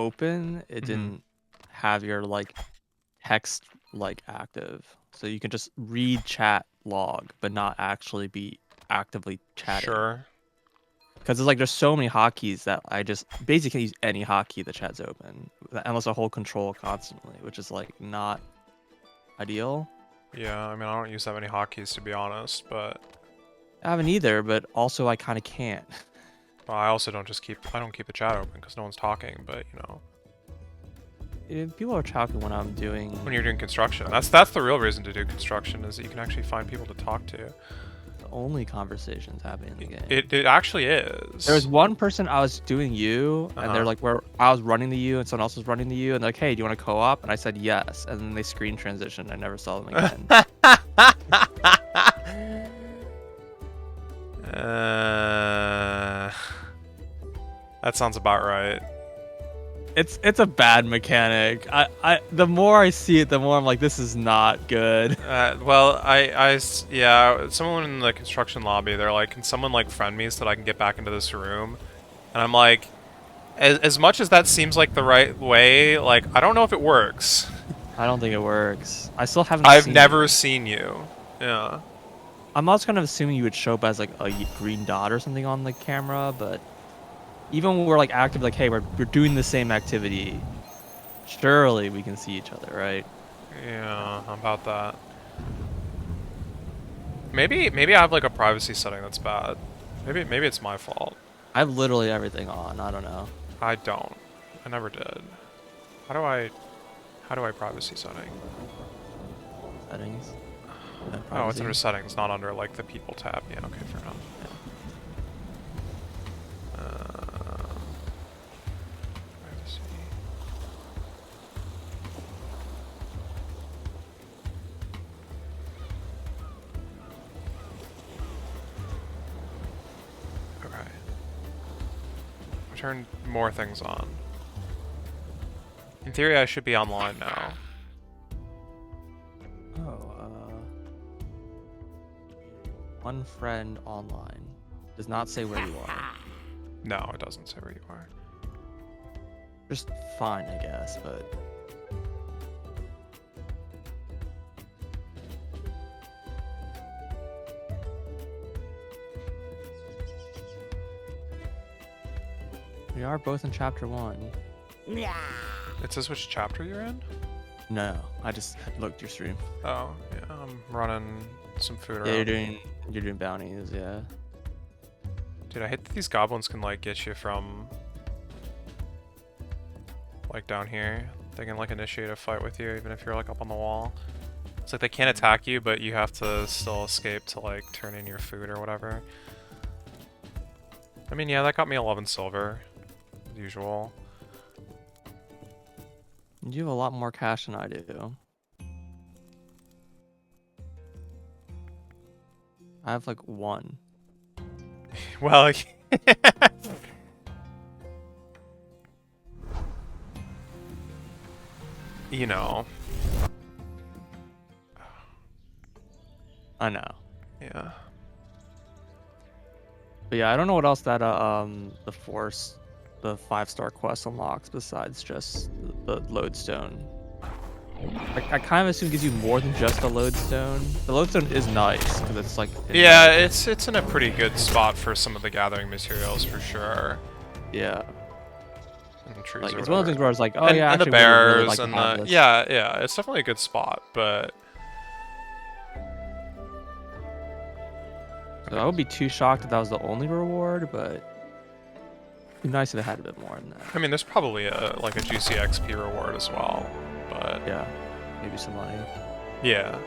open, it Mhm. didn't have your like text like active. So you can just read chat log, but not actually be actively chatting. Sure. Because it's like there's so many hotkeys that I just basically can use any hotkey the chat's open, unless I hold control constantly, which is like not ideal. Yeah, I mean, I don't use that many hotkeys to be honest, but I haven't either, but also I kind of can't. well, I also don't just I don't keep the chat open because no one's talking, but you know. People are talking when I'm doing. When you're doing construction. Like, That's the real reason to do construction, is that you can actually find people to talk to. the only conversations happening in the game. It actually is. There was one person I was doing U, and they're like, where I was running the U, and someone else was running the U, and they're like, hey, do you want to co-op? And I said yes, and then they screen transitioned. I never saw them again. That sounds about right. It's a bad mechanic. The more I see it, the more I'm like, this is not good. Well, yeah, someone in the construction lobby, they're like, can someone like friend me so that I can get back into this room? And I'm like, as much as that seems like the right way, like, I don't know if it works. I don't think it works. I still haven't I've seen never you. seen you. Yeah. I'm also kind of assuming you would show up as like a green dot or something on the camera, but even when we're like active, like, hey, we're doing the same activity, surely we can see each other, right? Yeah, about that. Maybe I have like a privacy setting that's bad. Maybe it's my fault. I have literally everything on. I don't know. I don't. I never did. How do I privacy setting? Settings. Oh, it's under settings, not under like the people tab. Yeah, okay, fair enough. Privacy. Okay. I turned more things on. In theory, I should be online now. Oh, one friend online. Does not say where you are. No, it doesn't say where you are. Just fine, I guess, but... We are both in chapter 1. It says which chapter you're in? No, I just looked your stream. Oh, yeah, I'm running some food around. Yeah, you're doing bounties, yeah. Dude, I hate that these goblins can like get you from like down here. They can like initiate a fight with you even if you're like up on the wall. It's like they can't attack you, but you have to still escape to like turn in your food or whatever. I mean, yeah, that got me 11 silver, as usual. You have a lot more cash than I do. I have like 1. Well, you know. I know. Yeah. But yeah, I don't know what else that the 5-star quest unlocks besides just the lodestone. I kind of assume it gives you more than just a lodestone. The lodestone is nice because it's like Yeah, it's in a pretty good spot for some of the gathering materials for sure. Yeah. And trees Like or it's one of those things where I was like, oh and, yeah, and the actually, I really bears like and to have the this. yeah, it's definitely a good spot, but So I would be too shocked if that was the only reward, but it'd be nice if it had a bit more than that. I mean, there's probably like a juicy XP reward as well, but Yeah, maybe some money. yeah.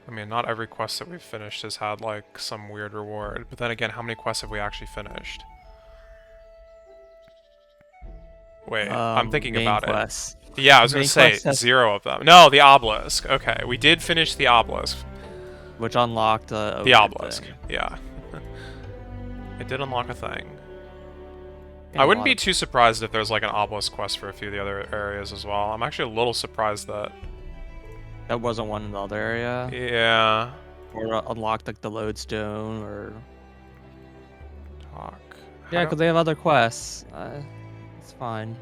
I mean, not every quest that we've finished has had like some weird reward, but then again, how many quests have we actually finished? Wait, I'm thinking about quests. it. Yeah, I was gonna say 0 of them. No, the obelisk. Okay, we did finish the obelisk. Which unlocked the obelisk. Yeah. It did unlock a thing. I wouldn't be too surprised if there's like an obelisk quest for a few of the other areas as well. I'm actually a little surprised that that wasn't one in the other area. Yeah. Or unlocked like the lodestone or Yeah, because they have other quests. It's fine.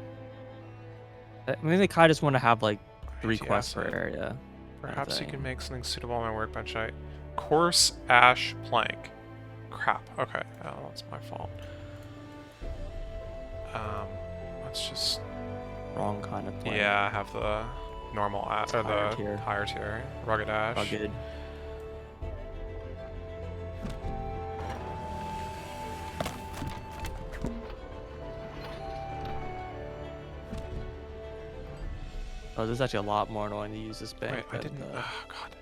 I mean, they kind of just want to have like 3 Anti quests per acid. area. Perhaps you thing. can make something suitable on my workbench. Coarse ash plank. Crap. Okay. Oh, that's my fault. Let's just. Wrong kind of plank. Yeah, I have the normal ash or higher the tier. higher tier. Rugged ash. Rugged. Oh, this is actually a lot more annoying to use this bank Wait, I than didn't. the Oh god.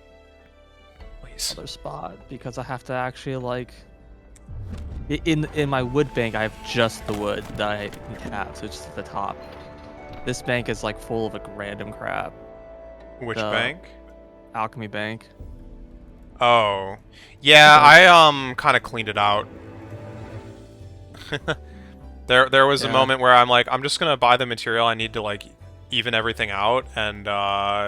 Please. other spot because I have to actually like. In my wood bank, I have just the wood that I have, so it's just at the top. This bank is like full of like random crap. Which The bank? alchemy bank. Oh. Yeah, Okay. I kind of cleaned it out. There was a Yeah. moment where I'm like, I'm just gonna buy the material I need to like even everything out and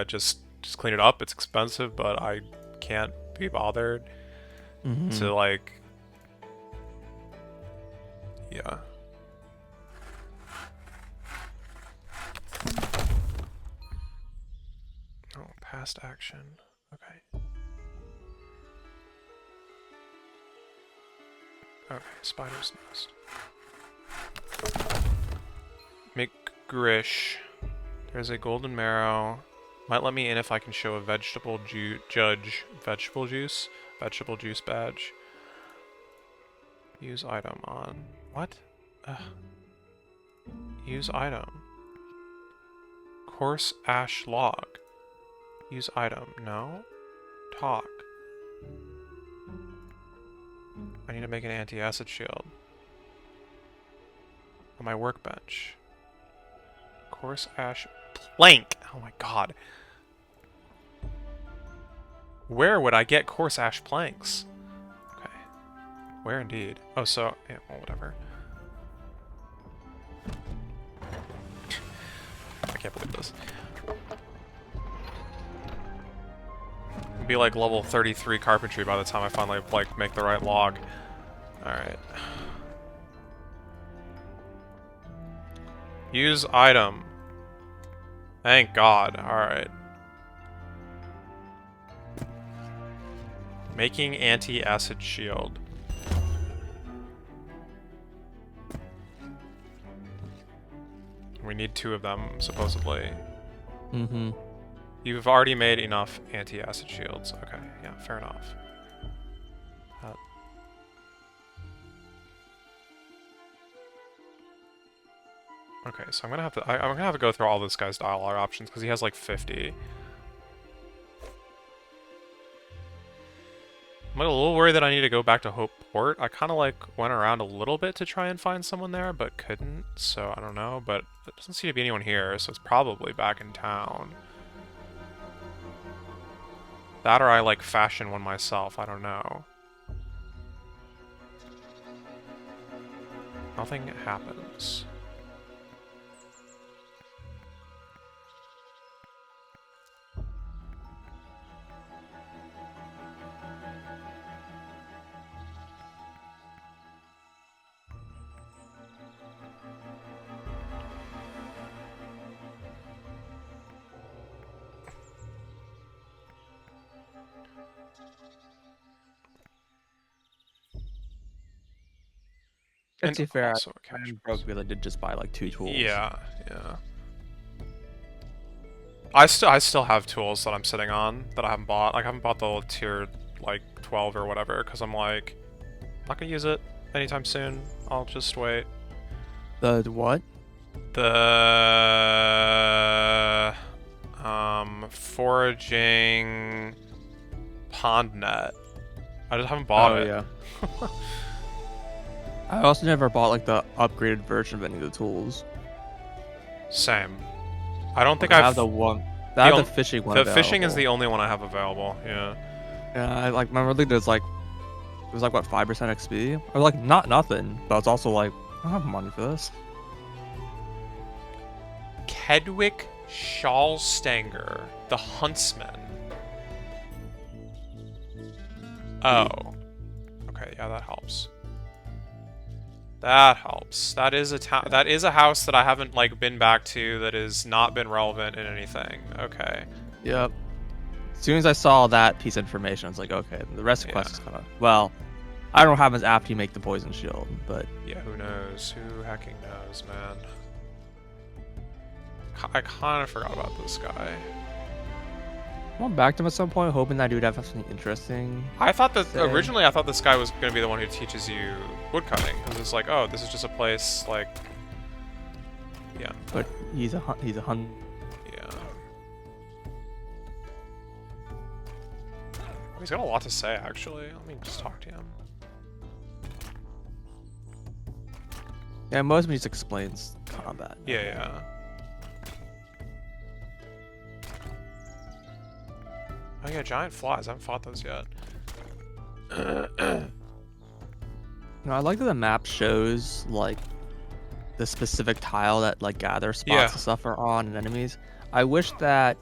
just clean it up. It's expensive, but I can't be bothered to like. Yeah. Oh, past action. Okay. Okay, spider's nest. Make grish. There's a golden marrow. Might let me in if I can show a vegetable vegetable juice badge. Use item on. What? Use item. Coarse ash log. Use item. No? Talk. I need to make an anti-acid shield. On my workbench. Coarse ash plank. Oh my god. Where would I get coarse ash planks? Okay. Where indeed? Oh, so yeah, well, whatever. I can't believe this. I'll be like level 33 carpentry by the time I finally like make the right log. All right. Use item. Thank God. Alright. Making anti-acid shield. We need 2 of them, supposedly. Mm-hmm. You've already made enough anti-acid shields. Okay, yeah, fair enough. Okay, so I'm gonna have to. I'm gonna have to go through all this guy's dialogue options because he has like 50. I'm a little worried that I need to go back to Hope Port. I kind of like went around a little bit to try and find someone there, but couldn't. So I don't know. But there doesn't seem to be anyone here, so it's probably back in town. That or I like fashion one myself. I don't know. Nothing happens. To be fair, also a cash I'm broke because I did just buy like 2 tools. Yeah, yeah. I still have tools that I'm sitting on that I haven't bought. Like I haven't bought the tier like 12 or whatever because I'm like not gonna use it anytime soon. I'll just wait. The what? The foraging pond net. I just haven't bought it. Yeah. I also never bought like the upgraded version of any of the tools. Same. I don't think I I've have the one. I have the fishing one. The fishing is available. the only one I have available. Yeah. Yeah, I like remember there's like it was like what 5% XP or like not nothing, but it's also like I don't have money for this. Kedwick Shawlstanger, the Huntsman. Oh. Okay, yeah, that helps. That helps. That is a town. That is a house that I haven't like been back to. That has not been relevant in anything. Okay. Yep. As soon as I saw that piece of information, I was like, okay, the rest of the quest is kind of, well, I don't know what happens after you make the poison shield, but Yeah, who knows? Who hecking knows, man? I kind of forgot about this guy. I went back to him at some point, hoping that he would have something interesting. I thought that Say. originally I thought this guy was gonna be the one who teaches you woodcutting, because it's like, oh, this is just a place like, yeah, But he's a hun. yeah. Oh, he's got a lot to say actually. Let me just talk to him. Yeah, most of it just explains combat. Yeah, yeah. Oh yeah, giant flies. I haven't fought those yet. No, I like that the map shows like the specific tile that like gather spots Yeah. and stuff are on and enemies. I wish that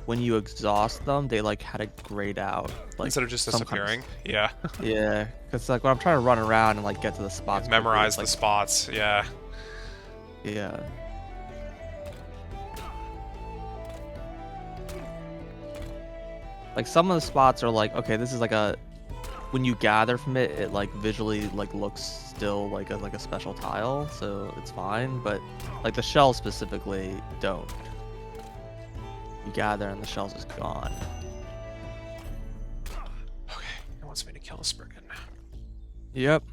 when you exhaust them, they like had it grayed out. Like Instead of just some kind of- disappearing. Yeah. Yeah, because like when I'm trying to run around and like get to the spots, quickly, Memorize it's, the like, spots. Yeah. Yeah. Like some of the spots are like, okay, this is like a, when you gather from it, it like visually like looks still like a special tile, so it's fine. But like the shells specifically don't. You gather and the shells is gone. Okay. He wants me to kill a Spriggan. Yep.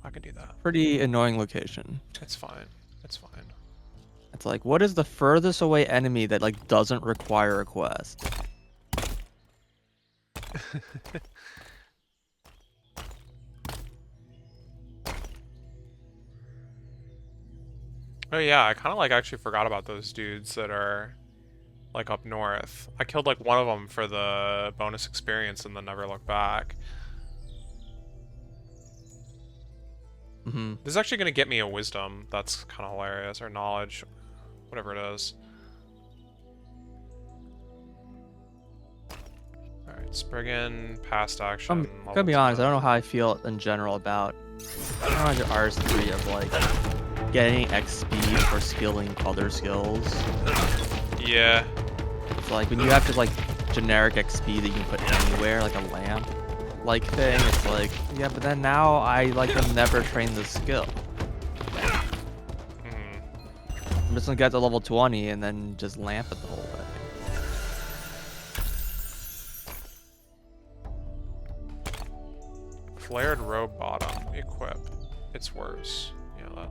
I can do that. Pretty annoying location. It's fine. It's fine. It's like, what is the furthest away enemy that like doesn't require a quest? Oh yeah, I kind of like actually forgot about those dudes that are like up north. I killed like one of them for the bonus experience and then never looked back. Mm-hmm. This is actually gonna get me a wisdom. That's kind of hilarious. Or knowledge, whatever it is. Alright, Spriggan, past action. I'm level gonna be honest, I 10. don't know how I feel in general about RS3 of like getting XP for skilling other skills. Yeah. It's like when you have to like generic XP that you can put anywhere, like a lamp like thing, it's like, yeah, but then now I like will never train the skill. Mhm. I'm just gonna get to level 20 and then just lamp it the whole way. Flared robe bottom. Equip. It's worse. Yeah,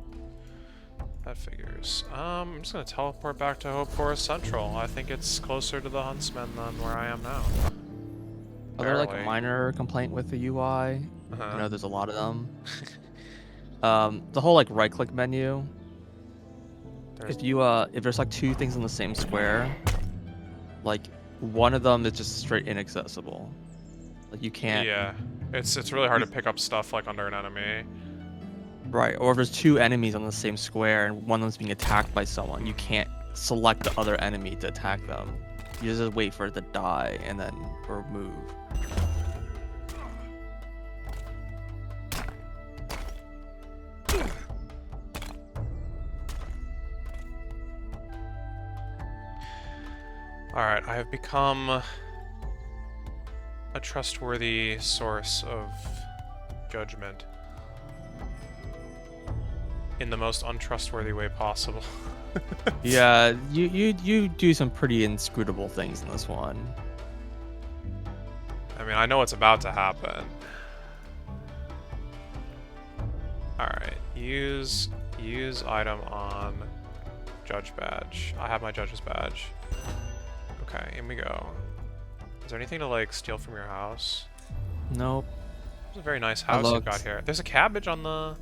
that figures. I'm just gonna teleport back to Hope Forest Central. I think it's closer to the Huntsman than where I am now. Other like Barely. minor complaint with the UI, I Uh-huh. know there's a lot of them. The whole like right click menu. There's- If there's like two things in the same square, like one of them is just straight inaccessible. Like you can't. Yeah, it's really hard to pick up stuff like under an enemy. Right, or if there's two enemies on the same square and one of them's being attacked by someone, you can't select the other enemy to attack them. You just wait for it to die and then or move. Alright, I have become a trustworthy source of judgment. In the most untrustworthy way possible. Yeah, you do some pretty inscrutable things in this one. I mean, I know what's about to happen. Alright, use item on judge badge. I have my judge's badge. Okay, in we go. Is there anything to like steal from your house? Nope. It's a very nice house you've got looked. here. There's a cabbage on the...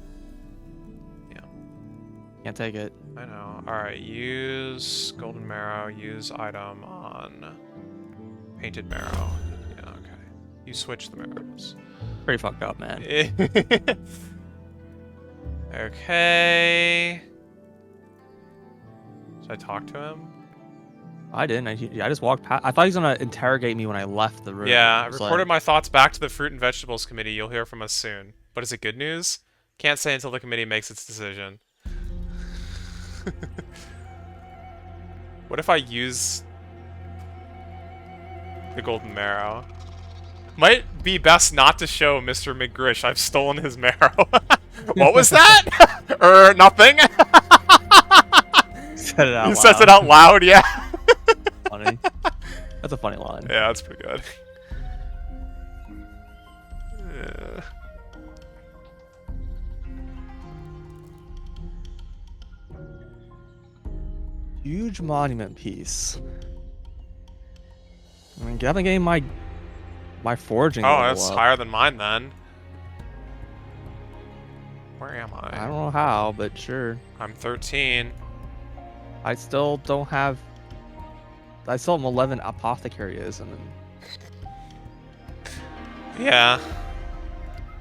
Can't take it. I know. Alright, use golden marrow, use item on painted marrow. Yeah, okay. You switch the marrows. Pretty fucked up, man. Okay. Should I talk to him? I didn't. I just walked past. I thought he was gonna interrogate me when I left the room. Yeah, I It's reported like, my thoughts back to the Fruit and Vegetables Committee. You'll hear from us soon. But is it good news? Can't say until the committee makes its decision. What if I use the golden marrow? Might be best not to show Mr. McGrish I've stolen his marrow. What was that? Nothing? Said it out He loud. says it out loud, yeah. Funny. That's a funny line. Yeah, that's pretty good. Yeah. Huge monument piece. I mean, I'm getting my foraging Oh, level that's up. higher than mine then. Where am I? I don't know how, but sure. I'm 13. I still don't have. I still have 11 apothecaries, and Yeah.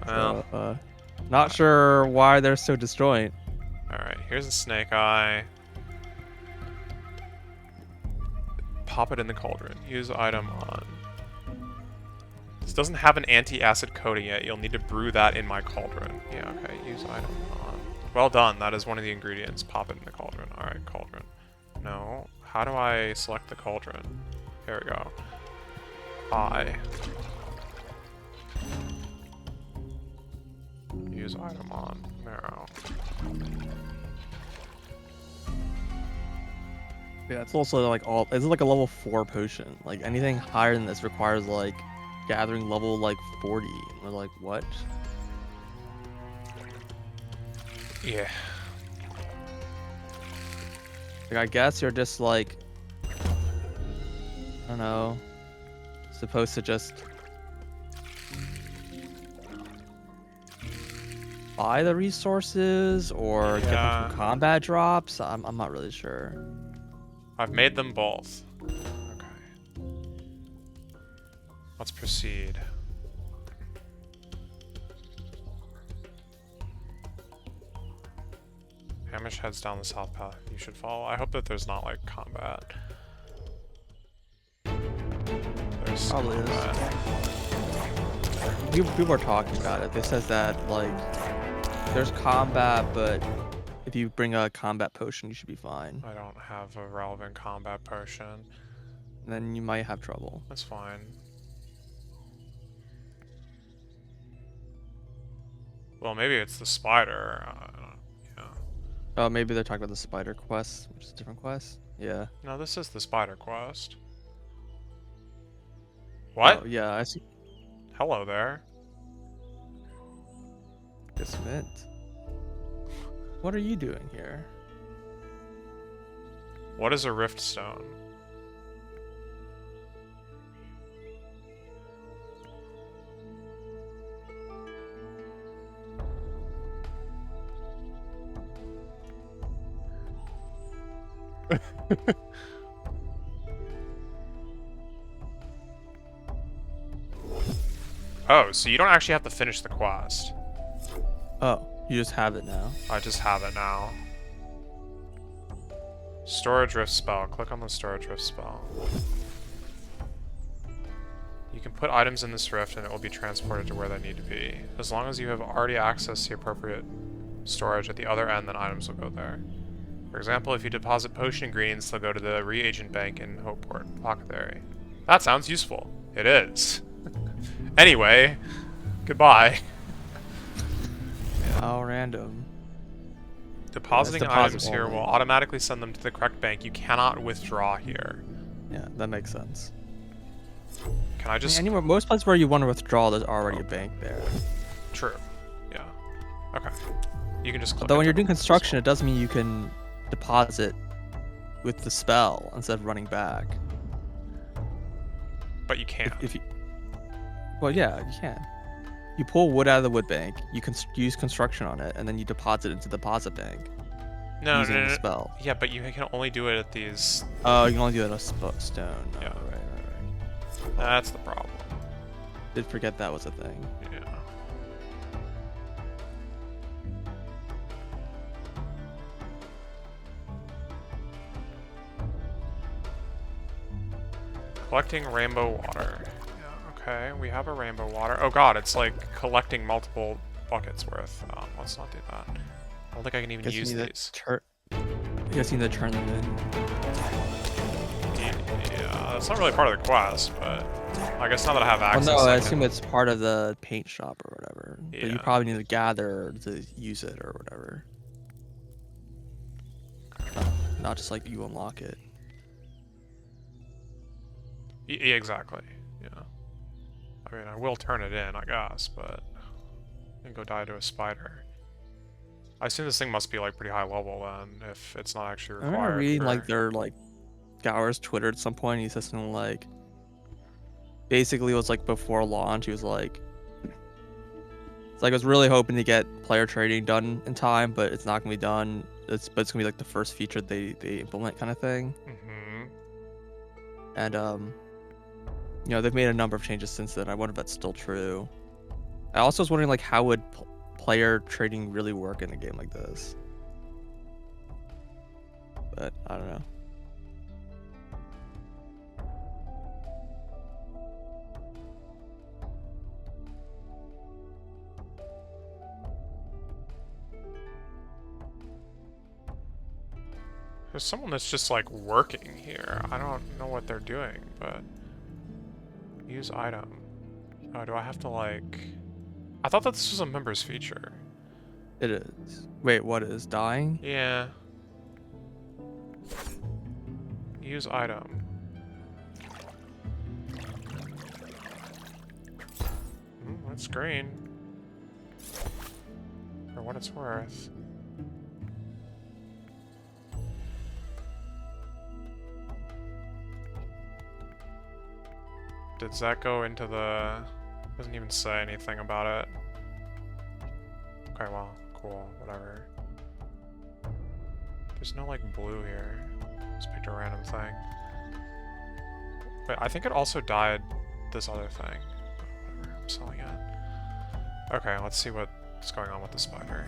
Well, so, not sure why they're so disjoint. alright, here's a snake eye. Pop it in the cauldron. Use item on. This doesn't have an anti-acid coating yet. You'll need to brew that in my cauldron. Yeah, okay. Use item on. Well done. That is one of the ingredients. Pop it in the cauldron. Alright, cauldron. No. How do I select the cauldron? There we go. Use item on. Marrow. Yeah, it's also like all. It's like a level 4 potion. Like anything higher than this requires like gathering level like 40. And we're like, what? Yeah. Like, I guess you're just like, I don't know, supposed to just buy the resources or get them Yeah. from combat drops. I'm not really sure. I've made them both. Okay. Let's proceed. Hamish heads down the south path. You should follow. I hope that there's not like combat. There's Probably is. combat. People are talking about it. They says that like there's combat, but if you bring a combat potion, you should be fine. I don't have a relevant combat potion. And then you might have trouble. That's fine. Well, maybe it's the spider. Yeah. Oh, maybe they're talking about the spider quest, which is a different quest. Yeah. No, this is the spider quest. What? Oh, yeah, I see. Hello there. Just mint. What are you doing here? What is a rift stone? Oh, so you don't actually have to finish the quest. Oh, you just have it now. I just have it now. Storage rift spell. Click on the storage rift spell. You can put items in this rift and it will be transported to where they need to be. As long as you have already accessed the appropriate storage at the other end, then items will go there. For example, if you deposit potion ingredients, they'll go to the reagent bank in Hopeport Apothecary. That sounds useful. It is. Anyway, goodbye. How random. Depositing It's deposit items here only. will automatically send them to the correct bank. You cannot withdraw here. Yeah, that makes sense. Can I just... Anywhere, most places where you want to withdraw, there's already a bank there. True. Yeah. Okay. You can just click Though when into you're doing this construction, one. it does mean you can deposit with the spell instead of running back. But you can't. If you, well, yeah, you can. You pull wood out of the wood bank, you can use construction on it, and then you deposit it into the deposit bank No, using no, the no. spell. Yeah, but you can only do it at these... Oh, you can only do it on a stone. Oh, Yeah. right. That's the problem. Did forget that was a thing. Yeah. Collecting rainbow water. Yeah, okay, we have a rainbow water. Oh god, it's like collecting multiple buckets worth. Let's not do that. I don't think I can even Guess use you need these. to guess you need to turn them in. Yeah, that's not really part of the quest, but I guess now that I have Well, access, no, I I assume can... it's part of the paint shop or whatever. But you Yeah. probably need to gather to use it or whatever. Not just like you unlock it. Yeah, exactly. Yeah. I mean, I will turn it in, I guess, but I can go die to a spider. I assume this thing must be like pretty high level then, if it's not actually I remember required reading here. like their like Gower's Twitter at some point. He said something like, basically it was like before launch. He was like, it's like I was really hoping to get player trading done in time, but it's not gonna be done. But it's gonna be like the first feature they implement kind of thing. Mm-hmm. And you know, they've made a number of changes since then. I wonder if that's still true. I also was wondering like how would player trading really work in a game like this. But I don't know. There's someone that's just like working here. I don't know what they're doing, but... Use item. Oh, do I have to like... I thought that this was a members feature. It is. Wait, what is dying? Yeah. Use item. That's green. For what it's worth. Does that go into the... Doesn't even say anything about it. Okay, well, cool, whatever. There's no, like, blue here. Just picked a random thing. Wait, I think it also died this other thing. Whatever, I'm selling it. Okay, let's see what's going on with the spider.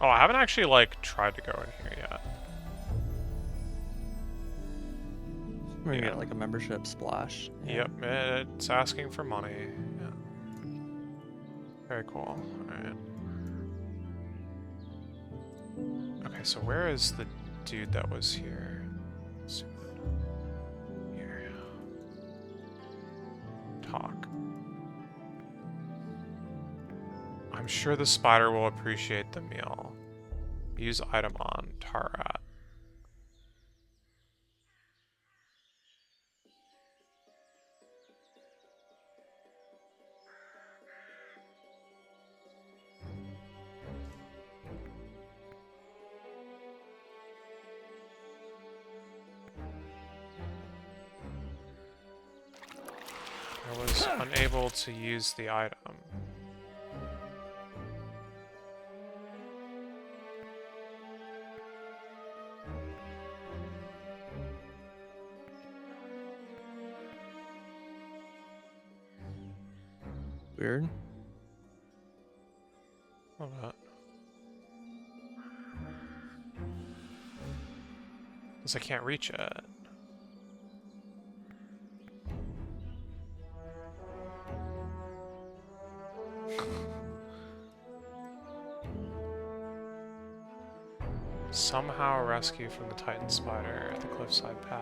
Oh, I haven't actually, like, tried to go in here yet. We're gonna get like a membership splash. Yeah. Yep, it's asking for money. Yeah. Very cool. Alright. Okay, so where is the dude that was here? Here. Talk. I'm sure the spider will appreciate the meal. Use item on Tarat. I was unable to use the item. Weird. Love that. Because I can't reach it. Somehow rescue from the Titan Spider at the cliffside path.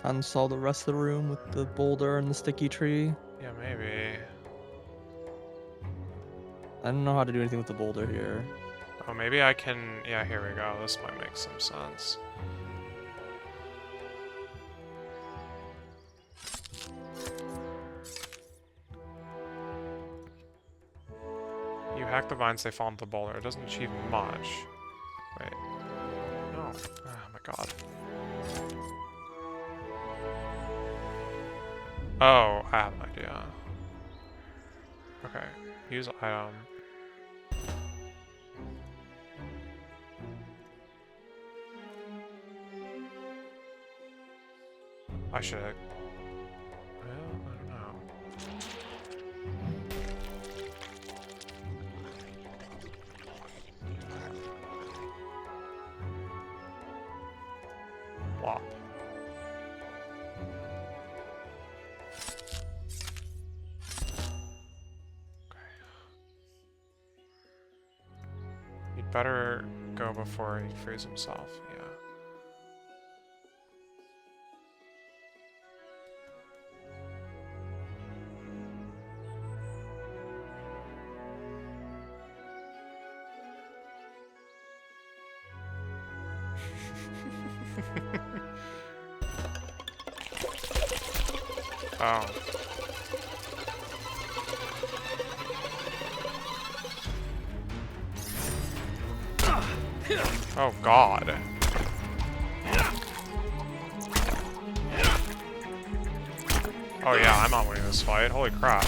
Uninstall the rest of the room with the boulder and the sticky tree. Yeah, maybe. I don't know how to do anything with the boulder here. Oh, maybe I can... Yeah, here we go. This might make some sense. You hack the vines, they fall into the boulder. It doesn't achieve much. Wait. No. Oh my god. Oh, I have an idea. Okay. Use item. I should. Well, I don't know. Flop. He'd better go before he frees himself, yeah. Oh. Oh god. Oh yeah, I'm not winning this fight. Holy crap.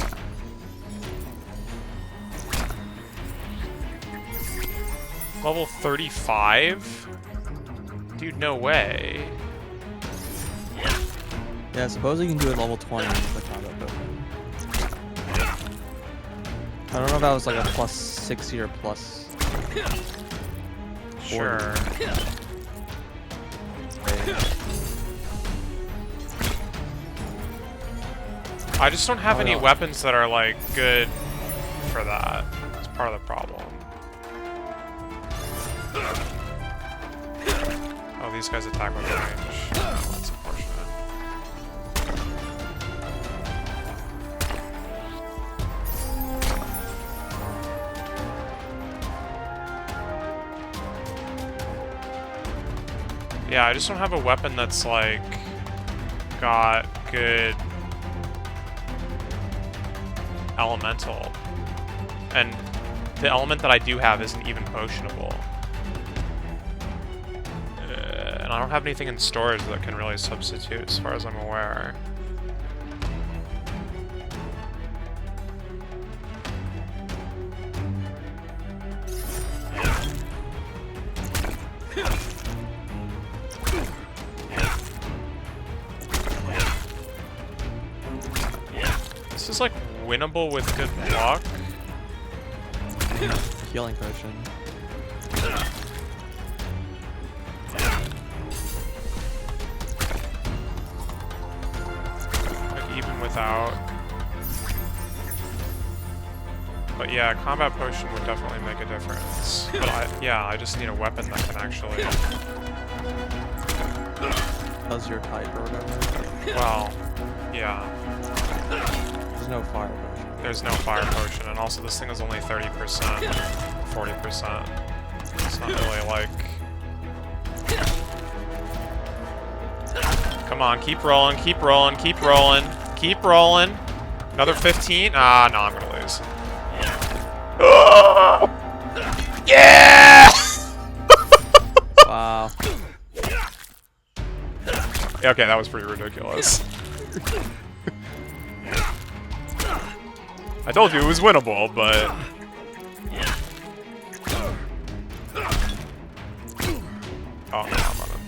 Level 35? Dude, no way. Yeah, suppose you can do it level 20 with the combat potion. I don't know if that was like a plus 60 or plus. Sure. I just don't have any weapons that are like good for that. It's part of the problem. Oh, these guys attack with range. Oh, that's unfortunate. Yeah, I just don't have a weapon that's like got good elemental. And the element that I do have isn't even potionable. And I don't have anything in storage that can really substitute as far as I'm aware. This is like winnable with good luck. Healing potion. Like even without. But yeah, combat potion would definitely make a difference. But I just need a weapon that can actually. Does your type or whatever? Well, yeah. There's no fire potion. There's no fire potion, and also this thing is only 30%, 40%. It's not really like... Come on, keep rolling, keep rolling, keep rolling, keep rolling. Another 15? Ah, no, I'm gonna lose. Yeah! Wow. Okay, that was pretty ridiculous. I told you it was winnable, but... Oh, no, I'm running.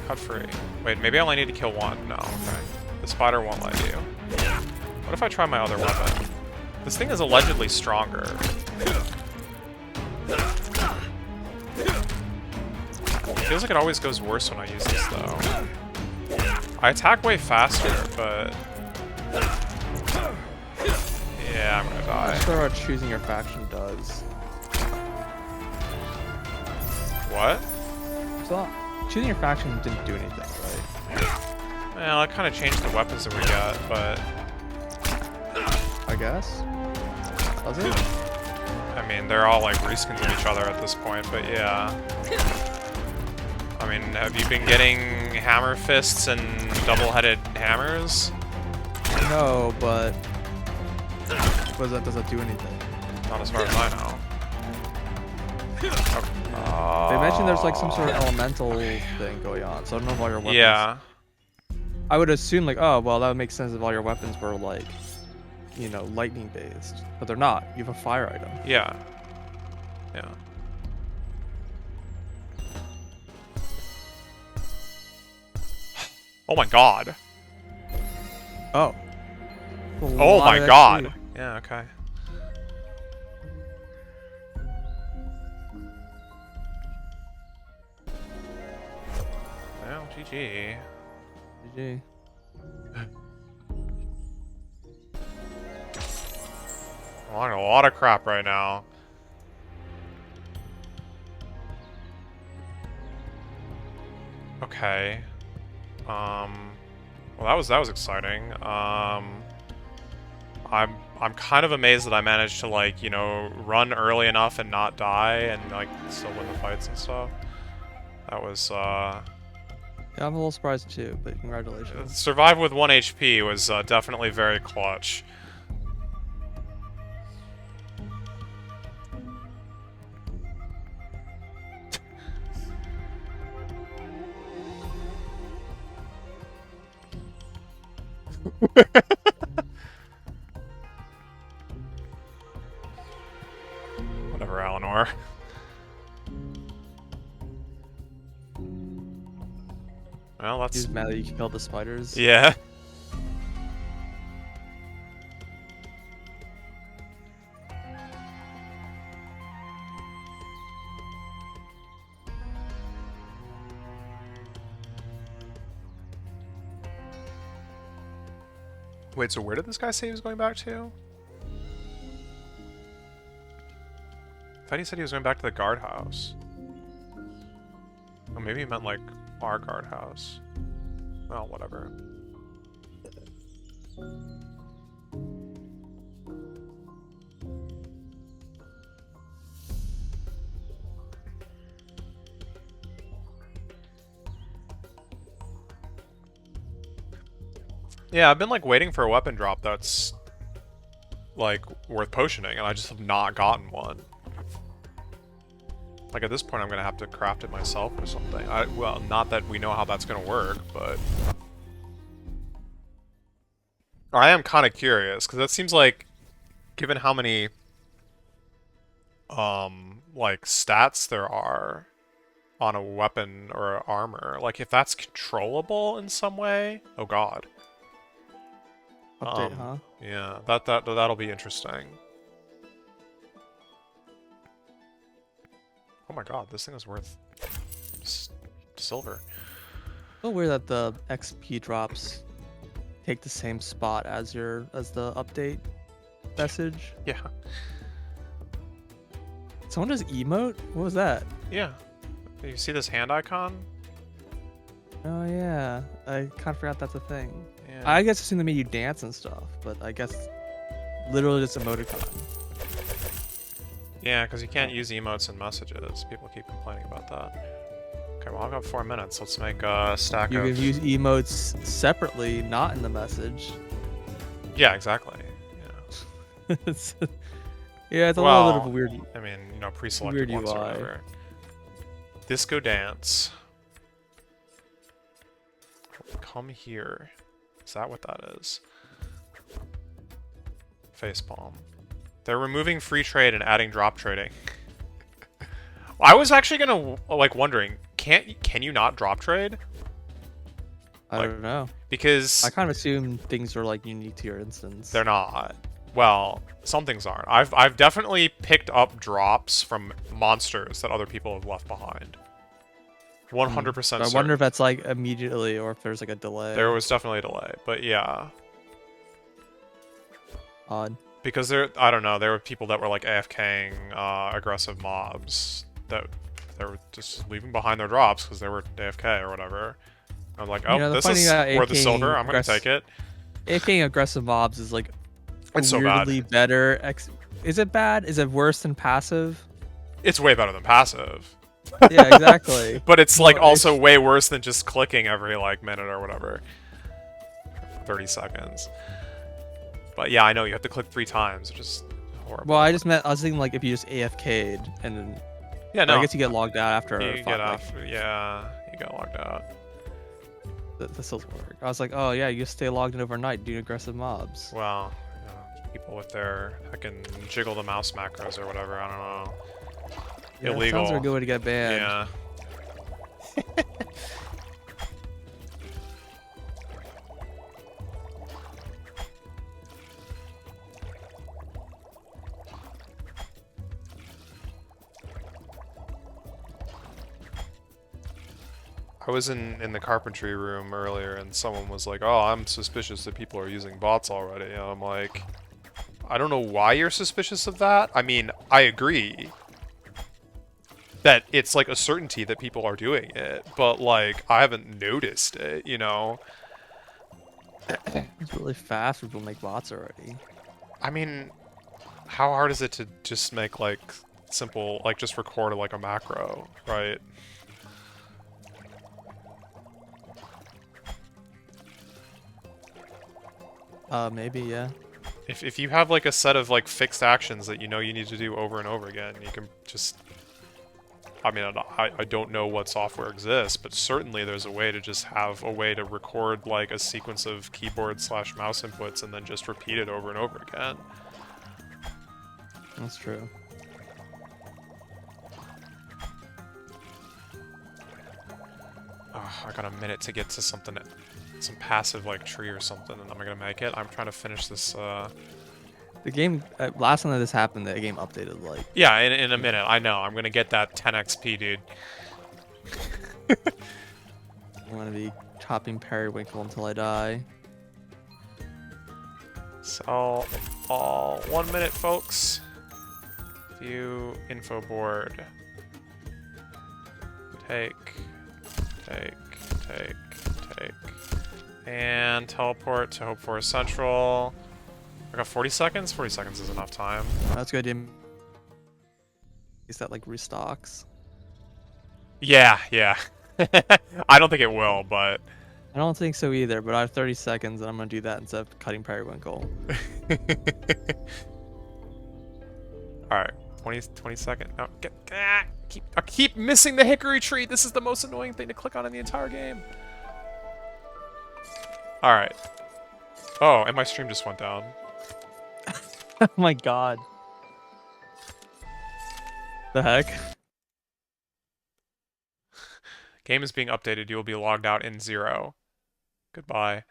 Cut free. Wait, maybe I only need to kill one. No, okay. The spider won't let you. What if I try my other weapon? This thing is allegedly stronger. Feels like it always goes worse when I use this, though. I attack way faster, but... Yeah, I'm gonna die. I'm not sure what choosing your faction does. What? So, choosing your faction didn't do anything, right? Well, it kind of changed the weapons that we got, but... I guess? Does it? I mean, they're all like reskins of each other at this point, but yeah. I mean, have you been getting hammer fists and double-headed hammers? No, but does that do anything? Not as far as I know. They mentioned there's like some sort of elemental thing going on, so I don't know if all your weapons. Yeah. I would assume like, oh well, that would make sense if all your weapons were like, you know, lightning based, but they're not. You have a fire item. Yeah. Yeah. Oh my god. Oh. Oh my god. Yeah, okay. Well, GG. GG. I'm on a lot of crap right now. Okay. Well, that was exciting. I'm kind of amazed that I managed to, like, you know, run early enough and not die and, like, still win the fights and stuff. That was, Yeah, I'm a little surprised too, but congratulations. survive with 1 HP was definitely very clutch. Whatever, Eleanor. Well, that's... He's mad that you killed the spiders. Yeah. Wait, so where did this guy say he was going back to? I thought he said he was going back to the guardhouse. Oh, maybe he meant, like, our guardhouse. Well, whatever. Yeah, I've been, like, waiting for a weapon drop that's, like, worth potioning, and I just have not gotten one. Like, at this point, I'm gonna have to craft it myself or something. Well, not that we know how that's gonna work, but... I am kind of curious, because that seems like, given how many, like, stats there are on a weapon or armor, like, if that's controllable in some way... Oh god. Update, huh? Yeah, that'll be interesting. Oh my god, this thing is worth silver. So weird that the XP drops take the same spot as the update message. Yeah. Someone does emote? What was that? Yeah. You see this hand icon? Oh yeah, I kind of forgot that's a thing. Yeah. I guess assume they made you dance and stuff, but I guess literally just emoticon. Yeah, because you can't use emotes in messages. People keep complaining about that. Okay, well, I've got 4 minutes. Let's make a stack You of... can use emotes separately, not in the message. Yeah, exactly. Yeah. Yeah, it's a Well, little bit of a weird. I mean, you know, pre-selected Weird ones or UI. whatever. Disco dance. Come here. Is that what that is? Facepalm. They're removing free trade and adding drop trading. I was actually gonna, like, wondering, can you not drop trade? I like, don't know. Because I kind of assume things are like unique to your instance. they're not. Well, some things aren't. I've definitely picked up drops from monsters that other people have left behind. 100% So I wonder if that's like immediately or if there's like a delay. There was definitely a delay, but yeah. Odd. Because I don't know, there were people that were like AFKing aggressive mobs that they were just leaving behind their drops because they were AFK or whatever. I was like, oh, You know, the this funny is thing about worth the AFKing silver. I'm gonna take it. AFKing aggressive mobs is like It's so bad. weirdly better. Is it bad? Is it worse than passive? It's way better than passive. Yeah, exactly. But it's like No, also way worse than just clicking every like minute or whatever. 30 seconds. But yeah, I know you have to click 3 times, which is horrible. Well, I was thinking like if you just AFK'd and then yeah, no. I guess you get logged out after You five, get like, off. Yeah, you get logged out. This will work. I was like, oh yeah, you stay logged in overnight, do aggressive mobs. Well, people with their fucking jiggle the mouse macros or whatever. I don't know. Yeah, it sounds like a Illegal. good way to get banned. Yeah. I was in the carpentry room earlier and someone was like, oh, I'm suspicious that people are using bots already. And I'm like, I don't know why you're suspicious of that. I mean, I agree that it's like a certainty that people are doing it, but like, I haven't noticed it, you know? It's really fast when people make bots already. I mean, how hard is it to just make like simple, like just record like a macro, right? Maybe, yeah. If you have like a set of like fixed actions that you know you need to do over and over again, you can just... I mean, I don't know what software exists, but certainly there's a way to just have a way to record like a sequence of keyboard slash mouse inputs and then just repeat it over and over again. That's true. Oh, I got a minute to get to something, some passive like tree or something, and I'm gonna make it. I'm trying to finish this. The game, last time that this happened, the game updated like. Yeah, in a minute. I know. I'm gonna get that 10 XP, dude. I'm gonna be chopping periwinkle until I die. So, all 1 minute, folks. View info board. Take, and teleport to Hope Forest Central. I got 40 seconds? 40 seconds is enough time. That's good. Is that like restocks? Yeah, yeah. I don't think it will, but... I don't think so either, but I have 30 seconds and I'm gonna do that instead of cutting periwinkle. Alright, 20 second. No, I keep missing the hickory tree. This is the most annoying thing to click on in the entire game. Alright. Oh, and my stream just went down. Oh my god. The heck? Game is being updated. You will be logged out in 0. Goodbye.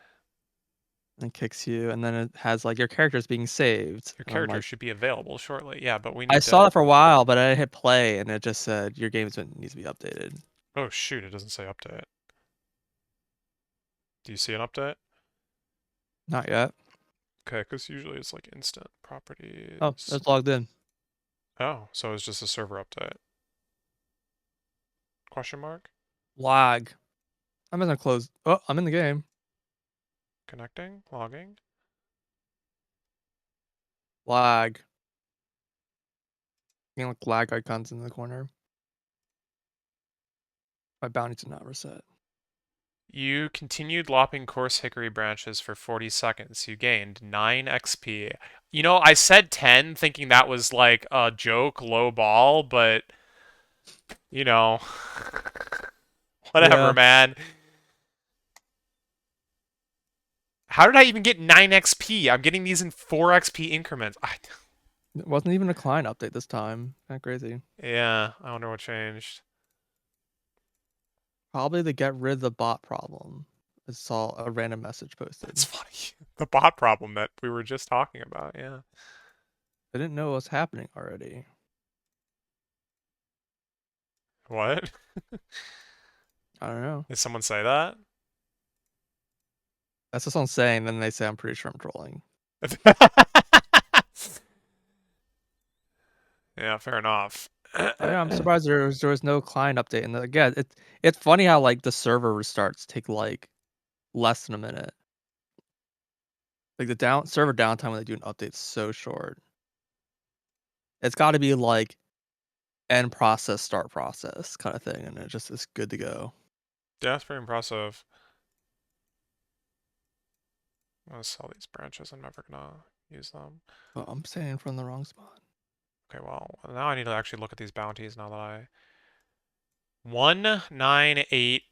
And kicks you, and then it has like your character's being saved. Your And I'm character like, should be available shortly. Yeah, but we need I to... saw it for a while, but I hit play and it just said your game needs to be updated. Oh shoot, it doesn't say update. Do you see an update? Not yet. Okay, because usually it's like instant properties. Oh, it's logged in. Oh, so it's just a server update. Question mark? Lag. I'm gonna close. Oh, I'm in the game. Connecting? Logging? Lag. You know, like lag icons in the corner. My bounty did not reset. You continued lopping coarse hickory branches for 40 seconds. You gained 9 XP. You know, I said 10 thinking that was like a joke, low ball, but... You know... Whatever, Yeah. man. How did I even get 9 XP? I'm getting these in 4 XP increments. It wasn't even a client update this time. Kind of crazy. Yeah, I wonder what changed. Probably to get rid of the bot problem. I saw a random message posted. It's funny. The bot problem that we were just talking about, yeah. I didn't know what was happening already. What? I don't know. Did someone say that? That's just what I'm saying. Then they say I'm pretty sure I'm trolling. Yeah, fair enough. Oh, yeah, I'm surprised there was no client update. And again, it's funny how like the server restarts take like less than a minute. Like the server downtime when they do an update is so short. It's got to be like end process, start process kind of thing, and it just is good to go. Yeah, it's pretty impressive. I'm gonna sell these branches. I'm never gonna use them. Oh, I'm standing from the wrong spot. Okay, well, now I need to actually look at these bounties now that I... 198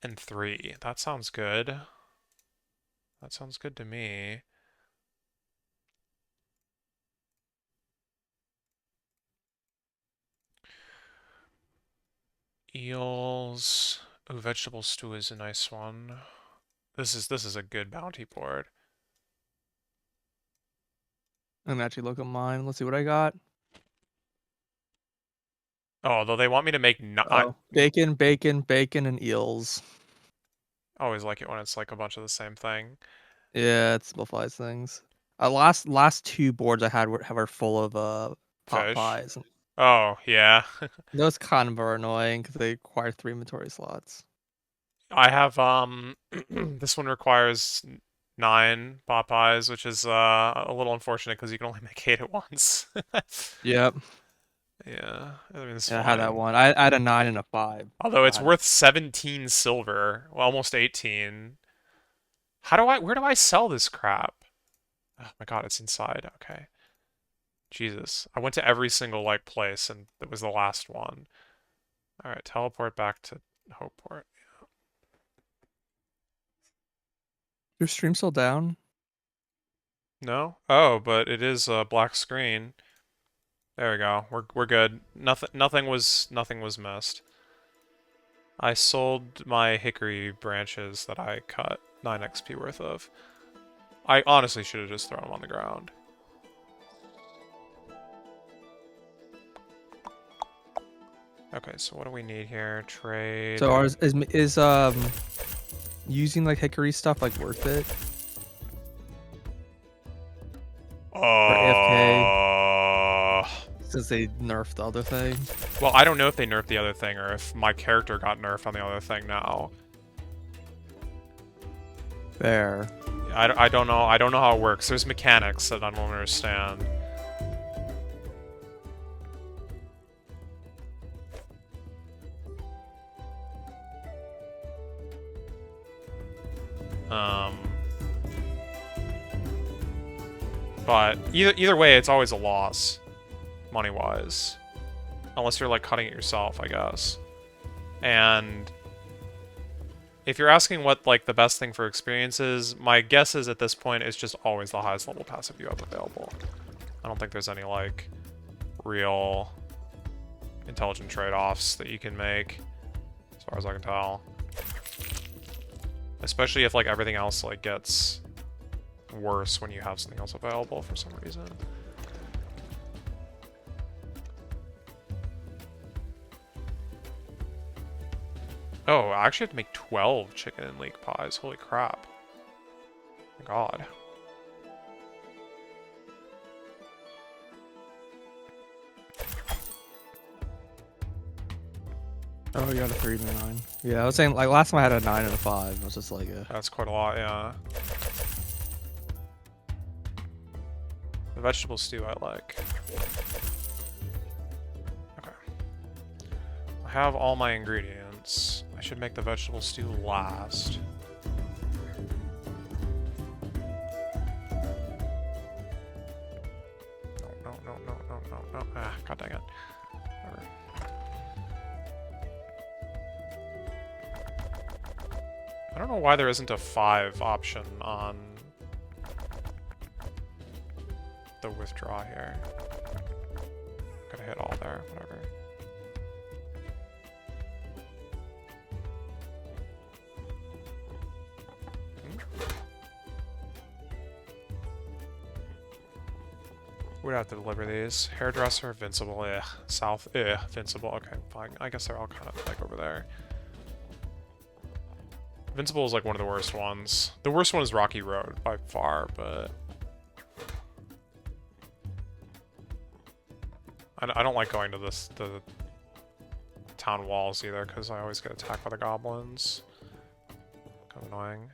and 3. That sounds good. That sounds good to me. Eels. Oh, vegetable stew is a nice one. This is a good bounty board. Let me actually look at mine. Let's see what I got. Oh, though they want me to make Oh, bacon, bacon, bacon, and eels. I always like it when it's like a bunch of the same thing. Yeah, it simplifies things. Last two boards I had were full of pot Fish. pies. Oh, yeah. Those kind of are annoying because they require 3 inventory slots. I have this one requires 9 Popeyes, which is a little unfortunate because you can only make 8 at once. Yep. Yeah, I mean it's Yeah, I had that fine. one. I had a 9 and a 5. Although I it's had worth 17 silver, well, almost 18. Where do I sell this crap? Oh my God, it's inside. Okay. Jesus. I went to every single like place and it was the last one. All right, teleport back to Hopeport. your stream still down? No? Oh, but it is a black screen. There we go. We're good. Nothing was missed. I sold my hickory branches that I cut 9 XP worth of. I honestly should have just thrown them on the ground. Okay, so what do we need here? Trade. So is using like hickory stuff like worth it for AFK since they nerfed the other thing? Well, I don't know if they nerfed the other thing or if my character got nerfed on the other thing now. Fair. I don't know. I don't know how it works. There's mechanics that I don't understand. But either way, it's always a loss, money-wise. Unless you're, like, cutting it yourself, I guess. And if you're asking what, like, the best thing for experience is, my guess is at this point it's just always the highest level passive you have available. I don't think there's any, like, real intelligent trade-offs that you can make, as far as I can tell. Especially if, like, everything else, like, gets worse when you have something else available for some reason. Oh, I actually have to make 12 chicken and leek pies. Holy crap. My God. Oh, you got a 3 and a 9. Yeah, I was saying like last time I had a 9 and a 5. I was just like, That's quite a lot, yeah. The vegetable stew I like. Okay. I have all my ingredients. I should make the vegetable stew last. No. Ah, god dang it. Whatever. I don't know why there isn't a 5 option on the withdraw here. Gotta hit all there, whatever. Would have to deliver these. Hairdresser, Vincible, South, Vincible. Okay, fine. I guess they're all kind of like over there. Vincible is like one of the worst ones. The worst one is Rocky Road by far, but I don't like going to the town walls either because I always get attacked by the goblins. Kind of annoying.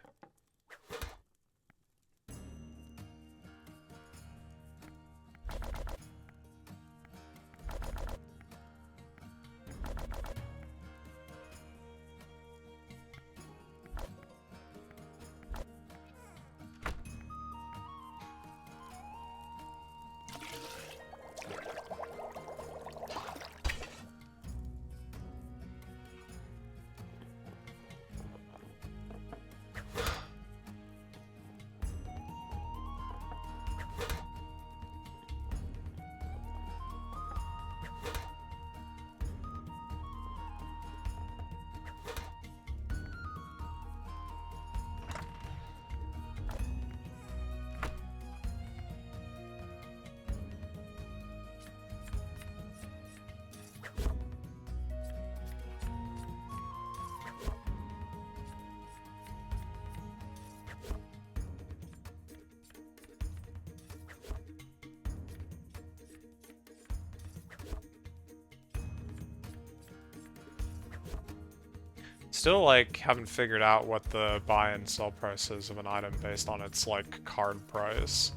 Still, like, haven't figured out what the buy and sell price is of an item based on its, like, card price.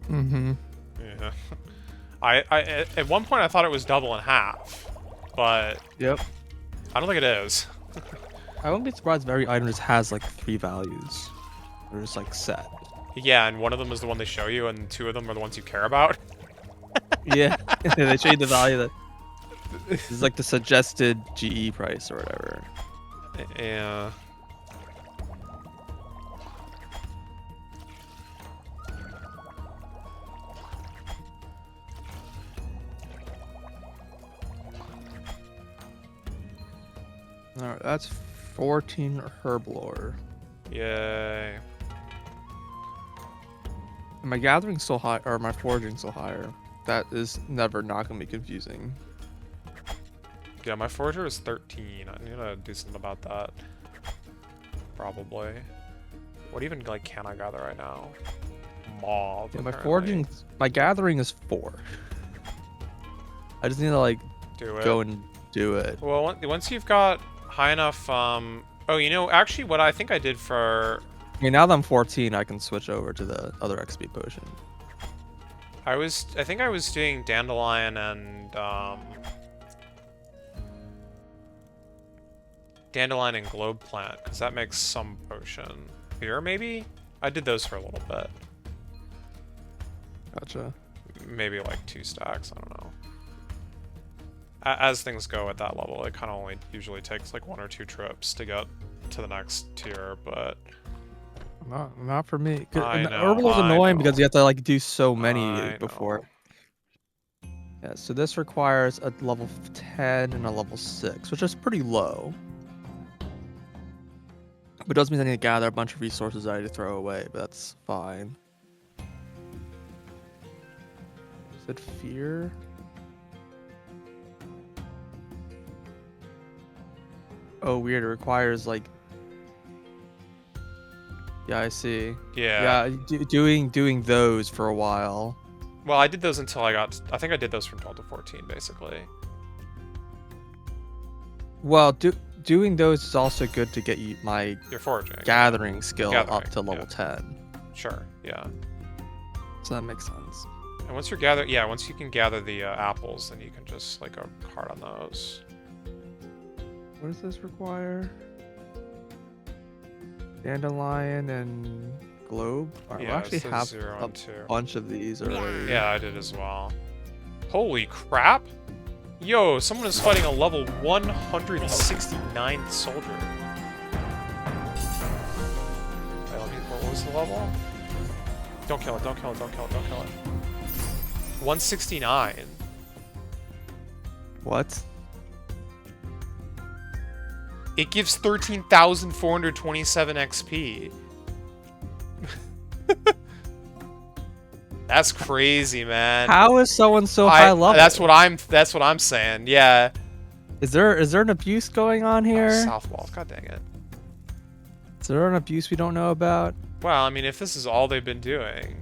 Mm-hmm. Yeah. At one point I thought it was double and half, but Yep. I don't think it is. I wouldn't be surprised if every item just has like 3 values. They're just like set. Yeah, and one of them is the one they show you, and 2 of them are the ones you care about. Yeah. They show you the value that this is like the suggested GE price or whatever. Yeah. Alright, that's 14 herblore. Yay. And my gathering's still high, or my foraging's still higher. That is never not gonna be confusing. Yeah, my forager is 13. I need to do something about that. Probably. What even, like, can I gather right now? Mauve. Yeah, my apparently. my gathering is 4. I just need to like Do it. go and do it. Well, once you've got high enough, oh, you know, actually, what I think I did for... I mean, now that I'm 14, I can switch over to the other XP potion. I think I was doing dandelion and, dandelion and globe plant, because that makes some potion. Here, maybe? I did those for a little bit. Gotcha. Maybe like 2 stacks, I don't know. As things go at that level, it kind of only usually takes like 1 or 2 trips to get to the next tier, but... Not for me. I And know, herbal is I annoying know. because you have to like do so many I before. know. Yeah, so this requires a level 10 and a level 6, which is pretty low. But it does mean I need to gather a bunch of resources I need to throw away, but that's fine. Is it fear? Oh, weird. It requires like. Yeah, I see. Yeah. Yeah, doing those for a while. Well, I did those until I think I did those from 12 to 14, basically. Well, doing those is also good to get you my You're foraging. gathering skill up Gathering, to level yeah. 10. Sure, yeah. So that makes sense. And once you can gather the apples, then you can just like go hard on those. What does this require? Dandelion and globe? Alright, Yeah, we actually it says have 0 a and 2. bunch of these already. Yeah, I did as well. Holy crap! Yo, someone is fighting a level 169 soldier. Wait, what was the level? Don't kill it, don't kill it, don't kill it, don't kill it. 169. What? It gives 13,427 XP. That's crazy, man. How is someone so high level? That's what I'm saying. Yeah. Is there an abuse going on here? South wall. God dang it. Is there an abuse we don't know about? Well, I mean, if this is all they've been doing.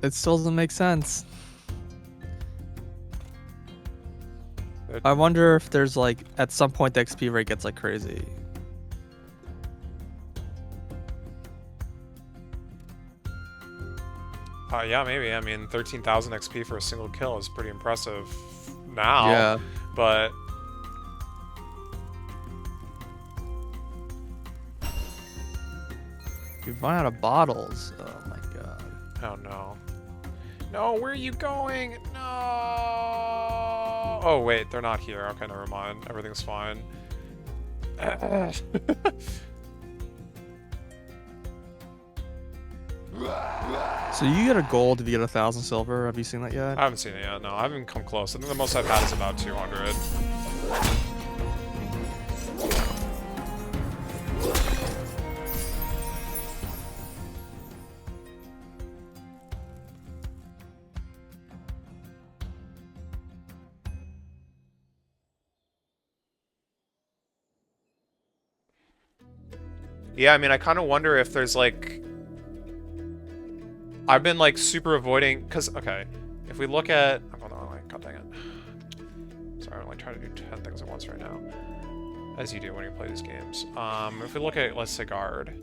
It still doesn't make sense. I wonder if there's like at some point the XP rate gets like crazy. Yeah, maybe. I mean, 13,000 XP for a single kill is pretty impressive now. Yeah. But We've run out of bottles. Oh my god. oh no. No, where are you going? No. Oh wait, they're not here. Okay, never mind. Everything's fine. So you get a gold if you get 1,000 silver. Have you seen that yet? I haven't seen it yet. No, I haven't come close. I think the most I've had is about 200. Yeah, I mean, I kind of wonder if there's like... I've been like super avoiding... Because, okay, if we look at... I'm going the wrong way. God dang it. Sorry, I'm like trying to do 10 things at once right now. as you do when you play these games. If we look at, let's say, guard,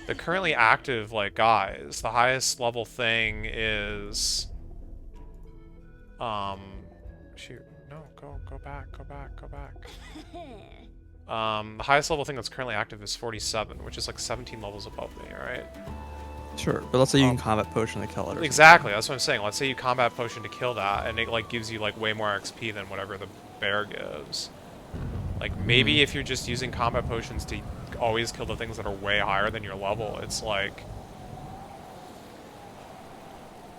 the currently active like guys, the highest level thing is, shoot, no, go back. The highest level thing that's currently active is 47, which is like 17 levels above me. All right. Sure, but let's say you can combat potion to kill it. Or Exactly, that's what I'm saying. Let's say you combat potion to kill that, and it like gives you like way more XP than whatever the bear gives. Like maybe if you're just using combat potions to always kill the things that are way higher than your level, it's like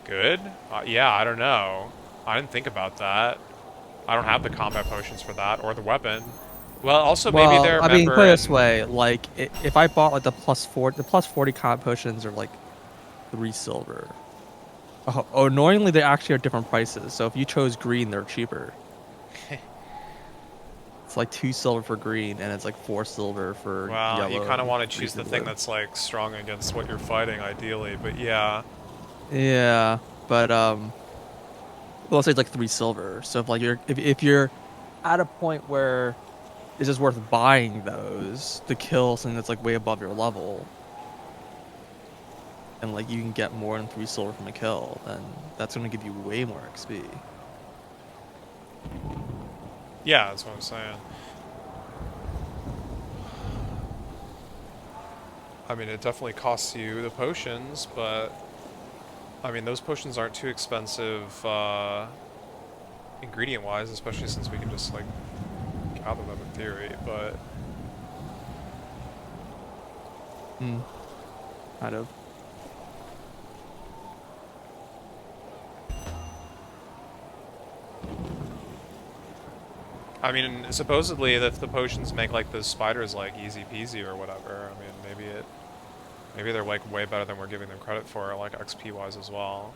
good. Yeah, I don't know. I didn't think about that. I don't have the combat potions for that or the weapon. Well, also maybe they're. I mean, put it this way: like if I bought like the plus 40 combat potions are like 3 silver. Oh, annoyingly, they actually are different prices. So if you chose green, they're cheaper. It's like 2 silver for green, and it's like 4 silver for well, yellow. you kind of want to choose the thing that's like strong against what you're fighting, ideally. But yeah. Yeah, but well, let's say it's like 3 silver. So if like if you're at a point where it's just worth buying those to kill something that's like way above your level, and like you can get more than 3 silver from a kill, then that's going to give you way more XP. Yeah, that's what I'm saying. I mean, it definitely costs you the potions, but I mean, those potions aren't too expensive ingredient-wise, especially since we can just like gather them in theory, but Kind of. I mean, supposedly if the potions make like the spiders like easy peasy or whatever, I mean, maybe they're like way better than we're giving them credit for, like XP wise as well.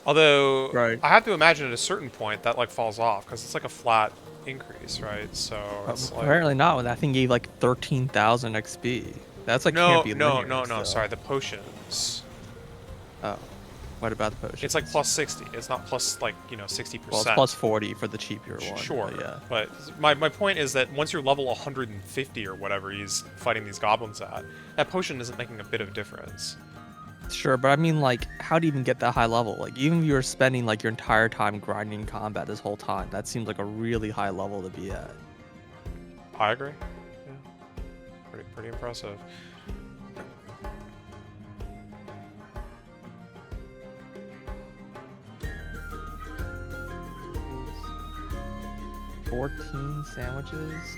Although Right. I have to imagine at a certain point that like falls off because it's like a flat increase, right? So it's like Apparently not. When that thing gave like 13,000 XP. That's like can't be linear. no. Still. Sorry, the potions. Oh, what about the potion? It's like plus 60. It's not plus like 60%. Well, it's plus 40 for the cheaper one. Sure, But yeah. but my point is that once you're level 150 or whatever he's fighting these goblins at, that potion isn't making a bit of difference. Sure, but I mean, like, how do you even get that high level? Like, even if you were spending like your entire time grinding combat this whole time, that seems like a really high level to be at. I agree. Yeah. Pretty impressive. $14 sandwiches.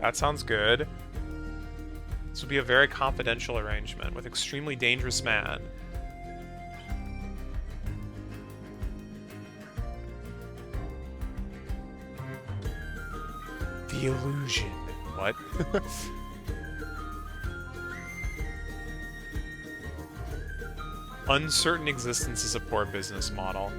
That sounds good. This would be a very confidential arrangement with extremely dangerous man. The illusion. What? Uncertain existence is a poor business model.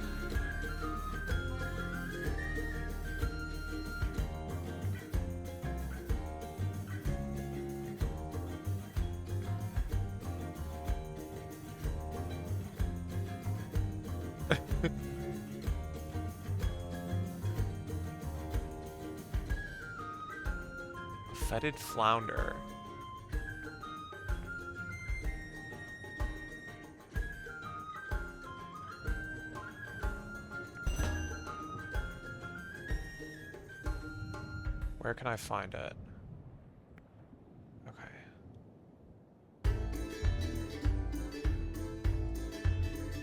Fetid flounder. Where can I find it? Okay.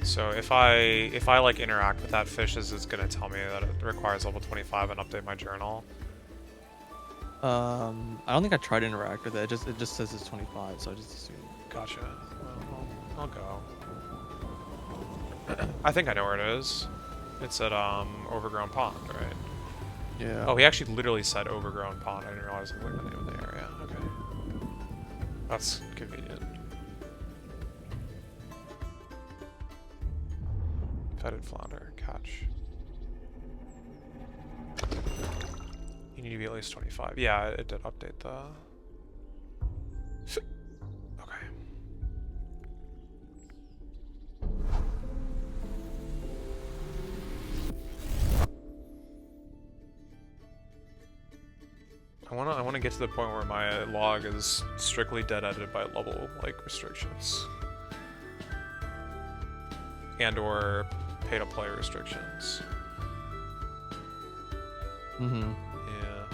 So if I like interact with that fish, is it's gonna tell me that it requires level 25 and update my journal? I don't think I tried to interact with it. It just says it's 25, so I just assumed. Gotcha. Well, I'll go. I think I know where it is. It's at Overgrown Pond, right? Yeah. Oh, he actually literally said overgrown pond. I didn't realize like the name of the area. Okay. That's convenient. Fetid flounder, catch. You need to be at least 25. Yeah, it did update the... Okay. I wanna get to the point where my log is strictly dead edited by level like restrictions. And or pay to play restrictions. Mm-hmm. Yeah.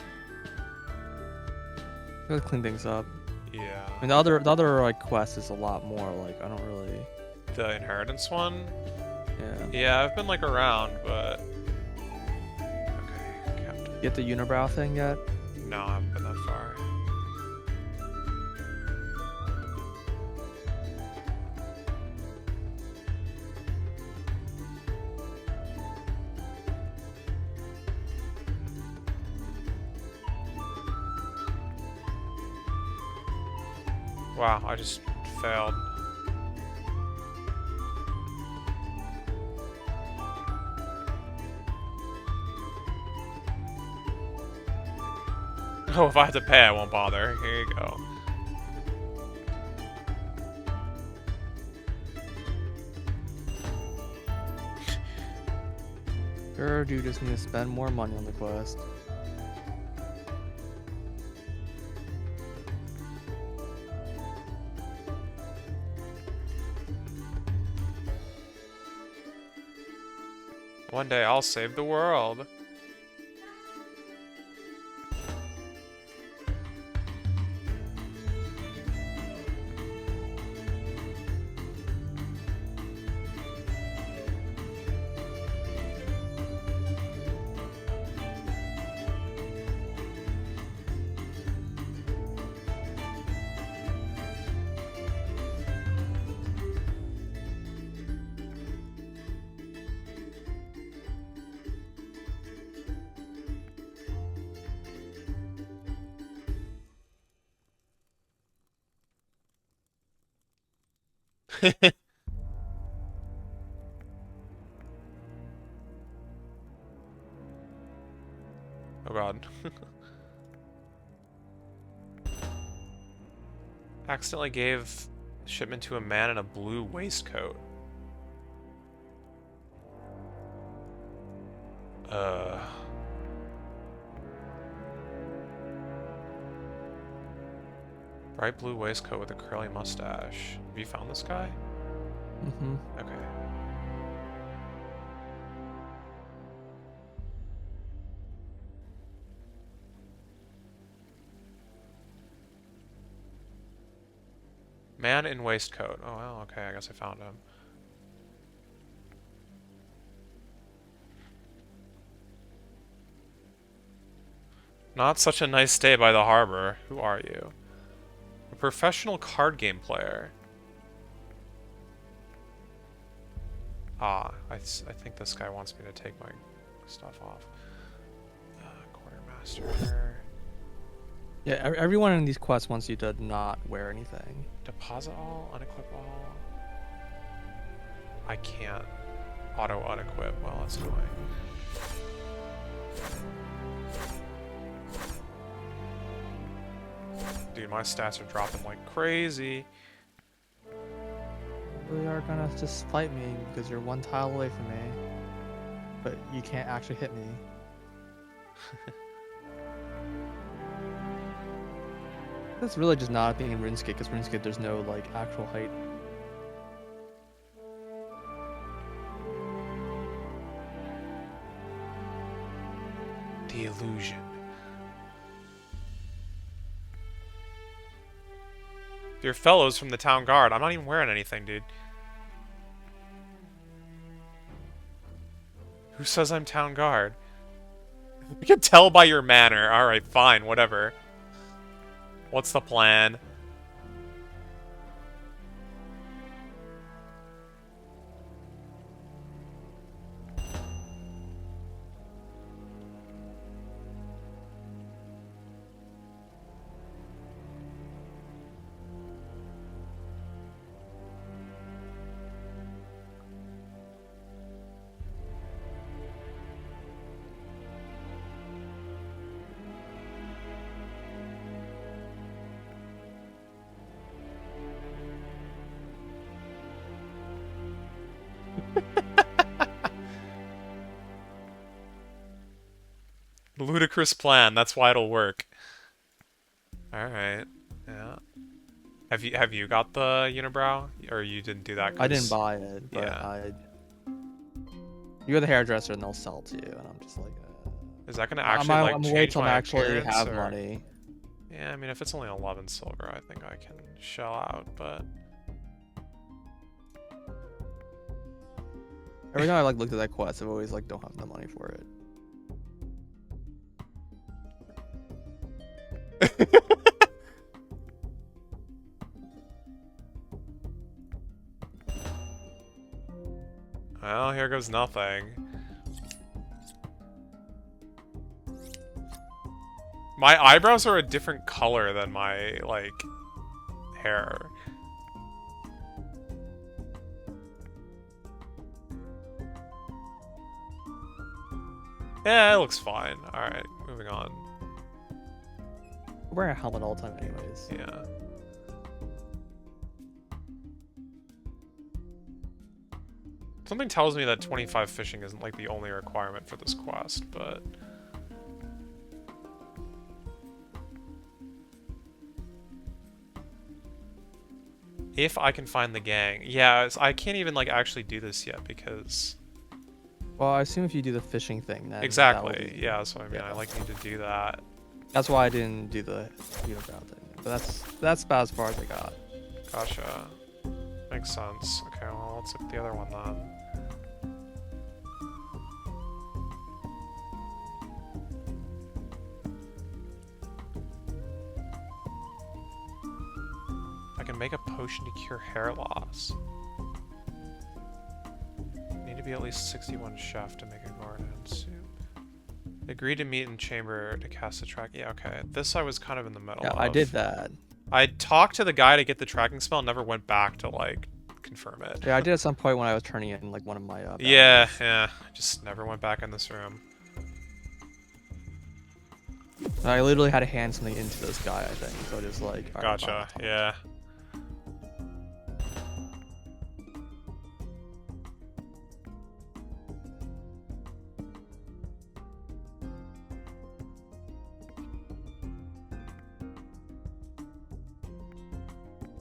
Gotta clean things up. Yeah. I mean, the other like quest is a lot more. Like, I don't really. The inheritance one? Yeah. Yeah, I've been like around, but okay, Captain. Get the unibrow thing yet? No, I haven't been that far. Wow, I just failed. Oh, if I have to pay, I won't bother. Here you go. Sure, dude, just need to spend more money on the quest. One day I'll save the world. Oh god. Accidentally gave shipment to a man in a blue waistcoat. Bright blue waistcoat with a curly mustache. Have you found this guy? Mm-hmm. Okay. Man in waistcoat. Oh, well, okay, I guess I found him. Not such a nice day by the harbor. Who are you? A professional card game player. Ah, I think this guy wants me to take my stuff off. Quartermaster. Yeah, everyone in these quests wants you to not wear anything. Deposit all, unequip all. I can't auto unequip. Well, that's annoying. Dude, my stats are dropping like crazy. You really are gonna just fight me because you're one tile away from me. But you can't actually hit me. That's really just not a thing in RuneScape, because RuneScape there's no like actual height. The illusion. Your fellows from the town guard. I'm not even wearing anything, dude. Who says I'm town guard? You can tell by your manner. Alright, fine, whatever. What's the plan? ludicrous plan. That's why it'll work. All right. Yeah. Have you got the unibrow, or you didn't do that? I didn't 'Cause buy it, but yeah, you go to the hairdresser and they'll sell it to you, and I'm just like, is that gonna I'm actually like gonna wait change till I my actually appearance? have Or money. yeah, I mean, if it's only 11 silver, I think I can shell out. But Every time I like looked at that quest, I've always like don't have the money for it. well, here goes nothing. My eyebrows are a different color than my, like, hair. Yeah, it looks fine. Alright, moving on. I'm wearing a helmet all the time anyways. Yeah. Something tells me that 25 fishing isn't, like, the only requirement for this quest, but... if I can find the gang. Yeah, I can't even, like, actually do this yet because... Well, I assume if you do the fishing thing, then exactly. Yeah, that's what I mean. yeah. I, like, need to do that. That's why I didn't do the unibrow thing. But that's about as far as I got. Gotcha. Makes sense. Okay, well, let's look at the other one then. I can make a potion to cure hair loss. Need to be at least 61 chef to make a garden soup. Agree to meet in chamber to cast the track. Yeah, okay. This I was kind of in the middle Yeah, of. I did that. I talked to the guy to get the tracking spell, never went back to, like, confirm it. Yeah, I did at some point when I was turning in like one of my yeah, bounties. yeah. Just never went back in this room. I literally had to hand something into this guy, I think. So just like, all right, Gotcha, fine. yeah.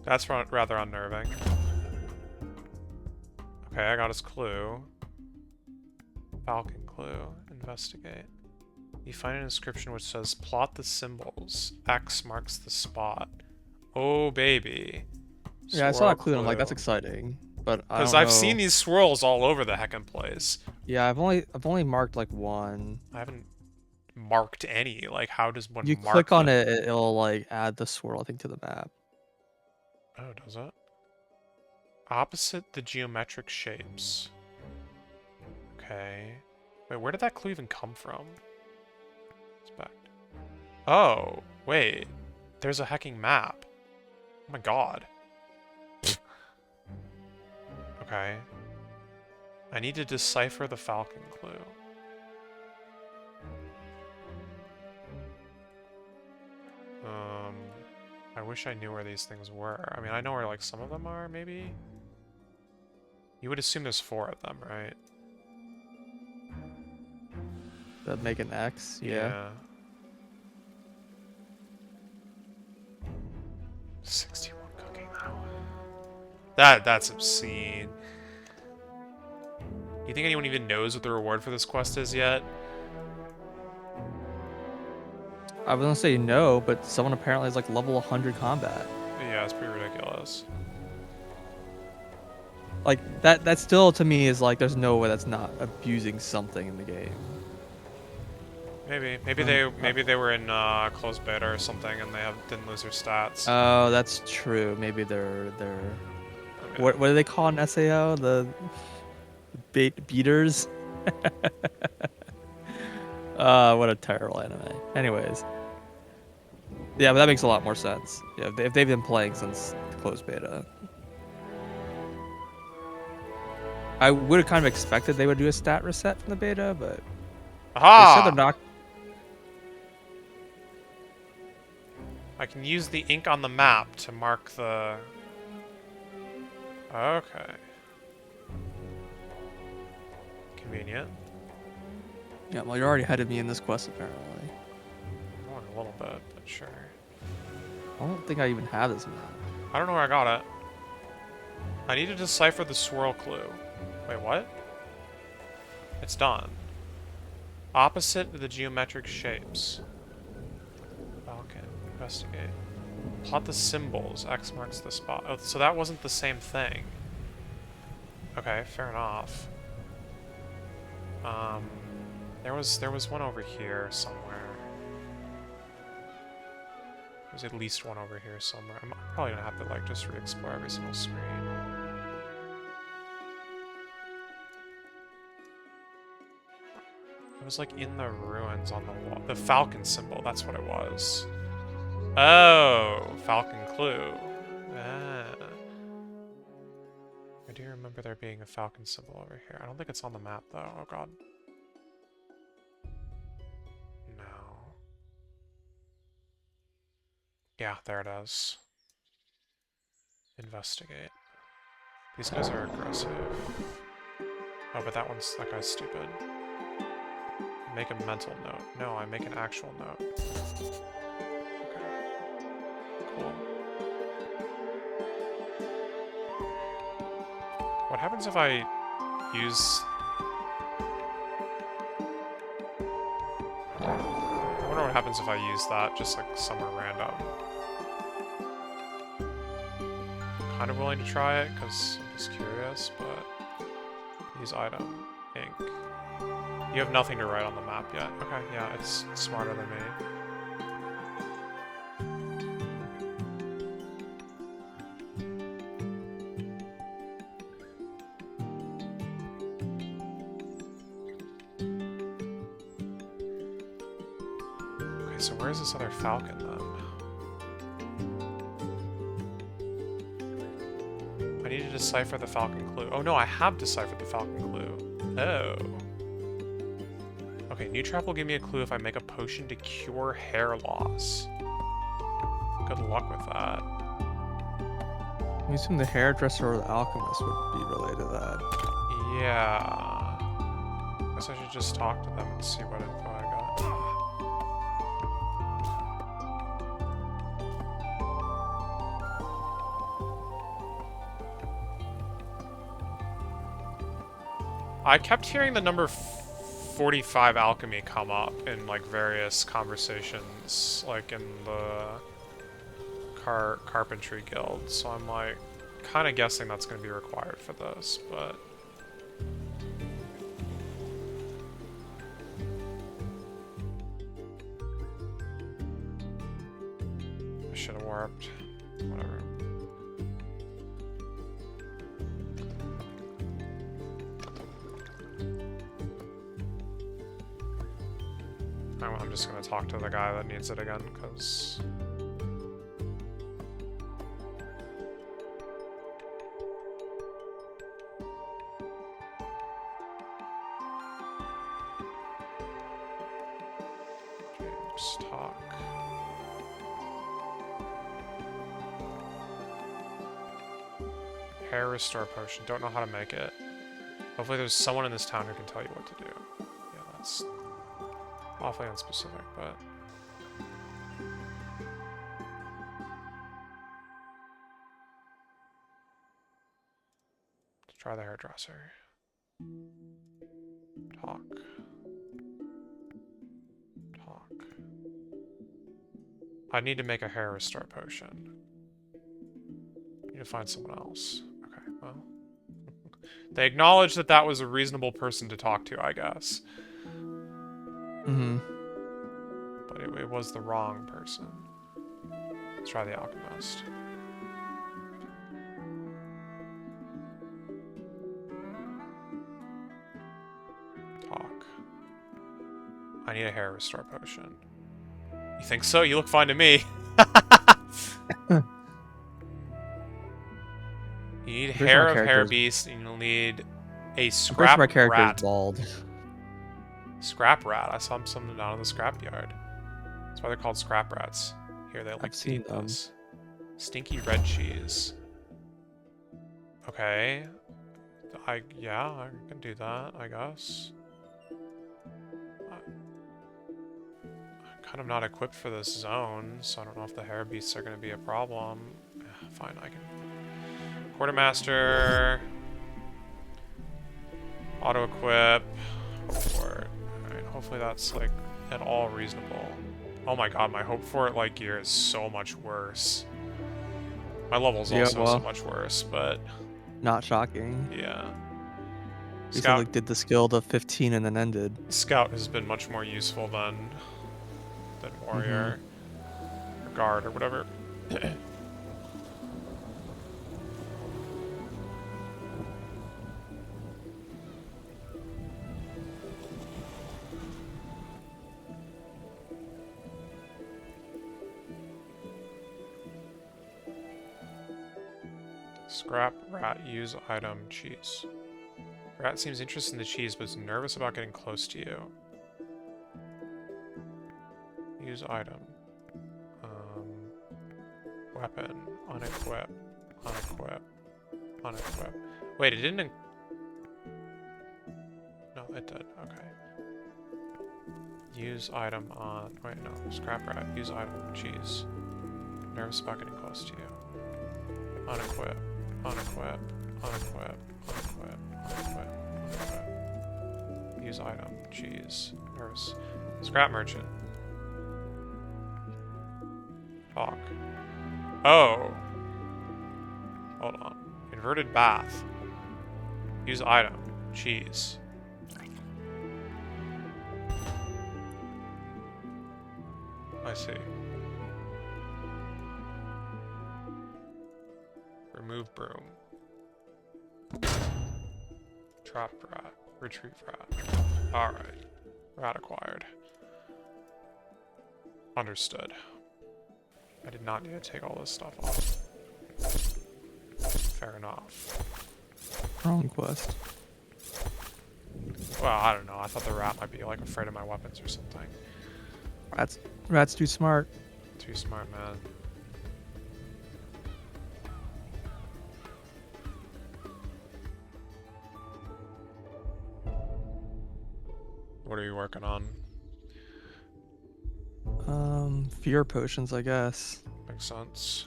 That's rather unnerving. Okay, I got his clue. Falcon clue. Investigate. You find an inscription which says, plot the symbols. X marks the spot. Oh, baby. Yeah, I saw that clue and I'm like, that's exciting. But I because don't I've know. seen these swirls all over the heckin' place. Yeah, I've only marked like one. I haven't marked any. Like, how does one You mark click on them? it, it'll like add the swirl, I think, to the map. Oh, does it? Opposite the geometric shapes. Okay. Wait, where did that clue even come from? Inspect. Oh, wait. There's a hecking map. Oh my god. Okay. I need to decipher the Falcon clue. I wish I knew where these things were. I mean, I know where, like, some of them are, maybe? You would assume there's 4 of them, right? That make an X, yeah. 61 cooking though. That's obscene. You think anyone even knows what the reward for this quest is yet? I was gonna say no, but someone apparently is like level 100 combat. Yeah, it's pretty ridiculous. Like that still to me is like there's no way that's not abusing something in the game. Maybe they were in closed beta or something and they didn't lose their stats. Oh, that's true. Maybe they're I mean, what do they call an SAO? The beaters. What a terrible anime. Anyways. Yeah, but that makes a lot more sense. Yeah, if they've been playing since closed beta. I would have kind of expected they would do a stat reset from the beta, but aha! they said they're not. I can use the ink on the map to mark the... Okay. Convenient. Yeah, well, you're already ahead of me in this quest, apparently. Only a little bit, but sure. I don't think I even have this map. I don't know where I got it. I need to decipher the swirl clue. Wait, what? It's done. Opposite the geometric shapes. Falcon. Investigate. Plot the symbols. X marks the spot. Oh, so that wasn't the same thing. Okay, fair enough. There was one over here somewhere. There's at least one over here somewhere. I'm probably gonna have to like just re-explore every single screen. It was like in the ruins on the wall. The falcon symbol, that's what it was. Oh, falcon clue. Ah. I do remember there being a falcon symbol over here. I don't think it's on the map though. Oh god. No. Yeah, there it is. Investigate. These guys are aggressive. Oh, but that guy's stupid. Make a mental note. No, I make an actual note. Okay. Cool. What happens if I use... I wonder what happens if I use that just like somewhere random. I'm kind of willing to try it because I'm just curious, but... Use item. Ink. You have nothing to write on the map yet. Okay, yeah, it's smarter than me. Okay, so where's this other falcon then? I need to decipher the falcon clue. Oh no, I have deciphered the falcon clue. Oh. Okay, new trap will give me a clue if I make a potion to cure hair loss. Good luck with that. I assume the hairdresser or the alchemist would be related to that. Yeah. Guess I should just talk to them and see what info I got. I kept hearing the number 45 alchemy come up in like various conversations, like in the carpentry guild, so I'm like kind of guessing that's going to be required for this, but I should have warped. Whatever. I'm just gonna talk to the guy that needs it again, because... James, talk. Hair restore potion. Don't know how to make it. Hopefully there's someone in this town who can tell you what to do. Yeah, that's... awfully unspecific, but... Let's try the hairdresser. Talk. Talk. I need to make a hair restore potion. Need to find someone else. Okay, well... They acknowledged that that was a reasonable person to talk to, I guess. Mm-hmm. But it was the wrong person. Let's try the alchemist. Talk. I need a hair restore potion. You think so? You look fine to me. You need hair of hair beast, and you'll need a scrap my character rat. is bald. Scrap rat. I saw some down in the scrap yard. That's why they're called scrap rats. Here, they like I've to seen eat them. this. Stinky red cheese. Okay. Yeah, I can do that, I guess. kind of not equipped for this zone, so I don't know if the hair beasts are going to be a problem. Fine, I can... Quartermaster... Auto-equip... Hope for it. Alright, hopefully that's, like, at all reasonable. Oh my god, my hope for it, like, gear is so much worse. My level's also so much worse, but... Not shocking. Yeah. Scout like did the skill to 15 and then ended. Scout has been much more useful than warrior or guard or whatever. Scrap, rat, use item, cheese. Rat seems interested in the cheese, but is nervous about getting close to you. Use item. Weapon. Unequip. Unequip. Unequip. Wait, it didn't... No, it did. Okay. Use item on... Wait, no. Scrap rat. Use item. Cheese. Nervous about getting close to you. Unequip. Unequip. Unequip. Unequip. Unequip. Unequip. Use item. Cheese. Nervous. Scrap merchant. Talk. Oh. Hold on. Inverted bath. Use item. Cheese. I see. Remove broom. Trap rat. Retrieve rat. Alright. Rat acquired. Understood. I did not need to take all this stuff off. Fair enough. Wrong quest. Well, I don't know. I thought the rat might be like afraid of my weapons or something. Rat's too smart. Too smart, man. What are you working on? Fear potions, I guess. Makes sense.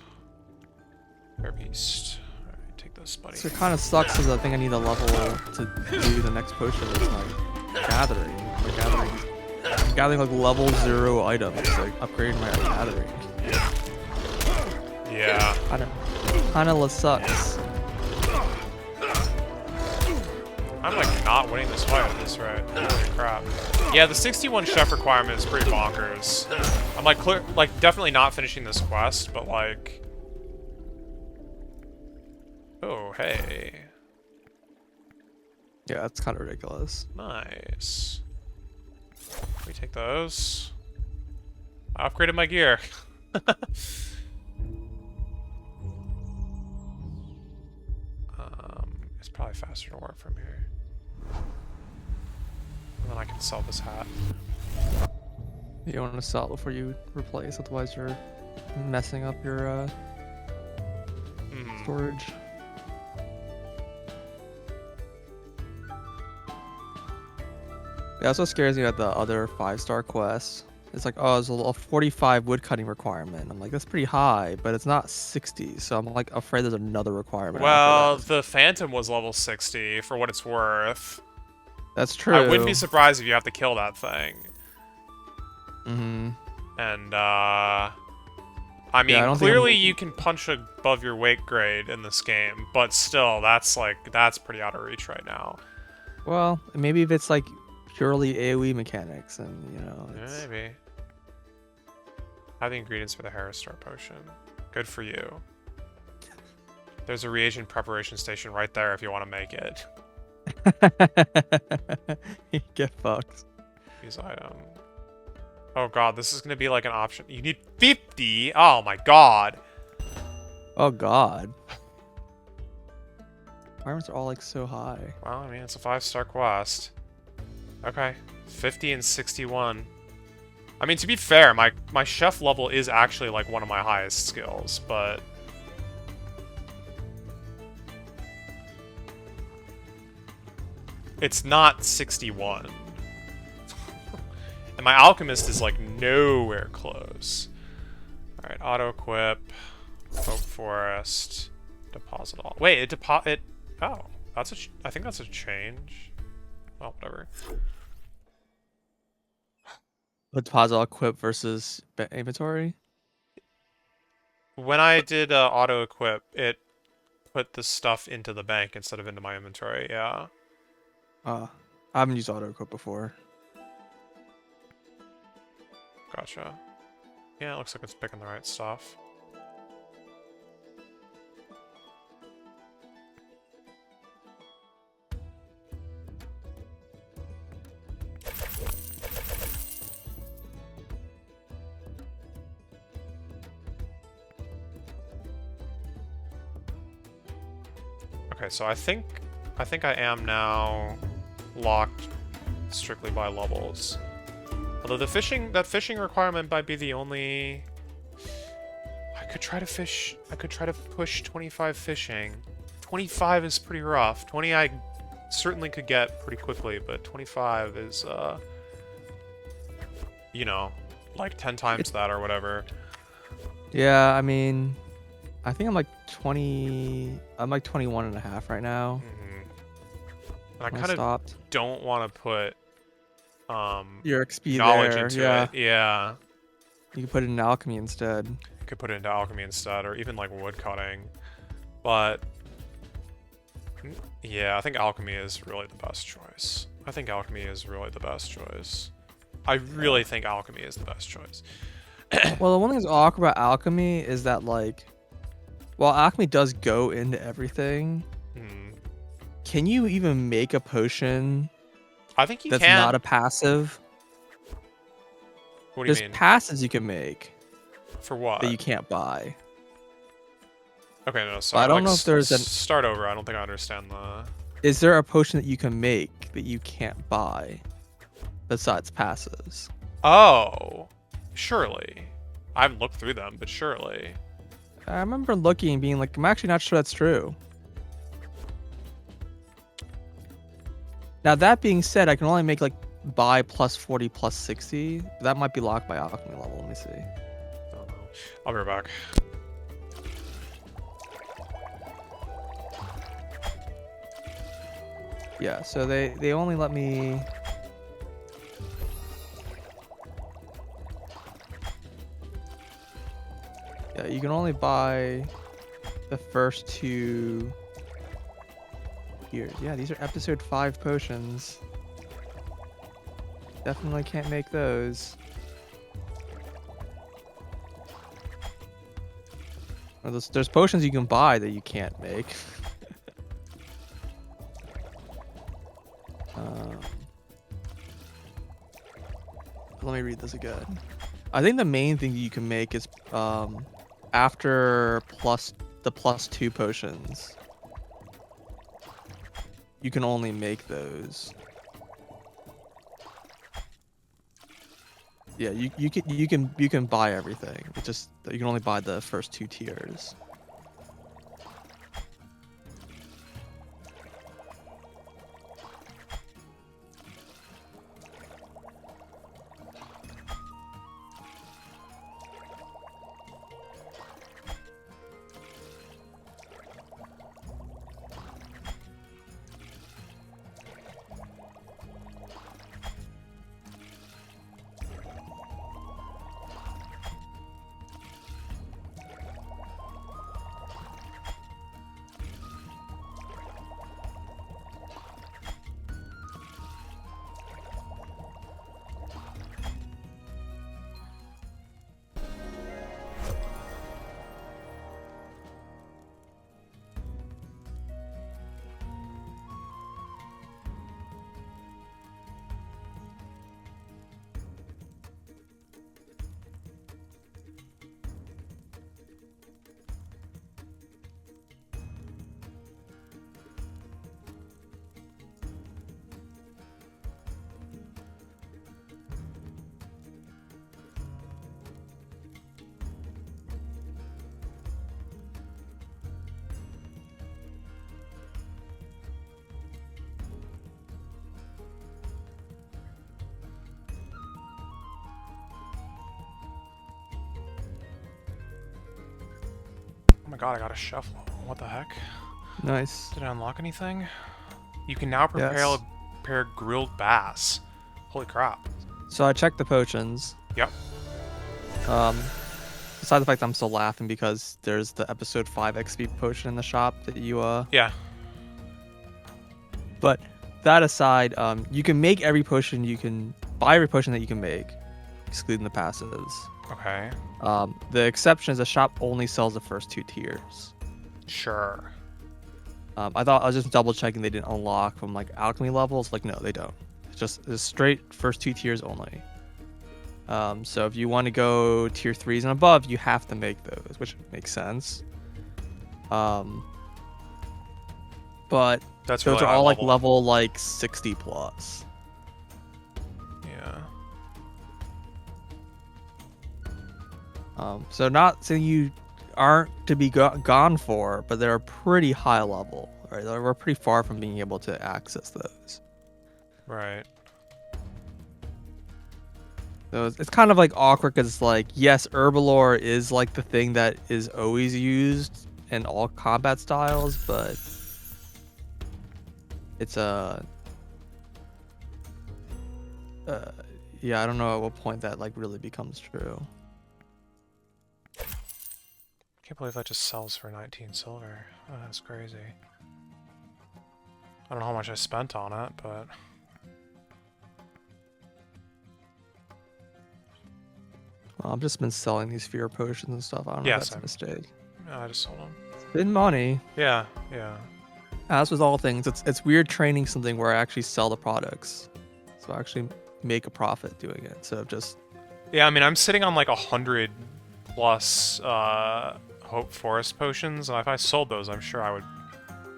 Fair beast. Alright, take this, buddy. So it kind of sucks because I think I need a level to do the next potion. It's like gathering. I'm gathering like level 0 items, like upgrading my gathering. Yeah. Kind of sucks. I'm like not winning this fight at this rate. Holy crap. Yeah, the 61 chef requirement is pretty bonkers. I'm like definitely not finishing this quest, but like... Oh, hey. Yeah, it's kind of ridiculous. Nice. Can we take those? I upgraded my gear. It's probably faster to work from here. And then I can sell this hat. You don't want to sell it before you replace, otherwise you're messing up your storage. Yeah, that's what scares me about the other 5-star quests. It's like, oh, there's a 45 woodcutting requirement. I'm like, that's pretty high, but it's not 60, so I'm like afraid there's another requirement. Well, the Phantom was level 60 for what it's worth. That's true. I wouldn't be surprised if you have to kill that thing. Mm-hmm. And, I mean, yeah, clearly you can punch above your weight grade in this game, but still, that's pretty out of reach right now. Well, maybe if it's like purely AoE mechanics, and you know. Yeah, maybe. Have the ingredients for the hair restore potion. Good for you. There's a reagent preparation station right there if you want to make it. Get fucked. Use item. Oh god, this is going to be like an option. You need 50? Oh my god. Oh god. Requirements are all like so high. Well, I mean, it's a 5-star quest. Okay. 50 and 61. I mean, to be fair, my chef level is actually like one of my highest skills, but... It's not 61. And my alchemist is like nowhere close. All right, auto equip, oak forest, deposit all. Wait, it. Oh, that's a. I think that's a change. Well, whatever. The deposit equip versus inventory. When I did auto equip, it put the stuff into the bank instead of into my inventory. Yeah. I haven't used auto equip before. Gotcha. Yeah, it looks like it's picking the right stuff. Okay, so I think I am now locked strictly by levels. Although that fishing requirement might be the only. I could try to push 25 fishing. 25 is pretty rough. 20 I certainly could get pretty quickly, but 25 is you know, like 10 times that or whatever. Yeah, I mean, I think I'm like 20. I'm like 21 and a half right now. And I I kind of stopped. don't want to put Your XP knowledge there, into yeah. it. Yeah. You can put it in alchemy instead. Could put it into alchemy instead, or even like wood cutting. But yeah, I think alchemy is really the best choice. I think alchemy is really the best choice. I really think alchemy is the best choice. Well, the one thing that's awkward about alchemy is that, like, while alchemy does go into everything, can you even make a potion I think you that's can. not a passive? What do you There's mean? passives you can make For what? that you can't buy. Okay, no, sorry. I don't know if there's an. Start over. I don't think I understand the. Is there a potion that you can make that you can't buy besides passives? Oh, surely. I haven't looked through them, but surely. I remember looking and being like, I'm actually not sure that's true. Now, that being said, I can only make like buy plus 40 plus 60. That might be locked by alchemy level. Let me see. I don't know. I'll be right back. Yeah, so they only let me. Yeah, you can only buy the first two here. Yeah, these are episode 5 potions. Definitely can't make those. Well, there's potions you can buy that you can't make. Let me read this again. I think the main thing you can make is after the plus 2 potions. You can only make those. Yeah, you can buy everything. It's just that you can only buy the first 2 tiers. my god, I got a chef level. What the heck? Nice. Did I unlock anything? You can now Yes. prepare grilled bass. Holy crap. So I checked the potions. Yep. Um, Besides the fact that I'm still laughing because there's the episode 5 XP potion in the shop that you Yeah. But that aside, you can make every potion you can buy every potion that you can make, excluding the passives. Okay. The exception is the shop only sells the first 2 tiers. Sure. I was just double checking they didn't unlock from like alchemy levels. Like, no, they don't. It's straight first 2 tiers only. So if you want to go tier 3s and above, you have to make those, which makes sense. But That's those really are high all like level. level like 60 plus. Yeah. So not saying you aren't to be gone for, but they're pretty high level, right? We're pretty far from being able to access those. Right. So it's kind of like awkward because it's like, yes, Herbalore is like the thing that is always used in all combat styles, but it's yeah, I don't know at what point that like really becomes true. Can't believe that just sells for 19 silver. Oh, that's crazy. I don't know how much I spent on it, but... Well, I've just been selling these fear potions and stuff. I don't know Yeah, if that's same. a mistake. Yeah, I just sold them. It's been money. Yeah, yeah. As with all things, it's weird training something where I actually sell the products. So I actually make a profit doing it. So just Yeah, I mean, I'm sitting on like 100 plus Hope Forest potions, and if I sold those, I'm sure I would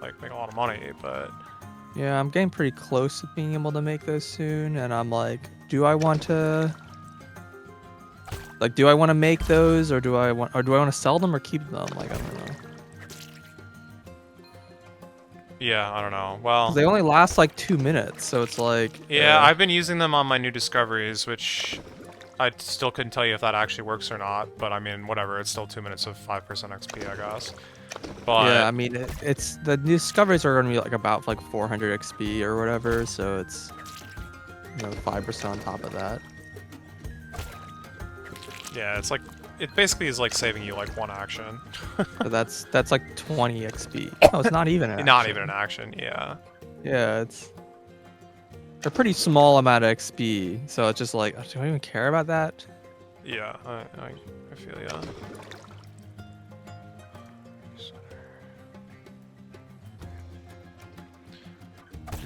like make a lot of money, but... yeah, I'm getting pretty close to being able to make those soon, and I'm like, do I want to make those, or do I want to sell them or keep them? Like, I don't know. Yeah, I don't know. Well... 'Cause they only last like 2 minutes, so it's like... Yeah, I've been using them on my new discoveries, which I still couldn't tell you if that actually works or not, but I mean, whatever, it's still 2 minutes of 5% XP, I guess. But... yeah, I mean, it's the discoveries are going to be like about like 400 XP or whatever, so it's 5% on top of that. yeah, it's like... It basically is like saving you like 1 action. So that's like 20 XP. Oh, it's not even an Not action. even an action, yeah. Yeah, it's a pretty small amount of XP, so it's just like, do I even care about that? Yeah, I feel ya.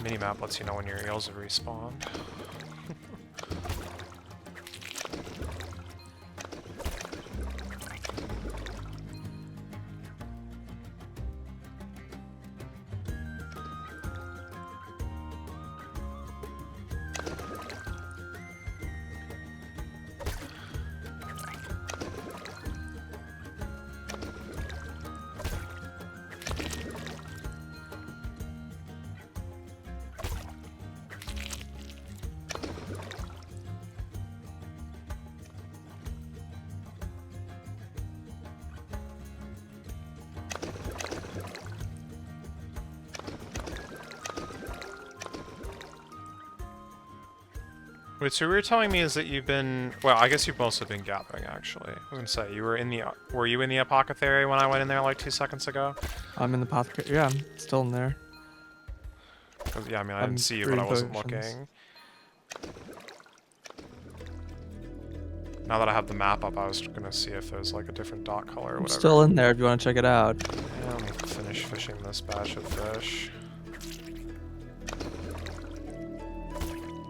Minimap lets you know when your eels have respawned. Wait, so what you're telling me is that you've been... Well, I guess you've mostly been gathering, actually. I was gonna say, you were in the... Were you in the apothecary when I went in there like 2 seconds ago? I'm in the apothecary. Yeah, I'm still in there. 'Cause, yeah, I mean, I I'm didn't see you, but I brewing wasn't potions. looking. Now that I have the map up, I was gonna see if there's like a different dot color or I'm whatever. still in there if you want to check it out. Yeah, let me finish fishing this batch of fish.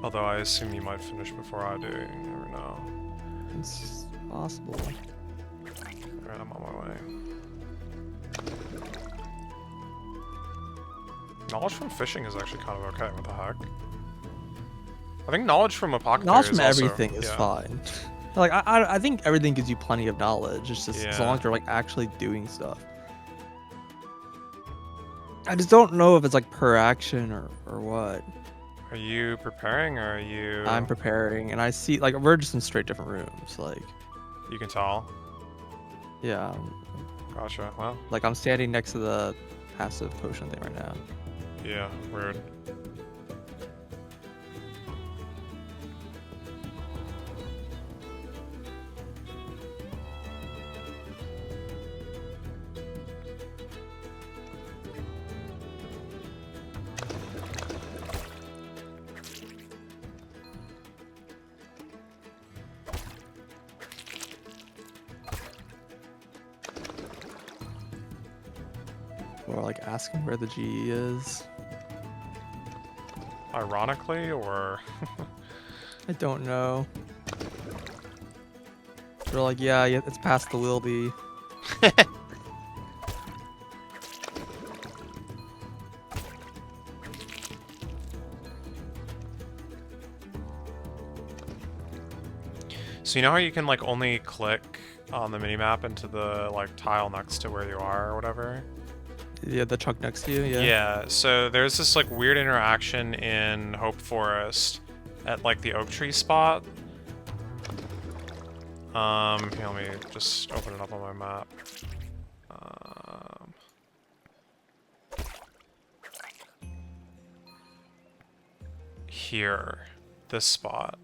Although I assume you might finish before I do, you never know. It's possible. Alright, I'm on my way. Knowledge from fishing is actually kind of okay, what the heck? I think knowledge from apothecary Knowledge is from also, everything is yeah. fine. Like, I think everything gives you plenty of knowledge. It's just as long Yeah. as you're like actually doing stuff. I just don't know if it's like per action or what. Are you preparing or are you... I'm preparing, and I see like we're just in straight different rooms. Like, You can tell. yeah, Gotcha. Well, Like I'm standing next to the passive potion thing right now. yeah, weird. Or like asking where the GE is. Ironically, or I don't know. They're like, yeah, it's past the Wilby. so you know how you can like only click on the minimap into the like tile next to where you are or whatever? Yeah, the truck next to you, yeah. Yeah, so there's this like weird interaction in Hope Forest at like the oak tree spot. Here, let me just open it up on my map. Here, this spot.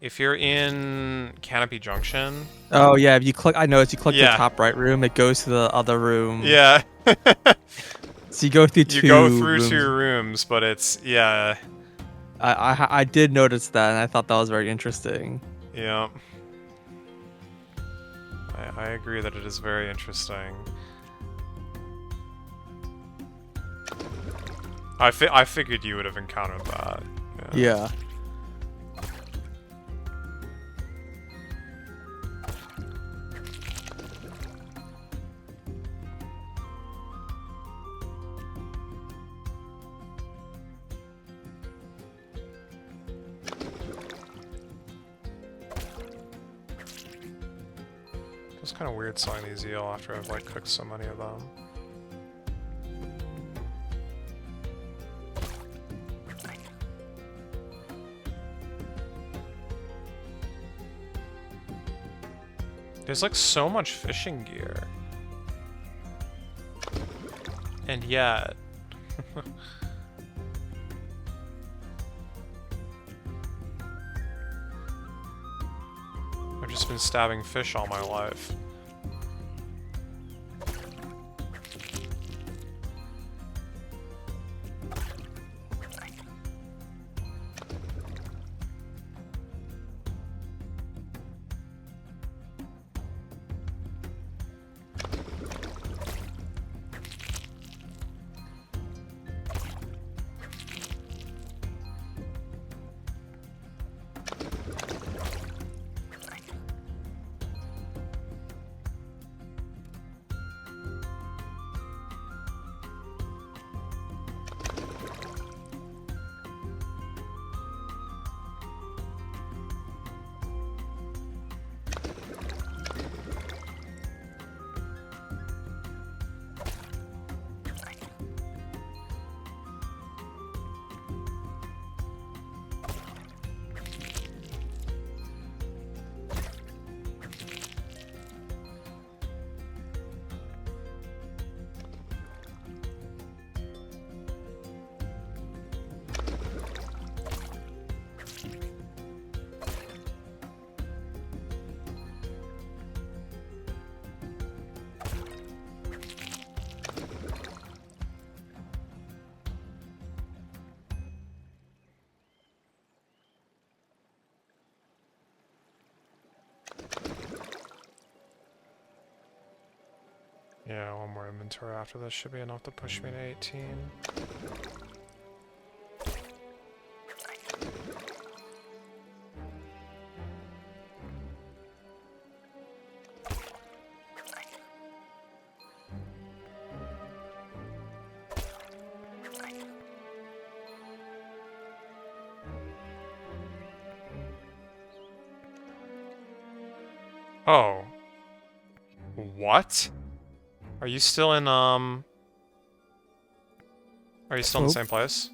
If you're in Canopy Junction. Oh yeah, if you click, I noticed you click Yeah. the top right room, it goes to the other room. Yeah. So you go through two. You go through rooms. 2 rooms, but it's yeah. I did notice that, and I thought that was very interesting. Yeah. I agree that it is very interesting. I figured you would have encountered that. Yeah. It's kind of weird selling these eel after I've like cooked so many of them. There's like so much fishing gear. And yet... I've just been stabbing fish all my life. Yeah, one more inventory after this should be enough to push me to 18. Oh. What? Are you still in, Are you still in the same place?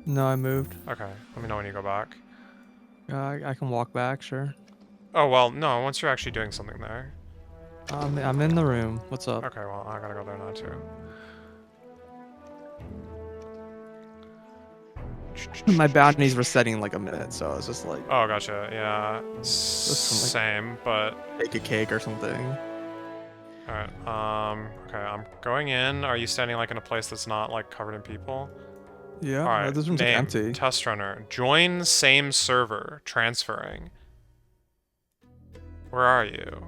No, I moved. Okay, let me know when you go back. I can walk back, sure. Oh, well, no, once you're actually doing something there. I'm in the room. What's up? Okay, well, I gotta go there now too. My bounties were setting in like a minute, so I was just like, Oh, gotcha. Yeah, some, like, same, but bake a cake or something. all right. Okay, I'm going in. Are you standing like in a place that's not like covered in people? Yeah, All right. this room's like Name empty. test runner. Join same server. Transferring. Where are you?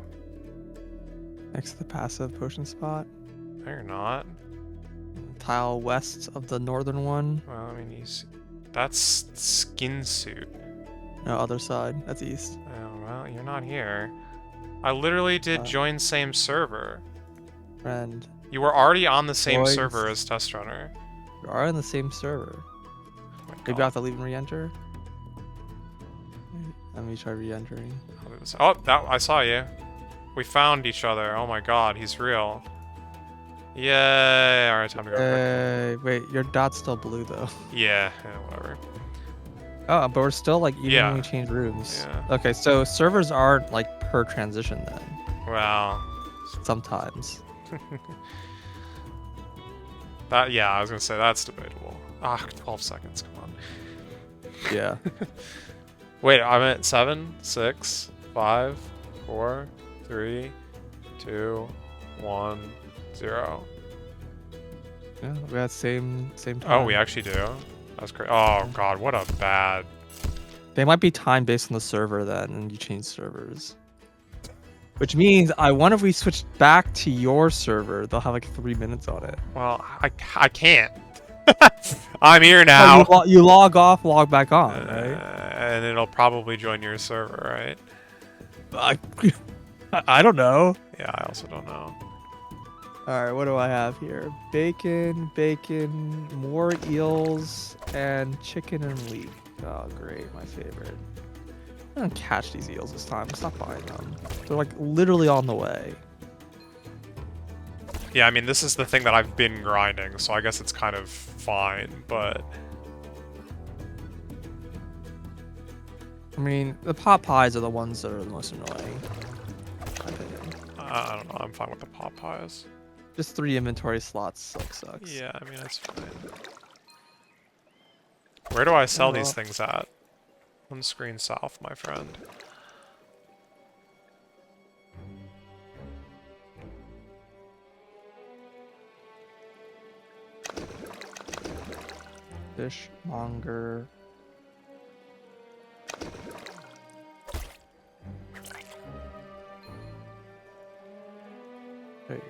Next to the passive potion spot. No, you're not. Tile west of the northern one. Well, I mean, that's skin suit. No, other side. That's east. Oh, well, you're not here. I literally did join same server. Friend. You were already on the same Boys. server as test runner. We are in the same server. Oh my Maybe God. I have to leave and re-enter. Let me try re-entering. Oh, I saw you. We found each other. Oh my God, he's real. Yay! All right, time to go. Wait, your dot's still blue though. Yeah, whatever. Oh, but we're still like even Yeah. when we change rooms. Yeah. Okay, so servers aren't like per transition then. Well, Sometimes. yeah, I was gonna say that's debatable. 12 seconds. Come on. Yeah. Wait, I'm at 7, 6, 5, 4, 3, 2, 1, 0. Yeah, we had same time. Oh, we actually do. That's great. Oh God, what a bad. They might be time based on the server then, and you change servers. Which means I wonder if we switch back to your server, they'll have like 3 minutes on it. Well, I can't. I'm here now. Oh, you log off, log back on, right? And it'll probably join your server, right? I don't know. Yeah, I also don't know. All right, what do I have here? Bacon, more eels, and chicken and leek. Oh, great, my favorite. I don't catch these eels this time. Stop buying them. They're like literally on the way. Yeah, I mean, this is the thing that I've been grinding, so I guess it's kind of fine, but... I mean, the pot pies are the ones that are the most annoying. In my opinion. I don't know, I'm fine with the pot pies. Just 3 inventory slots sucks. Yeah, I mean, that's fine. Where do I sell these things at? On screen south, my friend. Fishmonger. There you go.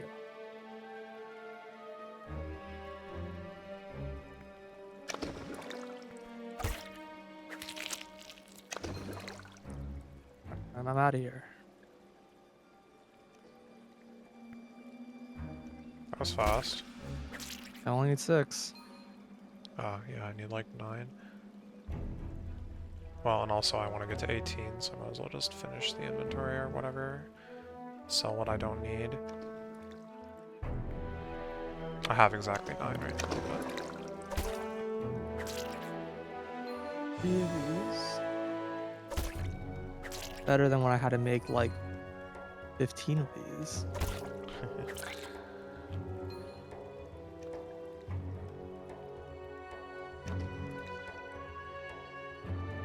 And I'm out of here. That was fast. I only need 6. Oh, yeah, I need like 9. Well, and also I want to get to 18, so I might as well just finish the inventory or whatever. Sell what I don't need. I have exactly 9 right now, but... Better than when I had to make like 15 of these.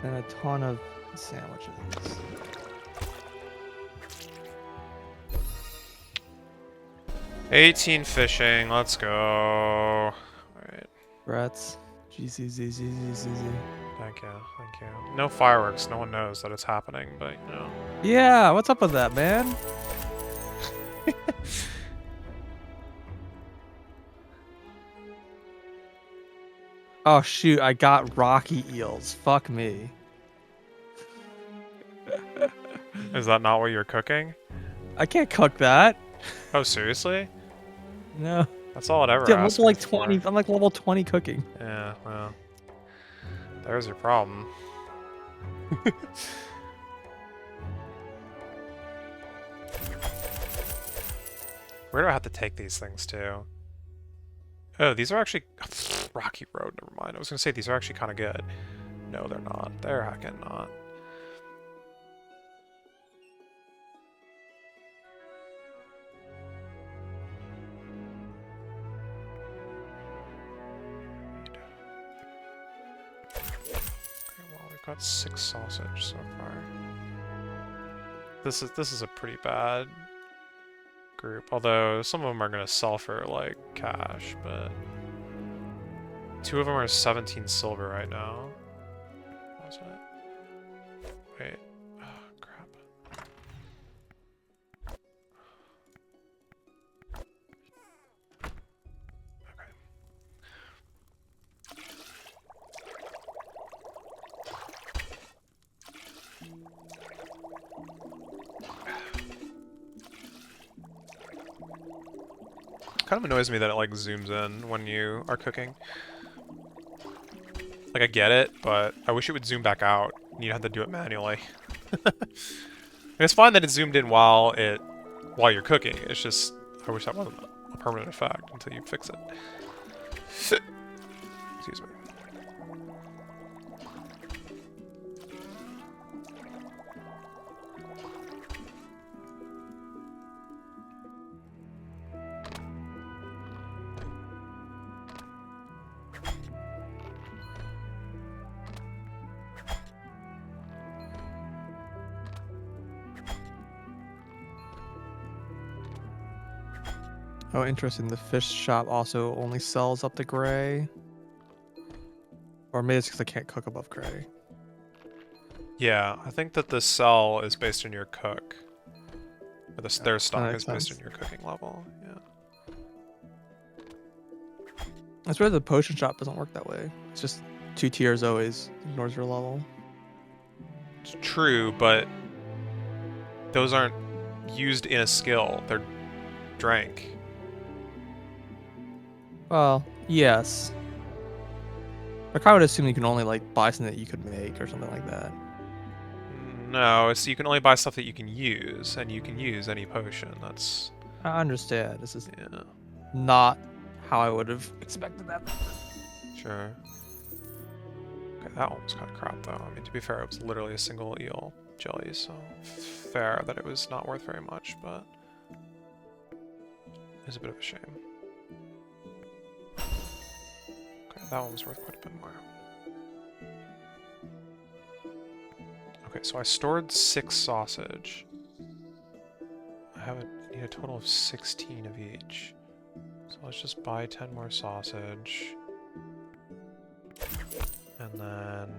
And a ton of sandwiches. 18 fishing, let's go. Alright. Brats. GZZZZZ. Thank you, thank you. No fireworks, no one knows that it's happening, but you know. Yeah, what's up with that, man? Oh shoot, I got rocky eels. Fuck me. Is that not what you're cooking? I can't cook that. Oh, seriously? No. That's all it ever Dude, I'm asks level like me 20. for. I'm like level 20 cooking. Yeah, well. There's your problem. Where do I have to take these things to? Oh, these are actually... Rocky Road, never mind. I was gonna say these are actually kind of good. No, they're not. They're heckin' not. got 6 sausage so far. This is a pretty bad group. Although some of them are gonna sell for like cash, but 2 of them are 17 silver right now. What was it? Wait. Oh, crap. Okay. Kind of annoys me that it like zooms in when you are cooking. Like I get it, but I wish it would zoom back out. And you'd have to do it manually. It's fine that it zoomed in while you're cooking. It's just I wish that wasn't a permanent effect until you fix it. Excuse me. Oh, interesting. The fish shop also only sells up to gray. Or maybe it's because I can't cook above gray. Yeah, I think that the sell is based on your cook. Or their stock is based on your cooking level. Yeah. That's where the potion shop doesn't work that way. It's just 2 tiers always. Ignores your level. It's true, but those aren't used in a skill. They're drank. Well, yes. I kind of would assume you can only like buy something that you could make or something like that. No, it's you can only buy stuff that you can use, and you can use any potion. That's... I understand. This is Yeah. not how I would have expected that. Sure. Okay, that one was kind of crap, though. I mean, to be fair, it was literally a single eel jelly, so fair that it was not worth very much, but it's a bit of a shame. Okay, that one was worth quite a bit more. Okay, so I stored 6 sausage. I need a total of 16 of each. So let's just buy 10 more sausage. And then...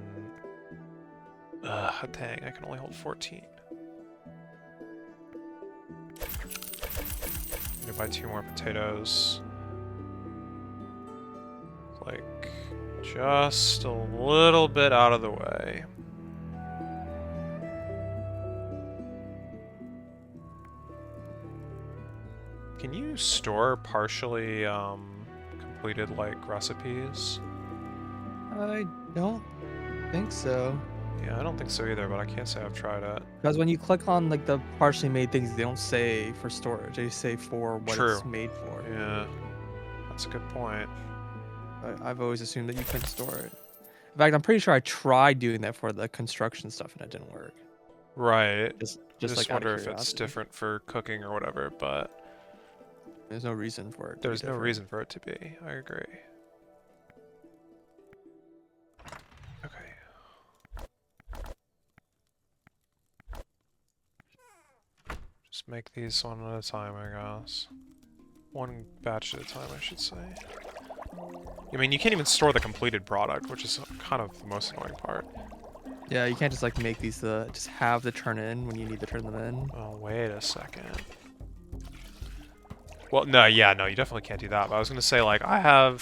dang, I can only hold 14. I'm gonna buy 2 more potatoes. Like, just a little bit out of the way. Can you store partially completed like recipes? I don't think so. Yeah, I don't think so either, but I can't say I've tried it. Because when you click on like the partially made things, they don't say for storage. They say for what True. it's made for. Yeah, that's a good point. I've always assumed that you couldn't store it. In fact, I'm pretty sure I tried doing that for the construction stuff and it didn't work. Right. Just like wonder out of if it's curiosity. different for cooking or whatever, but There's no reason for it. there's no reason for it to be. I agree. Okay. Just make these one at a time, I guess. One batch at a time, I should say. I mean, you can't even store the completed product, which is kind of the most annoying part. Yeah, you can't just like make these just have to turn in when you need to turn them in. Oh, wait a second. Well, no, yeah, no, you definitely can't do that. But I was going to say, like, I'm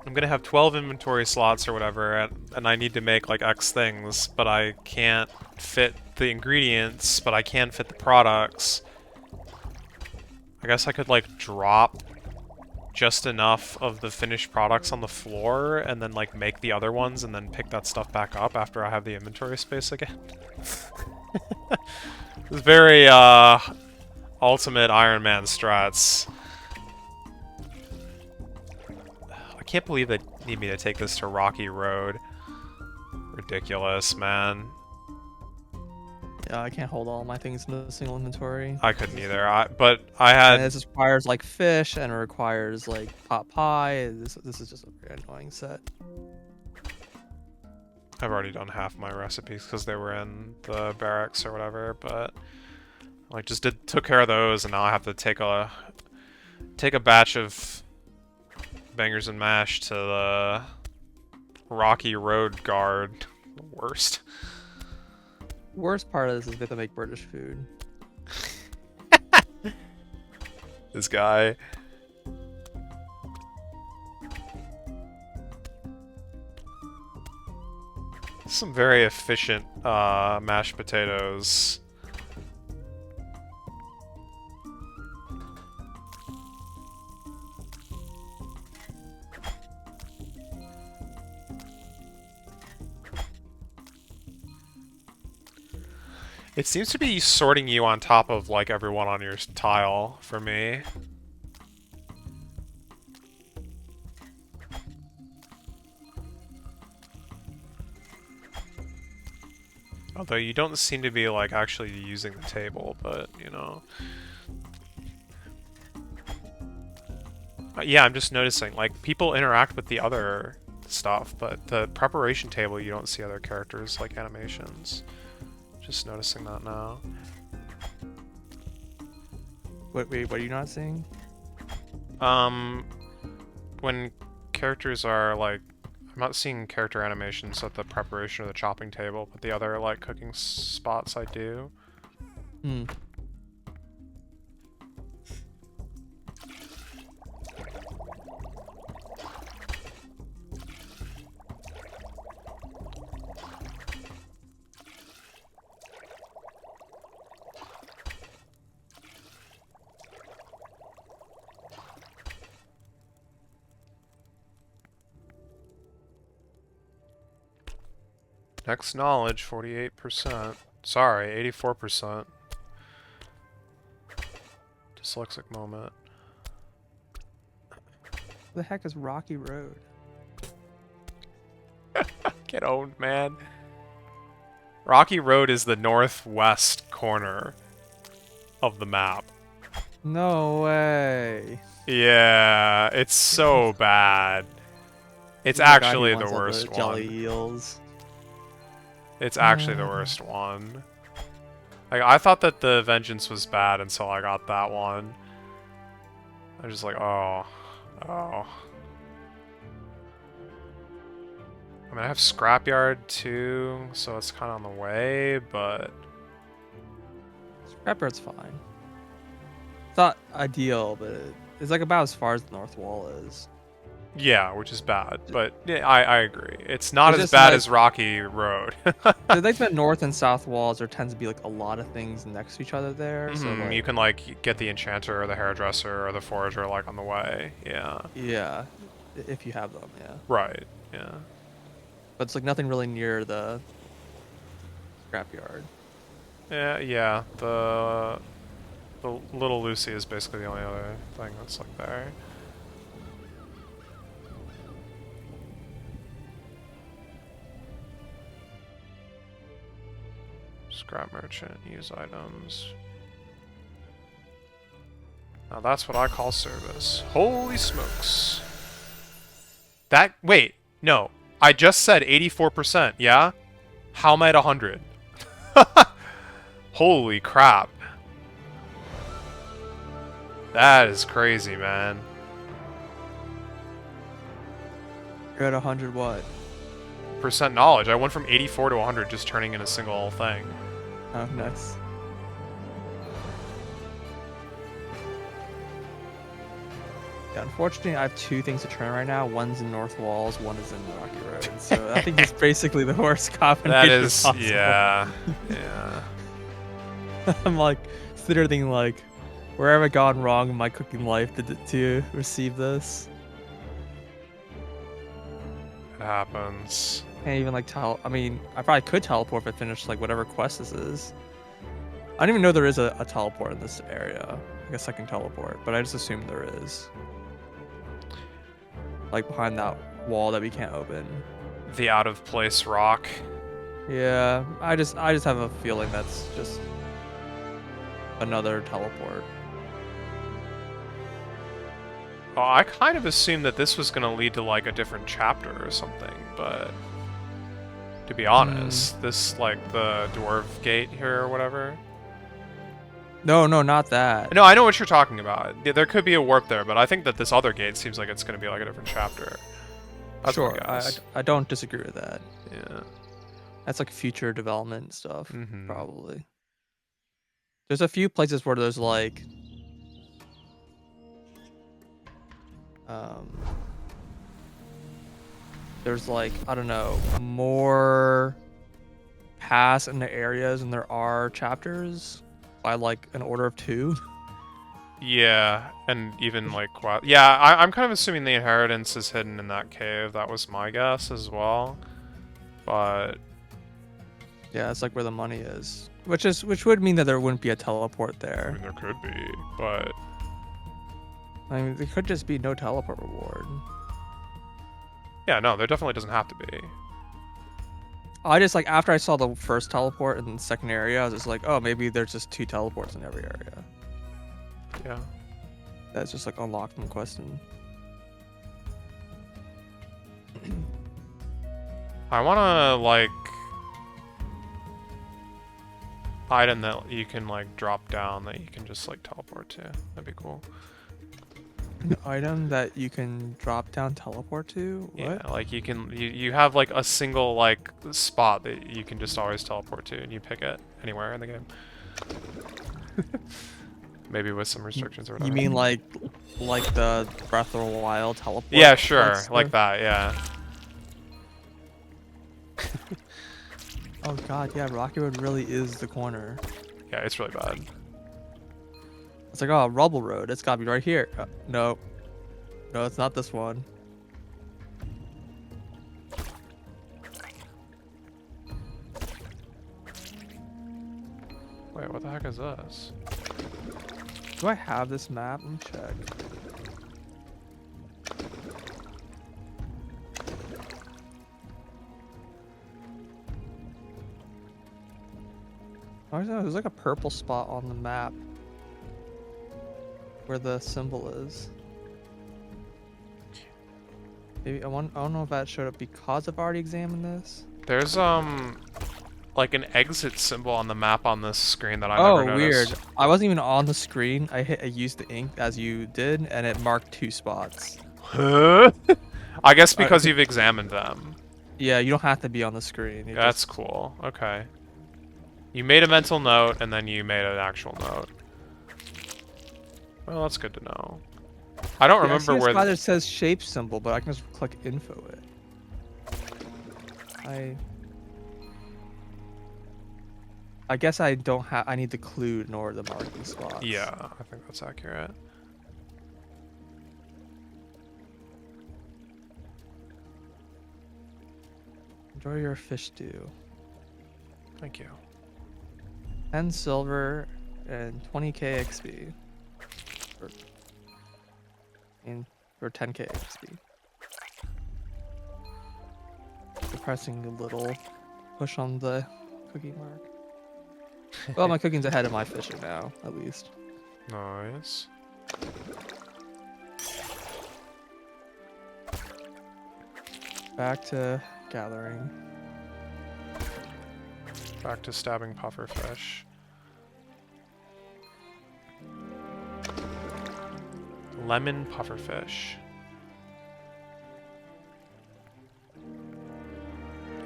going to have 12 inventory slots or whatever, and I need to make, like, X things, but I can't fit the ingredients, but I can fit the products. I guess I could, like, drop just enough of the finished products on the floor, and then, like, make the other ones, and then pick that stuff back up after I have the inventory space again. It's very, ultimate Iron Man strats. I can't believe they need me to take this to Rocky Road. Ridiculous, man. Yeah, I can't hold all my things in a single inventory. I couldn't either. But I had... And this requires like fish and it requires like pot pie. This is just a very annoying set. I've already done half my recipes because they were in the barracks or whatever, but like just took care of those, and now I have to take a batch of bangers and mash to the Rocky Road Guard. The worst. Worst part of this is we have to make British food. This guy. Some very efficient mashed potatoes. It seems to be sorting you on top of, like, everyone on your tile, for me. Although you don't seem to be, like, actually using the table, but, you know. Yeah, I'm just noticing, like, people interact with the other stuff, but the preparation table, you don't see other characters, like, animations. Just noticing that now. Wait, what are you not seeing? When characters are, like, I'm not seeing character animations at the preparation or the chopping table, but the other, like, cooking spots I do. Hmm. Next knowledge, 48%. Sorry, 84%. Dyslexic moment. What the heck is Rocky Road? Get owned, man. Rocky Road is the northwest corner of the map. No way. Yeah, it's so bad. It's He's the guy who actually the wants all worst jelly one. eels. It's actually the worst one. Like, I thought that the Vengeance was bad until I got that one. I was just like, oh. I mean, I have Scrapyard too, so it's kind of on the way, but... Scrapyard's fine. It's not ideal, but it's like about as far as the north wall is. Yeah, which is bad, but yeah, I agree. It's not It's as just bad like- as Rocky Road. I think the north and south walls, there tends to be like a lot of things next to each other there. So like, You can, like, get the Enchanter or the Hairdresser or the Forager, like, on the way. Yeah. yeah, if you have them, yeah. Right. Yeah. But it's like nothing really near the scrapyard. Yeah. The Little Lucy is basically the only other thing that's, like, there. Scrap merchant, use items. Now that's what I call service. Holy smokes. Wait, no. I just said 84%, yeah? How am I at 100? Holy crap. That is crazy, man. You're at 100 what? Percent knowledge. I went from 84 to 100 just turning in a single thing. Oh, nice. Yeah, unfortunately, I have two things to turn right now. One's in North Walls, one is in Rocky Road. So I think it's basically the worst combination That is, possible. yeah. Yeah. I'm like, sitting there thinking like, where have I gone wrong in my cooking life to receive this? It happens. Can't even like I mean, I probably could teleport if I finished like whatever quest this is. I don't even know there is a teleport in this area. I guess I can teleport, but I just assume there is. Like behind that wall that we can't open. The out of place rock. Yeah, I just have a feeling that's just another teleport. Well, I kind of assumed that this was going to lead to, like, a different chapter or something, but... to be honest. This, like, the dwarf gate here or whatever. No, not that. No, I know what you're talking about. Yeah, there could be a warp there, but I think that this other gate seems like it's going to be like a different chapter. That's my Sure, guess. I don't disagree with that. Yeah. That's like future development stuff, Mhm. probably. There's a few places where there's like, um, there's like, I don't know, more paths in the areas than there are chapters by like an order of 2. Yeah, and even like yeah, I'm kind of assuming the inheritance is hidden in that cave. That was my guess as well. But Yeah, it's like where the money is, which would mean that there wouldn't be a teleport I there. mean, there could be, but I mean, there could just be no teleport reward. yeah, no, there definitely doesn't have to be. I just like after I saw the first teleport in the second area, I was just like, oh, maybe there's just 2 teleports in every area. Yeah. That's just like unlocked from question. I want to like item that you can like drop down that you can just like teleport to. That'd be cool. An item that you can drop down teleport to? What? Yeah, like you have like a single like spot that you can just always teleport to, and you pick it anywhere in the game. Maybe with some restrictions or whatever. You mean like the Breath of the Wild teleport? Yeah, sure, stuff? like that. Yeah. Oh god, yeah, Rocky Road really is the corner. Yeah, it's really bad. It's like, oh, Rubble Road. It's gotta be right here. No, it's not this one. Wait, what the heck is this? Do I have this map? Let me check. Oh, no, there's like a purple spot on the map where the symbol is. Maybe I don't know if that showed up because I've already examined this. There's like an exit symbol on the map on this screen that I never noticed. Weird. I wasn't even on the screen. I used the ink as you did, and it marked 2 spots. Huh? I guess because you've examined them. Yeah, you don't have to be on the screen. That's cool. Okay. You made a mental note, and then you made an actual note. Well, that's good to know. I don't remember where. Either says shape symbol, but I can just click info it. I guess I don't have. I need the clue in order to mark these spots. Yeah, I think that's accurate. Enjoy your fish stew. Thank you. 10 silver and 20k XP. For 10k XP. Depressing a little push on the cookie mark. Well, my cooking's ahead of my fishing now, at least. Nice. Back to gathering. Back to stabbing pufferfish. Lemon pufferfish.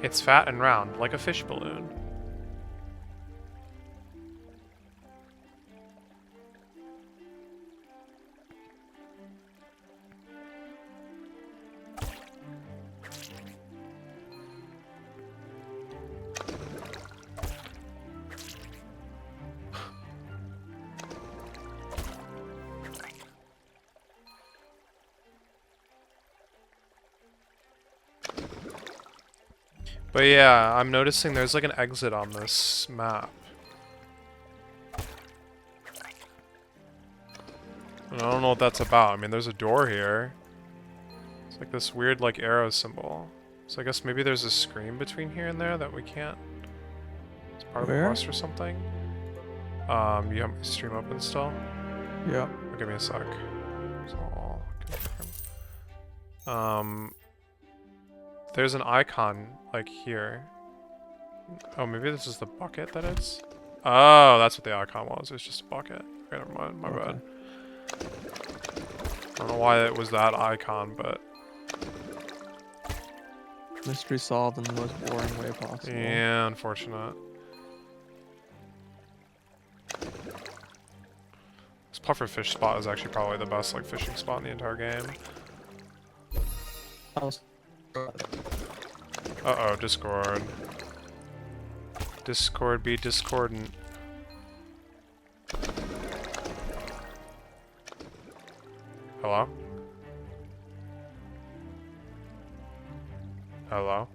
It's fat and round, like a fish balloon. But yeah, I'm noticing there's like an exit on this map. And I don't know what that's about. I mean, there's a door here. It's like this weird like arrow symbol. So I guess maybe there's a screen between here and there that we can't. It's part of the quest or something. You have my stream open still? Yep. Oh, give me a sec. So I'll confirm. There's an icon like here. Oh, maybe this is the bucket that it's... Oh, that's what the icon was. It's just a bucket. Okay, never mind. My bad. I don't know why it was that icon, but... Mystery solved in the most boring way possible. Yeah, unfortunate. This pufferfish spot is actually probably the best like fishing spot in the entire game. Uh-oh, Discord. Discord be discordant. Hello? Hello?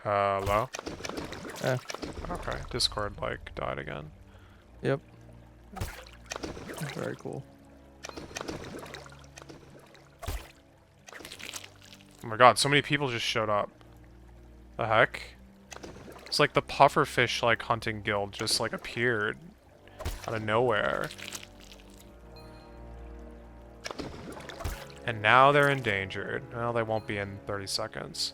Hello? Eh. Okay, Discord like died again. Yep. Very cool. Oh my god, so many people just showed up. The heck? It's like the pufferfish like hunting guild just like appeared out of nowhere. And now they're endangered. Well, they won't be in 30 seconds.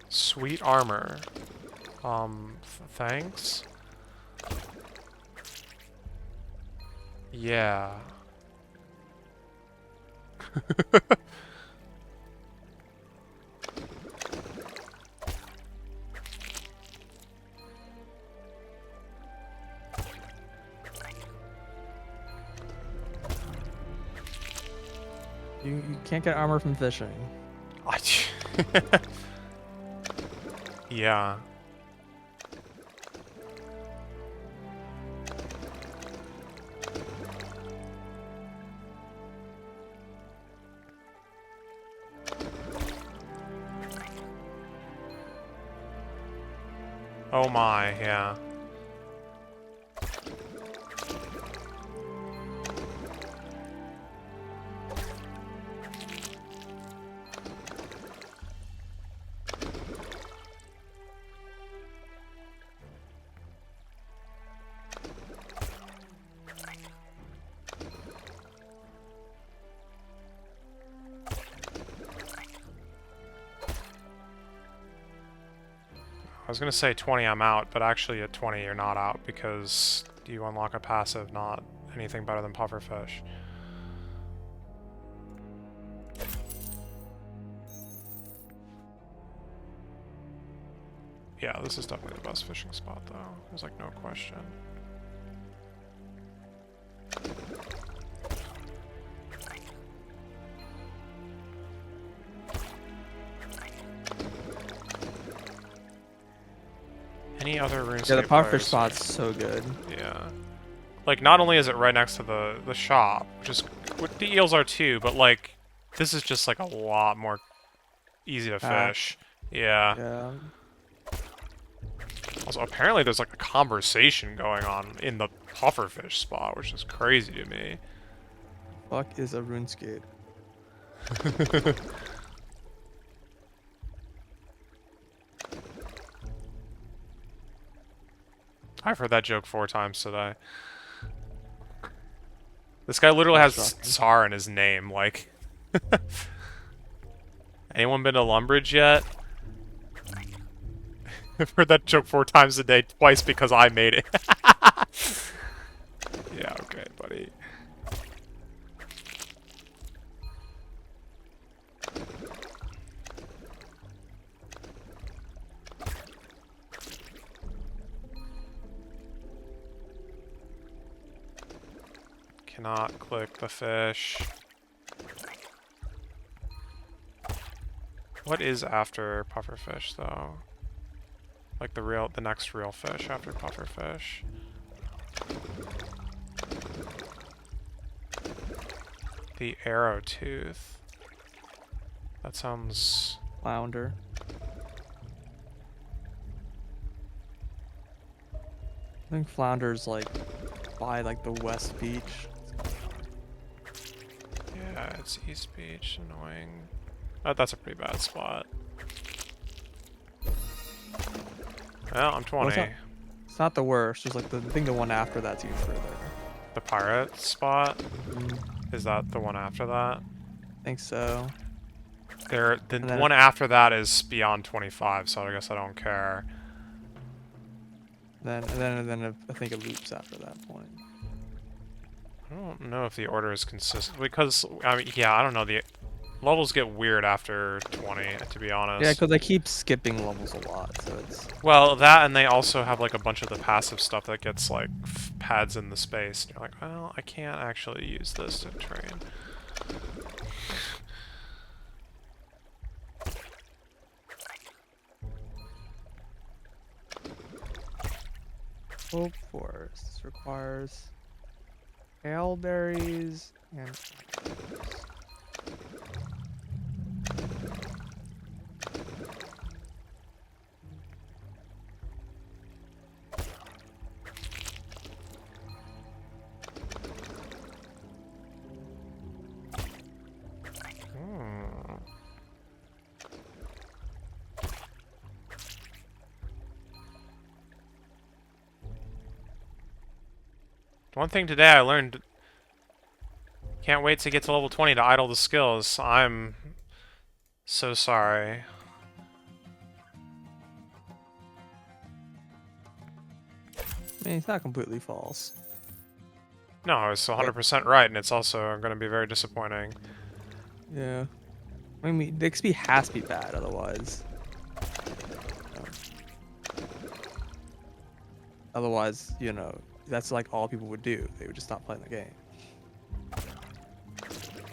Sweet armor. Thanks? Yeah. You can't get armor from fishing. Yeah. Oh my, yeah. I was gonna say 20 I'm out, but actually at 20 you're not out because you unlock a passive, not anything better than pufferfish. Yeah, this is definitely the best fishing spot though. There's like no question. Any other RuneScape Yeah, the pufferfish players? spot's so good. Yeah. Like, not only is it right next to the shop, which is what the eels are too, but like, this is just like a lot more easy to fish. Yeah. Yeah. Also, apparently there's like a conversation going on in the pufferfish spot, which is crazy to me. Fuck is a RuneScape? I've heard that joke 4 times today. This guy literally has Tsar in his name, like... Anyone been to Lumbridge yet? I've heard that joke 4 times a day, twice because I made it. Yeah, okay, buddy. Cannot click the fish. What is after pufferfish, though? Like the next real fish after pufferfish. The arrow tooth. That sounds... Flounder. I think Flounder's like by like the West Beach. Yeah, it's East Beach. Annoying. Oh, that's a pretty bad spot. Well, I'm 20. It's not the worst. Just like the thing, the one after that's even further. The pirate spot? Mm, Is that the one after that? I think so. The And then- one after that is beyond 25, so I guess I don't care. And then I think it loops after that point. I don't know if the order is consistent because I mean, yeah, I don't know. The levels get weird after 20, to be honest. Yeah, because I keep skipping levels a lot, so it's. Well, that and they also have like a bunch of the passive stuff that gets like pads in the space. And you're like, well, I can't actually use this to train. Hope Forest. This requires elberries and apples. Hmm. One thing today I learned, can't wait to get to level 20 to idle the skills. I'm so sorry. I mean, it's not completely false. No, it's 100% right, and it's also going to be very disappointing. Yeah. I mean, the XP has to be bad, otherwise. Otherwise, you know, that's like all people would do. They would just stop playing the game.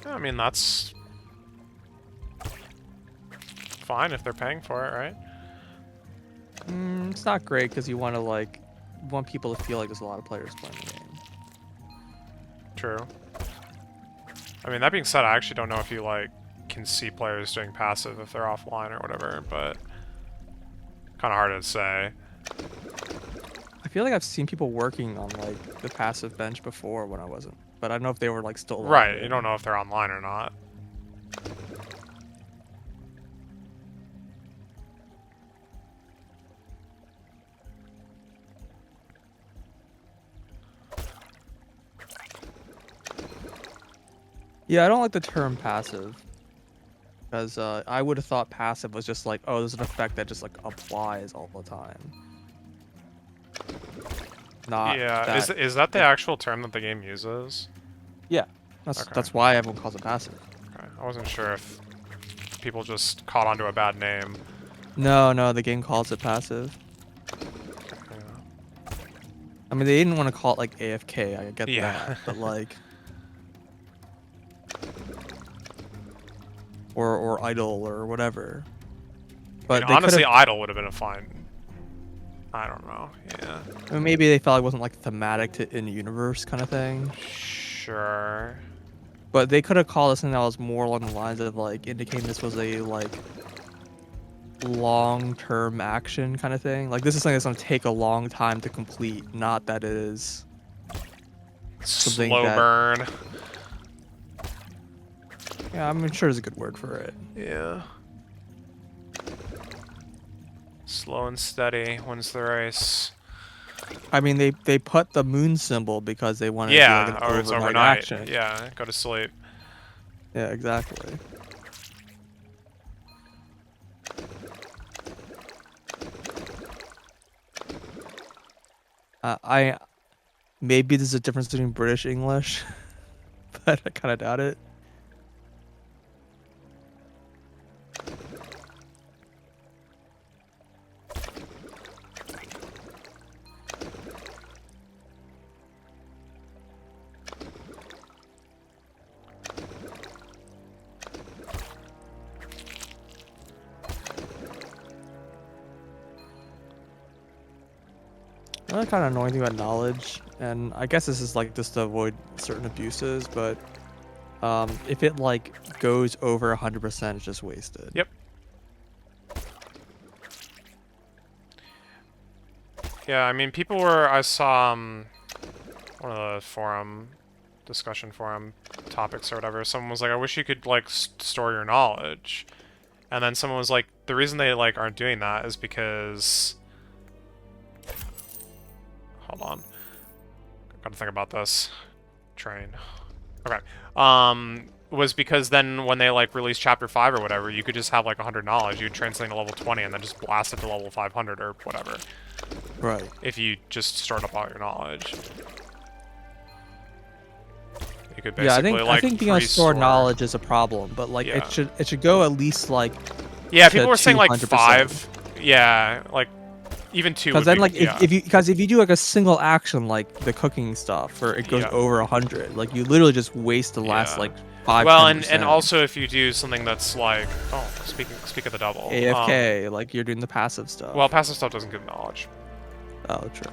I mean, that's fine if they're paying for it, right? It's not great because you want to like want people to feel like there's a lot of players playing the game. True. I mean, that being said, I actually don't know if you, like, can see players doing passive if they're offline or whatever, but kind of hard to say. I feel like I've seen people working on like the passive bench before when I wasn't, but I don't know if they were like still Right, alive. you don't know if they're online or not. Yeah, I don't like the term passive because I would have thought passive was just like, oh, there's an effect that just like applies all the time. Not Yeah, that, is that the actual term that the game uses? yeah, Okay. that's why everyone calls it passive. Okay. I wasn't sure if people just caught onto a bad name. No, the game calls it passive. Yeah. I mean, they didn't want to call it like AFK. I get Yeah. that, but like, or idle or whatever. But I mean, they honestly, could've- idle would have been a fine. I don't know. Yeah. I mean, maybe they felt it wasn't like thematic to in universe kind of thing. Sure. But they could have called it something that was more along the lines of like indicating this was a like long-term action kind of thing. Like this is something that's gonna take a long time to complete, not that it is something Slow that- burn. Yeah, I'm sure there's a good word for it. Yeah. Slow and steady wins the race. I mean, they put the moon symbol because they wanted Yeah, to do like or an it's overnight overnight. action. Yeah, go to sleep. Yeah, exactly. I maybe there's a difference between British English, but I kind of doubt it. Another kind of annoying thing about knowledge, and I guess this is like just to avoid certain abuses, but If it like goes over 100%, it's just wasted. Yep. Yeah, I mean, people were. I saw one of the discussion forum topics or whatever. Someone was like, "I wish you could like store your knowledge," and then someone was like, "The reason they like aren't doing that is because." Hold on. Gotta think about this. Train. Okay. Was because then when they like release chapter 5 or whatever, you could just have like 100 knowledge. You'd translate to level 20 and then just blast it to level 500 or whatever. Right. If you just stored up all your knowledge. You could basically Yeah, like I think being able to store knowledge is a problem, but like Yeah. it should go at least like Yeah, to people were saying like 200%. 5. Yeah, like even 2 would Because then be, like yeah. if you do like a single action like the cooking stuff where it goes Yeah. over 100, like you literally just waste the last Yeah. like 5. Well, 10%. and also if you do something that's like, oh, speak of the devil. AFK, like you're doing the passive stuff. Well, passive stuff doesn't give knowledge. Oh, true.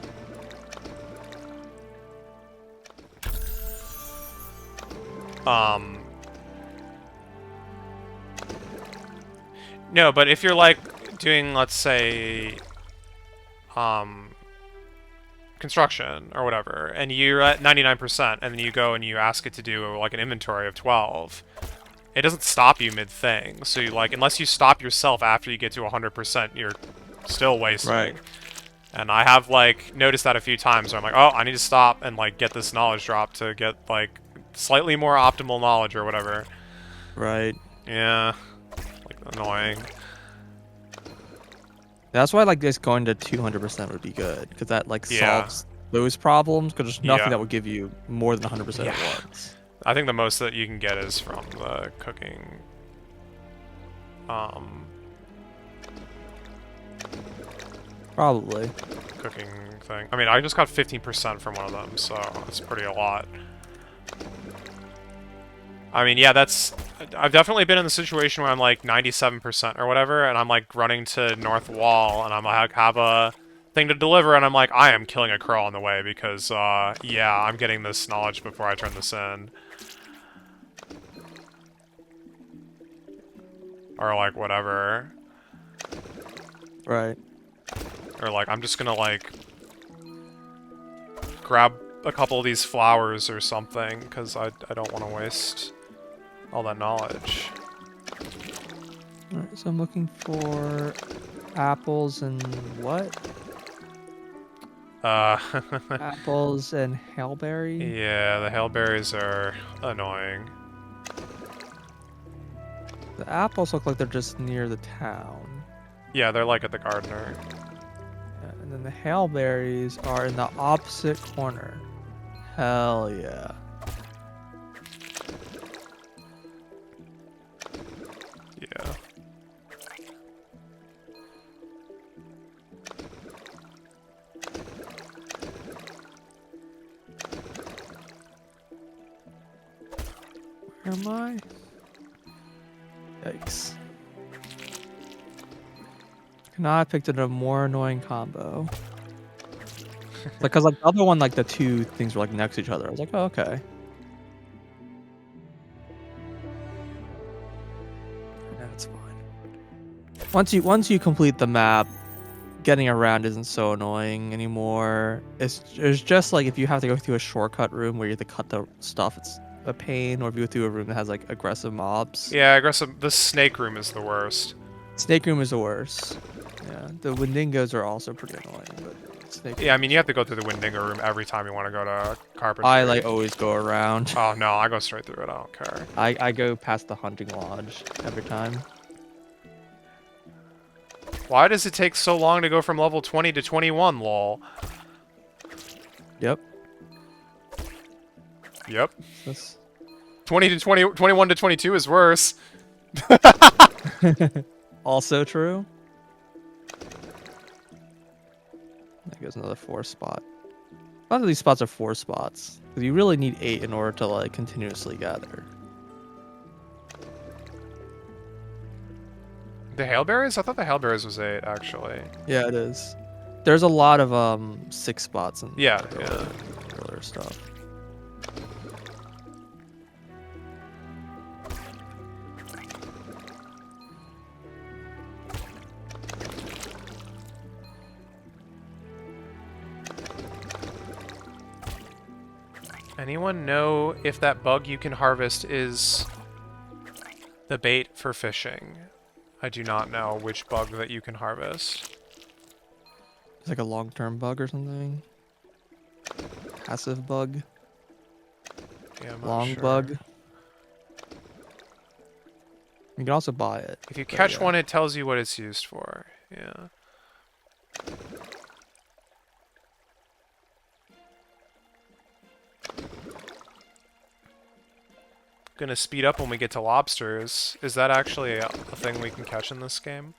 No, but if you're like doing, let's say, construction or whatever, and you're at 99%, and then you go and you ask it to do like an inventory of 12, it doesn't stop you mid-thing. So you like, unless you stop yourself after you get to 100%, you're still wasting. Right. And I have like noticed that a few times where I'm like, oh, I need to stop and like get this knowledge drop to get like slightly more optimal knowledge or whatever. Right. Yeah. Like annoying. That's why like just going to 200% would be good, because that like Yeah. solves those problems. Because there's nothing Yeah. that would give you more than 100% Yeah. at once. I think the most that you can get is from the cooking. Probably. Cooking thing. I mean, I just got 15% from one of them, so that's pretty a lot. I mean, yeah, I've definitely been in the situation where I'm like 97% or whatever, and I'm like running to North Wall, and I'm like have a thing to deliver, and I'm like, I am killing a crow on the way because, yeah, I'm getting this knowledge before I turn this in. Or like whatever. Right. Or like, I'm just gonna like grab a couple of these flowers or something, because I don't want to waste all that knowledge. Alright, so I'm looking for apples and what? Apples and hailberry? Yeah, the hailberries are annoying. The apples look like they're just near the town. Yeah, they're like at the gardener. Yeah, and then the hailberries are in the opposite corner. Hell yeah. Yeah. Where am I? Yikes. Now I picked a more annoying combo. Like, cause like the other one, like the two things were like next to each other. I was like, oh, okay. That's fine. Once you complete the map, getting around isn't so annoying anymore. It's just like if you have to go through a shortcut room where you have to cut the stuff, it's a pain. Or if you go through a room that has like aggressive mobs. Yeah, aggressive. The snake room is the worst. Snake room is the worst. Yeah, the Wendigos are also pretty annoying, but snake. Yeah, I mean, you have to go through the Wendigo room every time you want to go to Carpentry. I like always go around. Oh no, I go straight through it. I don't care. I go past the hunting lodge every time. Why does it take so long to go from level 20 to 21, lol? Yep. Yep. That's... 20 to 20, 21 to 22 is worse. Also true. There goes another 4 spot. A lot of these spots are 4 spots. Because you really need 8 in order to like continuously gather. The hailberries? I thought the hailberries was 8, actually. Yeah, it is. There's a lot of 6 spots in Yeah, earlier stuff. Anyone know if that bug you can harvest is the bait for fishing? I do not know which bug that you can harvest. It's like a long-term bug or something. Passive bug. Yeah, I'm not Long sure. bug. You can also buy it. If you but catch yeah. one, it tells you what it's used for. Yeah. Gonna speed up when we get to lobsters. Is that actually a thing we can catch in this game?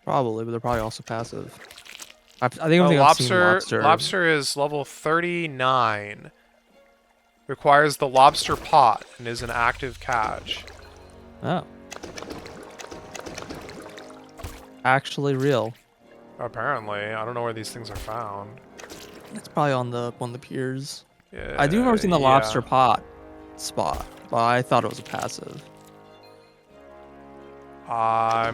Probably, but they're probably also passive. I think I've seen lobster. Lobster is level 39. Requires the lobster pot and is an active catch. Oh. Actually real. Apparently, I don't know where these things are found. It's probably on one of the piers. Yeah, I do remember seeing the yeah. lobster pot spot, but I thought it was a passive. I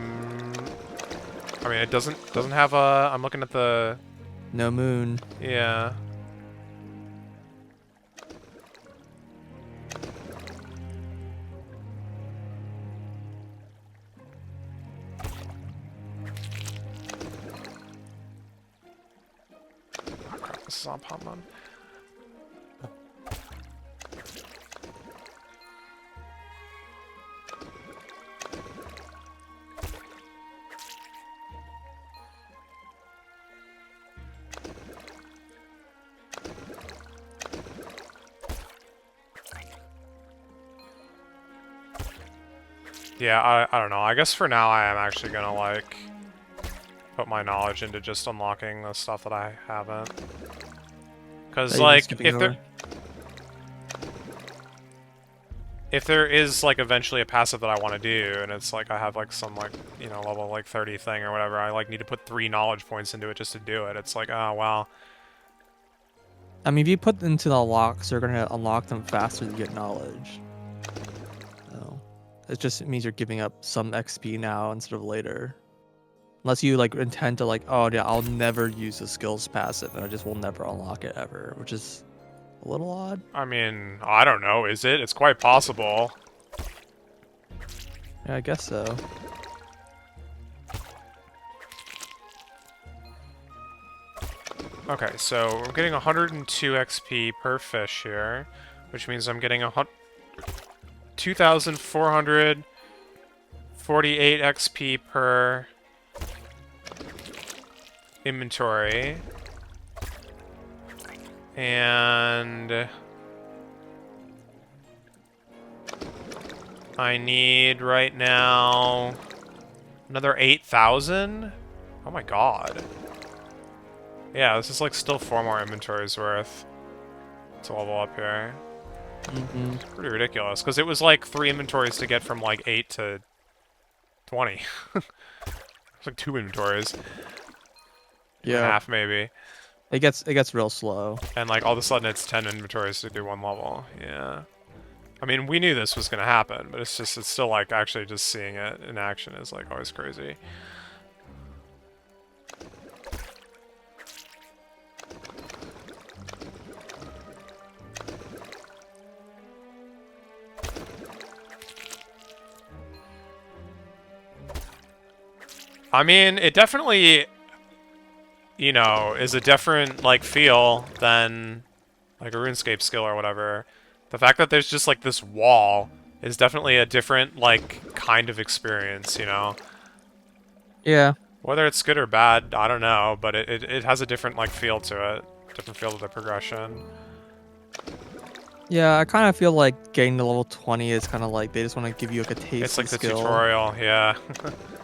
mean, it doesn't have a. I'm looking at the. No moon. Yeah. Oh crap! This is on Pokemon. Yeah, I don't know. I guess for now I am actually gonna, like, put my knowledge into just unlocking the stuff that I haven't. Because, like, if there is, like, eventually a passive that I want to do, and it's, like, I have, like, some, like, you know, level, like, 30 thing or whatever, I, like, need to put 3 knowledge points into it just to do it. It's like, oh, well. I mean, if you put them into the locks, you're gonna unlock them faster to get knowledge. So, it just means you're giving up some XP now instead of later. Unless you like intend to like, oh yeah, I'll never use the skills passive and I just will never unlock it ever, which is a little odd. I mean, I don't know, is it? It's quite possible. Yeah, I guess so. Okay, so I'm getting 102 XP per fish here, which means I'm getting 2,448 XP per inventory. And I need right now another 8,000? Oh my god. Yeah, this is like still 4 more inventories worth to level up here. It's pretty ridiculous, because it was like 3 inventories to get from like 8 to 20. It's like 2 inventories. Yeah. Half maybe. It gets real slow. And like all of a sudden it's 10 inventories to do 1 level. Yeah. I mean, we knew this was going to happen, but it's still like actually just seeing it in action is like always crazy. I mean, it definitely, you know, is a different, like, feel than, like, a RuneScape skill or whatever. The fact that there's just, like, this wall is definitely a different, like, kind of experience, you know? Yeah. Whether it's good or bad, I don't know, but it has a different, like, feel to it. Different feel to the progression. Yeah, I kind of feel like getting to level 20 is kind of like they just want to give you like a taste. It's like the skill. tutorial, yeah.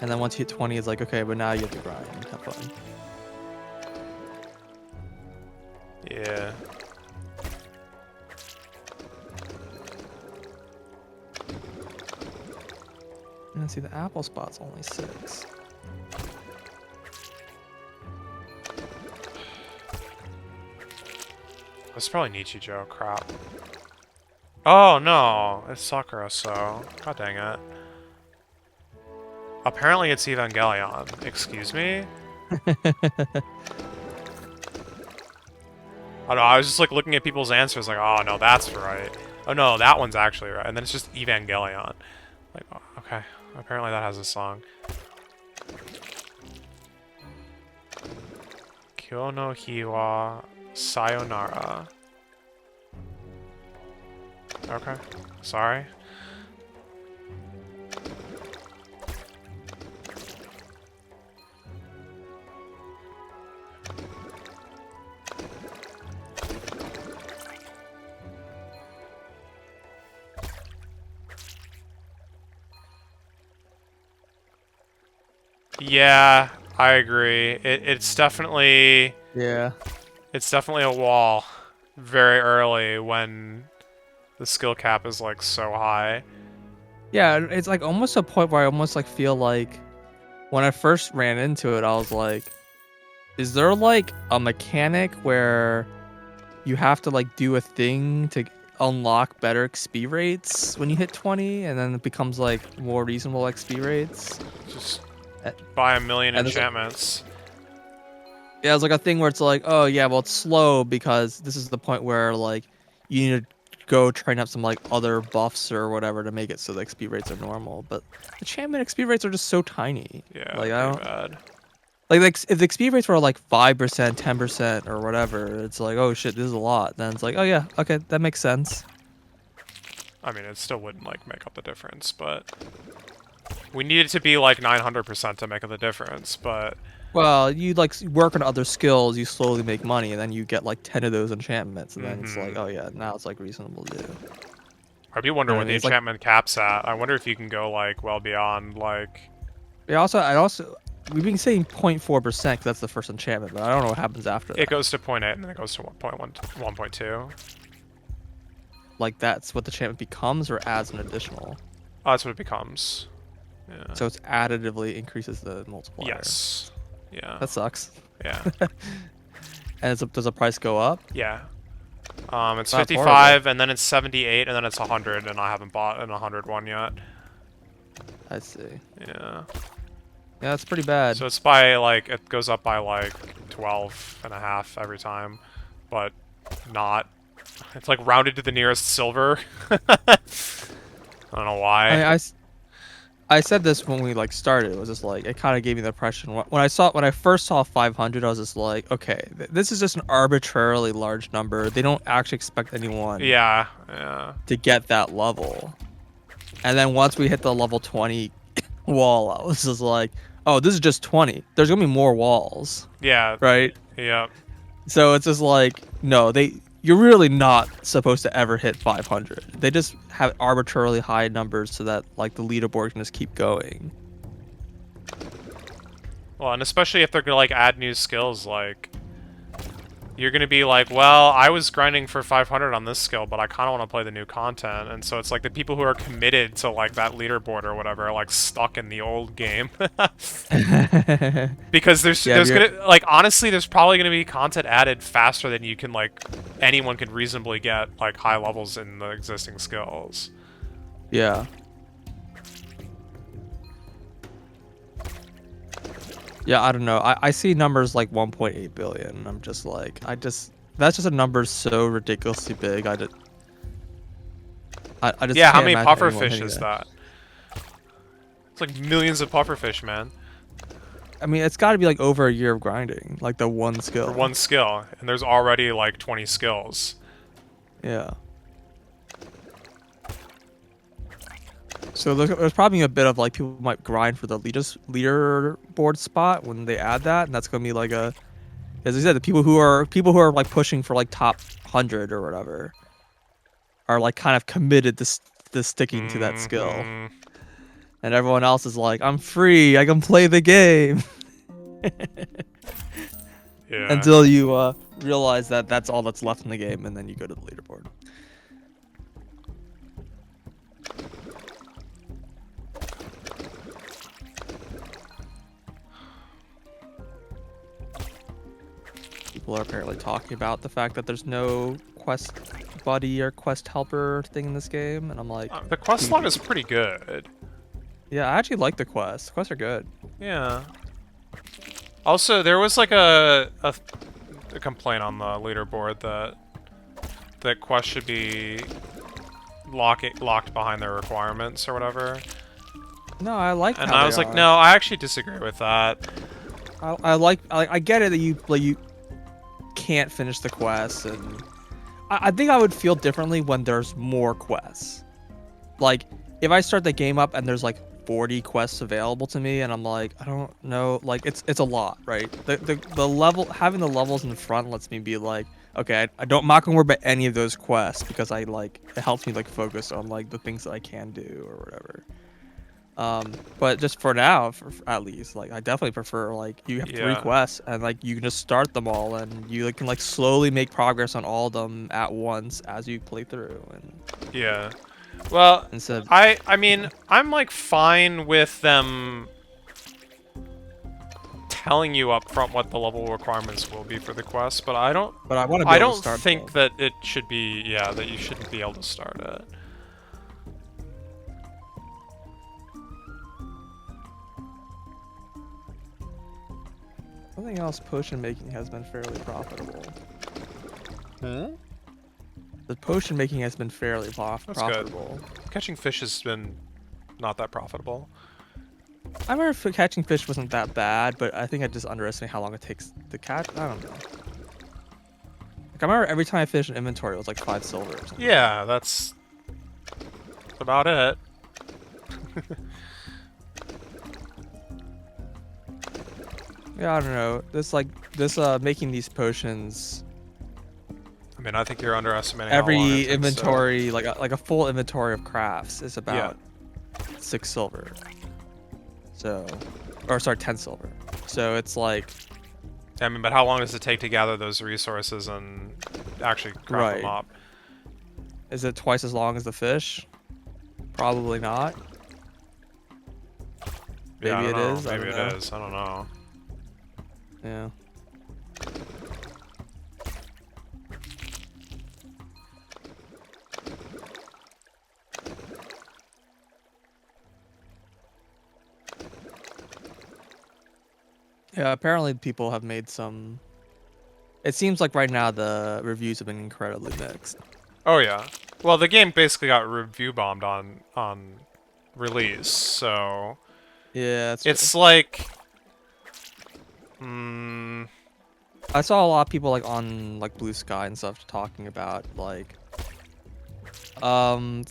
And then once you hit 20, it's like, okay, but now you have to grind. Have fun. Yeah. And see, the apple spot's only 6. It's probably Nichijou, crap. Oh no, it's Sakura, so god dang it. Apparently it's Evangelion. Excuse me? I don't know, I was just like looking at people's answers, like, oh no, that's right. Oh no, that one's actually right. And then it's just Evangelion. Like, oh, okay, apparently that has a song. Kyo no Hiwa Sayonara. Okay, sorry. Yeah, I agree. It's definitely Yeah. a wall very early when the skill cap is like so high. Yeah, it's like almost a point where I almost like feel like when I first ran into it, I was like, is there like a mechanic where you have to like do a thing to unlock better XP rates when you hit 20 and then it becomes like more reasonable XP rates? Just A- buy a million And there's like, enchantments. yeah, it's like a thing where it's like, oh yeah, well it's slow because this is the point where like you need to go train up some like other buffs or whatever to make it so the XP rates are normal. But enchantment XP rates are just so tiny. Yeah, Like I pretty don't bad. like if the XP rates were like 5%, 10% or whatever, it's like, oh shit, this is a lot. Then it's like, oh yeah, okay, that makes sense. I mean, it still wouldn't like make up the difference, but we need it to be like 900% to make up the difference. But Well, you like work on other skills, you slowly make money, and then you get like 10 of those enchantments, and then it's like, oh yeah, now it's like reasonable to do. I do You wonder know what I what mean? the It's like, enchantment cap's at. I wonder if you can go like well beyond like. I also, we've been saying 0.4% because that's the first enchantment, but I don't know what happens after It that. goes to 0.8 and then it goes to 1.1, 1.2. Like that's what the enchantment becomes, or adds an additional. Oh, that's what it becomes. Yeah. So it's additively increases the multiplier. Yes. Yeah. That sucks. Yeah. And does the price go up? Yeah. It's That's 55, and then it's 78, and then it's 100, and I haven't bought an 101 yet. I see. Yeah. Yeah, that's pretty bad. So it's by, like, it goes up by, like, 12 and a half every time, but not. It's, like, rounded to the nearest silver. I don't know why. I said this when we like started. It was just like it kind of gave me the impression when I first saw 500, I was just like, okay, this is just an arbitrarily large number. They don't actually expect anyone Yeah, yeah. to get that level. And then once we hit the level 20 wall, I was just like, oh, this is just 20. There's gonna be more walls, Yeah, right? yeah. So it's just like, no, you're really not supposed to ever hit 500. They just have arbitrarily high numbers so that like the leaderboard can just keep going. Well, and especially if they're gonna, like, add new skills, like... You're gonna be like, well, I was grinding for 500 on this skill, but I kind of want to play the new content, and so it's like the people who are committed to like that leaderboard or whatever are like stuck in the old game. Because there's gonna, like, honestly, there's probably gonna be content added faster than you can, like, anyone can reasonably get like high levels in the existing skills. Yeah. Yeah, I don't know. I see numbers like 1.8 billion. I'm just like, that's just a number so ridiculously big. I just Yeah, how can't many imagine anyone pufferfish hitting is that? It's like millions of pufferfish, man, I mean, it's got to be like over a year of grinding, like the one skill. for one skill, and there's already like 20 skills. Yeah. So there's probably a bit of like people might grind for the leaderboard spot when they add that, and that's gonna be like a, as I said, the people who are like pushing for like top 100 or whatever, are like kind of committed to sticking to that skill, and everyone else is like, I'm free, I can play the game. Yeah. Until you realize that that's all that's left in the game, and then you go to the leaderboard. People are apparently talking about the fact that there's no quest buddy or quest helper thing in this game, and I'm like, The quest log is pretty good. yeah, I actually like the quests. Quests are good. Yeah. Also, there was like a a complaint on the leaderboard that quests should be locked behind their requirements or whatever. No, I like And how I they was like, are. no, I actually disagree with that. I get it that you can't finish the quests, and I think I would feel differently when there's more quests. Like, if I start the game up and there's like 40 quests available to me, and I'm like, I don't know, like it's a lot, right? The level, having the levels in front lets me be like, okay, I'm not gonna worry about any of those quests because it helps me like focus on like the things that I can do or whatever. But just for now, at least, like I definitely prefer like you have 3 Yeah. quests and like you can just start them all and you can like slowly make progress on all of them at once as you play through, and Yeah. Well, instead of, I mean, I'm like fine with them telling you up front what the level requirements will be for the quest, but I don't but I want to be I able to don't start think them. that it should be, yeah, that you shouldn't be able to start it. Something else, potion making has been fairly profitable. Hmm? The potion making has been fairly That's profitable. good. Catching fish has been not that profitable. I remember catching fish wasn't that bad, but I think I just underestimate how long it takes to catch. I don't know. Like I remember every time I finished an inventory, it was like 5 silver or something. Yeah, that's about it. Yeah, I don't know. This making these potions. I mean, I think you're underestimating how long it Every takes to- inventory, like a full inventory of crafts, is about 6 silver. So, or sorry, 10 silver. So it's like, I mean, but how long does it take to gather those resources and actually craft them Right. up? is it twice as long as the fish? Probably not. Yeah, I Maybe don't it know. is. I Maybe don't it know. is. I don't know. Yeah. Yeah, apparently people have made some. It seems like right now the reviews have been incredibly mixed. Oh yeah. Well, the game basically got review bombed on release, so Yeah, that's true. it's like, mm, I saw a lot of people like on like Blue Sky and stuff talking about like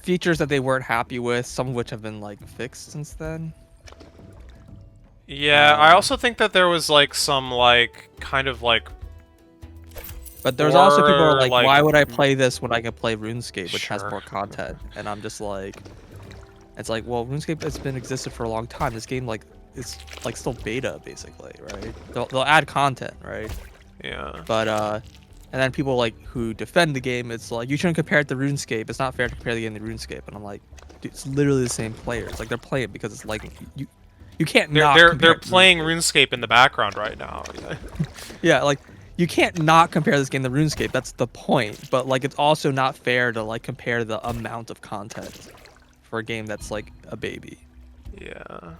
features that they weren't happy with, some of which have been like fixed since then. yeah. I also think that there was like some like kind of like, But there's also people who are or, like, like, why would I play this when I can play RuneScape, which has Sure. more content? And I'm just like, it's like, well, RuneScape has been existed for a long time. This game like is like still beta basically, right? They'll add content, right? yeah. But and then people like who defend the game, it's like you shouldn't compare it to RuneScape. It's not fair to compare the game to RuneScape. And I'm like, dude, it's literally the same players. Like they're playing it because it's like you can't not compare They're it to playing RuneScape. RuneScape in the background right now. Yeah, like you can't not compare this game to RuneScape. That's the point. But like it's also not fair to like compare the amount of content for a game that's like a baby. Yeah.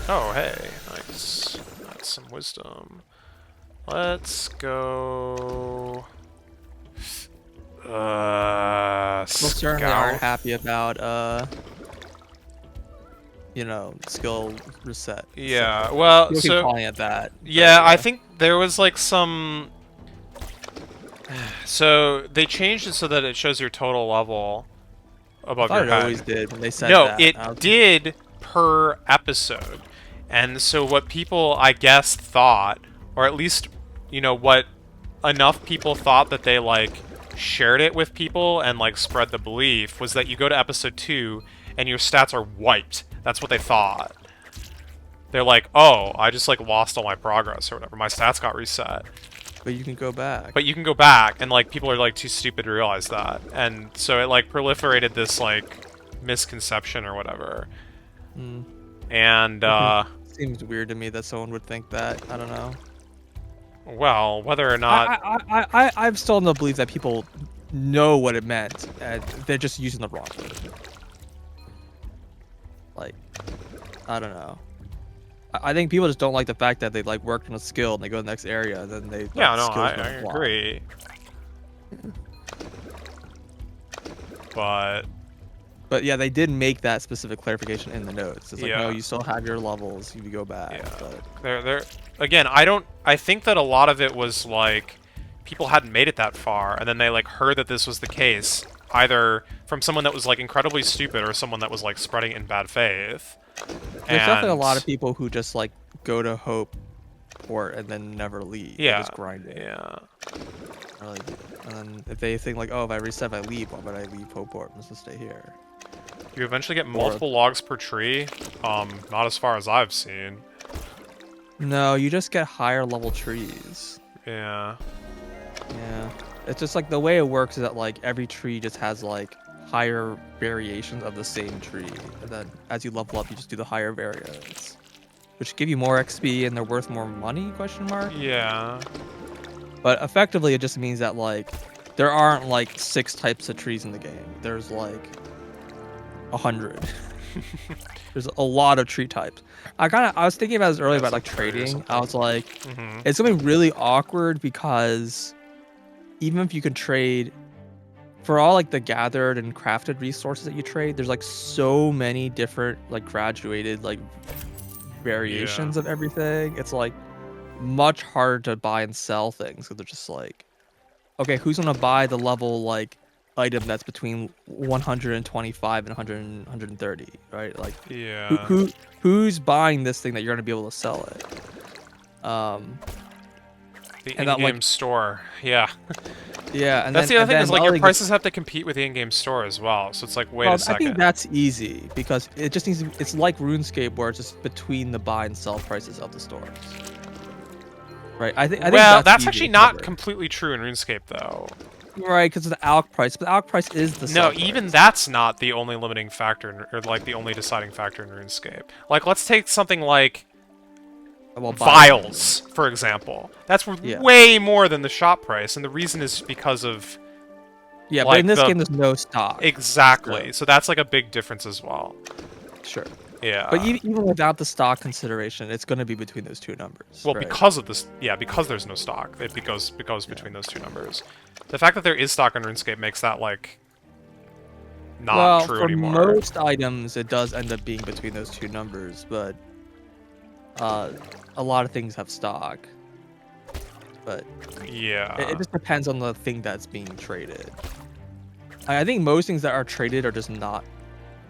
Oh, hey, nice. That's some wisdom. Let's go. Well, certainly aren't Scout. happy about skill reset. Yeah, So, well, people keep so calling it that. but, yeah, I think there was like some. So they changed it so that it shows your total level I above thought your it head. always did when they said No, that. it I was- did per episode. And so what people, I guess, thought, or at least, what enough people thought that they, like, shared it with people and, like, spread the belief, was that you go to episode 2 and your stats are wiped. That's what they thought. They're like, oh, I just, like, lost all my progress or whatever. My stats got reset. But you can go back. But you can go back, and, like, people are, like, too stupid to realize that. And so it, like, proliferated this, like, misconception or whatever. Mm. And, Seems weird to me that someone would think that. I don't know. well, whether or not... I'm still in the belief that people know what it meant, and they're just using the wrong word. Like, I don't know. I think people just don't like the fact that they like worked on a skill and they go to the next area and then they Yeah, like, no, skills I don't apply. agree. But yeah, they did make that specific clarification in the notes. It's like, no, Yeah. you still have your levels. You go back. Yeah. But There. Again, I think that a lot of it was like people hadn't made it that far, and then they like heard that this was the case, either from someone that was like incredibly stupid or someone that was like spreading it in bad faith. there's definitely a lot And- of people who just like go to Hope Port and then never leave. They Yeah. just grind it. Yeah. Or, like, and then if they think like, oh, if I reset, if I leave, why would I leave Hope Port? I'm supposed to stay here. You eventually get multiple logs per tree. Not as far as I've seen. No, you just get higher level trees. Yeah. Yeah. It's just like the way it works is that like every tree just has like higher variations of the same tree. And then as you level up, you just do the higher variants. Which give you more XP and they're worth more money, question mark? Yeah. But effectively it just means that like there aren't like 6 types of trees in the game. There's like 100. There's a lot of tree types. I was thinking about this earlier about like trading. I was like, Mm-hmm. it's gonna be really awkward because even if you can trade for all like the gathered and crafted resources that you trade, there's like so many different like graduated like variations of everything. It's like much harder to buy and sell things because they're just like, okay, who's gonna buy the level like item that's between 125 and 100 and 130, right? Like Yeah. who's buying this thing that you're gonna be able to sell it? The and that, in-game like- store. Yeah. Yeah, and That's then, the other and thing is then like the your other thing prices have to compete with the in-game store as well. So it's like, wait well, a second. I think that's easy because it just needs to, it's like RuneScape where it's just between the buy and sell prices of the stores. Right? I think well, that's easy actually to not cover. completely true in RuneScape though. Right, because of the alch price, but the alch price is the No, sell even price. that's not the only limiting factor, or like the only deciding factor in RuneScape. Like, let's take something like Well, vials, for example. That's worth Yeah. way more than the shop price, and the reason is because of Yeah, but like in this the- game there's no stock. exactly. So that's like a big difference as well. Sure. Yeah. But even without the stock consideration, it's going to be between those two numbers. Well, right? because of this, yeah, because there's no stock, it goes between those two numbers. The fact that there is stock in RuneScape makes that like not well, true for anymore. most items, it does end up being between those two numbers, but a lot of things have stock. But Yeah. it just depends on the thing that's being traded. I think most things that are traded are just not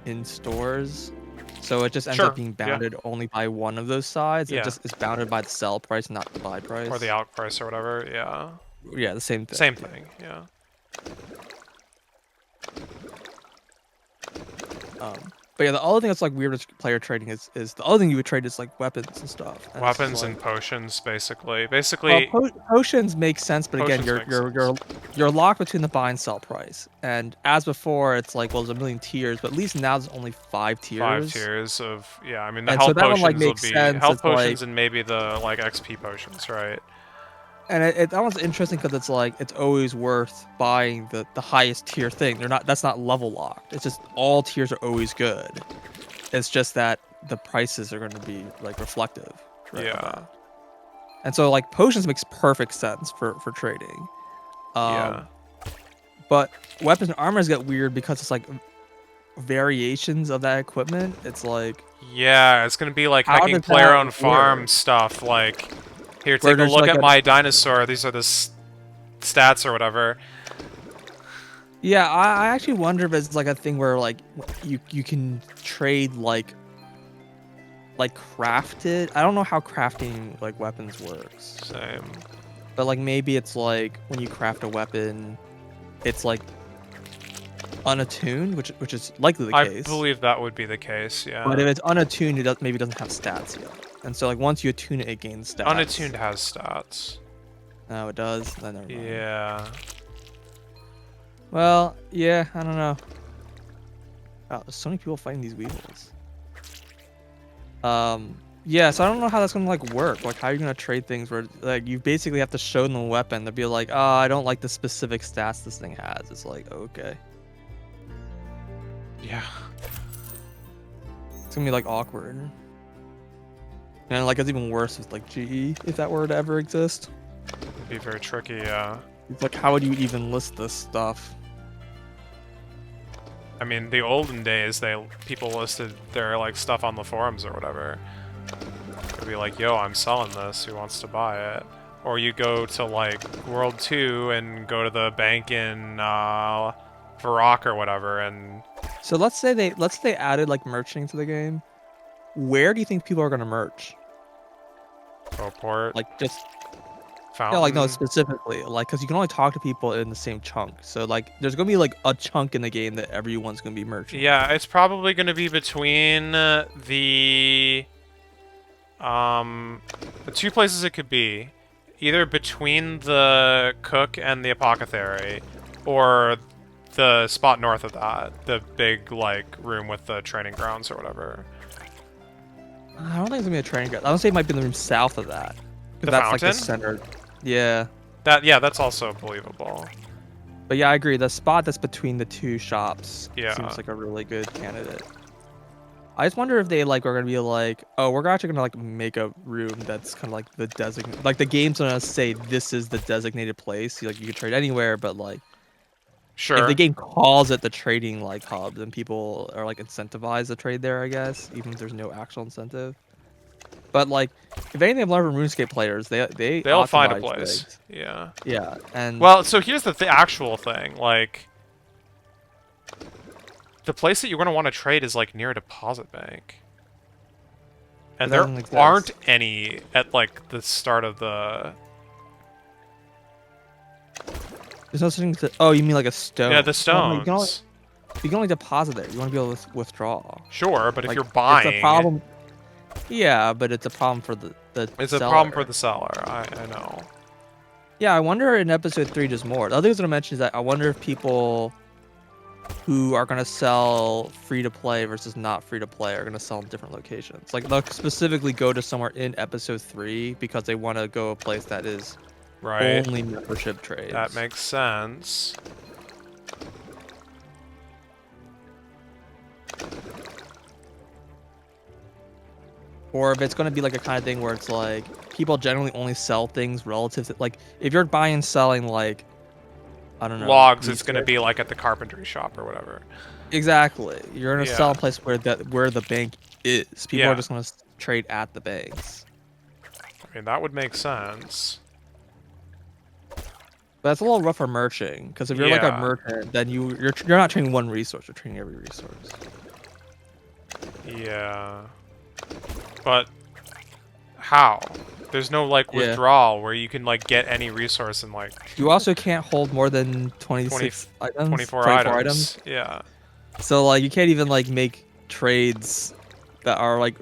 in stores. So it just ends Sure, up being yeah. bounded only by one of those sides. Yeah. It just is bounded by the sell price, not the buy price. Or the out price or whatever. Yeah. Yeah, the same thing. Same thing. Yeah. But yeah, the other thing that's like weird with player trading is the other thing you would trade is like weapons and stuff. And it's just Weapons like, and potions, basically. well, Basically, potions make sense, but again, Potions you're make you're locked between the buy and sell price. And as before, it's like, well, there's a million tiers, but at least now there's only 5 tiers. 5 tiers of yeah. I mean, the And health so that one, potions like, will makes be sense. health It's like- potions and maybe the like XP potions, right? And that one's interesting because it's like it's always worth buying the highest tier thing. That's not level locked. It's just all tiers are always good. It's just that the prices are going to be like reflective. Right, of Yeah. that. And so like potions makes perfect sense for trading. Yeah. But weapons and armors get weird because it's like variations of that equipment. It's like Yeah, it's gonna be like How hacking does player that on farm work? stuff. Like, here, Where take a there's, look like, at a- my dinosaur. These are the stats or whatever. yeah, I actually wonder if it's like a thing where like you can trade like crafted. I don't know how crafting like weapons works. Same. But like maybe it's like when you craft a weapon, it's like unattuned, which is likely the I case. believe that would be the case. Yeah. But if it's unattuned, maybe doesn't have stats yet. And so like once you attune it, it gains stats. Unattuned has stats. No, it does. Then never mind. Yeah. Well, yeah, I don't know. Wow, there's so many people fighting these weevils. Yeah, so I don't know how that's gonna like work. Like, how are you gonna trade things where like you basically have to show them the weapon? They'll be like, oh, I don't like the specific stats this thing has. It's like, okay, Yeah. it's gonna be like awkward. And like it's even worse with like GE if that were to ever exist. It'd be very tricky, yeah. It's like how would you even list this stuff? I mean, the olden days, people listed their like stuff on the forums or whatever. It'd be like, yo, I'm selling this. Who wants to buy it? Or you go to like World 2 and go to the bank in Varrock or whatever, and So let's say they added like merching to the game. Where do you think people are gonna merch? Goport, Like just Fountain. yeah, like no specifically, like because you can only talk to people in the same chunk. So like there's gonna be like a chunk in the game that everyone's gonna be merching. Yeah, it's probably going to be between the two places it could be. Either between the cook and the apothecary, or the spot north of that, the big like room with the training grounds or whatever. I don't think it's gonna be a training ground. I would say it might be in the room south of that. The That's like the fountain? center. Yeah. That's also believable. But yeah, I agree. The spot that's between the two shops Yeah. seems like a really good candidate. I just wonder if they like are gonna be like, oh, we're actually gonna like make a room that's kind of like the designated, like the game's gonna say this is the designated place. Like you can trade anywhere, but like if the Sure. game calls it the trading like hub, then people are like incentivized to trade there, I guess, even if there's no actual incentive. But like, if anything I've learned from RuneScape players, they They'll find a optimize place. things. Yeah. Yeah, and Well, so here's the actual thing. Like, the place that you're going to want to trade is, like, near a deposit bank. And It there doesn't exist. aren't any at, like, the start of the... there's no such thing to. Oh, you mean like a stone? Yeah, the Well, no, stones. you can only deposit there. You want to be able to withdraw. Sure, but if Like, you're buying... it's a problem. Yeah, but it's a problem for the It's a seller. problem for the seller. I know. Yeah, I wonder in episode 3 just more. The other thing I was gonna mention is that I wonder if people who are gonna sell free to play versus not free to play are gonna sell in different locations. Like they'll specifically go to somewhere in episode 3 because they want to go a place that is Right. only membership trades. That makes sense. Or if it's going to be like a kind of thing where it's like people generally only sell things relative to like if you're buying and selling like I don't know Logs, it's going to research- be, like, at the carpentry shop or whatever. exactly. You're going to sell a Yeah. place where the bank is. People Yeah. are just going to trade at the banks. I mean, that would make sense. But that's a little rough for merching because if you're like a Yeah. merchant, then you're not trading one resource. You're trading every resource. Yeah. But how? There's no like Yeah. withdrawal where you can like get any resource in like You also can't hold more than 26 items. 24 items. Yeah. So like you can't even like make trades that are like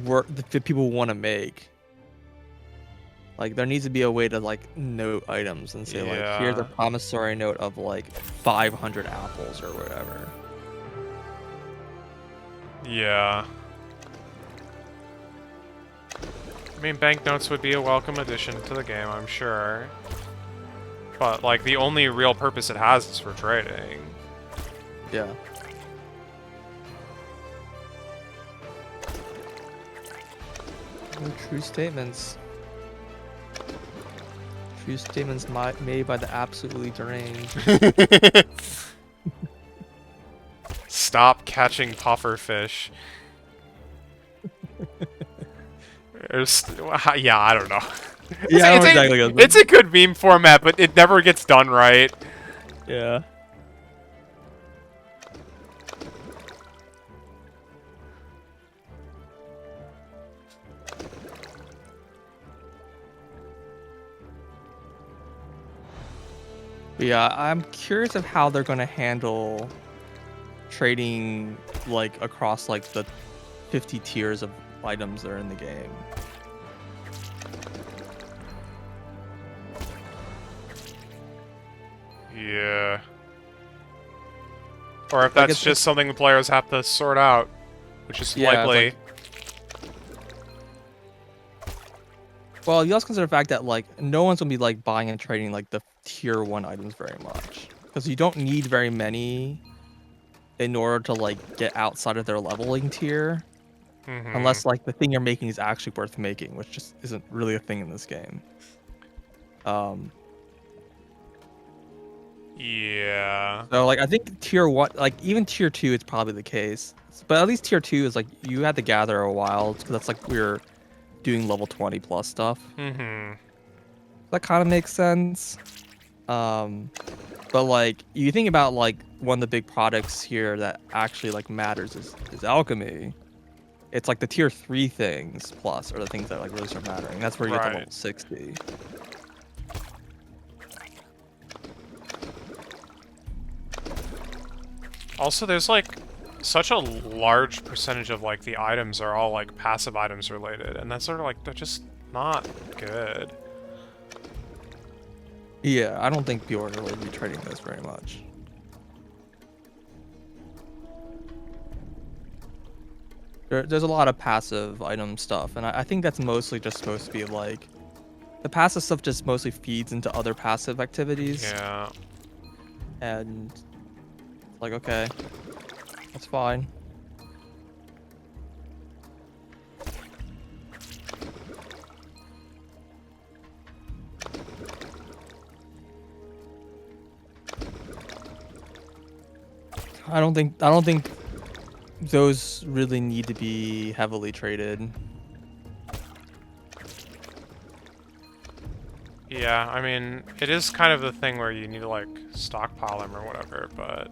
work that people want to make. Like there needs to be a way to like note items and say like here's a Yeah. promissory note of like 500 apples or whatever. Yeah. I mean, banknotes would be a welcome addition to the game, I'm sure. But like the only real purpose it has is for trading. Yeah. No true statements. True statements made by the absolutely deranged. Stop catching puffer fish. Yeah, I don't know. Yeah, I know It's a- exactly what- it's a good meme format, but it never gets done right. Yeah. But yeah, I'm curious of how they're gonna handle trading like across like the 50 tiers of items that are in the game. Yeah. Or if Like, that's it's just something the players have to sort out, which is Yeah, it's likely. Well, you also consider the fact that like no one's gonna be like buying and trading like the tier 1 items very much because you don't need very many in order to like get outside of their leveling tier. Mm-hmm. unless like the thing you're making is actually worth making, which just isn't really a thing in this game. Um, Yeah. so like I think tier 1, like even tier 2, it's probably the case. But at least tier 2 is like you had to gather a while because that's like we're doing level 20 plus stuff. Mm-hmm. That kind of makes sense. Um, but like you think about like one of the big products here that actually like matters is alchemy. It's like the tier 3 things plus are the things that like really start mattering. That's where you get to Right. level 60. Also, there's like such a large percentage of like the items are all like passive items related, and that's sort of like they're just not good. Yeah, I don't think people are really retrading this very much. There's a lot of passive item stuff, and I think that's mostly just supposed to be like the passive stuff just mostly feeds into other passive activities, Yeah. and like okay, that's fine. I don't think those really need to be heavily traded. Yeah, I mean, it is kind of the thing where you need to like stockpile them or whatever, but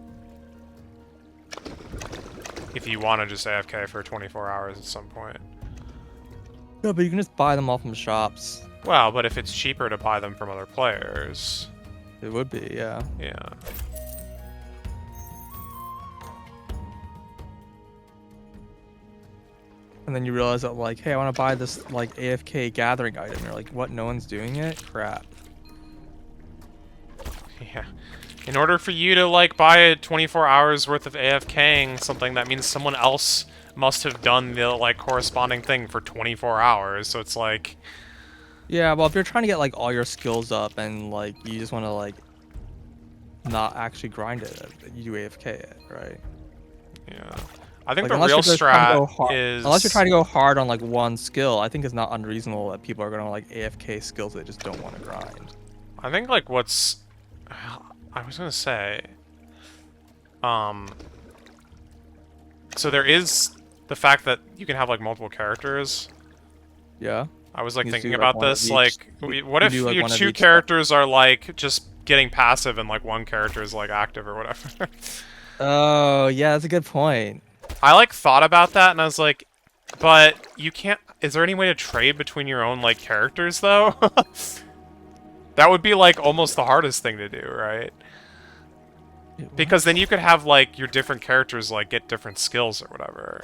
if you want to just AFK for 24 hours at some point. No, but you can just buy them all from shops. Well, but if it's cheaper to buy them from other players, It would be, yeah. yeah. And then you realize that like, hey, I want to buy this like AFK gathering item. You're like, what? No one's doing it? Crap. Yeah. In order for you to like buy a 24 hours worth of AFKing something, that means someone else must have done the like corresponding thing for 24 hours. So it's like, Yeah, well, if you're trying to get like all your skills up and like you just want to like not actually grind it, you do AFK it, right? yeah. I think Like the unless real you're just trying to strat go hard, unless you're is trying to go hard on like one skill, I think it's not unreasonable that people are gonna like AFK skills they just don't want to grind. I think like what's I was gonna say so there is the fact that you can have like multiple characters. Yeah. I was like You just thinking do, about one of this, each. like what You if do, like, your one of two each characters are like just getting passive and like one character is like active or whatever. Oh, yeah, that's a good point. I like thought about that and I was like, but you can't, is there any way to trade between your own like characters though? That would be like almost the hardest thing to do, right? Because then you could have like your different characters like get different skills or whatever.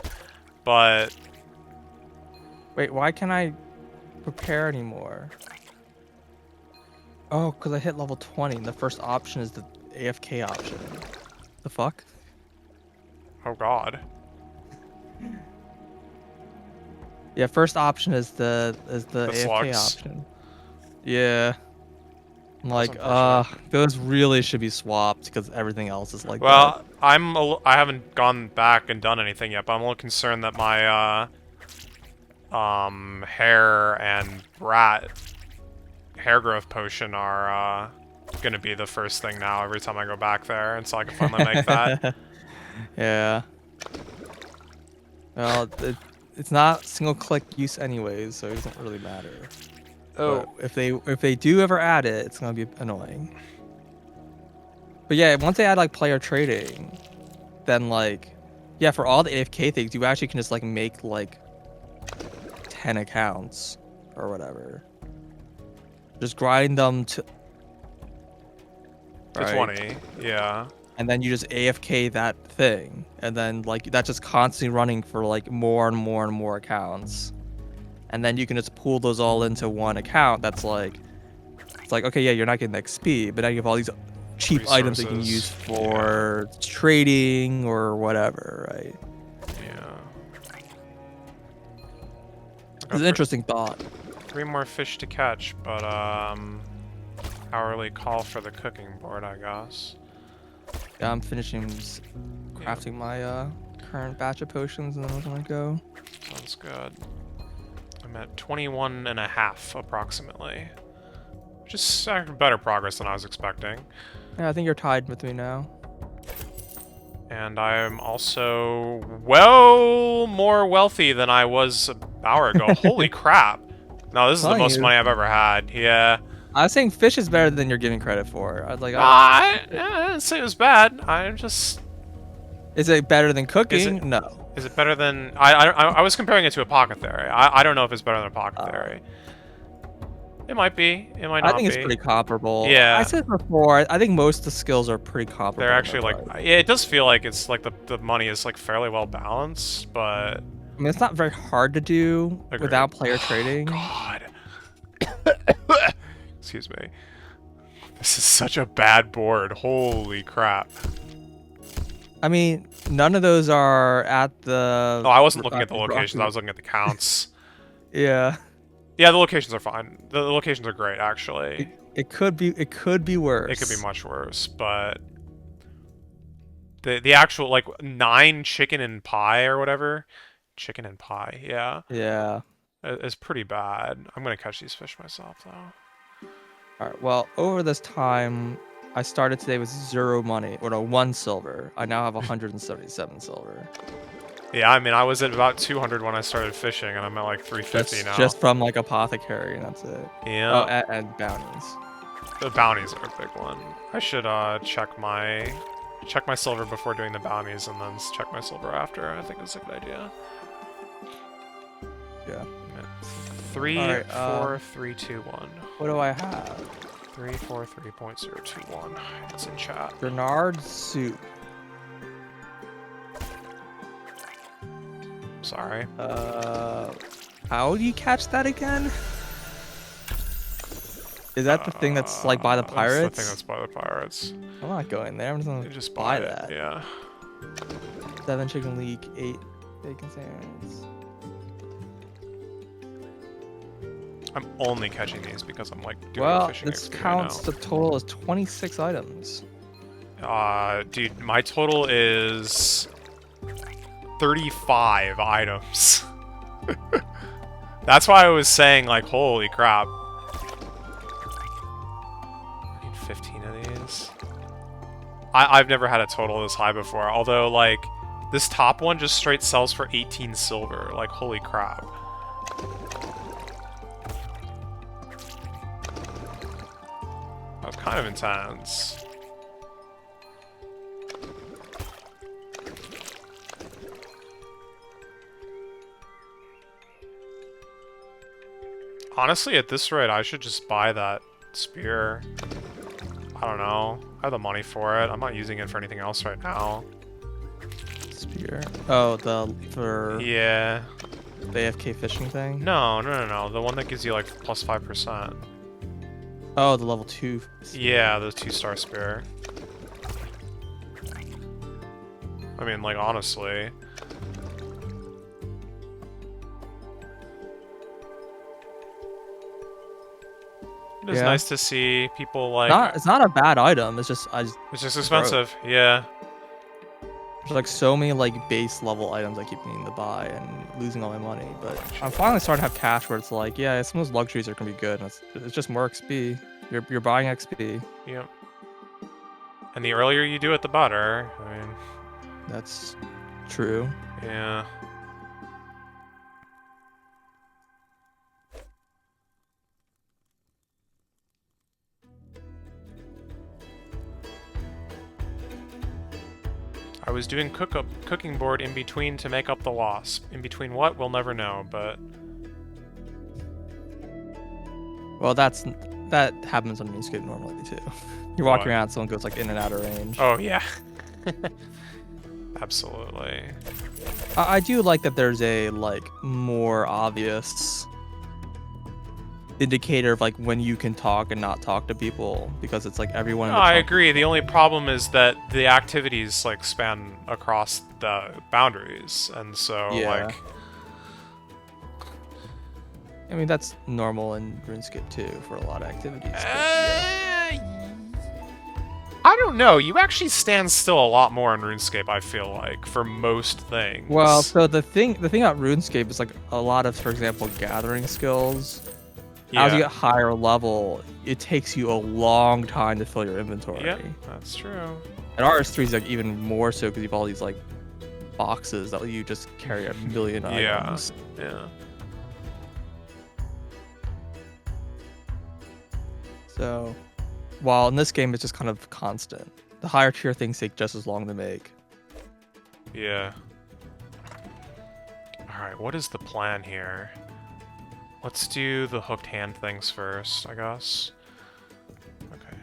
But Wait, why can't I prepare anymore? Oh, because I hit level 20 and the first option is the AFK option. The fuck? oh god. Yeah, first option is the The AFK slugs. option. Yeah. I'm That's like, unfortunate. those really should be swapped because everything else is like that. Well, I haven't gone back and done anything yet, but I'm a little concerned that my hair and rat hair growth potion are gonna be the first thing now every time I go back there, and so I can finally make that. Yeah. Well, it's not single click use anyways, so it doesn't really matter. Oh, But if they do ever add it, it's gonna be annoying. But yeah, once they add like player trading, then like, yeah, for all the AFK things, you actually can just like make like 10 accounts or whatever. Just grind them to to right? 20, yeah. And then you just AFK that thing, and then like that's just constantly running for like more and more and more accounts, and then you can just pool those all into one account. That's like, it's like okay, yeah, you're not getting XP, but now you have all these cheap items that you can use Resources, for trading or whatever, right? yeah. It's an interesting thought. 3 more fish to catch, but hourly call for the cooking board, I guess. Yeah, I'm finishing crafting my current batch of potions, and then I'm gonna go. Sounds sounds good. I'm at 21 and a half approximately. Which is better progress than I was expecting. Yeah, I think you're tied with me now. And I'm also well more wealthy than I was an hour ago. Holy crap. No, this is the Telling most you. money I've ever had. Yeah. I was saying fish is better than you're giving credit for. I was like, I didn't say it was bad. I'm just... is it better than cooking? it- No. Is it better than... I was comparing it to Apothecary. I don't know if it's better than Apothecary. It might be. It might not I think be. it's pretty comparable. Yeah. I said before, I think most of the skills are pretty comparable. They're actually like... Yeah, it does feel like it's like the money is like fairly well balanced, but... I mean, it's not very hard to do Agreed. without player trading. God. Excuse me. This is such a bad board. Holy crap. I mean, none of those are at the... Oh, I wasn't looking at the locations. I was looking at the counts. Yeah. Yeah, the locations are fine. The locations are great, actually. It could be worse. It could be much worse, but the actual like 9 chicken and pie or whatever, chicken and pie, yeah, Yeah. is pretty bad. I'm gonna catch these fish myself though. All right. Well, over this time, I started today with 0 money, or no, 1 silver. I now have 177 silver. Yeah, I mean, I was at about 200 when I started fishing, and I'm at like 350 now. Just from like Apothecary, and that's it. Yeah. Oh, and bounties. The bounties are a big one. I should check my silver before doing the bounties, and then check my silver after. I think it's a good idea. Yeah. 3, Alright, 4, 3, 2, 1. What do I have? 343.021. It's in chat. Grenard soup. Sorry. How do you catch that again? Is that the thing that's like by the pirates? That's the thing that's by the pirates. I'm not going there. I'm just gonna You just buy it, that. Yeah. 7 chicken leek, 8 bacon sandwiches. I'm only catching these because I'm like doing Well, fishing this XP counts right the total as 26 items. now. Dude, my total is 35 items. That's why I was saying like, holy crap. I need 15 of these. I've never had a total this high before, although like this top one just straight sells for 18 silver. Like, holy crap. That's kind of intense. Honestly, at this rate, I should just buy that spear. I don't know. I have the money for it. I'm not using it for anything else right now. Spear. Oh, for Yeah. the AFK fishing thing? No. The one that gives you like plus 5%. Oh, the level 2 spear. Yeah, the 2-star spear. I mean, like, honestly. It is nice to see people like... It's not a bad item. It's just It's just expensive, yeah. There's like so many like base level items I keep needing to buy and losing all my money. But I'm finally starting to have cash where it's like, yeah, some of those luxuries are gonna be good. And it's just more XP. You're buying XP. Yep. And the earlier you do it, the better. I mean... That's true. Yeah. I was doing cooking board in between to make up the loss. In between what? We'll never know, but... Well, that happens on RuneScape normally too. You're walking around, someone goes like in and out of range. Oh, yeah. Absolutely. I do like that there's a like more obvious indicator of like when you can talk and not talk to people, because it's like everyone in the I chunk- agree. The only problem is that the activities like span across the boundaries, and so Yeah. like... I mean, that's normal in RuneScape too for a lot of activities. but I I don't know. You actually stand still a lot more in RuneScape, I feel like, for most things. Well, so the thing about RuneScape is like a lot of, for example, gathering skills. As you yeah. get higher level, it takes you a long time to fill your inventory. Yeah, that's true. And RS3 is like even more so because you have all these like boxes that let you just carry a million Yeah, items. yeah. So, while in this game it's just kind of constant. The higher tier things take just as long to make. Yeah. Alright, what is the plan here? Let's do the hooked hand things first, I guess. Okay.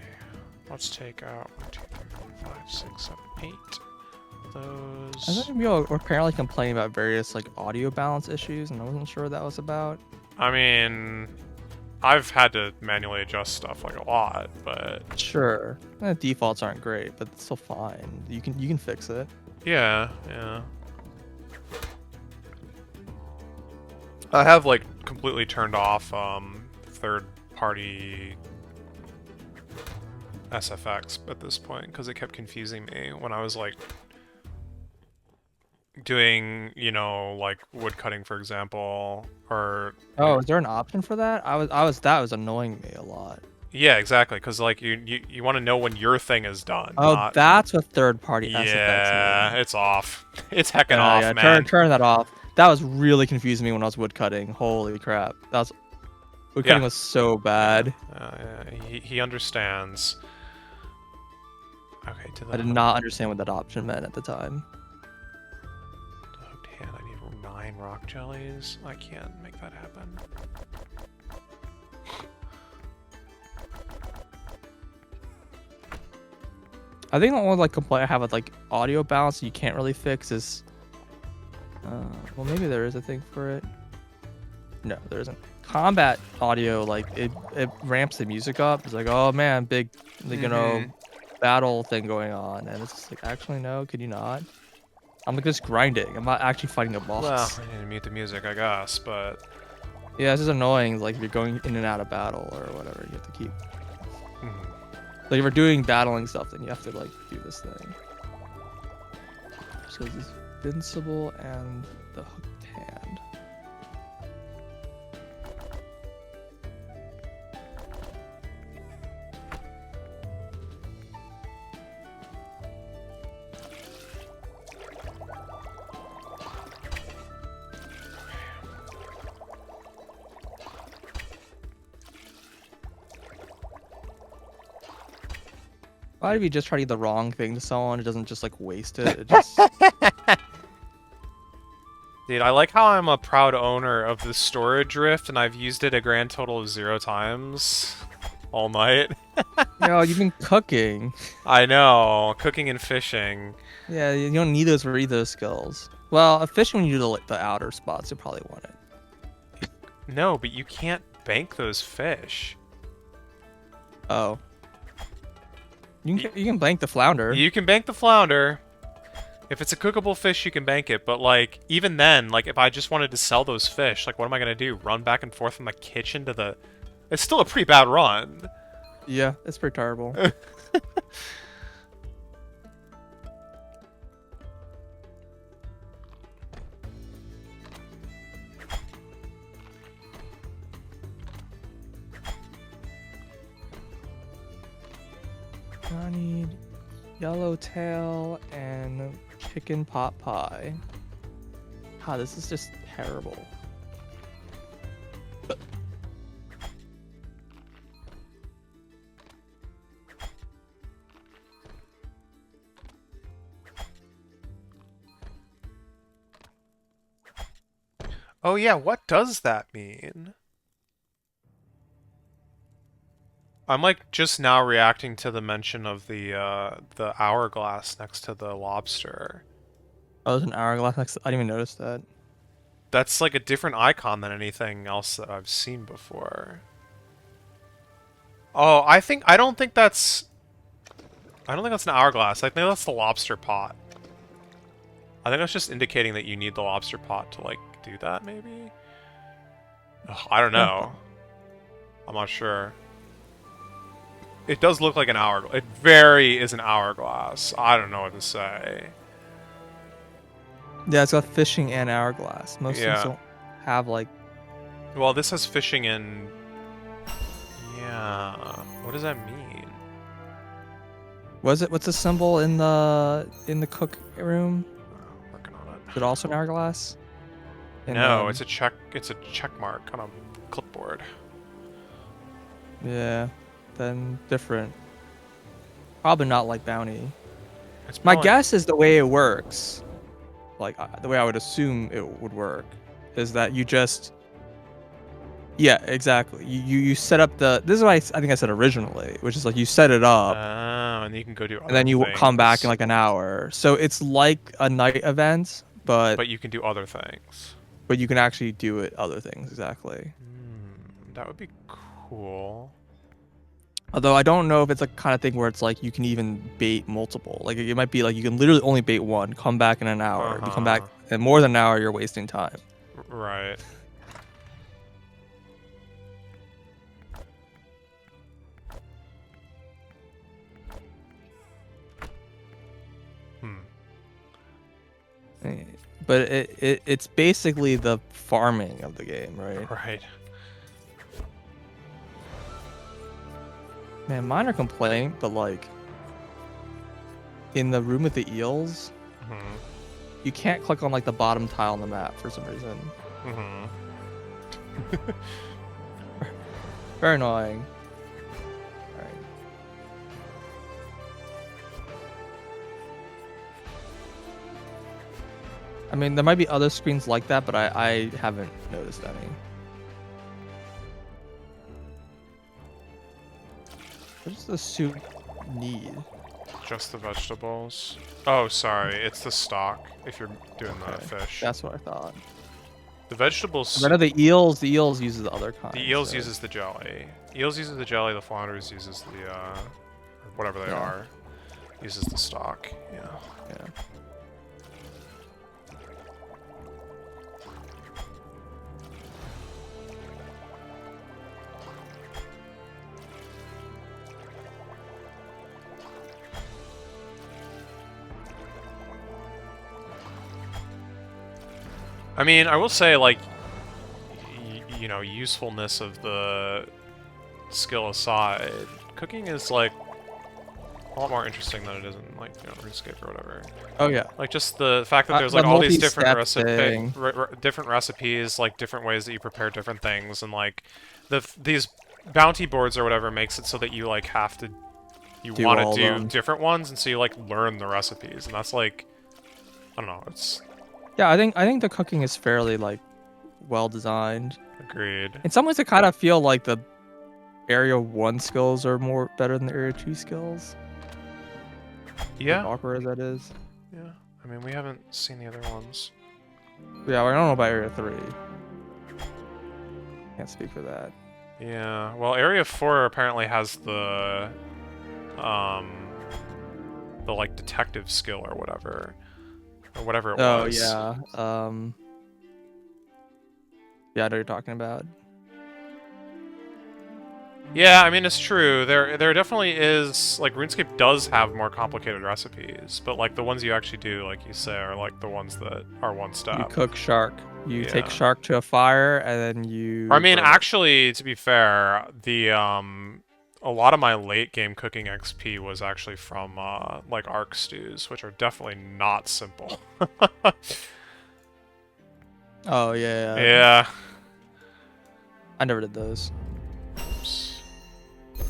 Let's take out 1, 2, 3, 4, 5, 6, 7, 8. I Those. think people were apparently complaining about various like audio balance issues, and I wasn't sure what that was about. I mean, I've had to manually adjust stuff like a lot, but Sure, defaults aren't great, but it's still fine. You can fix it. yeah, yeah. I have like completely turned off third-party SFX at this point because it kept confusing me when I was like doing, you know, like wood cutting, for example, or Oh, is there an option for that? That was annoying me a lot. yeah, exactly, because like you want to know when your thing is done, Oh, not that's what third-party yeah, SFX mean. it's off. It's heckin' off, Yeah, man. turn that off. That was really confusing me when I was woodcutting. Holy crap. Woodcutting Yeah. was so bad. Yeah, he understands. Okay, to the I did not understand what that option meant at the time. hooked hand. I need 9 rock jellies. I can't make that happen. I think the only like complaint I have with like audio balance you can't really fix is well, maybe there is a thing for it. No, there isn't. Combat audio, like it ramps the music up. It's like, oh man, big, like, battle thing going on, and it's just like, actually no, could you not? I'm like just grinding. I'm not actually fighting a boss. Well, I need to mute the music, I guess, but Yeah, it's just annoying. Like if you're going in and out of battle or whatever, you have to keep. Like if you're doing battling stuff, then you have to like do this thing. So it's invincible and the hooked hand. Why if you just try to do the wrong thing to someone, it doesn't just like waste it. It just dude, I like how I'm a proud owner of the storage rift, and I've used it a grand total of 0 times all night. you've been cooking. I know, cooking and fishing. Yeah, you don't need those for either of those skills. Well, fishing when you do the outer spots, you probably want it. No, but you can't bank those fish. Oh. You can blank the flounder. You can bank the flounder. If it's a cookable fish, you can bank it. But, like, even then, like, if I just wanted to sell those fish, like, what am I going to do? Run back and forth from my kitchen to the... It's still a pretty bad run. Yeah, it's pretty terrible. I need yellowtail and chicken pot pie. God, this is just terrible. Oh, yeah, what does that mean? I'm, like, just now reacting to the mention of the hourglass next to the lobster. Oh, there's an hourglass next to... I didn't even notice that. That's, like, a different icon than anything else that I've seen before. Oh, I don't think that's an hourglass. I think that's the lobster pot. I think that's just indicating that you need the lobster pot to, like, do that, maybe? Ugh, I don't know. I'm not sure. It does look like an hourglass. It very is an hourglass. I don't know what to say. Yeah, it's got fishing and hourglass. Most things Yeah. don't have like. Well, this has fishing in... Yeah. What does that mean? Was it? What's the symbol in the cook room? Working on it. Is it also an hourglass? And No, then- it's a check. It's a check mark on a clipboard. Yeah, then different. Probably not like bounty. It's My probably- guess is the way it works, like the way I would assume it would work, is that you just. Yeah, exactly. You set up the. This is what I think I said originally, which is like you set it up. Oh, and you can go do other And then you come back in things. like an hour. So it's like a night event, but But you can do other things. you can actually do it other things exactly. That would be cool. Although I don't know if it's a kind of thing where it's like you can even bait multiple. Like it might be like you can literally only bait one, come back in an hour. If you come back in more than an hour, you're wasting time. Right. But it's basically the farming of the game, right? Right. Man, minor complaint, but like in the room with the eels, you can't click on like the bottom tile on the map for some reason. Very annoying. Alright. I mean, there might be other screens like that, but I haven't noticed any. What does the soup need? Just the vegetables. Oh, sorry. It's the stock, if you're doing the Okay, fish. That's what I thought. The vegetables... I know the eels uses the other kind. The eels so- uses the jelly. Eels uses the jelly, the flounders uses the, or whatever they Yeah. are, uses the stock. Yeah. Yeah. I mean, I will say, like, you know, usefulness of the skill aside, cooking is, like, a lot more interesting than it is in, like, you know, RuneScape or whatever. Oh yeah. Like, just the fact that there's, The like, all these different multi-step thing. different recipes, like, different ways that you prepare different things, and, like, these bounty boards or whatever makes it so that you, like, have to... You Do want all to do them. different ones, and so you, like, learn the recipes, and that's, like... I don't know, it's... Yeah, I think the cooking is fairly like well designed. Agreed. In some ways, I kind of feel like the Area 1 skills are more better than the Area 2 skills. Yeah. As awkward as that is. Yeah. I mean, we haven't seen the other ones. Yeah, I don't know about Area 3. Can't speak for that. Yeah. Well, Area 4 apparently has the like detective skill or whatever it Oh was. yeah. Yeah, I know what you're talking about. Yeah, I mean it's true. There definitely is, like, RuneScape does have more complicated recipes, but like the ones you actually do, like you say, are like the ones that are one step. You cook shark. You take Yeah. shark to a fire, and then you. I mean, burn it. actually, to be fair, the a lot of my late game cooking XP was actually from like arc stews, which are definitely not simple. Oh yeah. Yeah. I never did those. Oops.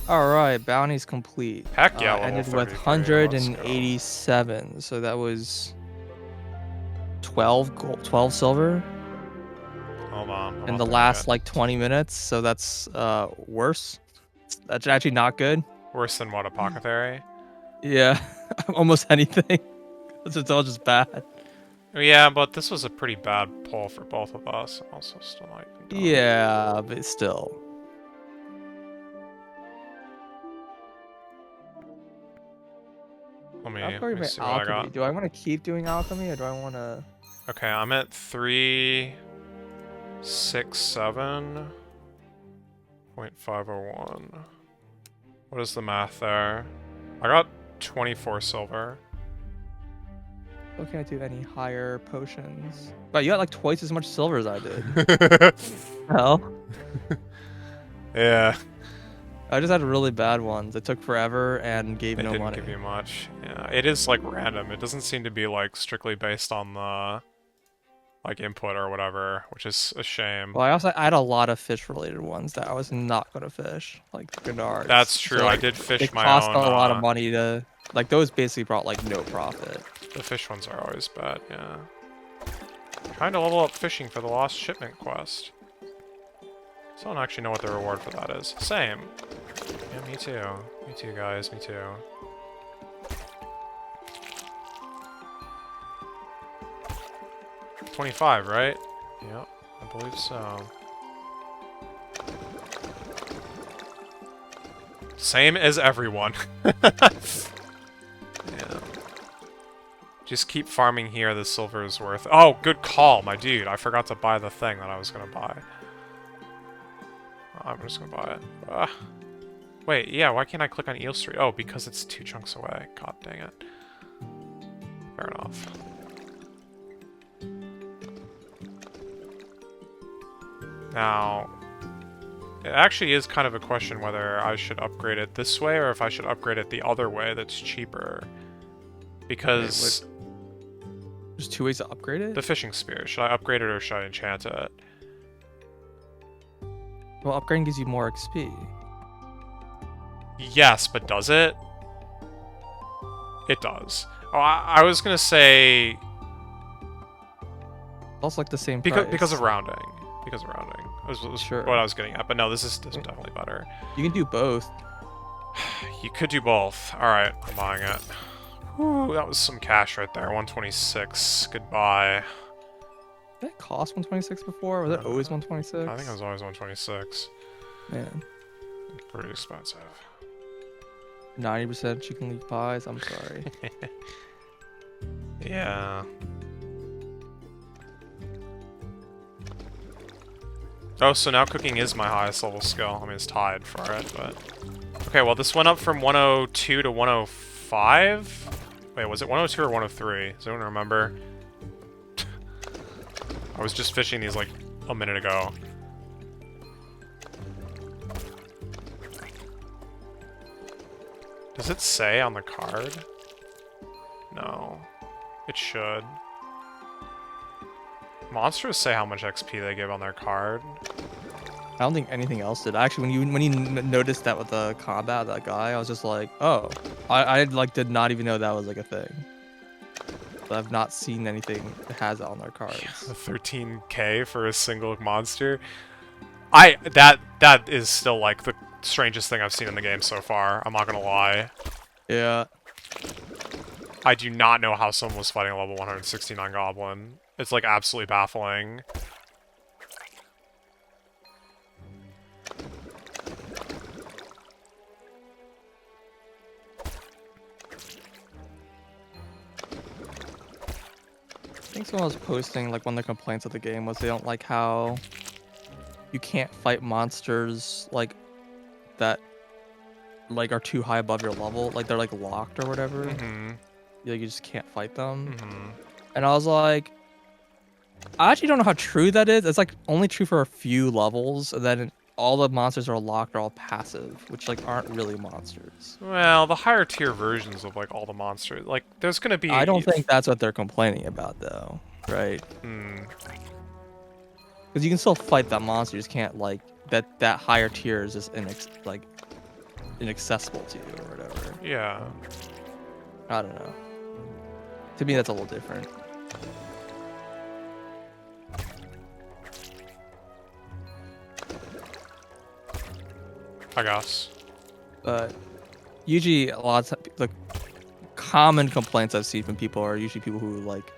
All right, bounty's complete. Heck yeah, level Ended 33, with let's 187, so that was 12 gold, 12 silver Hold on. in the last like 20 minutes. So that's worse. That's actually not good. Worse than what, Apothecary? Yeah, almost anything. It's all just bad. Yeah, but this was a pretty bad pull for both of us. Also, still not even done. Yeah, but still. Let me, I'm let talking me about see what I alchemy. got. Do I want to keep doing alchemy, or do I want to? Okay, I'm at 367.501. What is the math there? I got 24 silver. How can I do any higher potions? But you got like twice as much silver as I did. Hell. Yeah. I just had really bad ones. It took forever and gave It no didn't money. give you much. Yeah, it is like random. It doesn't seem to be like strictly based on the like input or whatever, which is a shame. Well, I had a lot of fish related ones that I was not gonna fish, like Gennards. That's true. So, I like, did fish it my cost own. a lot of money to like those basically brought like no profit. The fish ones are always bad. Yeah. Trying to level up fishing for the lost shipment quest. Still don't actually know what the reward for that is. Same. Yeah, me too. Me too, guys. Me too. $25, right? Yep, I believe so. Same as everyone. Yeah. Just keep farming here, the silver is worth... Oh, good call, my dude. I forgot to buy the thing that I was gonna buy. I'm just gonna buy it. Wait, yeah, why can't I click on Eel Street? Oh, because it's 2 chunks away. God dang it. Fair enough. Now, it actually is kind of a question whether I should upgrade it this way or if I should upgrade it the other way that's cheaper. Because... There's 2 ways to upgrade it? The fishing spear. Should I upgrade it or should I enchant it? Well, upgrading gives you more XP. Yes, but does it? It does. Oh, I was gonna say... Also like the same Because, price. because of rounding. Because of rounding. Was Sure. what I was getting at. But no, this is definitely better. You can do both. You could do both. Alright, I'm buying it. Whew, that was some cash right there. 126. Goodbye. Did that cost 126 before? Was it always 126? I think it was always 126. Man. Pretty expensive. 90% chicken leek pies. I'm sorry. Yeah. Oh, so now cooking is my highest level skill. I mean, it's tied for it, but... Okay, well, this went up from 102 to 105? Wait, was it 102 or 103? Does anyone remember? I was just fishing these, like, a minute ago. Does it say on the card? No. It should. Monsters say how much XP they give on their card. I don't think anything else did. Actually, when you noticed that with the combat of that guy, I was just like, oh, I like did not even know that was like a thing. But I've not seen anything that has it on their cards. Yeah, 13k for a single monster. That is still like the strangest thing I've seen in the game so far. I'm not gonna lie. Yeah. I do not know how someone was fighting a level 169 goblin. It's like absolutely baffling. I think someone was posting like one of the complaints of the game was they don't like how you can't fight monsters like that like are too high above your level, like they're like locked or whatever. Mm-hmm. Like you just can't fight them. Mm-hmm. And I was like, I actually don't know how true that is. It's like only true for a few levels, and then all the monsters are locked are all passive, which like aren't really monsters. Well, the higher tier versions of like all the monsters, like there's gonna be. I don't think that's what they're complaining about though, right? Hmm. Because you can still fight that monster, you just can't like that higher tier is just inaccessible to you or whatever. Yeah. I don't know. To me, that's a little different. I guess. But usually, a lot of the common complaints I've seen from people are usually people who like,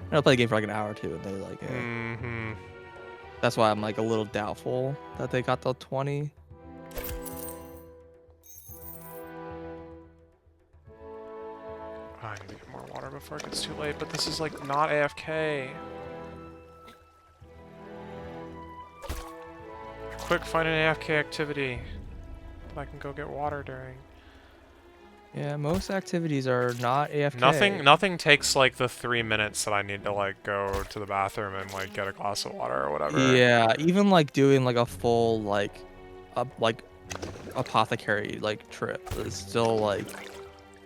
play the game for like an hour or two, and they like it. Mm-hmm. That's why I'm like a little doubtful that they got the 20. I need to get more water before it gets too late, but this is like not AFK. Quick, find an AFK activity. that I can go get water during. Yeah, most activities are not AFK. Nothing takes like the 3 minutes that I need to like go to the bathroom and like get a glass of water or whatever. Yeah, even like doing like a full like apothecary like trip is still like,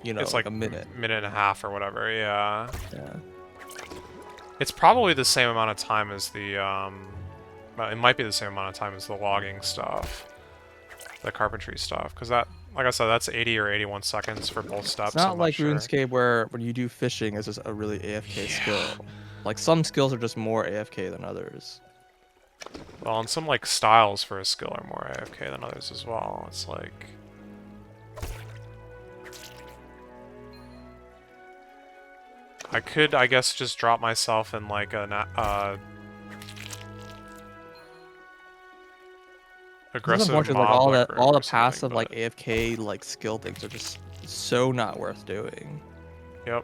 you know, It's like a minute. Minute and a half or whatever, yeah. Yeah. It's probably the same amount of time as the, it might be the same amount of time as the logging stuff. The carpentry stuff, because that, like I said, that's 80 or 81 seconds for both steps. It's not I'm like sure. RuneScape where when you do fishing it's just a really AFK skill. Like some skills are just more AFK than others. Well, and some like styles for a skill are more AFK than others as well. It's like... I could, I guess, just drop myself in like an aggressive Unfortunately, mob like all like the room or passive something, like but- AFK like skill things are just so not worth doing. Yep.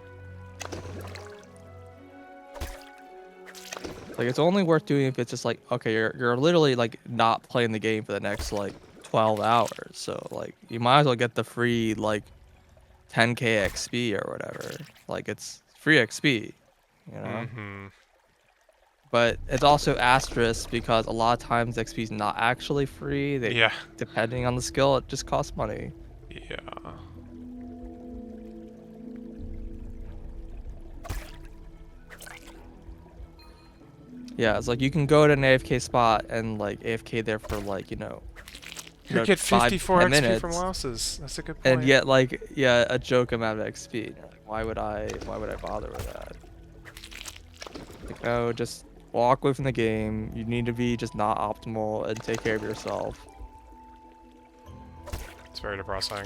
Like it's only worth doing if it's just like, okay, you're literally like not playing the game for the next like 12 hours. So like you might as well get the free like 10k XP or whatever. Like it's free XP, you know? Mm-hmm. But it's also asterisk because a lot of times XP is not actually free. Yeah. Depending on the skill, it just costs money. Yeah. Yeah, it's like you can go to an AFK spot and like AFK there for like, you know, You get 54 10 XP minutes, from losses. That's a good point. and yet like yeah, a joke amount of XP. And you're like, why would I bother with that? Like, oh, just walk away from the game. You need to be just not optimal and take care of yourself. It's very depressing.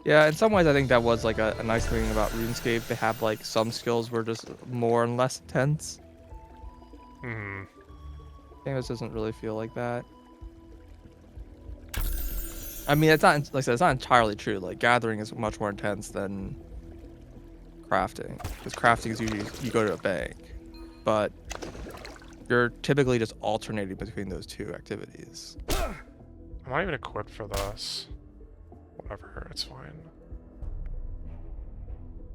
Yeah, in some ways I think that was like a nice thing about RuneScape. They have like some skills were just more and less intense. Hmm. Canvas doesn't really feel like that. I mean, it's not like I said, it's not entirely true. Like gathering is much more intense than crafting, because crafting is usually you go to a bank, but you're typically just alternating between those two activities. I'm not even equipped for this. Whatever, it's fine.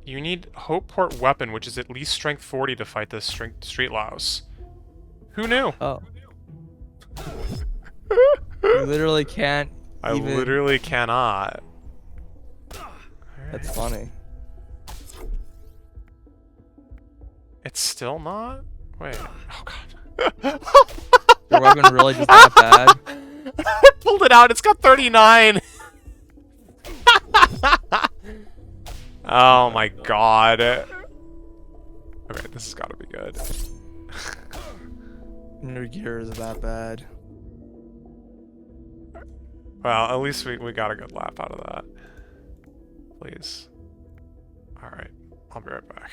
You need Hopeport Weapon, which is at least strength 40 to fight this street louse. Who knew? Oh. You literally can't I even... literally cannot. That's funny. It's still not? Wait. Oh god. Your weapon really just that bad? I pulled it out, it's got 39! Oh my god. Okay, this has gotta be good. Your gear is that bad. Well, at least we got a good lap out of that. Please. Alright, I'll be right back.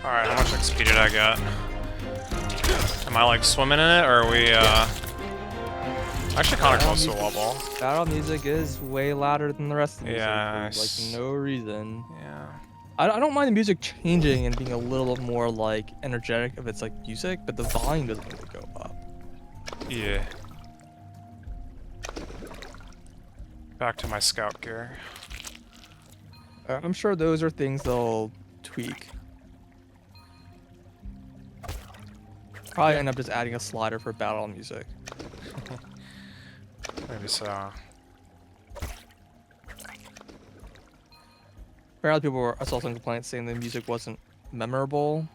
Alright, how much XP did I get? Am I like swimming in it, or are we actually kinda close to a level? Battle music is way louder than the rest of the music Yeah, for like no reason. yeah. I don't mind the music changing and being a little bit more like energetic if it's like music, but the volume doesn't need to go up. Yeah. Back to my scout gear. I'm sure those are things they'll tweak. Probably end up just adding a slider for battle music. Maybe so. Apparently I saw some complaints saying the music wasn't memorable.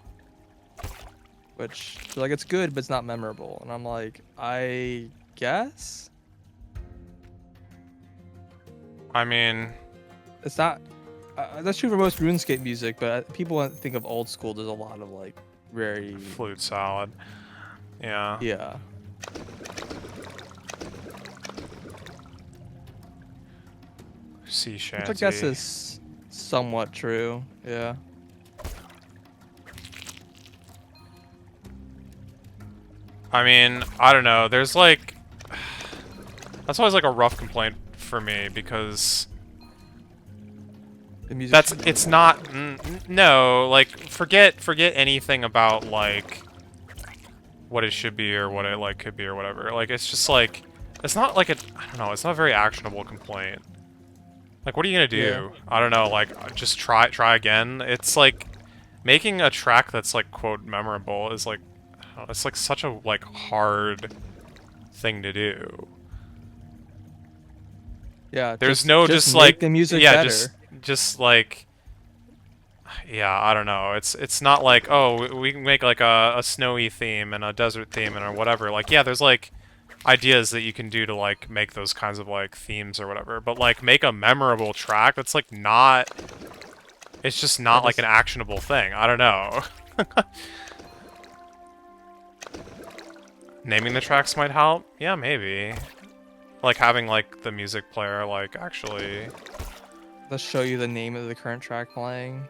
Which, they're like, it's good, but it's not memorable. And I'm like, I guess? I mean... It's not... that's true for most RuneScape music, but people think of old school, there's a lot of, like, very... Flute salad. Yeah. Yeah. Sea shanty. Which I guess is somewhat true, yeah. I mean, I don't know. There's like... That's always like a rough complaint for me, because... The music That's... It's not... no, like, forget anything about, like... what it should be or what it, like, could be or whatever. Like, it's just like... It's not like a... I don't know, it's not a very actionable complaint. Like, what are you gonna do? Yeah. I don't know, like, just try again? It's like... Making a track that's, like, quote, memorable is, like... I don't know, it's, like, such a, like, hard thing to do. Yeah, There's no just just make like the music yeah, better. just like yeah, I don't know. It's not like, oh, we can make like a snowy theme and a desert theme and or whatever. Like, yeah, there's like ideas that you can do to like make those kinds of like themes or whatever. But like make a memorable track that's like not it's just not like an actionable thing. I don't know. Naming the tracks might help? Yeah, maybe. Like having like the music player like actually Let's show you the name of the current track playing.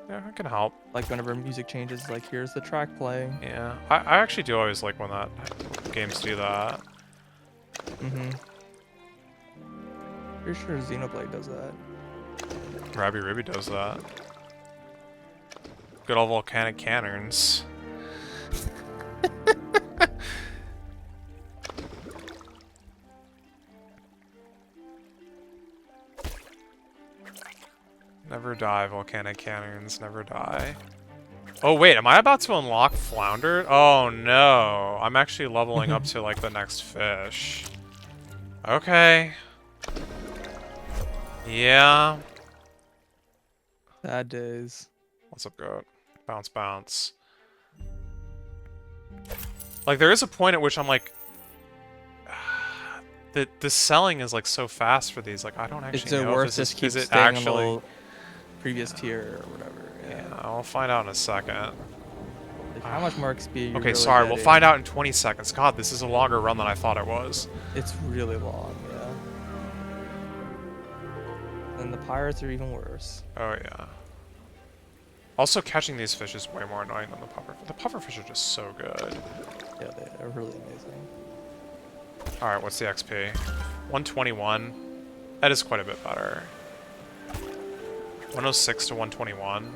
yeah, it can help. Like whenever music changes, like here's the track playing. Yeah. I actually do always like when that games do that. Mm-hmm. Pretty sure Xenoblade does that. Rabby Ribby does that. Good old volcanic cannerns. Never die, volcanic cannons, never die. Oh wait, am I about to unlock Flounder? Oh no, I'm actually leveling up to like the next fish. Okay. Yeah. Sad days. What's up, goat? Bounce, bounce. Like, there is a point at which I'm like... the selling is like so fast for these, like I don't actually Is know it if worth this just is, keep is it staying actually... on the previous tier or whatever? Yeah, I'll find out in a second. Like, how much more XP? You're Okay, really sorry, we'll getting? find out in 20 seconds. God, this is a longer run than I thought it was. It's really long, yeah. And the pirates are even worse. Oh yeah. Also, catching these fish is way more annoying than the puffer. The pufferfish are just so good. Yeah, they're really amazing. Alright, what's the XP? 121. That is quite a bit better. 106 to 121.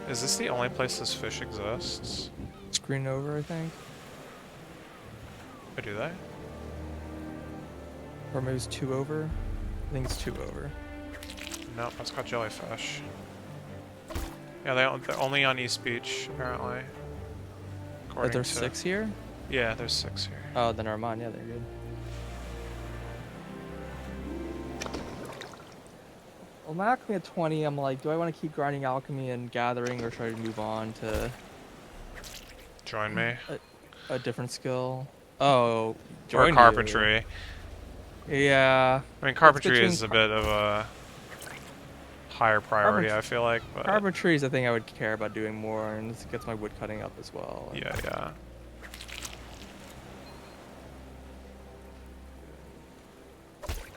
Is this the only place this fish exists? Screen over, I think. Or do they? Or maybe it's 2 over. I think it's 2 over. No, that's got jellyfish. Yeah, they're only on East Beach, apparently. But there's 6 here? Yeah, there's 6 here. Oh, then never mind. Yeah, they're good. Well, my alchemy at 20, I'm like, do I want to keep grinding alchemy and gathering, or should I move on to Join me. a different skill? Oh, Or join you. carpentry. Yeah. I mean, carpentry between is a bit of a higher priority, I feel like. But Carpentry is the thing I would care about doing more, and this gets my wood cutting up as well. yeah, yeah.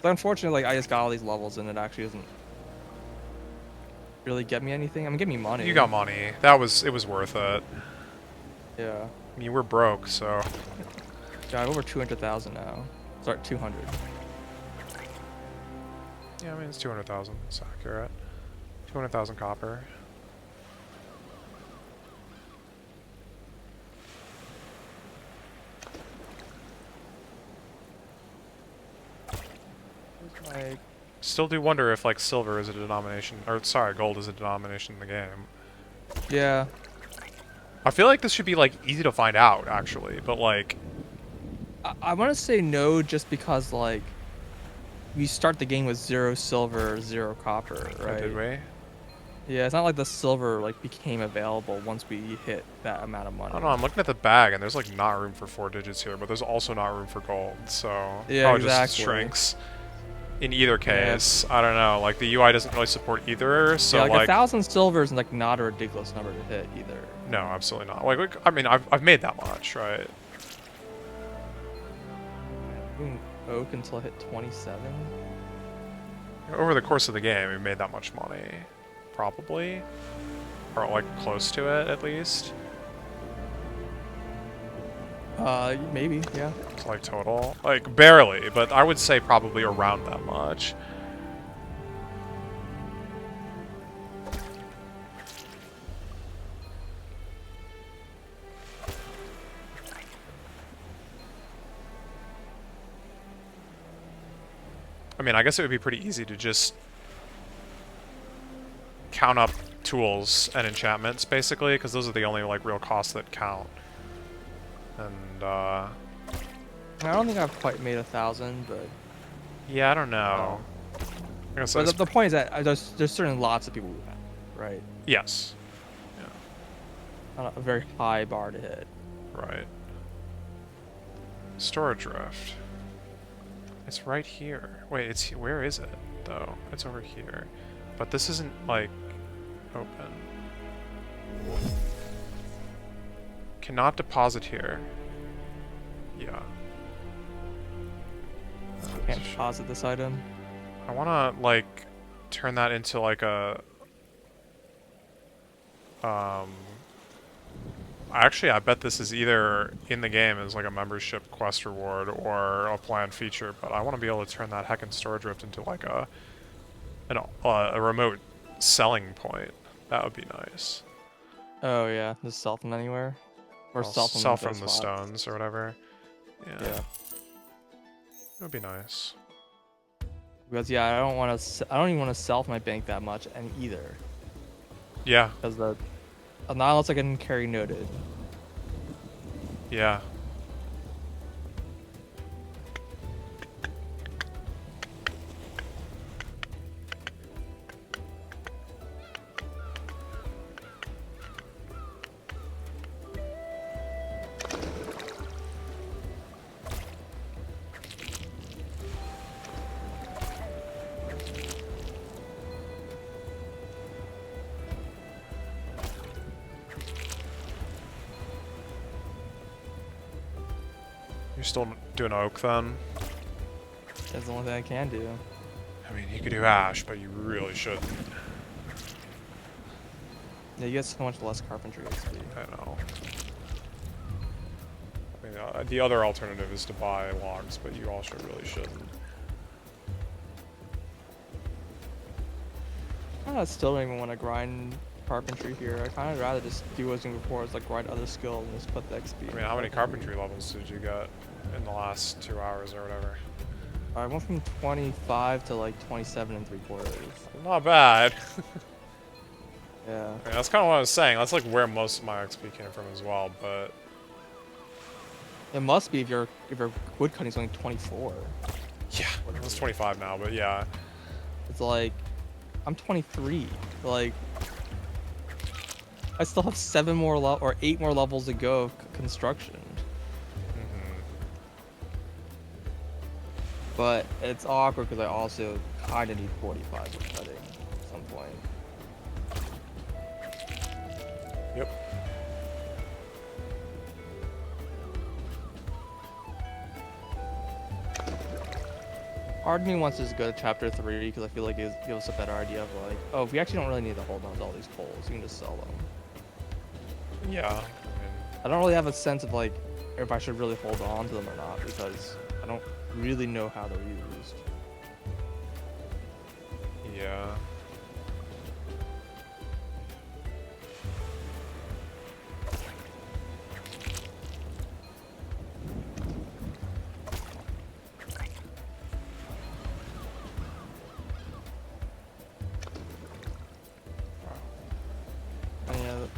But unfortunately, like I just got all these levels and it actually doesn't really get me anything. I mean, give me money. You got money. It was worth it. Yeah. I mean, we're broke, so. Yeah, I have over 200,000 now. Sorry, 200. Yeah, I mean, it's 200,000. It's accurate. 200,000 copper. Like, Still do wonder if, like, silver is a denomination, or, sorry, gold is a denomination in the game. yeah. I feel like this should be, like, easy to find out, actually, but, like... I want to say no just because, like, you start the game with 0 silver, 0 copper, right? Did we? Yeah, it's not like the silver, like, became available once we hit that amount of money. I don't know, I'm looking at the bag, and there's, like, not room for 4 digits here, but there's also not room for gold, so... Yeah, probably just exactly. shrinks. In either case, I don't know, like, the UI doesn't really support either, so, yeah, like, like... 1,000 silver is, like, not a ridiculous number to hit, either. No, absolutely not. Like, I mean, I've made that much, right? Doing oak until I hit 27? Over the course of the game, we made that much money. Probably. Or, like, close to it, at least. Maybe, yeah. It's like total. Like, barely, but I would say probably around that much. I mean, I guess it would be pretty easy to just count up tools and enchantments, basically, because those are the only, like, real costs that count. And, I don't think I've quite made 1,000, but... yeah, I don't know. I guess But the point is that there's certain lots of people who have, right? yes. A very high bar to hit. Right. Storage rift. It's right here. Wait, where is it, though? It's over here. But this isn't, like, open. Cannot deposit here. Yeah. Can't deposit this item. I wanna, like, turn that into, like, a... Actually, I bet this is either in the game as, like, a membership quest reward or a planned feature, but I want to be able to turn that heckin' storage rift into, like, a remote selling point. That would be nice. Oh, yeah. Just sell from anywhere? Or Well, sell sell from from those the spots. stones or whatever. Yeah. Yeah. It would be nice. Because, yeah, I don't even want to sell from my bank that much either. Yeah. Because not unless I can carry noted. Yeah. You're still doing oak then? That's the only thing I can do. I mean, you could do ash, but you really shouldn't. Yeah, you get so much less carpentry XP. I know. I mean, the other alternative is to buy logs, but you also really shouldn't. I still don't even want to grind carpentry here. I kind of rather just do what I was doing before, is like grind other skills and just put the XP. I mean, how many carpentry levels did you get in the last 2 hours or whatever? I went from 25 to like 27 3/4. Not bad. Yeah. I mean, that's kind of what I was saying. That's like where most of my XP came from as well, but... It must be if your wood cutting's only 24. yeah, it's 25 now, but yeah. It's like, I'm 23. Like, I still have 7 more or 8 more levels to go of construction. Mm-hmm. But it's awkward because I also kind of need 45 wood cutting at some point. Yep. Part of me wants to just go to chapter 3 because I feel like it gives us a better idea of like, oh, we actually don't really need to hold on to all these coals. You can just sell them. Yeah. I don't really have a sense of like if I should really hold on to them or not because I don't really know how they're used. Yeah. And,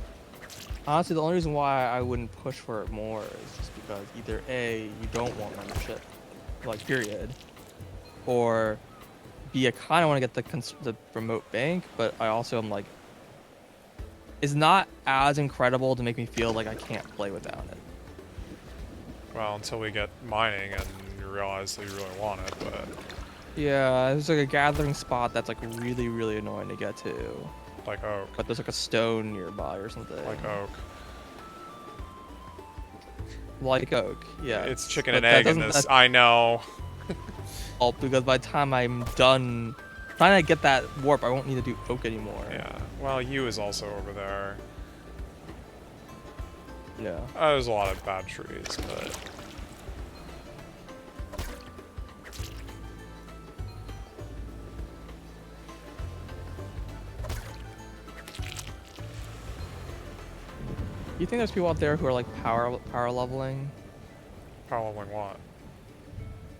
honestly, the only reason why I wouldn't push for it more is just because either A, you don't want membership, like period, or B, I kind of want to get the remote bank, but I also am like, it's not as incredible to make me feel like I can't play without it. Well, until we get mining and you realize that you really want it, but... Yeah, there's like a gathering spot that's like really, really annoying to get to. Like oak. But there's like a stone nearby or something. Like oak. Like oak, yeah. It's chicken But and that egg in doesn't- this. I know. Oh, because by the time I'm done trying to get that warp, I won't need to do oak anymore. Yeah. Well, you is also over there. Yeah. There's a lot of bad trees, but... You think there's people out there who are like power leveling? Power leveling what?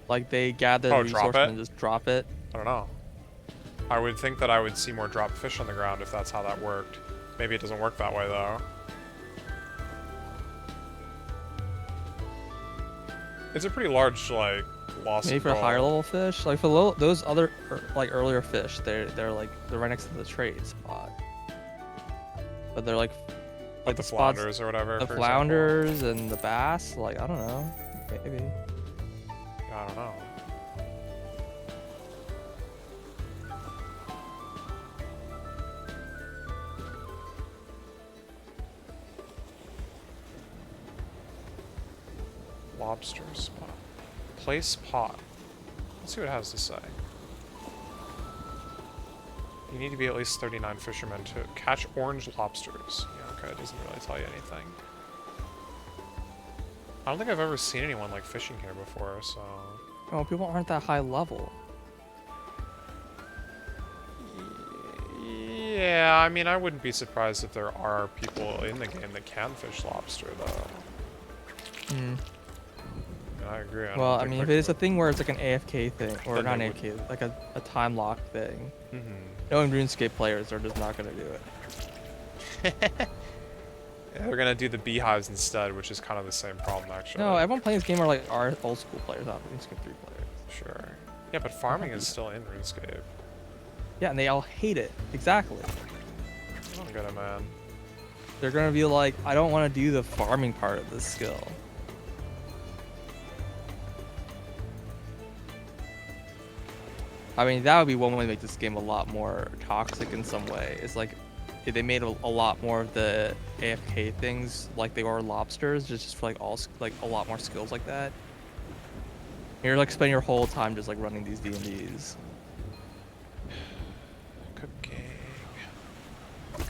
Like they gather Oh, the drop resources it? and just drop it? I don't know. I would think that I would see more drop fish on the ground if that's how that worked. Maybe it doesn't work that way, though. It's a pretty large, like, loss Maybe of for gold. higher level fish? Like for those other, like earlier fish, they're right next to the trade spot. But they're like the spots- flounders or whatever, the for flounders and the bass, like I don't know. Maybe. example. I don't know. Lobster spot. Place pot. Let's see what it has to say. You need to be at least 39 fishermen to catch orange lobsters. Yeah, okay, it doesn't really tell you anything. I don't think I've ever seen anyone like fishing here before, so... Oh, people aren't that high level. Yeah, I mean, I wouldn't be surprised if there are people in the game that can fish lobster, though. Hmm. I agree. Well, I mean, if it's a thing where it's like an AFK thing, or Then not an they AFK, like a time lock thing, Mm-hmm. knowing RuneScape players are just not going to do it. Yeah, they're gonna do the beehives instead, which is kind of the same problem, actually. No, everyone playing this game are like our old school players, not RuneScape 3 players. Sure. Yeah, but farming is still in RuneScape. Yeah, and they all hate it. Exactly. I don't get it, man. They're going to be like, I don't want to do the farming part of this skill. I mean, that would be one way to make this game a lot more toxic in some way. It's like if they made a lot more of the AFK things like they are lobsters, just for like a lot more skills like that. You're like spending your whole time just like running these D&Ds.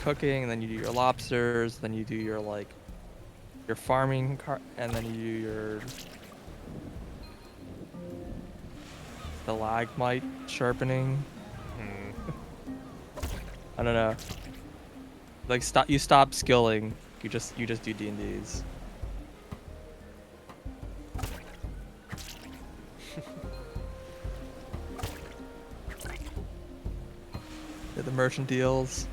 Cooking, and then you do your lobsters, then you do your like your farming and then you do your stalagmite sharpening. I don't know. Like you stop skilling. You just do D&Ds. The merchant deals.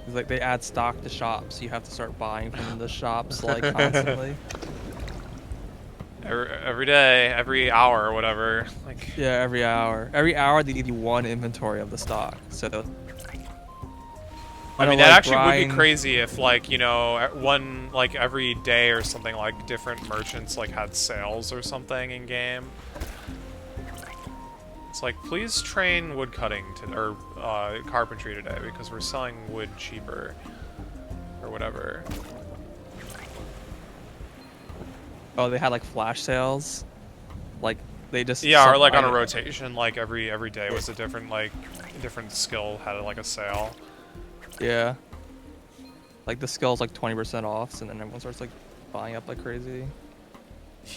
It's like they add stock to shops. You have to start buying from the shops like constantly. Every day, every hour, or whatever. Like. Yeah, every hour. Every hour they give you one inventory of the stock. So. I mean, that actually would be crazy if, like, you know, like every day or something, like different merchants like had sales or something in game. It's like, please train woodcutting or carpentry today because we're selling wood cheaper or whatever. Oh, they had like flash sales, like They just Yeah, or like on a I- rotation, like every day was a different skill had like a sale. Yeah. Like the skill's like 20% off, and then everyone starts like buying up like crazy. Yeah.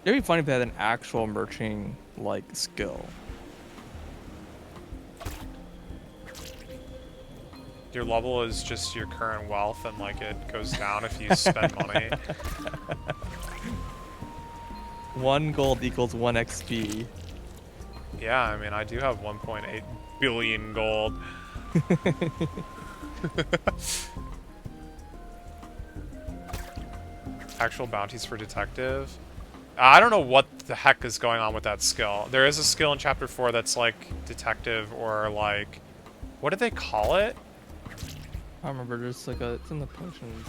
It'd be funny if they had an actual merching like skill. Your level is just your current wealth, and like it goes down if you spend money. 1 gold equals 1 XP. Yeah, I mean, I do have 1.8 billion gold. Actual bounties for detective. I don't know what the heck is going on with that skill. There is a skill in chapter 4 that's like detective or like, what do they call it? I remember there's like a, it's in the potions.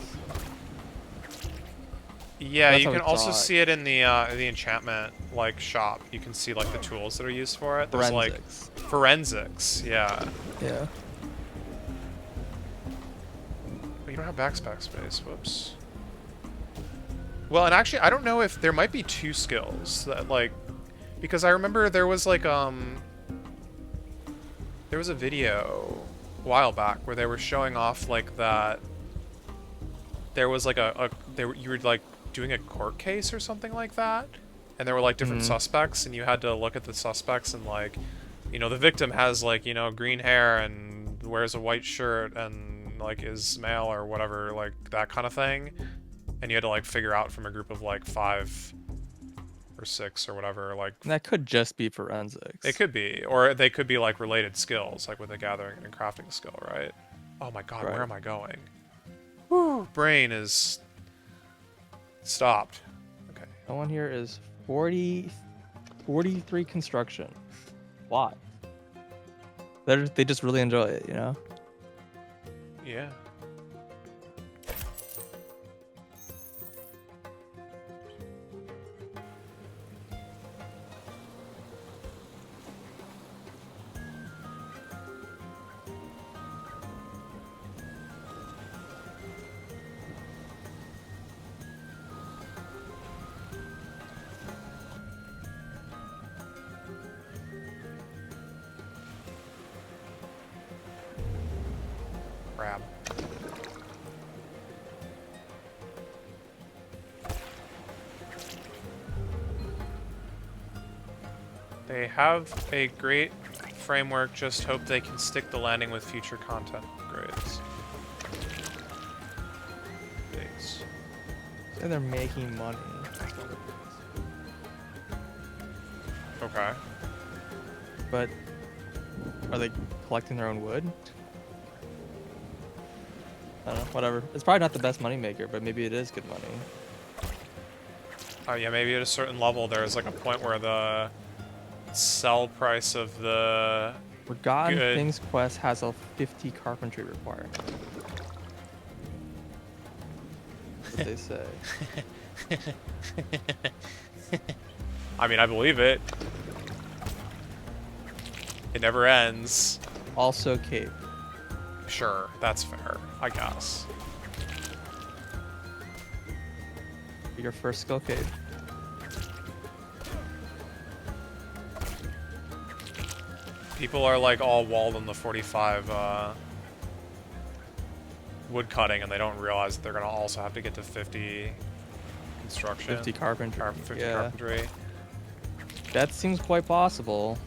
Yeah, That's you how we can also saw it. see it in the enchantment like shop. You can see like the tools that are used for it. There's Forensics. like forensics. Yeah. Yeah. But you don't have backpack space. Whoops. Well, and actually, I don't know if there might be 2 skills that like, because I remember there was like there was a video a while back where they were showing off like that. There was like you were like doing a court case or something like that, and there were like different suspects, and you had to look at the suspects and like, you know, the victim has like, you know, green hair and wears a white shirt and like is male or whatever, like that kind of thing. And you had to like figure out from a group of like 5 or 6 or whatever, like And that could just be forensics. it could be, or they could be like related skills, like with a gathering and crafting skill, right? Oh my god, Right. where am I going? Whew, brain is stopped. Okay. No one here is 43 construction. Why? They just really enjoy it, you know? Yeah. Crab. They have a great framework, just hope they can stick the landing with future content upgrades. Thanks. Say they're making money. Okay. But are they collecting their own wood? I don't know, whatever. It's probably not the best money maker, but maybe it is good money. Oh yeah, maybe at a certain level there's like a point where the sell price of the Forgotten good. Things quest has a 50 carpentry requirement. That's what they say. I mean, I believe it. It never ends. Also cape. Sure, that's fair, I guess. Your first skill cape. People are like all walled on the 45 wood cutting, and they don't realize that they're gonna also have to get to 50 construction. 50 carpentry. 50 Yeah. carpentry. That seems quite possible.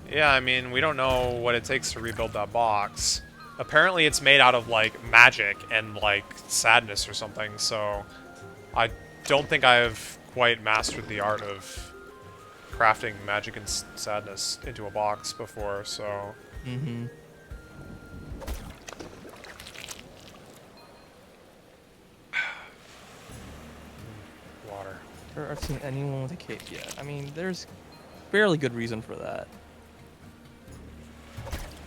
Yeah, I mean, we don't know what it takes to rebuild that box. Apparently it's made out of, like, magic and, like, sadness or something, so I don't think I've quite mastered the art of crafting magic and sadness into a box before, so... Mm-hmm. Water. I've seen anyone with a cape yet. I mean, there's fairly good reason for that.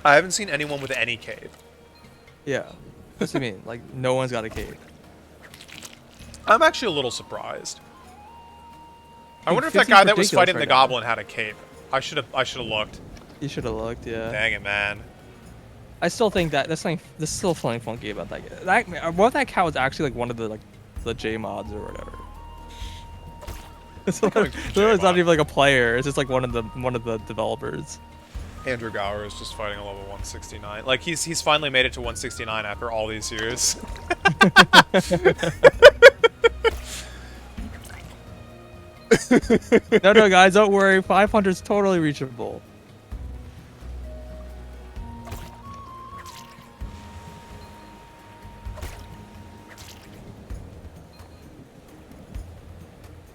I haven't seen anyone with any cape. Yeah. That's what I mean. Like, no one's got a cape. I'm actually a little surprised. I Dude, wonder if that 50's guy that was ridiculous fighting the right now. goblin had a cape. I should have looked. You should have looked, yeah. Dang it, man. I still think that there's still something funky about that. What if that cow was actually like one of the like the J mods or whatever? It's, Not coming it's from not J-Mod. even like a player. It's just like one of the developers. Andrew Gower is just fighting a level 169. Like he's finally made it to 169 after all these years. No, guys, don't worry. 500 is totally reachable.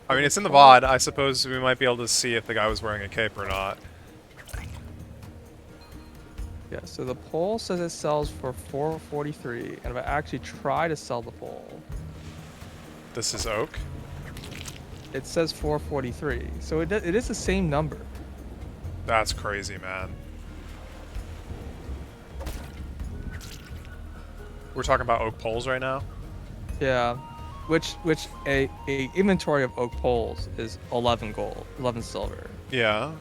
I mean, it's in the VOD. I suppose we might be able to see if the guy was wearing a cape or not. Yeah, so the pole says it sells for 443, and if I actually try to sell the pole, This is oak. it says 443. So it is the same number. That's crazy, man. We're talking about oak poles right now. Yeah, which a inventory of oak poles is 11 gold, 11 silver. Yeah.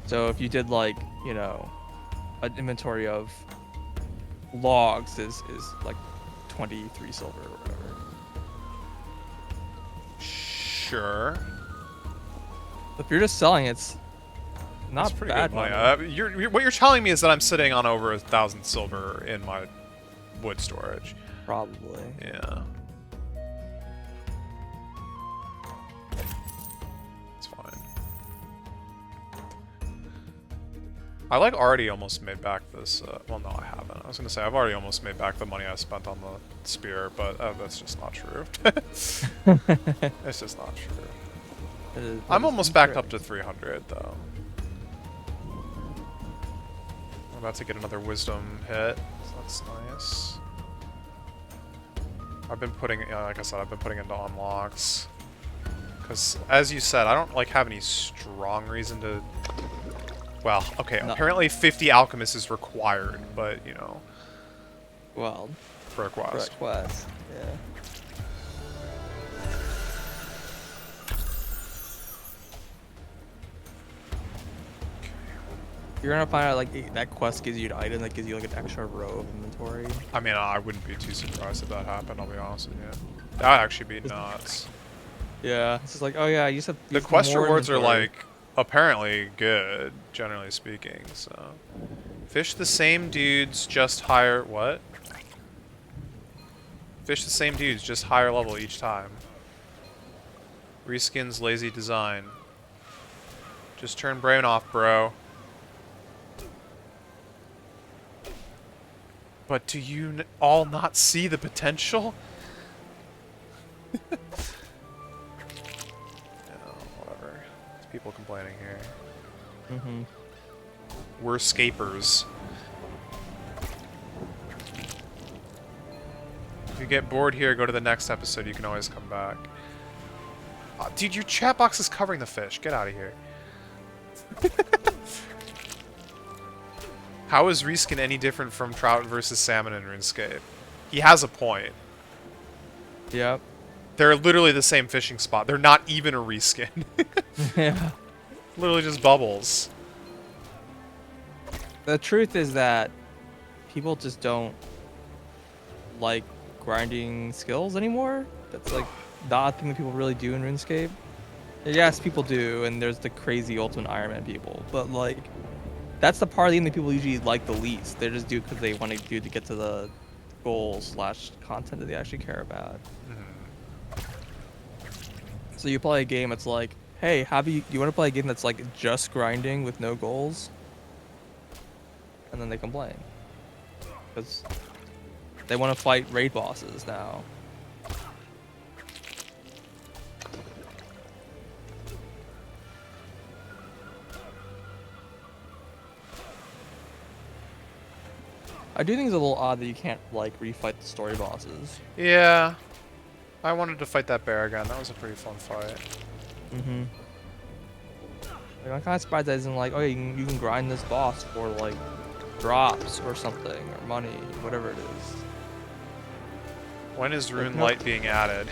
So if you did like, you know, an inventory of logs is like 23 silver or whatever. Sure. If you're just selling, it's not That's pretty bad good money. money. What you're telling me is that I'm sitting on over 1,000 silver in my wood storage. Probably. Yeah. It's fine. I like already almost made back this. Well, no, I haven't. I was gonna say I've already almost made back the money I spent on the spear, but that's just not true. It's just not true. I'm almost backed up to 300 though. I'm about to get another wisdom hit, so that's nice. I've been putting, like I said, I've been putting into unlocks. Because, as you said, I don't, like, have any strong reason to... Well, okay, No. apparently 50 alchemists is required, but, you know... Well, For a quest. quest. Yeah. You're gonna find out like that quest gives you an item that gives you like an extra row of inventory. I mean, I wouldn't be too surprised if that happened, I'll be honest with you. That'd actually be nuts. Yeah, it's just like, oh yeah, you said The quest rewards are, like, apparently good, generally speaking, so... Fish the same dudes, just higher... What? Fish the same dudes, just higher level each time. Reskins lazy design. Just turn brain off, bro. But do you all not see the potential? Whatever. There's people complaining here. Mm-hmm. We're scapers. If you get bored here, go to the next episode. You can always come back. Dude, your chat box is covering the fish. Get out of here. How is reskin any different from trout versus salmon in RuneScape? He has a point. Yep. They're literally the same fishing spot. They're not even a reskin. Yeah. Literally just bubbles. The truth is that people just don't like grinding skills anymore. That's like not a thing that people really do in RuneScape. Yes, people do, and there's the crazy Ultimate Iron Man people, but like that's the part of the game that people usually like the least. They just do because they want to do to get to the goals / content that they actually care about. So you play a game that's like, hey, do you want to play a game that's like just grinding with no goals? And then they complain because they want to fight raid bosses now. I do think it's a little odd that you can't like refight the story bosses. Yeah. I wanted to fight that bear again. That was a pretty fun fight. Mm-hmm. Like, I'm kind of surprised that isn't like, oh, you can grind this boss for like drops or something or money, whatever it is. When is Like, Rune no- Light being added?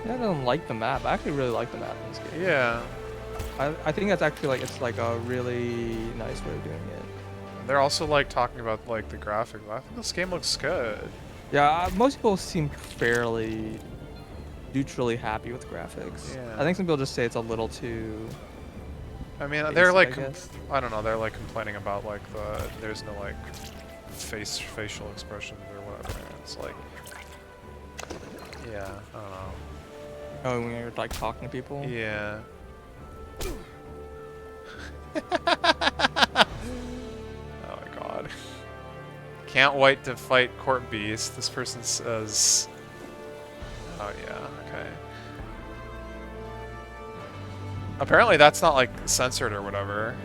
I don't like the map. I actually really like the map in this game. Yeah. I think that's actually like it's like a really nice way of doing it. They're also like talking about like the graphics. I think this game looks good. Yeah, most people seem fairly neutrally happy with graphics. Yeah. I think some people just say it's a little too. I mean, Basic, they're like, I guess. I don't know, they're like complaining about like there's no like facial expressions or whatever. It's like, yeah, I don't know. Oh, when you're like talking to people. Yeah. Oh my god. Can't wait to fight Court Beast. This person says. Oh yeah, okay. Apparently that's not like censored or whatever.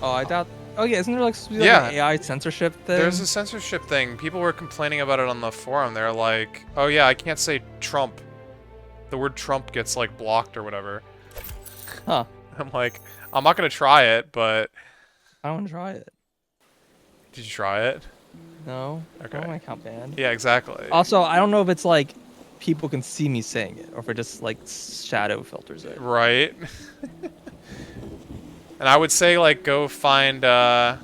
Oh, I doubt. Oh yeah, isn't there like, supposed to be, Yeah. like an AI censorship thing? There's a censorship thing. People were complaining about it on the forum. They're like, oh yeah, I can't say Trump. The word Trump gets like blocked or whatever. Huh. I'm like, I'm not gonna try it, but I want to try it. did you try it? No. Okay. I want my account banned. Yeah, exactly. Also, I don't know if it's like people can see me saying it, or if it just like shadow filters it. Right. And I would say like go find like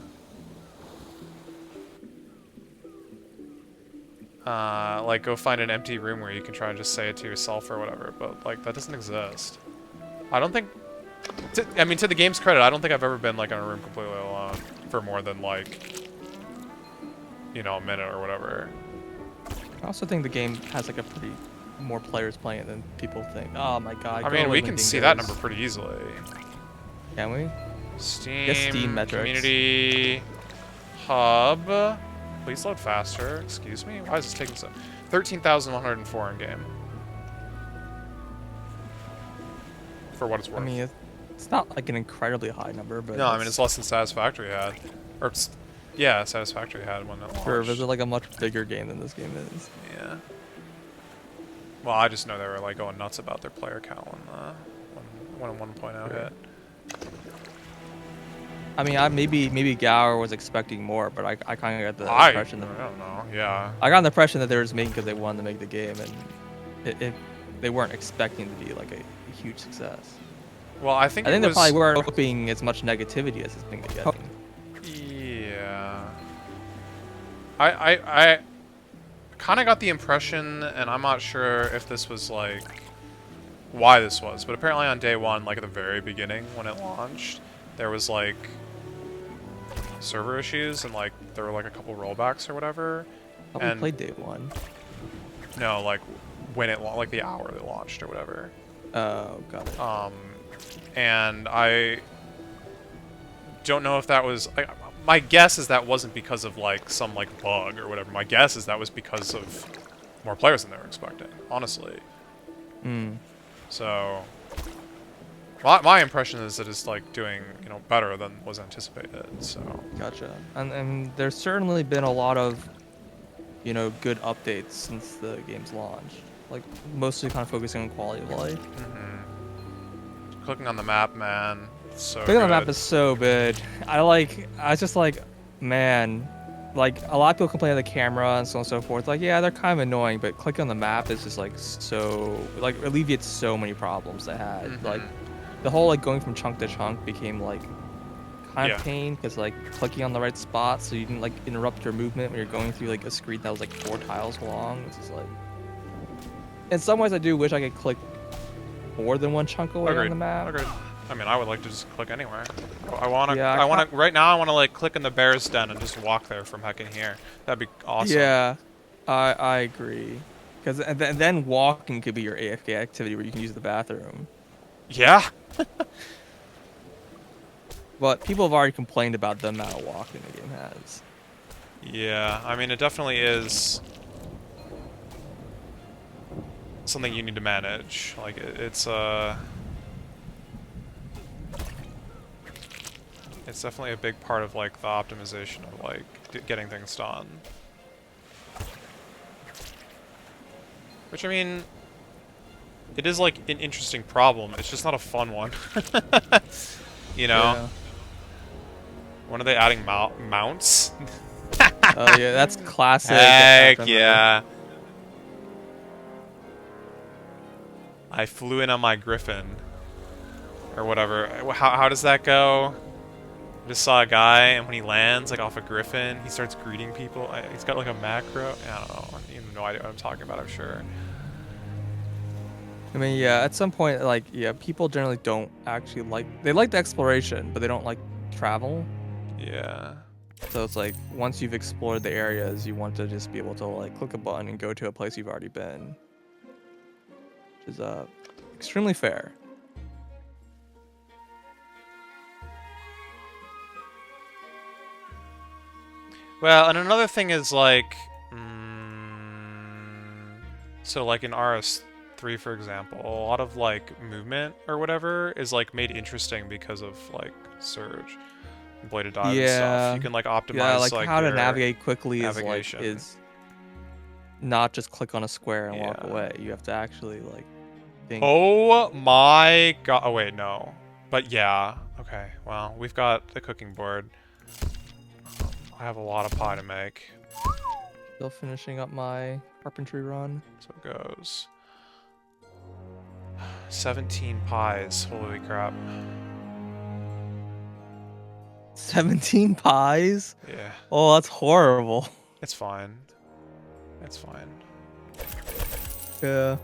go find an empty room where you can try and just say it to yourself or whatever, but like that doesn't exist. I don't think I mean, to the game's credit, I don't think I've ever been like in a room completely alone for more than like, you know, a minute or whatever. I also think the game has like a pretty more players playing it than people think. Oh my god. I go mean, we away, can see that Dingoes. number pretty easily. Can we? Steam, Steam metrics. community, hub. Please load faster. Excuse me? Why is this taking so... 13,104 in game. For what it's worth. I mean, it's not like an incredibly high number, but no, I mean, it's less than Satisfactory had. Or, yeah, Satisfactory had when it launched. sure, but it's like a much bigger game than this game is. Yeah. Well, I just know they were like going nuts about their player count when 1.0 hit. I mean, maybe Gower was expecting more, but I kind of got the I impression that don't know. Yeah. I got the impression that they were just making because they wanted to make the game, and they weren't expecting to be like a huge success. Well, I think they probably weren't hoping as much negativity as it's been getting. Yeah. I kind of got the impression, and I'm not sure if this was like why this was, but apparently on day one, like at the very beginning when it launched, there was like server issues and like there were like a couple rollbacks or whatever. We played day one. No, like when it like the hour it launched or whatever. Oh, got it. And I don't know if that was like, my guess is that wasn't because of like some like bug or whatever. My guess is that was because of more players than they were expecting, honestly. So my impression is that it's like doing, you know, better than was anticipated. So Gotcha. And there's certainly been a lot of, you know, good updates since the game's launch. Like mostly kind of focusing on quality of life. Clicking on the map, man. So Clicking on the map is so good. I was just like, man, like a lot of people complain of the camera and so on and so forth. Like, yeah, they're kind of annoying, but clicking on the map is just like so, like alleviates so many problems they had. Like the whole like going from chunk to chunk became like kind of pain because like clicking on the right spot so you didn't like interrupt your movement when you're going through like a screen that was like 4 tiles long. It's just like, in some ways I do wish I could click more than one chunk away on the map. Agreed. I mean, I would like to just click anywhere. I want to. Yeah, Right now, I want to like click in the bear's den and just walk there from heckin' here. That'd be awesome. Yeah, I agree. Because and then walking could be your AFK activity where you can use the bathroom. Yeah. But people have already complained about the amount of walking the game has. Yeah, I mean, it definitely is something you need to manage. Like, it's definitely a big part of like the optimization of like getting things done. Which, I mean, it is like an interesting problem. It's just not a fun one. You know? Yeah. When are they adding mounts? Oh yeah, that's classic. Heck yeah. I flew in on my griffin. Or whatever. How does that go? I just saw a guy, and when he lands, like, off a griffin, he starts greeting people. He's got, like, a macro. I don't know. You have no idea what I'm talking about, I'm sure. I mean, yeah, at some point, like, yeah, people generally don't actually they like the exploration, but they don't like travel. Yeah. So it's like, once you've explored the areas, you want to just be able to, like, click a button and go to a place you've already been. Which is, extremely fair. Well, and another thing is, like, so, like, in RS3, for example, a lot of, like, movement or whatever is, like, made interesting because of, like, Surge and Bladed Dive and stuff. You can, like, optimize, yeah, like how to your navigate quickly navigation. is not just click on a square and walk Yeah. away. You have to actually, like, think. Oh my god. Oh, wait, no. But yeah. Okay, well, we've got the cooking board. I have a lot of pie to make. Still finishing up my carpentry run. So it goes. 17 pies. Holy crap. 17 pies? Yeah. Oh, that's horrible. It's fine. It's fine. Yeah.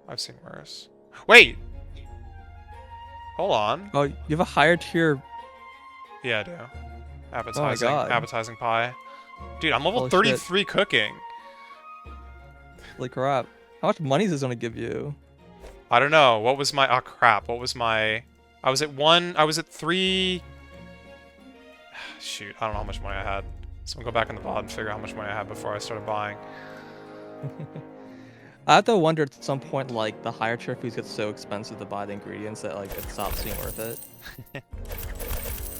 I've seen worse. Wait! Hold on. Oh, you have a higher tier. Yeah, I do. Appetizing. God. Appetizing pie. Dude, I'm level Holy 33 cooking. Holy crap. How much money is this going to give you? I don't know. What was my... Oh, crap. What was my... I was at 1... I was at 3... Shoot. I don't know how much money I had. So I'm going to go back in the VOD and figure out how much money I had before I started buying. I have to wonder at some point, like, the higher tier foods get so expensive to buy the ingredients that, like, it stops being worth it.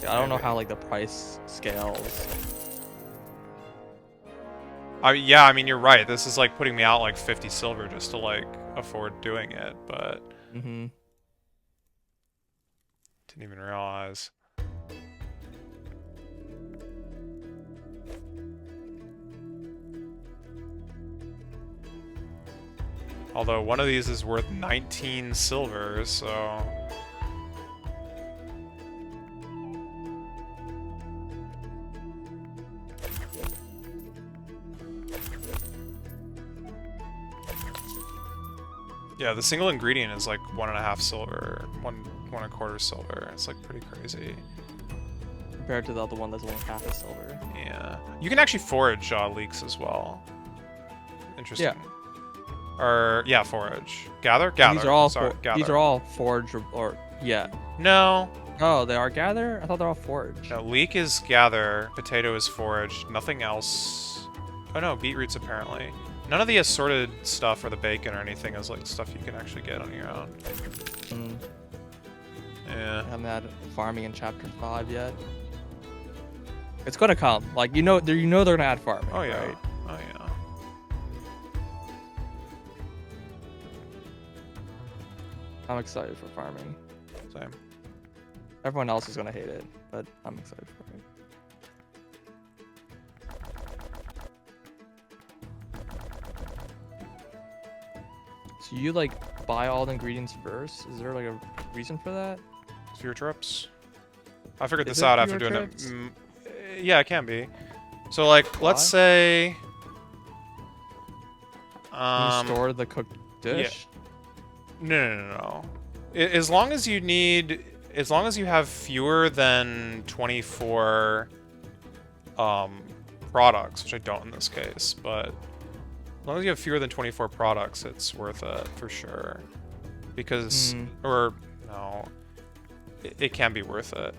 Yeah, I don't know how, like, the price scales. Yeah, I mean, you're right. This is, like, putting me out, like, 50 silver just to, like, afford doing it, but... Mm-hmm. Didn't even realize. Although one of these is worth 19 silver, so... Yeah, the single ingredient is like 1.5 silver, one and a quarter silver. It's like pretty crazy. Compared to the other one that's only half a silver. Yeah. You can actually forage leeks as well. Interesting. Yeah. Or yeah, forage. Gather? Gather. These are all gather. These are all forage or yeah. No. Oh, they are gather? I thought they're all forage. No, leek is gather, potato is forage, nothing else. Oh no, beetroots apparently. None of the assorted stuff or the bacon or anything is like stuff you can actually get on your own. Mm. Yeah. I haven't had farming in chapter 5 yet. It's gonna come. Like you know they're gonna add farming. Oh yeah. Right? Oh yeah. I'm excited for farming. Same. Everyone else is gonna hate it, but I'm excited for it. So you like buy all the ingredients first? Is there like a reason for that? Fewer trips. I figured Is this it out after fewer doing trips? it. Yeah, it can be. So like, let's Why? say. Can you store the cooked dish? No. As long as you have fewer than 24 products, which I don't in this case, but as long as you have fewer than 24 products, it's worth it for sure. Because or no, it can be worth it.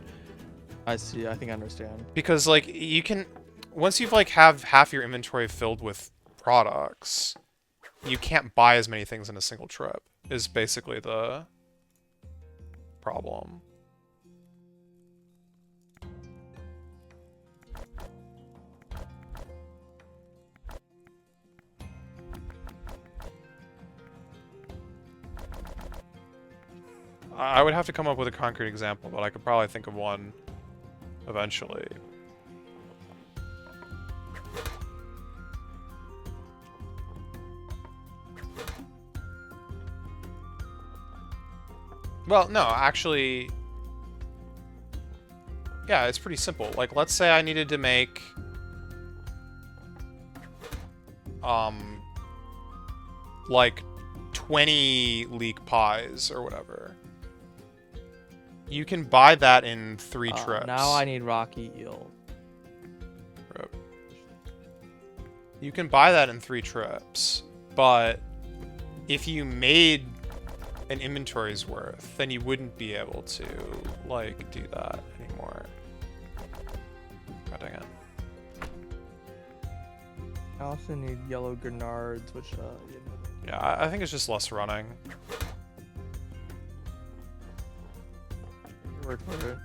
I see. I think I understand. Because like you can, once you've like have half your inventory filled with products, you can't buy as many things in a single trip. Is basically the problem. I would have to come up with a concrete example, but I could probably think of one eventually. Well, no, actually, yeah, it's pretty simple. Like, let's say I needed to make, like 20 leek pies or whatever. You can buy that in 3 trips. Now I need Rocky Eel. Rip. You can buy that in 3 trips, but if you made an inventory's worth, then you wouldn't be able to, like, do that anymore. God dang it. I also need yellow grenards, which, Yeah, I think it's just less running. Word for it.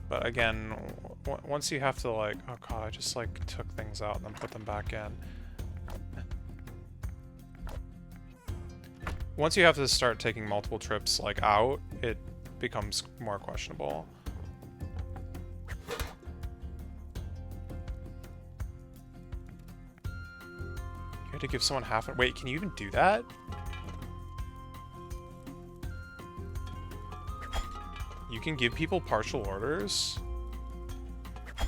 But again, once you have to, like, oh god, I just, like, took things out and then put them back in. Once you have to start taking multiple trips, like, out, it becomes more questionable. You had to give someone half. Wait, can you even do that? You can give people partial orders?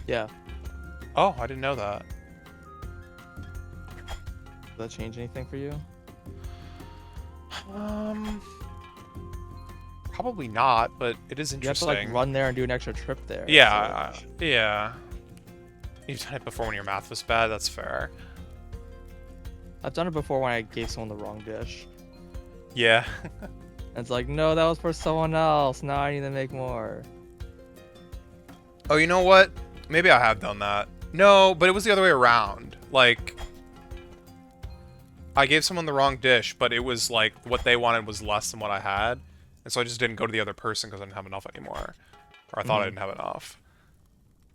Yeah. Oh, I didn't know that. Does that change anything for you? Probably not, but it is You have to interesting. like run there and do an extra trip there. Yeah, yeah. You've done it before when your math was bad, that's fair. I've done it before when I gave someone the wrong dish. Yeah. And it's like, no, that was for someone else. Now I need to make more. Oh, you know what? Maybe I have done that. No, but it was the other way around. Like, I gave someone the wrong dish, but it was like what they wanted was less than what I had. And so I just didn't go to the other person because I didn't have enough anymore. Or I thought I didn't have enough.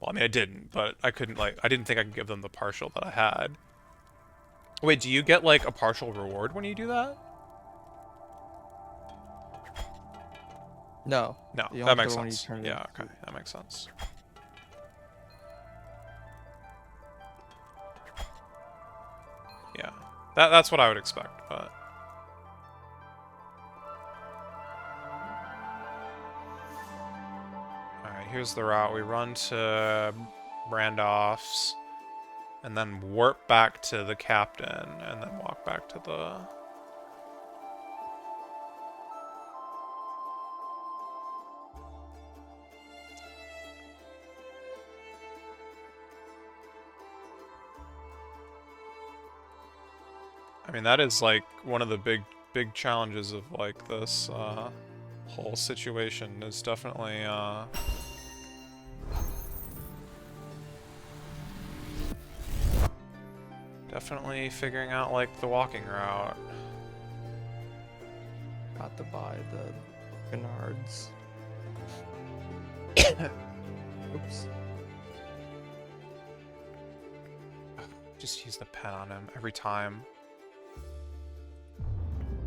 Well, I mean, I didn't, but I couldn't, like, I didn't think I could give them the partial that I had. Wait, do you get, like, a partial reward when you do that? No. No, You that only makes get it when you sense. turn it Yeah, into okay, that makes sense. Yeah, that's what I would expect, but... Alright, here's the route. We run to Brandoff's, and then warp back to the captain, and then walk back to the... I mean, that is, like, one of the big challenges of, like, this, whole situation is definitely, definitely figuring out, like, the walking route. Got to buy the grenards. Oops. Just use the pen on him every time.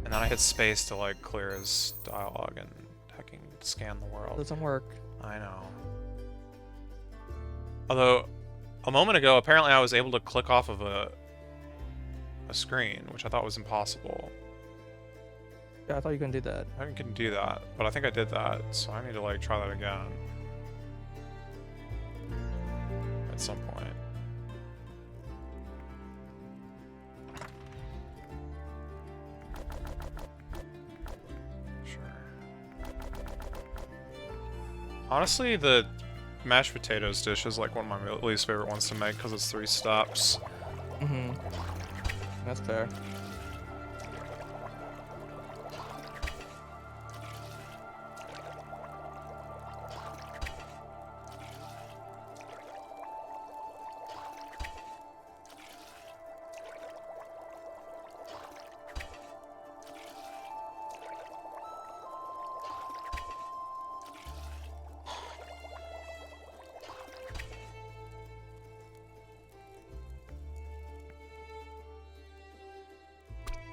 And then I hit space to, like, clear his dialogue and hacking scan the world. Doesn't work. I know. Although, a moment ago, apparently I was able to click off of a screen, which I thought was impossible. Yeah, I thought you couldn't do that. I couldn't do that, but I think I did that, so I need to, like, try that again. At some point. Honestly, the mashed potatoes dish is like one of my least favorite ones to make because it's 3 steps. Mm-hmm. That's fair.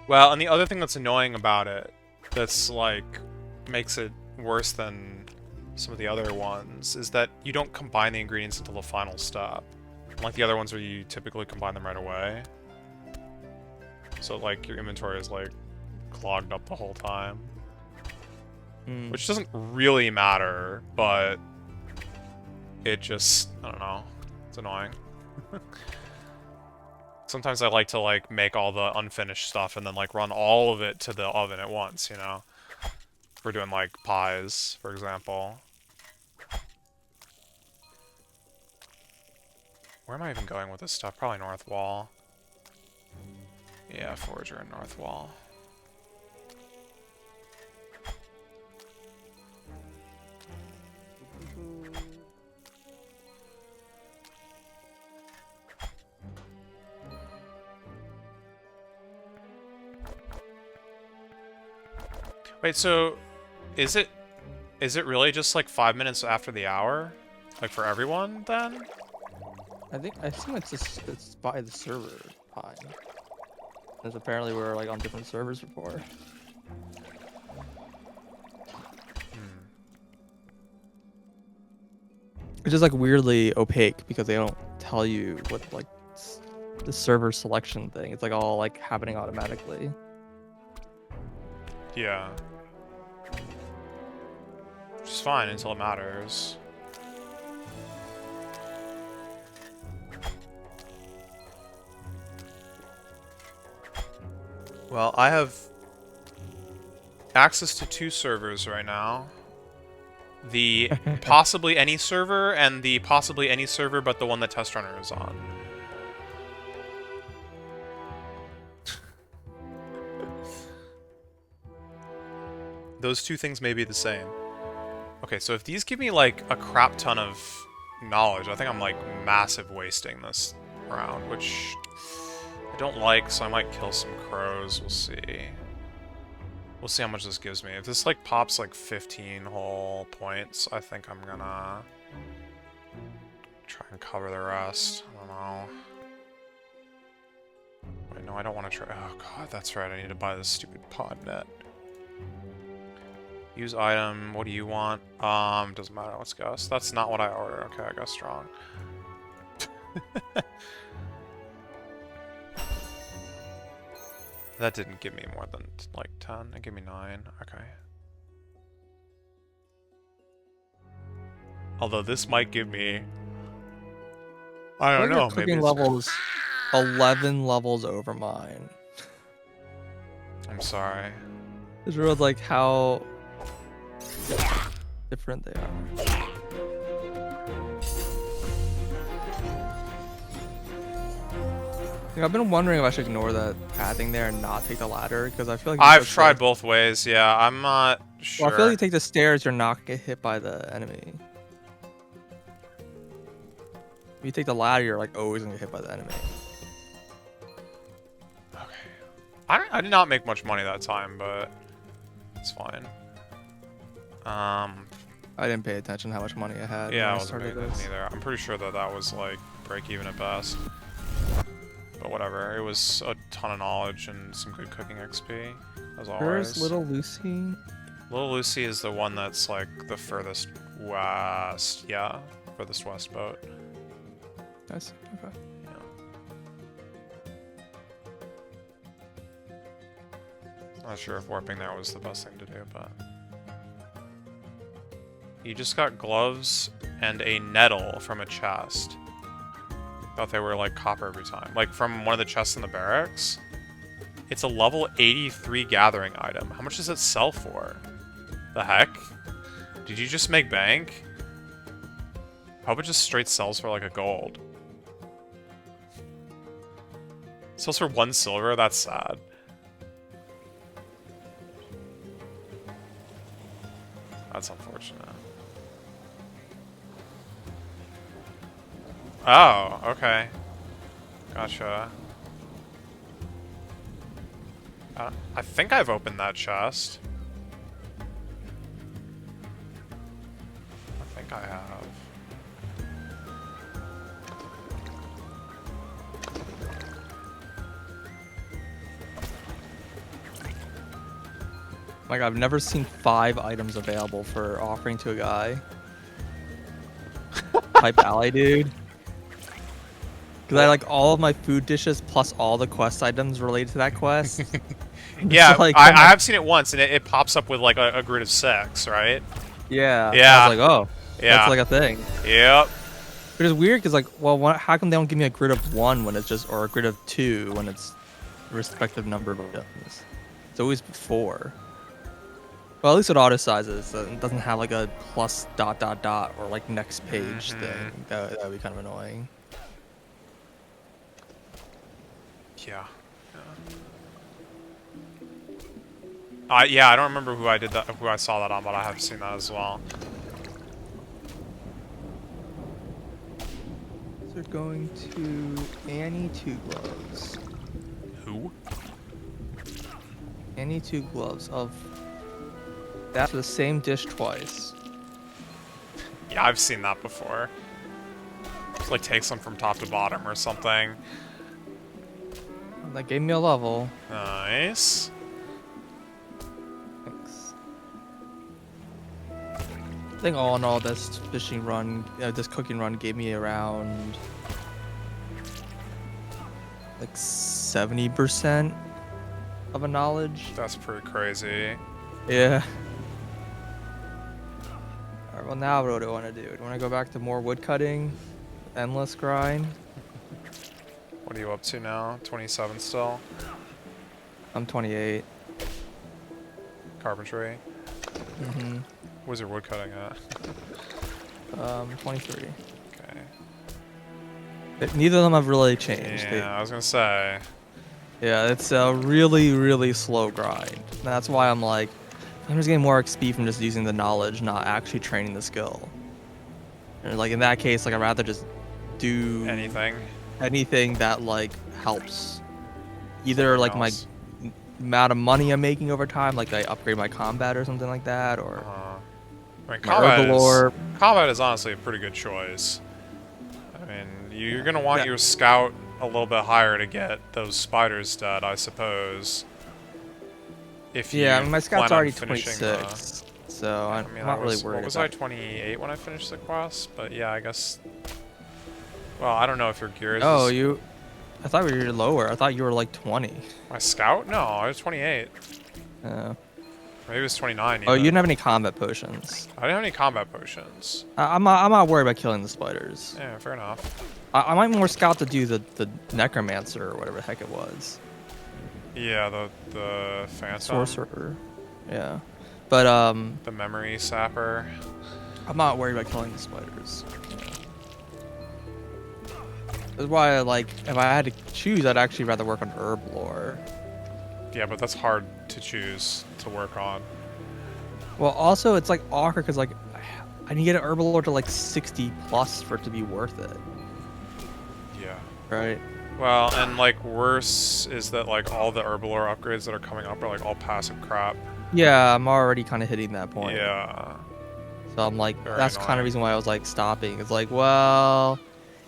Well, and the other thing that's annoying about it, that's like makes it worse than some of the other ones is that you don't combine the ingredients until the final step. Like the other ones where you typically combine them right away. So like your inventory is like clogged up the whole time. Which doesn't really matter, but it just, I don't know, it's annoying. Sometimes I like to like make all the unfinished stuff and then like run all of it to the oven at once, you know? If we're doing like pies, for example. Where am I even going with this stuff? Probably North Wall. Yeah, Forager and North Wall. Wait, so is it really just like 5 minutes after the hour? Like for everyone then? I assume it's by the server time. Because apparently we're like on different servers before. It's just like weirdly opaque because they don't tell you what like the server selection thing. It's like all like happening automatically. Yeah. Which is fine until it matters. Well, I have access to 2 servers right now. The possibly any server and the possibly any server but the one that Test Runner is on. Those 2 things may be the same. Okay, so if these give me like a crap ton of knowledge, I think I'm like massive wasting this round, which I don't like, so I might kill some crows. We'll see. We'll see how much this gives me. If this like pops like 15 whole points, I think I'm gonna try and cover the rest. I don't know. Wait, no, I don't want to try. Oh god, that's right. I need to buy this stupid pod net. Use item. What do you want? Doesn't matter. Let's go. So that's not what I ordered. Okay, I got strong. That didn't give me more than, like, 10. It gave me 9. Okay. Although this might give me... I don't know. Your cooking level's 11 levels over mine. I'm sorry. It's real like how different they are. I've been wondering if I should ignore that pathing there and not take the ladder, because I feel like I've tried both ways, yeah. I'm not sure. Well, I feel like you take the stairs, you're not gonna get hit by the enemy. If you take the ladder, you're like always gonna get hit by the enemy. Okay. I did not make much money that time, but it's fine. I didn't pay attention how much money I had. Yeah, I when wasn't paying attention either. I'm pretty sure that that was like break even at best. But whatever, it was a ton of knowledge and some good cooking XP, as always. Where's Little Lucy? Little Lucy is the one that's like the furthest west. Yeah, furthest west boat. Nice. Okay. Yeah. Not sure if warping there was the best thing to do, but... You just got gloves and a nettle from a chest. Thought they were like copper every time. Like from one of the chests in the barracks. It's a level 83 gathering item. How much does it sell for? The heck? Did you just make bank? I hope it just straight sells for like a gold. Sells for 1 silver? That's sad. That's unfortunate. Oh, okay. Gotcha. I think I've opened that chest. I think I have. Like I've never seen 5 items available for offering to a guy. Type ally, dude. Because I like all of my food dishes plus all the quest items related to that quest. Yeah, Like, I come on. have seen it once, and it pops up with like a grid of 6, right? Yeah. And I Yeah. was like, oh, that's Yeah. like a thing. Yep. Which is weird because like, well, how come they don't give me a grid of 1 when it's just, or a grid of 2 when it's respective number of items? It's always 4. Well, at least it auto sizes. So it doesn't have like a plus ... or like next page thing. That would be kind of annoying. Yeah. Yeah, I don't remember who I did that, who I saw that on, but I have seen that as well. So we're going to Annie Two Gloves. Who? Annie Two Gloves of. That's the same dish twice. Yeah, I've seen that before. Just like takes them from top to bottom or something. That gave me a level. Nice. Thanks. I think all in all, this fishing run, this cooking run gave me around like 70% of a knowledge. That's pretty crazy. Yeah. Alright, well now what do I want to do? Do I want to go back to more wood cutting? Endless grind? What are you up to now? 27 still? I'm 28. Carpentry? Mm-hmm. Where's your wood cutting at? 23. Okay. But neither of them have really changed. Yeah, I was gonna say. Yeah, it's a really, really slow grind. And that's why I'm like, I'm just getting more XP from just using the knowledge, not actually training the skill. And like in that case, like I'd rather just do anything that like helps. Either like my amount of money I'm making over time, like I upgrade my combat or something like that, or I mean, my combat is honestly a pretty good choice. I mean, you're gonna want your scout a little bit higher to get those spiders dead, I suppose. If you I mean, my scout's already finishing 26, so I'm not really worried. What was I, 28 when I finished the quest? But yeah, I guess. Well, I don't know if your gear is. Oh, I thought you were lower. I thought you were like 20. My scout? No, I was 28. Maybe it was 29. Even. Oh, you didn't have any combat potions. I didn't have any combat potions. I'm not worried about killing the spiders. Yeah, fair enough. I might more scout to do the necromancer or whatever the heck it was. Yeah, the phantom. Sorcerer. Yeah. But the memory sapper. I'm not worried about killing the spiders. That's why like if I had to choose, I'd actually rather work on herb lore. Yeah, but that's hard to choose to work on. Well, also it's like awkward because like I need to get an herb lore to like 60 plus for it to be worth it. Yeah. Right. Well, and like worse is that like all the herbalore upgrades that are coming up are like all passive crap. Yeah, I'm already kind of hitting that point. Yeah. So I'm like, Very that's annoying. kind of reason why I was like stopping. It's like, well,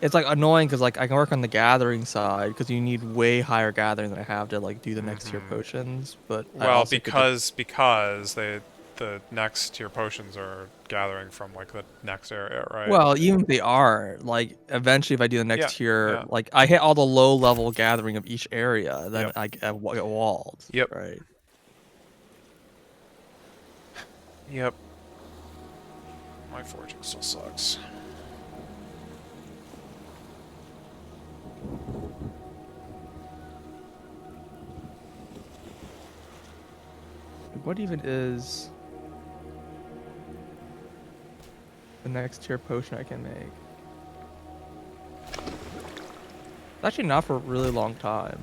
it's like annoying because like I can work on the gathering side because you need way higher gathering than I have to like do the next tier potions. But well, because the next tier potions are gathering from like the next area, right? Well, even if they are, like eventually if I do the next tier, like I hit all the low level gathering of each area, then I get walled. Yep. Right. Yep. My forging still sucks. What even is the next tier potion I can make? It's actually not for a really long time.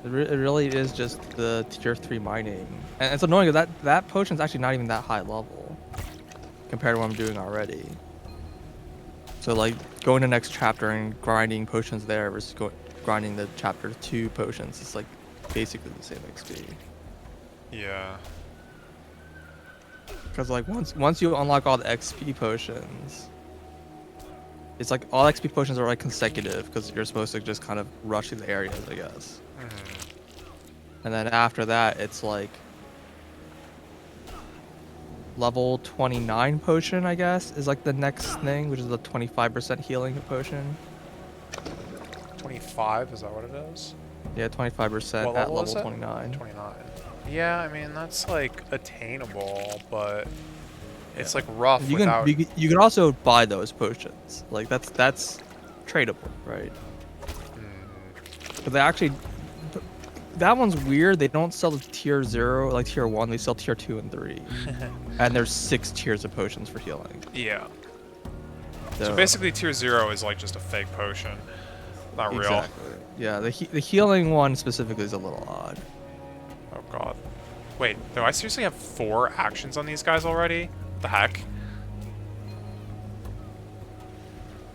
It really is just the tier 3 mining. And it's annoying because that potion's actually not even that high level compared to what I'm doing already. So like going to next chapter and grinding potions there versus grinding the chapter 2 potions, it's like basically the same XP. Yeah. Because like once you unlock all the XP potions, it's like all XP potions are like consecutive because you're supposed to just kind of rush through the areas, I guess. And then after that, it's like level 29 potion, I guess, is like the next thing, which is the 25% healing potion. 25, is that what it is? Yeah, 25% What at level is level it? 29. 29. Yeah, I mean, that's like attainable, but it's Yeah. like rough You can without... you can also buy those potions. Like that's tradable, right? Hmm. But they actually that one's weird. They don't sell the tier 0 like tier 1. They sell tier 2 and 3. And there's 6 tiers of potions for healing. Yeah. So So basically tier 0 is like just a fake potion. Not real. exactly. Yeah, the healing one specifically is a little odd. Oh god. Wait, do I seriously have 4 actions on these guys already? What the heck?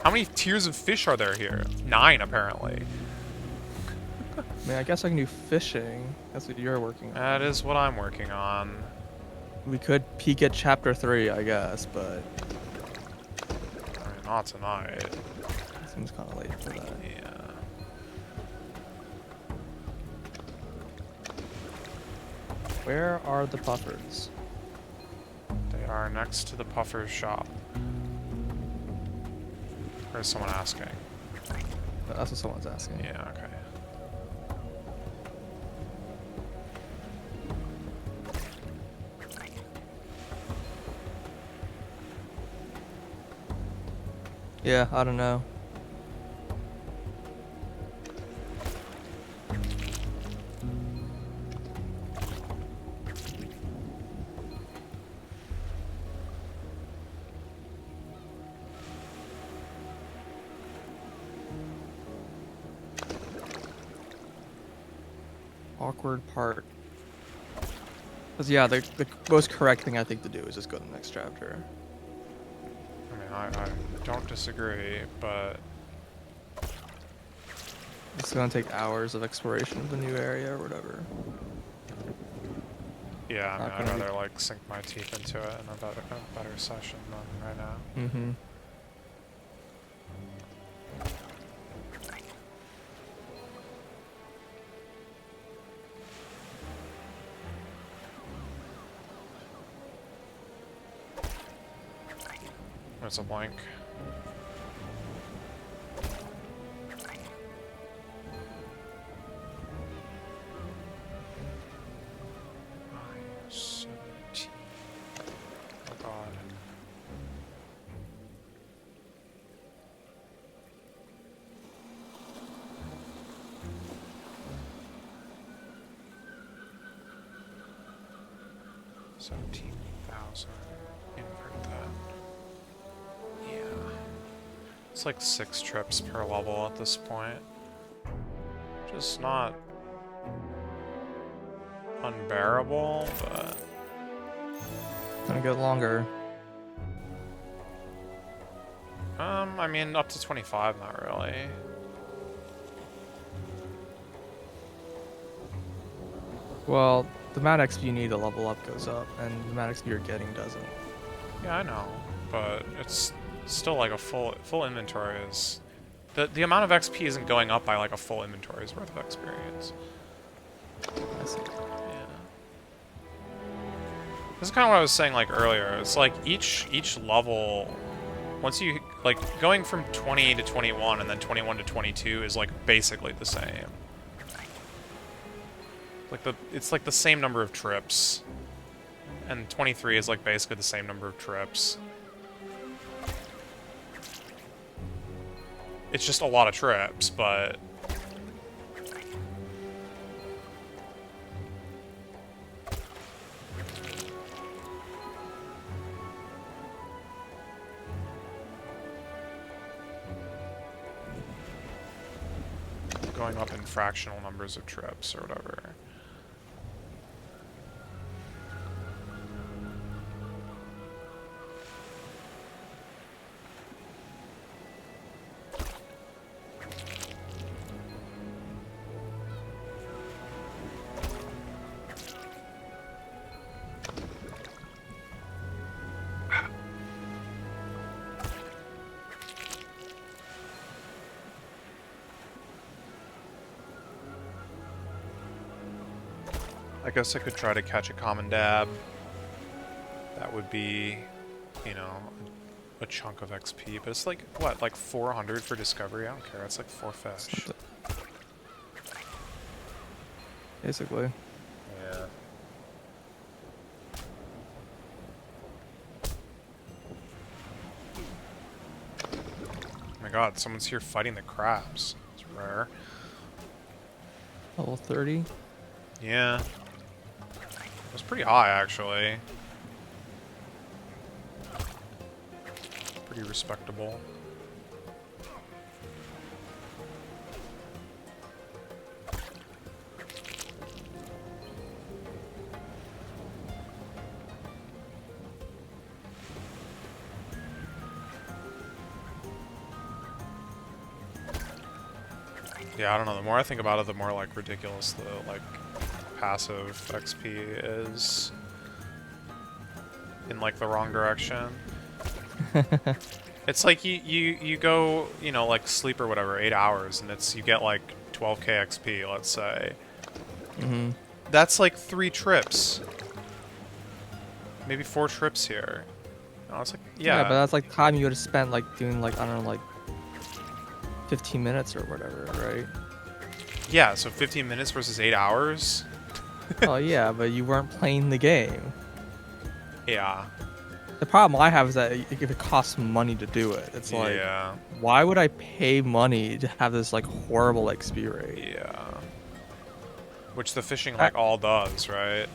How many tiers of fish are there here? 9, apparently. I mean, I guess I can do fishing. That's what you're working on. That is what I'm working on. We could peek at chapter 3, I guess, but I mean, not tonight. it seems kind of late for that. Yeah. Where are the puffers? They are next to the puffer's shop. Or is someone asking? That's what someone's asking. Yeah, okay. Yeah, I don't know. Awkward part. Because, yeah, the most correct thing I think to do is just go to the next chapter. I mean, I don't disagree, but... It's gonna take hours of exploration of the new area or whatever. Yeah, I mean, Not I'd gonna be- rather, like, sink my teeth into it in a better session than right now. Mm-hmm. It's a blank. -17. Oh god. $17,000. Invert that. Yeah. It's like 6 trips per level at this point. Just not unbearable, but Gonna get longer. I mean up to 25, not really. Well, the amount of XP you need to level up goes up, and the amount of XP you're getting doesn't. Yeah, I know, but it's still like a full inventory is the amount of XP isn't going up by like a full inventory's worth of experience. I see. Yeah. This is kind of what I was saying like earlier. It's like each level, once you like going from 20 to 21 and then 21 to 22 is like basically the same. Like it's like the same number of trips, and 23 is like basically the same number of trips. It's just a lot of trips, but going up in fractional numbers of trips or whatever. I guess I could try to catch a common dab. That would be, you know, a chunk of XP. But it's like, what, like 400 for discovery? I don't care. It's like 4 fish. Basically. Yeah. Oh my god, someone's here fighting the crabs. It's rare. Level 30. Yeah. It was pretty high, actually. Pretty respectable. Yeah, I don't know. The more I think about it, the more like ridiculous the like passive XP is in like the wrong direction. It's like you go, you know, like sleep or whatever, 8 hours, and it's you get like 12k XP, let's say. Mm-hmm. That's like 3 trips. Maybe 4 trips here. No, it's like, Yeah, but that's like time you would have spent like doing like, I don't know, like 15 minutes or whatever, right? Yeah, so 15 minutes versus 8 hours? Oh yeah, but you weren't playing the game. Yeah. The problem I have is that if it costs money to do it, it's like, Yeah. why would I pay money to have this like horrible XP rate? Yeah. Which the fishing like all does, right?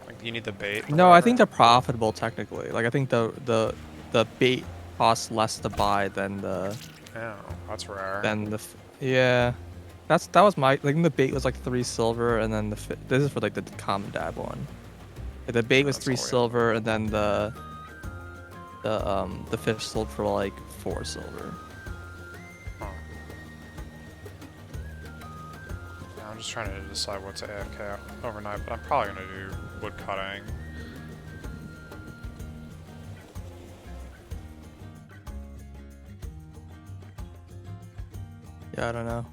Like you need the bait. No, I think they're profitable technically. Like I think the bait costs less to buy than the Oh, that's rare. yeah. That was my, like, the bait was like 3 silver, and then this is for like the common dab one. Like, the bait was 3 silver, and then the fish sold for like 4 silver. Huh. Yeah, I'm just trying to decide what's AFK overnight, but I'm probably gonna do wood cutting. Yeah, I don't know.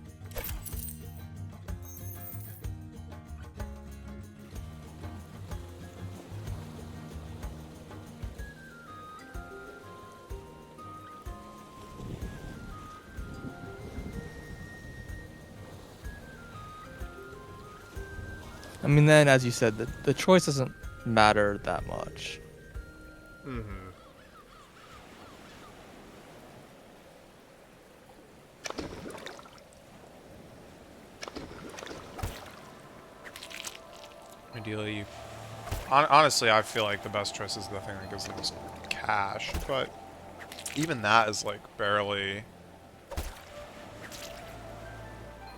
I mean, then, as you said, the choice doesn't matter that much. Mm-hmm. Ideally, honestly, I feel like the best choice is the thing that gives the most cash, but even that is like barely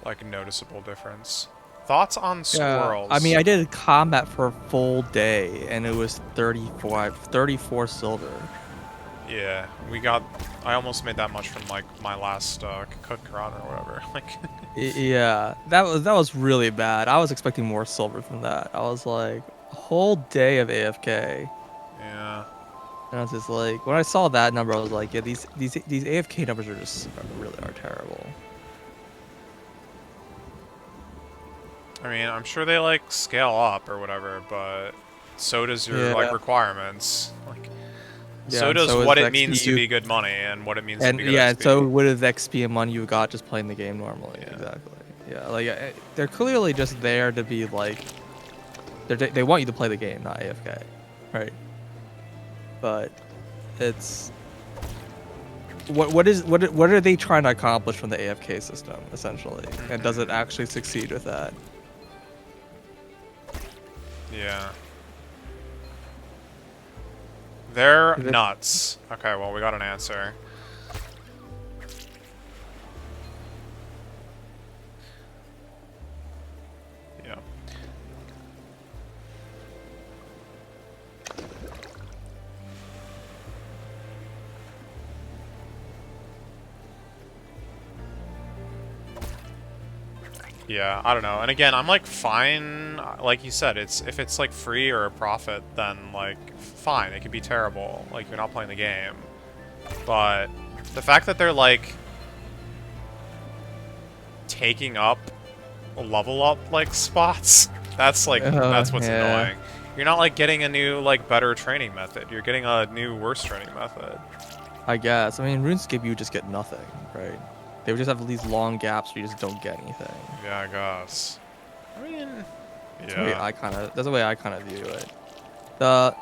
like a noticeable difference. Thoughts on squirrels? I mean, I did combat for a full day, and it was 34 silver. Yeah, I almost made that much from like my last cook run or whatever. Like, Yeah, that was really bad. I was expecting more silver from that. I was like, a whole day of AFK. yeah. And I was just like, when I saw that number, I was like, yeah, these AFK numbers really are terrible. I mean, I'm sure they like scale up or whatever, but so does your like requirements. Like, Yeah, so does so what is it means to be good money and what it means to be good yeah, XP. and so would have XP and money you got just playing the game normally. Yeah. Exactly. Yeah, like they're clearly just there to be like, they want you to play the game, not AFK, right? But it's what are they trying to accomplish from the AFK system essentially, and does it actually succeed with that? Yeah. They're nuts. Okay, well, we got an answer. Yeah. Yeah, I don't know. And again, I'm like fine, like you said, if it's like free or a profit, then like fine, it can be terrible. Like you're not playing the game. But the fact that they're like taking up level up like spots. That's like that's what's Yeah. annoying. You're not like getting a new like better training method. You're getting a new worse training method. I guess. I mean, RuneScape, you just get nothing, right? They would just have these long gaps where you just don't get anything. Yeah, I guess. I mean, That's yeah. the way I kind of view it. The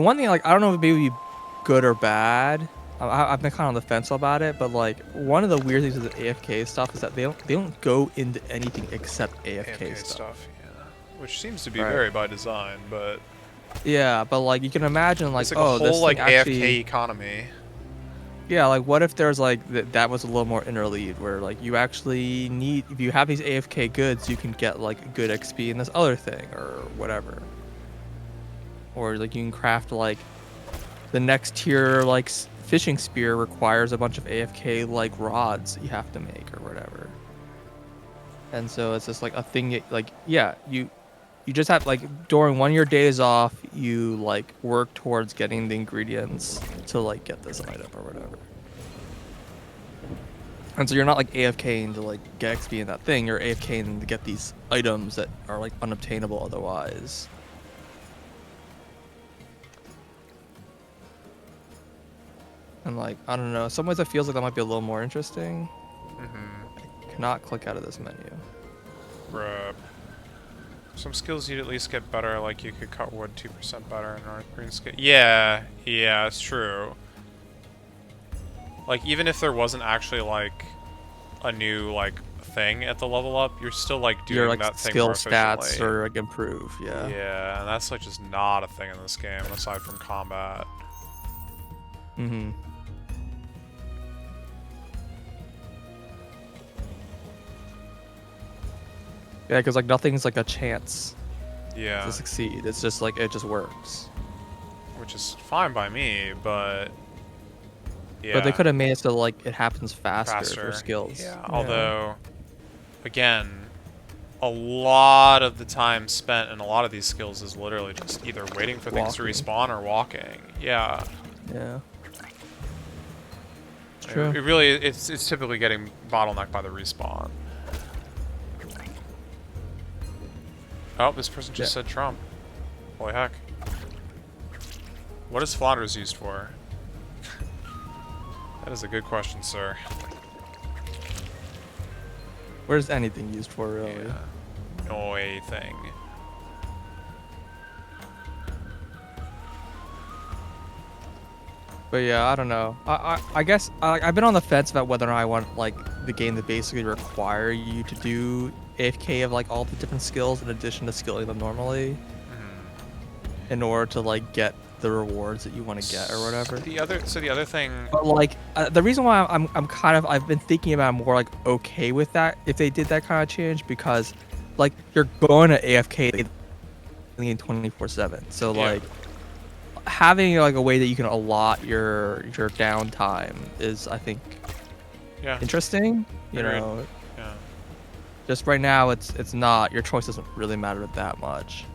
one thing, like, I don't know if it may be good or bad. I've been kind of on the fence about it, but like one of the weird things with the AFK stuff is that they don't go into anything except AFK stuff. Yeah. Which seems to be Right. very by design, but Yeah, but like you can imagine, like, it's like a oh, this whole like thing AFK actually, economy. yeah, like what if there's like that was a little more interleaved where like you actually need, if you have these AFK goods, you can get like good XP in this other thing or whatever, or like you can craft like the next tier, like fishing spear requires a bunch of AFK like rods that you have to make or whatever. And so it's just like a thing like, yeah, you just have like during one of your days off, you like work towards getting the ingredients to like get this item or whatever. And so you're not like AFKing to like get XP in that thing, you're AFKing to get these items that are like unobtainable otherwise. And like, I don't know, in some ways it feels like that might be a little more interesting. Mm-hmm. Cannot click out of this menu. Bruh. Some skills you'd at least get better, like you could cut wood 2% better in North RuneScape. Yeah, it's true. Like, even if there wasn't actually, like, a new, like, thing at the level up, you're still, like, doing Your like that thing skill more stats efficiently. or like improve, yeah. Yeah, and that's, like, just not a thing in this game, aside from combat. Mm-hmm. Yeah, because like nothing's like a chance Yeah. to succeed. It's just like it just works. Which is fine by me, but... Yeah. But they could have made it so like it happens faster for skills. Yeah, although, again, a lot of the time spent in a lot of these skills is literally just either waiting for things to Walking. respawn or walking. Yeah. Yeah. It's It, true. it really, it's typically getting bottlenecked by the respawn. Oh, this person just said Trump. Holy heck. What is Flanders used for? That is a good question, sir. Where's anything used for really? Yeah. No thing. But yeah, I don't know. I guess I've been on the fence about whether or not I want like the game to basically require you to do AFK of like all the different skills in addition to skilling them normally, in order to like get the rewards that you want to get or whatever. So the other thing. But like the reason why I'm kind of, I've been thinking about more like okay with that if they did that kind of change, because like you're going to AFK in 24/7, so Yeah. like having like a way that you can allot your downtime is, I think, interesting. You Agreed. know, Yeah. just right now it's not, your choice doesn't really matter that much.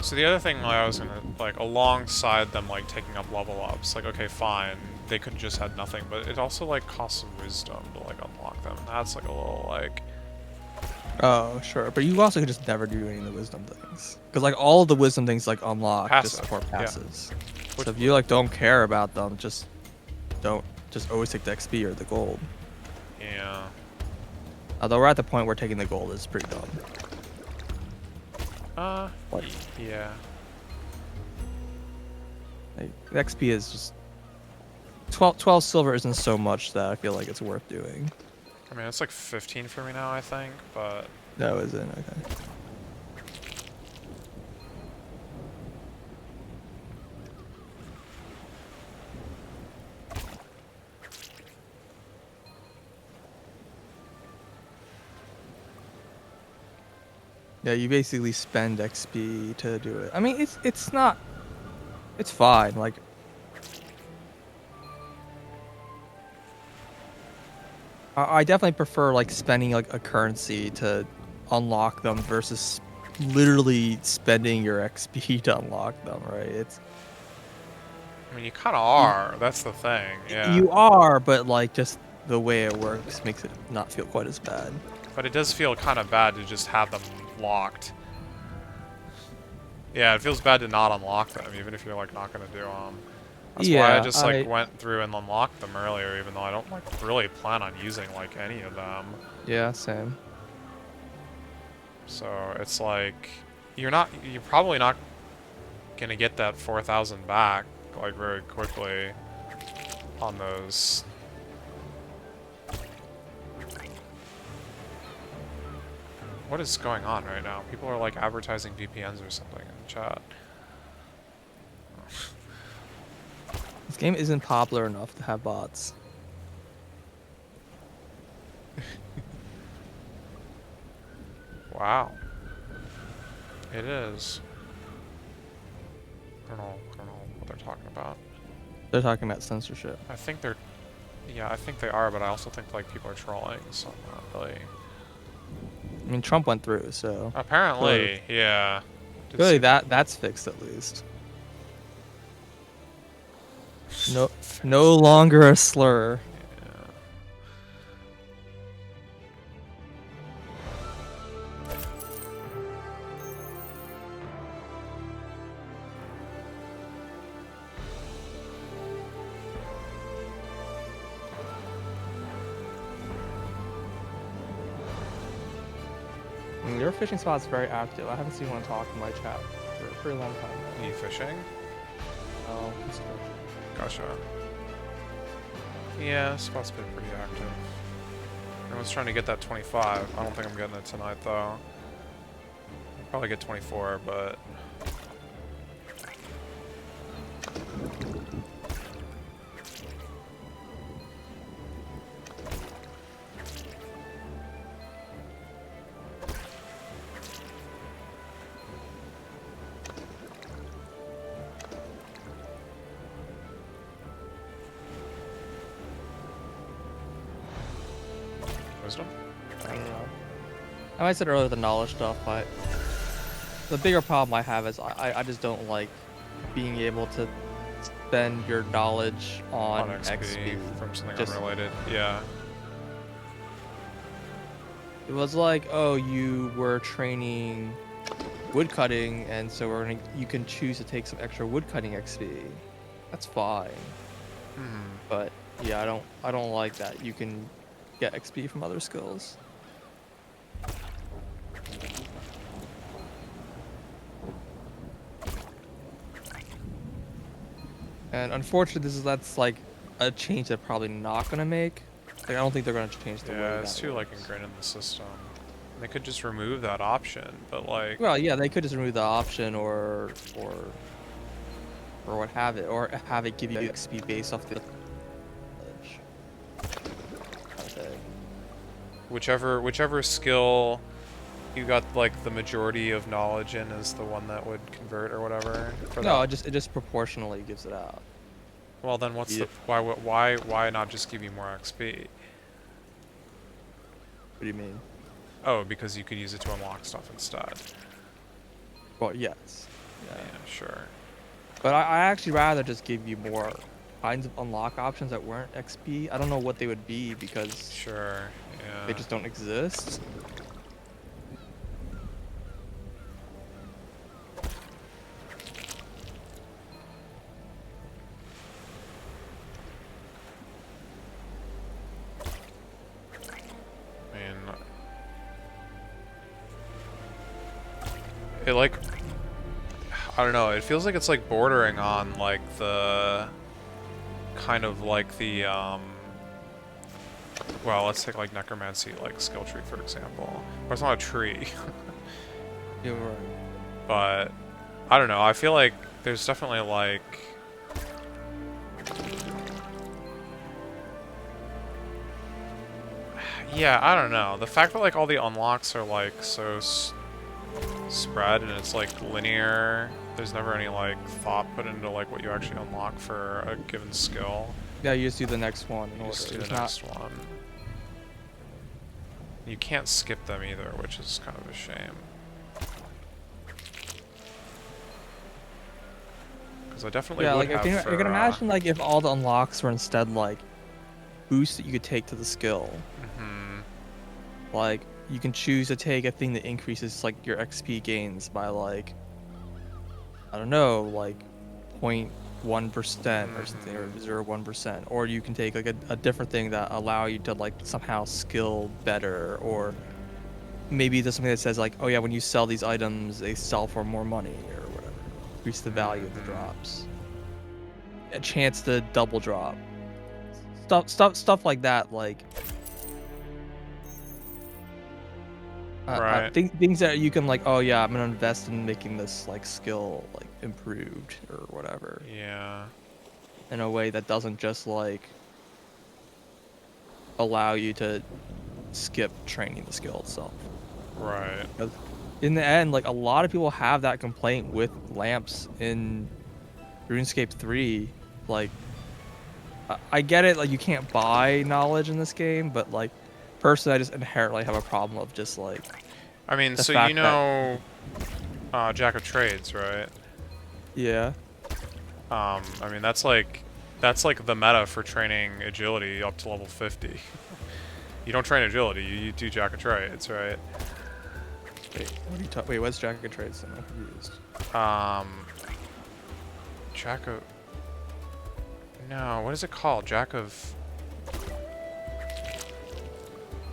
So the other thing I was gonna, like, alongside them, like, taking up level ups, like, okay, fine, they could just had nothing, but it also, like, costs some wisdom to, like, unlock them. And that's, like, a little, like... Oh, sure. But you also could just never do any of the wisdom things. Because, like, all of the wisdom things, like, unlock just Passive, for yeah. passes. So if you, like, don't care about them, just always take the XP or the gold. Yeah. Although we're at the point where taking the gold is pretty dumb. What? Yeah. Like, the XP is just... 12 silver isn't so much that I feel like it's worth doing. I mean, it's, like, 15 for me now, I think, but... No, is it? Okay. Yeah, you basically spend XP to do it. I mean, it's not... It's fine, like... I definitely prefer, like, spending, like, a currency to unlock them versus literally spending your XP to unlock them, right? It's... I mean, you kind of are. That's the thing, yeah. You are, but, like, just the way it works makes it not feel quite as bad. But it does feel kind of bad to just have them locked. Yeah, it feels bad to not unlock them, even if you're like not gonna do them. That's why I just like went through and unlocked them earlier, even though I don't like really plan on using like any of them. Yeah, same. So it's like you're probably not gonna get that 4,000 back like very quickly on those. What is going on right now? People are like advertising VPNs or something in the chat. This game isn't popular enough to have bots. Wow. It is. I don't know what they're talking about. They're talking about censorship. I think they're, yeah, I think they are, but I also think like people are trolling, so I'm not really. I mean, Trump went through, so Apparently, yeah. really that's fixed at least. No longer a slur. Yeah. I mean, your fishing spot's very active. I haven't seen one talk in my chat for a pretty long time now. Are you fishing? Oh, it's good. Gotcha. Yeah, this spot's been pretty active. Everyone's trying to get that 25. I don't think I'm getting it tonight, though. I'll probably get 24, but... Wisdom? I don't know. I might said earlier the knowledge stuff, but the bigger problem I have is I just don't like being able to spend your knowledge on XP from something just unrelated. Yeah. It was like, oh, you were training wood cutting, and so you can choose to take some extra wood cutting XP. That's fine. But yeah, I don't like that. You can get XP from other skills. And unfortunately, that's like a change they're probably not gonna make. Like, I don't think they're gonna change the way Yeah, it's that too like works. ingrained in the system. They could just remove that option, but like. Well, yeah, they could just remove the option or what have it, or have it give you XP based off the knowledge. Okay. Whichever skill you got like the majority of knowledge in is the one that would convert or whatever. No, it just proportionally gives it out. Well, then what's the why not just give you more XP? What do you mean? Oh, because you could use it to unlock stuff instead. Well, yes. Yeah, sure. But I actually rather just give you more kinds of unlock options that weren't XP. I don't know what they would be because Sure. Yeah. they just don't exist. It like, I don't know, it feels like it's like bordering on like the, kind of like the, well, let's take like necromancy, like skill tree for example. But it's not a tree. You're right. But, I don't know, I feel like there's definitely like, yeah, I don't know. The fact that like all the unlocks are like so spread and it's like linear, there's never any like thought put into like what you actually unlock for a given skill. Yeah, you just do the next one in order. Just do the next one. You can't skip them either, which is kind of a shame. Because I definitely would like have you can imagine like if all the unlocks were instead like boosts that you could take to the skill. Hmm. Like you can choose to take a thing that increases like your XP gains by like, I don't know, like 0.1% or something, or 0.1%, or you can take like a different thing that allow you to like somehow skill better, or maybe there's something that says like, oh yeah, when you sell these items, they sell for more money or whatever, increase the value of the drops, a chance to double drop, stuff like that, like Right. things that you can like, oh yeah, I'm gonna invest in making this like skill like improved or whatever Yeah. in a way that doesn't just like allow you to skip training the skill itself. Right. 'Cause in the end, like a lot of people have that complaint with lamps in RuneScape 3. Like, I get it, like you can't buy knowledge in this game, but like personally, I just inherently have a problem of just like I mean, the so you fact that know, Jack of Trades, right? yeah, I mean that's like the meta for training agility up to level 50. You don't train agility, you do Jack of Trades, right? wait, what are you talking? Wait, what's Jack of Trades? I'm confused. Jack of... No, what is it called? Jack of...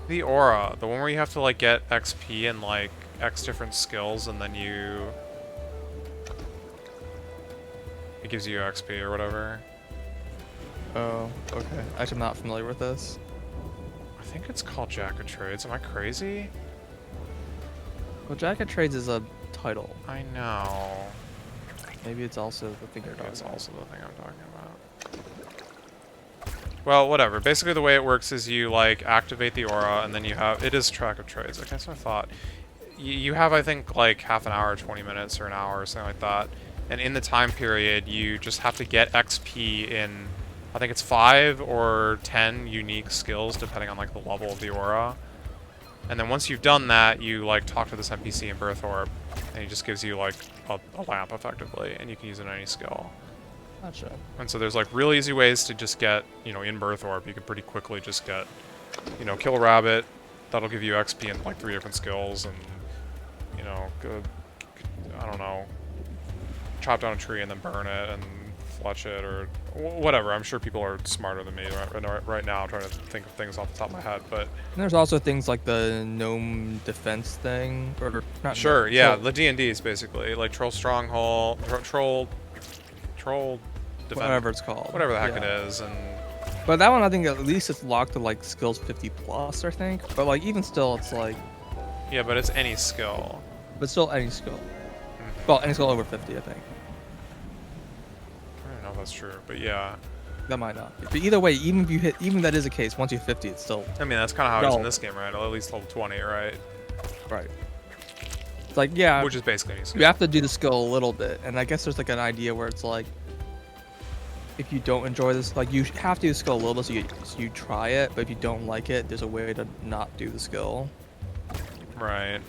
The Aura, the one where you have to like get XP and like X different skills and then you... It gives you XP or whatever. Oh, okay. Actually, I'm not familiar with this. I think it's called Jack of Trades. Am I crazy? Well, Jack of Trades is a title. I know. Maybe it's also the thing you're talking It's about. also the thing I'm talking about. Well, whatever. Basically, the way it works is you like activate the aura, and then you have it is track of trades. Okay, so I thought you have I think like half an hour, 20 minutes, or an hour, or something like that. And in the time period, you just have to get XP in I think it's 5 or 10 unique skills, depending on like the level of the aura. And then once you've done that, you like talk to this NPC in Birth Orb, and he just gives you like a lamp effectively, and you can use it in any skill. Gotcha. And so there's like real easy ways to just get, you know, in Birth Orb, you can pretty quickly just get, you know, kill a rabbit, that'll give you XP in like 3 different skills, and, you know, I don't know, chop down a tree and then burn it and fletch it, or whatever. I'm sure people are smarter than me right now trying to think of things off the top of my head, but... And there's also things like the gnome defense thing, or not. Sure, gnome, yeah, troll, the D&Ds basically, like Troll Stronghold, Troll Defense, whatever it's called. whatever the heck Yeah. it is, and... But that one, I think at least it's locked to like skills 50 plus, I think. But like even still, it's like, Yeah, but it's any skill. but still any skill. Mhm. Well, any skill over 50, I think. I don't know if that's true, but yeah. That might not be. But either way, even if you hit, even if that is the case, once you hit 50, it's still I mean, that's kind of how it is in No. this game, right? At least level 20, right? right. It's like, yeah, Which is basically any skill. you have to do the skill a little bit, and I guess there's like an idea where it's like, if you don't enjoy this, like you have to do the skill a little bit, so you try it. But if you don't like it, there's a way to not do the skill. Right.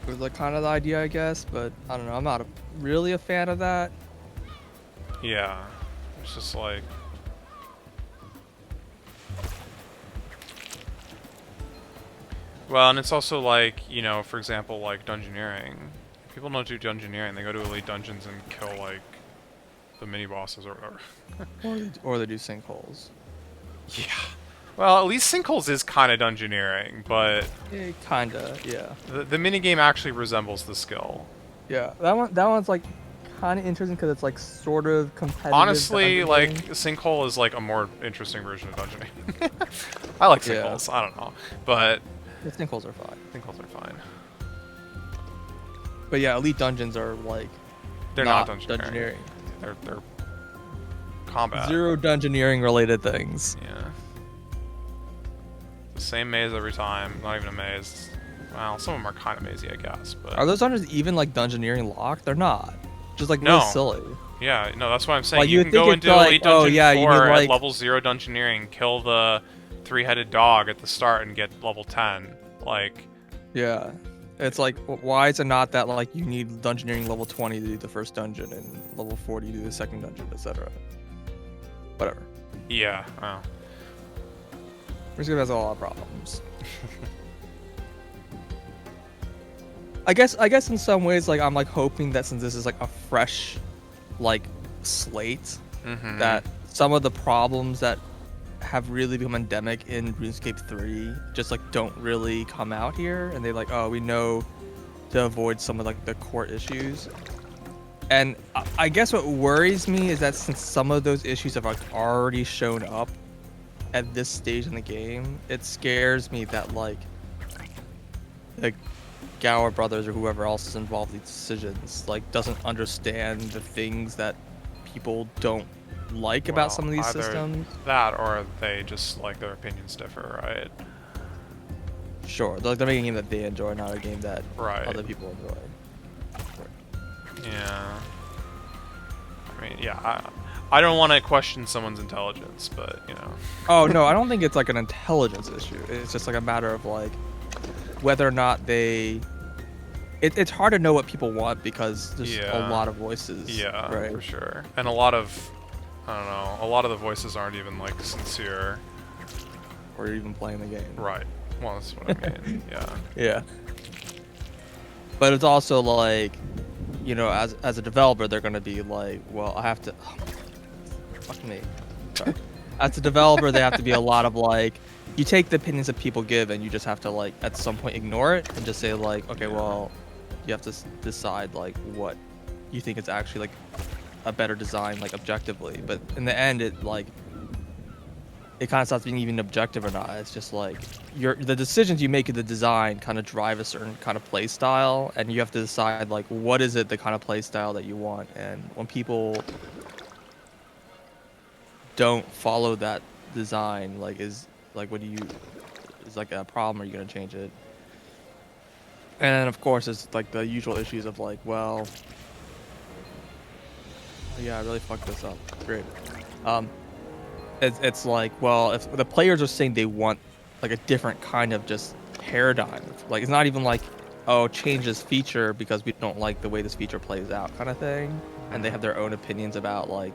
It's like kind of the idea, I guess. But I don't know. I'm not really a fan of that. Yeah. It's just like... Well, and it's also like, you know, for example, like dungeoneering. If people don't do dungeoneering, they go to elite dungeons and kill, like, the mini-bosses or whatever. Or they do sinkholes. Yeah. Well, at least Sinkholes is kind of dungeoneering, but Yeah, kinda. Yeah. the minigame actually resembles the skill. Yeah. That one's like kind of interesting because it's like sort of competitive. to Honestly, like, understand. Sinkhole is like a more interesting version of dungeoneering. I like Yeah. Sinkholes, I don't know. But The sinkholes are fine. Sinkholes are fine. But yeah, elite dungeons are like They're not dungeoneering. dungeoneering. They're combat. Zero dungeoneering related things. Yeah. The same maze every time. Not even a maze. Well, some of them are kind of mazy, I guess. But Are those dungeons even like dungeoneering locked? They're not. Just like No. real silly. yeah, no, that's what I'm saying. Like, you you can would go think into it's like, Elite oh, Dungeon yeah, you 4 need, at like- level 0 dungeoneering, kill the 3-headed dog at the start and get level 10. Like, Yeah. It's like, why is it not that like you need dungeoneering level 20 to do the first dungeon and level 40 to do the second dungeon, etc. Whatever. yeah, well. RuneScape has a lot of problems. I guess in some ways, like I'm like hoping that since this is like a fresh, like slate, that some of the problems that have really become endemic in RuneScape 3 just like don't really come out here, and they like, oh, we know to avoid some of like the core issues. And I guess what worries me is that since some of those issues have like already shown up at this stage in the game, it scares me that like Gower Brothers or whoever else is involved in these decisions like doesn't understand the things that people don't like about some of these either systems. that or they just like their opinions differ, right? Sure, they're making a game that they enjoy, not a game that Right. other people enjoy. Yeah. I mean, yeah, I don't want to question someone's intelligence, but, you know. Oh, no, I don't think it's like an intelligence issue. It's just like a matter of like whether or not they... It's hard to know what people want because there's a lot of voices. Yeah, right? for sure. And a lot of, I don't know, a lot of the voices aren't even, like, sincere. Or even playing the game. Right. Well, that's what I mean, yeah. Yeah. But it's also like, you know, as a developer, they're going to be like, well, I have to... Oh, fuck me. Sorry. As a developer, they have to be a lot of like, you take the opinions that people give and you just have to like, at some point ignore it and just say like, okay, well, you have to decide like what you think is actually like a better design, like objectively. But in the end, it like, it kind of stops being even objective or not. It's just like the decisions you make in the design kind of drive a certain kind of play style, and you have to decide like what is it the kind of play style that you want. And when people don't follow that design, like is like what do you is like a problem? Are you gonna change it? And then of course it's like the usual issues of like, well, yeah, I really fucked this up. Great. It's like, well, if the players are saying they want like a different kind of just paradigm, like it's not even like, oh, change this feature because we don't like the way this feature plays out kind of thing, and they have their own opinions about like,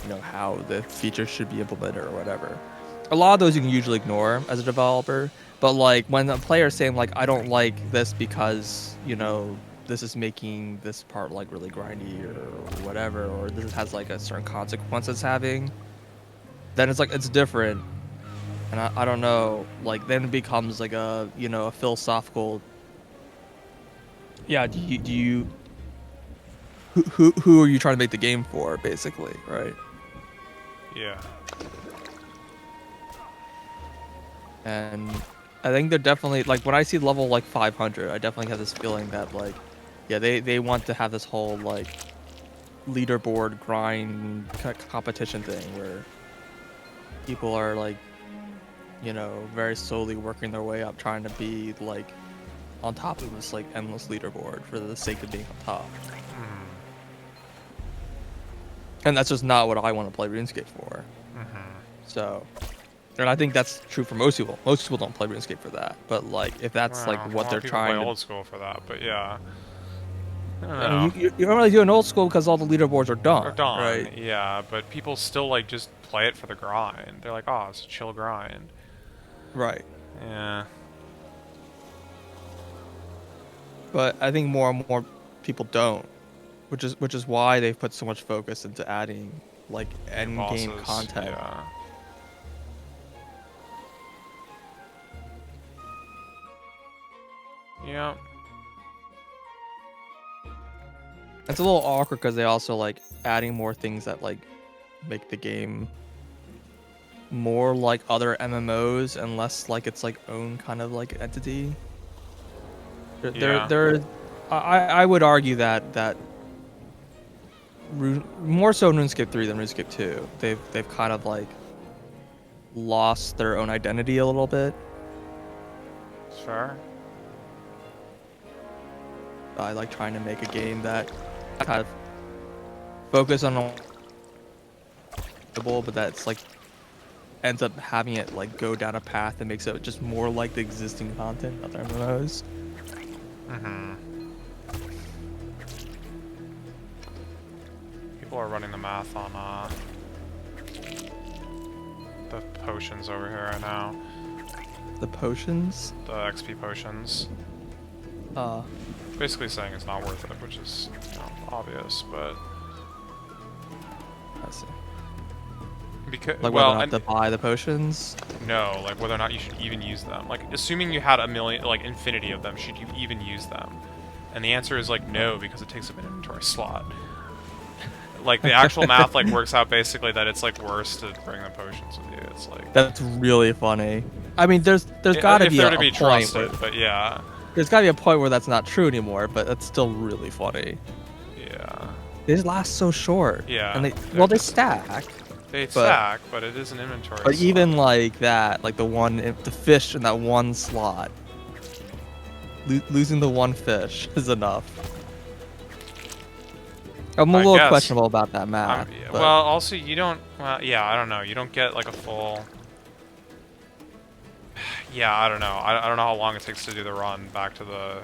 you know, how the feature should be implemented or whatever. A lot of those you can usually ignore as a developer, but like when a player is saying like, I don't like this because, you know, this is making this part like really grindy or whatever, or this has like a certain consequence it's having, then it's like, it's different. And I don't know, like then it becomes like a, you know, a philosophical, yeah, do you who are you trying to make the game for, basically, right? Yeah. And I think they're definitely like, when I see level like 500, I definitely have this feeling that like, yeah, they want to have this whole like leaderboard grind competition thing where people are like, you know, very slowly working their way up, trying to be like on top of this like endless leaderboard for the sake of being on top. And that's just not what I want to play RuneScape for. So, and I think that's true for most people. Most people don't play RuneScape for that. But like, if that's like what they're trying play to... old school for that, but yeah. I don't I know. mean, you don't really do an old school because all the leaderboards are done. They're done, right? yeah, but people still like just play it for the grind. They're like, oh, it's a chill grind. Right. Yeah. But I think more and more people don't, which is why they've put so much focus into adding like end game Bosses, content. Yeah. Yeah. It's a little awkward because they also like adding more things that like make the game more like other MMOs and less like its like own kind of like entity. I would argue that more so in RuneScape 3 than RuneScape 2. They've kind of like lost their own identity a little bit. Sure. I like trying to make a game that kind of focus on but that's like ends up having it like go down a path that makes it just more like the existing content of other MMOs. People are running the math on The potions over here right now. The potions? The XP potions. Basically saying it's not worth it, which is, you know, obvious, but... I see. Because, Like well, whether or not to buy the potions? no, like whether or not you should even use them. Like, assuming you had a million, like infinity of them, should you even use them? And the answer is like no, because it takes up an inventory slot. Like the actual math like works out basically that it's like worse to bring the potions with you. It's like That's really funny. I mean, there's got to be a point trusted, where, but yeah, there's got to be a point where that's not true anymore. But that's still really funny. yeah, They just last so short. Yeah, And they're they just- stack. they stack, but it is an inventory. But slot. even like that, like the fish in that one slot, losing the one fish is enough. I'm a I little guess. questionable about that math. but- well, also you don't. Well, yeah, I don't know. You don't get like a full. Yeah, I don't know. I don't know how long it takes to do the run back to the.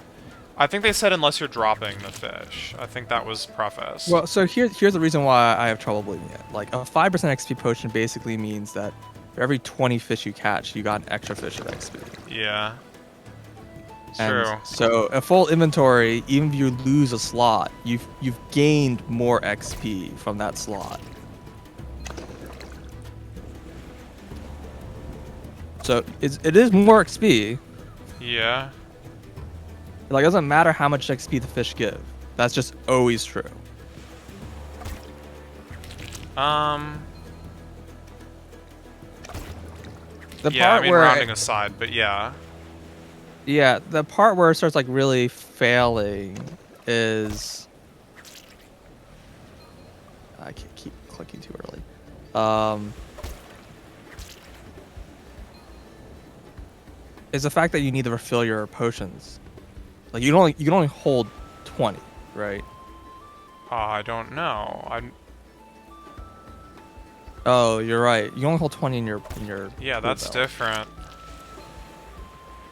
I think they said unless you're dropping the fish. I think that was prefaced. Well, so here's the reason why I have trouble believing it. Like a 5% XP potion basically means that for every 20 fish you catch, you got an extra fish of XP. yeah. It's And true. so a full inventory, even if you lose a slot, you've gained more XP from that slot. So it is more XP. Yeah. Like it doesn't matter how much XP the fish give. That's just always true. The Yeah, part I mean where rounding aside, but yeah. yeah, the part where it starts like really failing is I can't keep clicking too early. Is the fact that you need to refill your potions. Like you can only hold 20, right? I don't know. Oh, you're right. You can only hold 20 in your Yeah, food that's belt. different.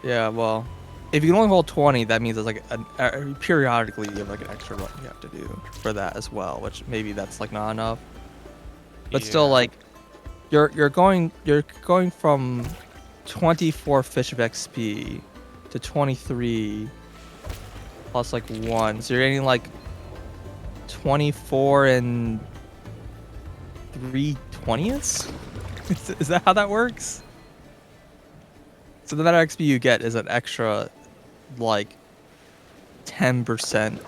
Yeah, well, if you can only hold 20, that means there's like periodically you have like an extra run you have to do for that as well, which maybe that's like not enough. But still, Yeah. like you're going from 24 fish of XP to 23 plus like 1, so you're getting like 24 and 3/20ths. Is that how that works? So the better XP you get is an extra, like, 10%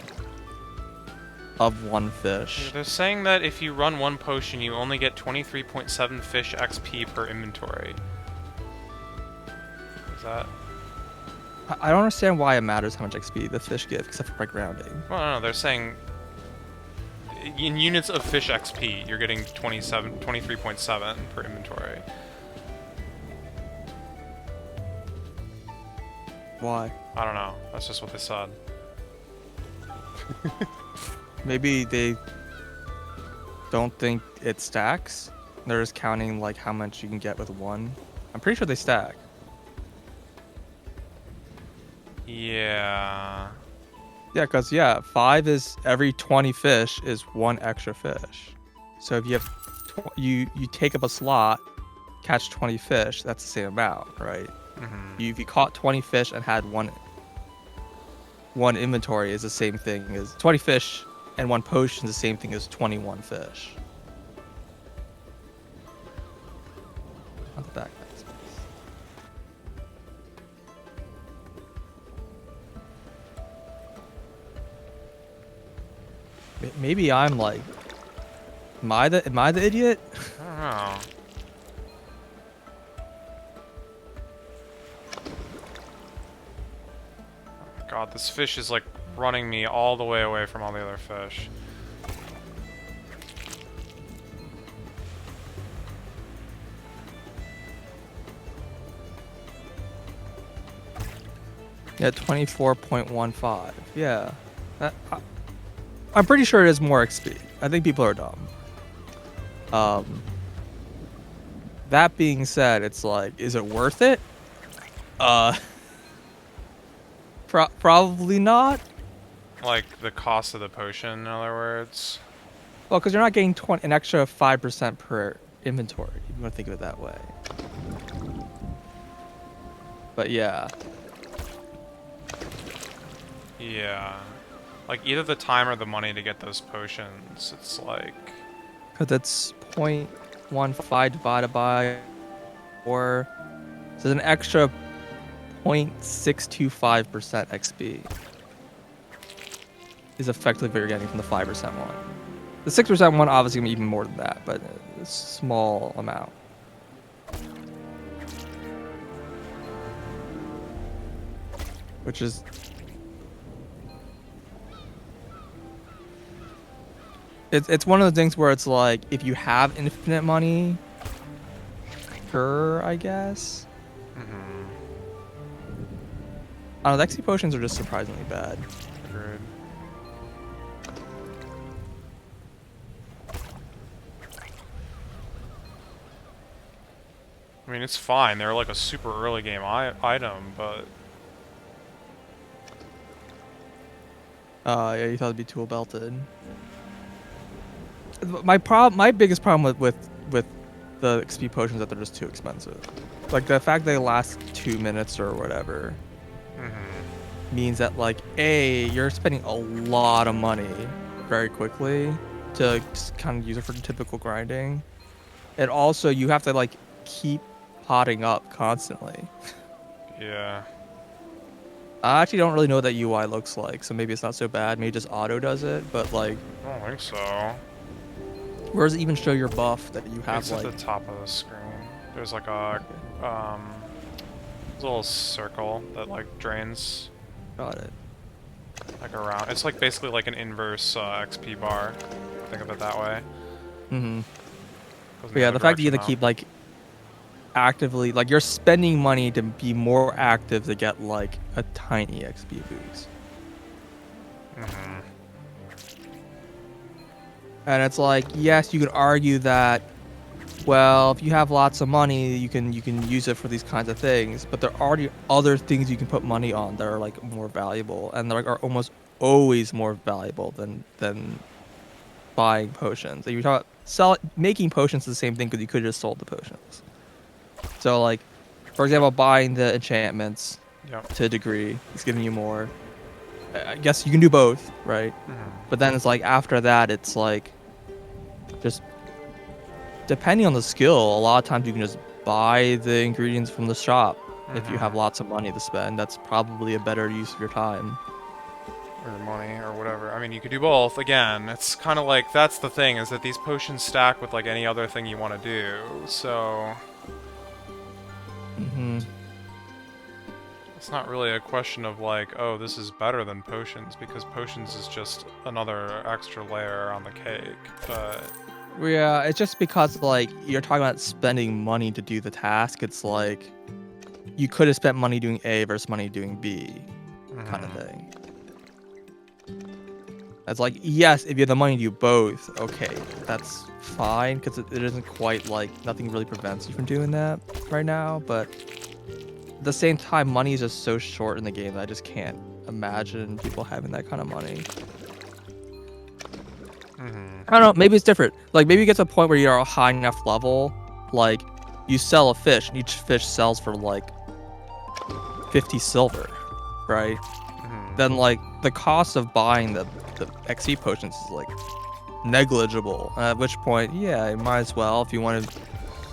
of one fish. They're saying that if you run one potion, you only get 23.7 fish XP per inventory. Is that? I don't understand why it matters how much XP the fish give, except for like rounding. Well, no, they're saying in units of fish XP, you're getting 23.7 per inventory. Why? I don't know. That's just what they said. Maybe they don't think it stacks. They're just counting like how much you can get with one. I'm pretty sure they stack. Yeah. Yeah, because 5 is every 20 fish is one extra fish. So if you have you take up a slot, catch 20 fish, that's the same amount, right? If you caught 20 fish and had one inventory is the same thing as 20 fish and one potion is the same thing as 21 fish. Not that nice. Maybe I'm like, am I the idiot? I don't know. God, this fish is like running me all the way away from all the other fish. Yeah, 24.15. Yeah. I'm pretty sure it is more XP. I think people are dumb. That being said, it's like, is it worth it? Probably not. Like the cost of the potion, in other words. Well, because you're not getting an extra 5% inventory, if you want to think of it that way. But yeah. Yeah. Like, either the time or the money to get those potions. It's like... Because it's 0.15 divided by 4. So there's an extra 0.625% XP. Is effectively what you're getting from the 5% one. The 6% one obviously even more than that, but a small amount. Which is... It's one of the things where it's like, if you have infinite money, sure, I guess. Mm-hmm. I don't know, the XP potions are just surprisingly bad. Agreed. I mean, it's fine. They're like a super early game item, but... Yeah, you thought it'd be tool belted. My biggest problem with the XP potions is that they're just too expensive. Like the fact they last 2 minutes or whatever means that like you're spending a lot of money very quickly to just kind of use it for typical grinding, and also you have to like keep potting up constantly. Yeah. I actually don't really know what that UI looks like, so maybe it's not so bad. Maybe just auto does it, but like, I don't think so. where does it even show your buff that you have? It's like at the top of the screen. There's like a little circle that like drains Got it. like around. It's like basically like an inverse XP bar. Think of it that way. Mm-hmm. Goes in But yeah, other the fact that you direction, have to keep like actively, like you're spending money to be more active to get like a tiny XP boost. Mm-hmm. And it's like, yes, you could argue that, well, if you have lots of money, you can use it for these kinds of things. But there are already other things you can put money on that are like more valuable, and are almost always more valuable than buying potions. Like you talk about making potions is the same thing because you could have just sold the potions. So like, for example, buying the enchantments Yep. to a degree is giving you more. I guess you can do both, right? Mm-hmm. But then it's like after that, it's like just depending on the skill. A lot of times you can just buy the ingredients from the shop. If you have lots of money to spend, that's probably a better use of your time. Or money or whatever. I mean, you could do both. Again, it's kind of like that's the thing is that these potions stack with like any other thing you want to do. So Mm-hmm. it's not really a question of like, oh, this is better than potions because potions is just another extra layer on the cake. But Yeah, it's just because like you're talking about spending money to do the task. It's like you could have spent money doing A versus money doing B, kind of thing. It's like, yes, if you have the money to do both, okay, that's fine because it isn't quite like nothing really prevents you from doing that right now. But at the same time, money is just so short in the game that I just can't imagine people having that kind of money. I don't know, maybe it's different. Like maybe you get to a point where you're a high enough level, like you sell a fish and each fish sells for like 50 silver, right? Then like the cost of buying the XP potions is like negligible. At which point, yeah, you might as well. If you want to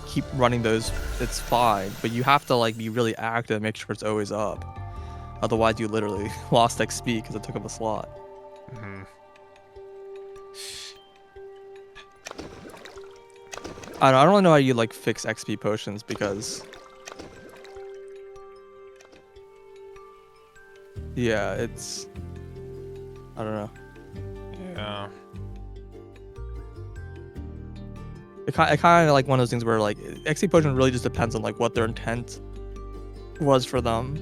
keep running those, it's fine. But you have to like be really active and make sure it's always up. Otherwise, you literally lost XP because it took up a slot. I don't really know how you like fix XP potions because yeah, it's I don't know. yeah. It kind of like one of those things where like XP potion really just depends on like what their intent was for them.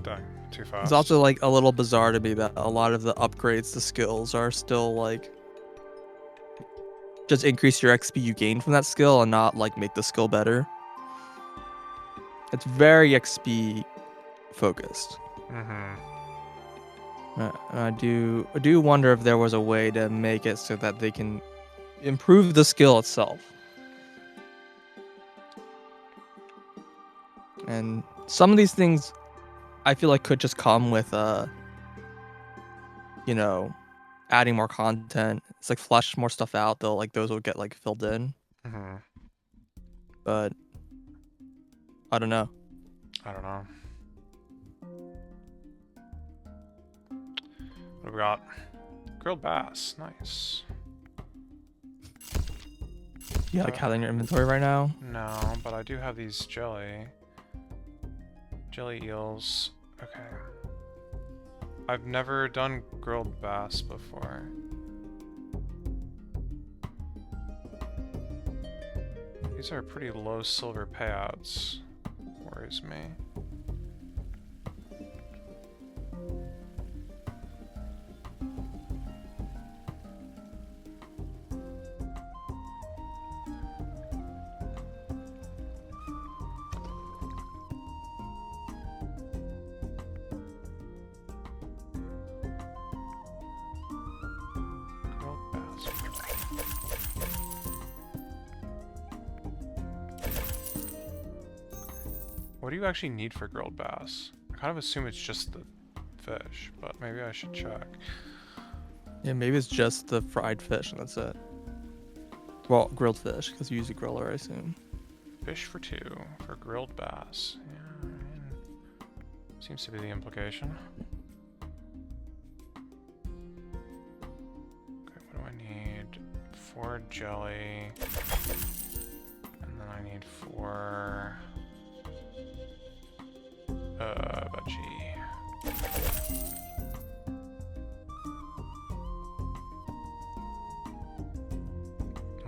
Dang, too fast. It's also like a little bizarre to me that a lot of the upgrades to skills are still like just increase your XP you gain from that skill and not like make the skill better. It's very XP focused. And I do wonder if there was a way to make it so that they can improve the skill itself. And some of these things I feel like could just come with you know, adding more content. It's like flesh more stuff out. They'll like those will get like filled in. Hmm. But I don't know. I don't know. What have we got? Grilled bass. Nice. You like have that in your inventory right now? No, but I do have these jelly eels. Okay. I've never done grilled bass before. These are pretty low silver payouts. Worries me. Grilled bass. What do you actually need for grilled bass? I kind of assume it's just the fish, but maybe I should check. Yeah, maybe it's just the fried fish and that's it. Well, grilled fish, because you use a griller, I assume. Fish for 2 for grilled bass. Yeah, I mean, seems to be the implication. Okay, what do I need? 4 jelly. And then I need 4... veggie.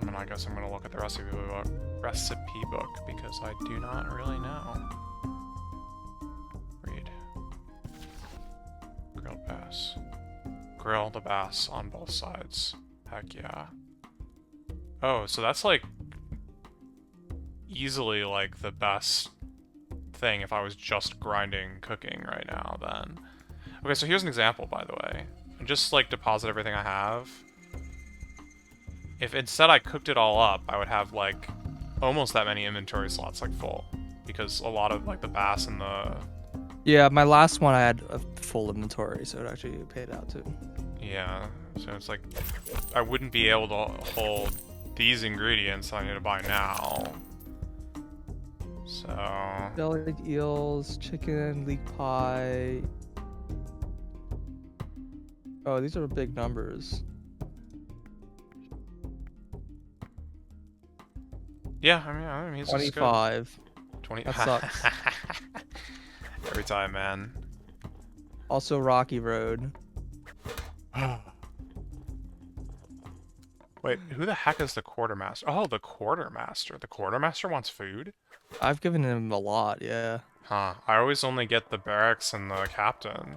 And then I guess I'm gonna look at the recipe book because I do not really know. Read. Grilled bass. Grill the bass on both sides. Heck yeah. Oh, so that's like easily like the best thing if I was just grinding cooking right now then. Okay, so here's an example, by the way. Just like deposit everything I have. If instead I cooked it all up, I would have like almost that many inventory slots like full. Because a lot of like the bass and the... Yeah, my last one I had a full inventory, so it actually paid out too. Yeah, so it's like I wouldn't be able to hold these ingredients I need to buy now. So... Jellied eels, chicken, leek pie. Oh, these are big numbers. Yeah, I mean he's 25. 20. That sucks. Every time, man. Also Rocky Road. Wait, who the heck is the quartermaster? Oh, the quartermaster. The quartermaster wants food? I've given him a lot, yeah. Huh. I always only get the barracks and the captain.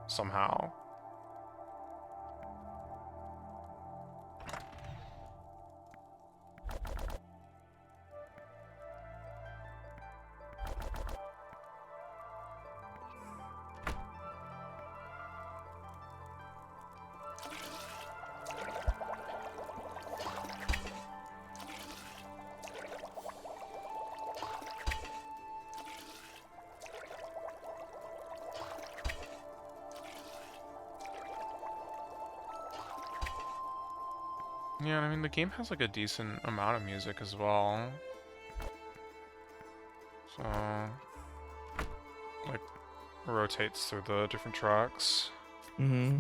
Somehow. Yeah, I mean, the game has like a decent amount of music as well. So, like, rotates through the different tracks. Mm-hmm.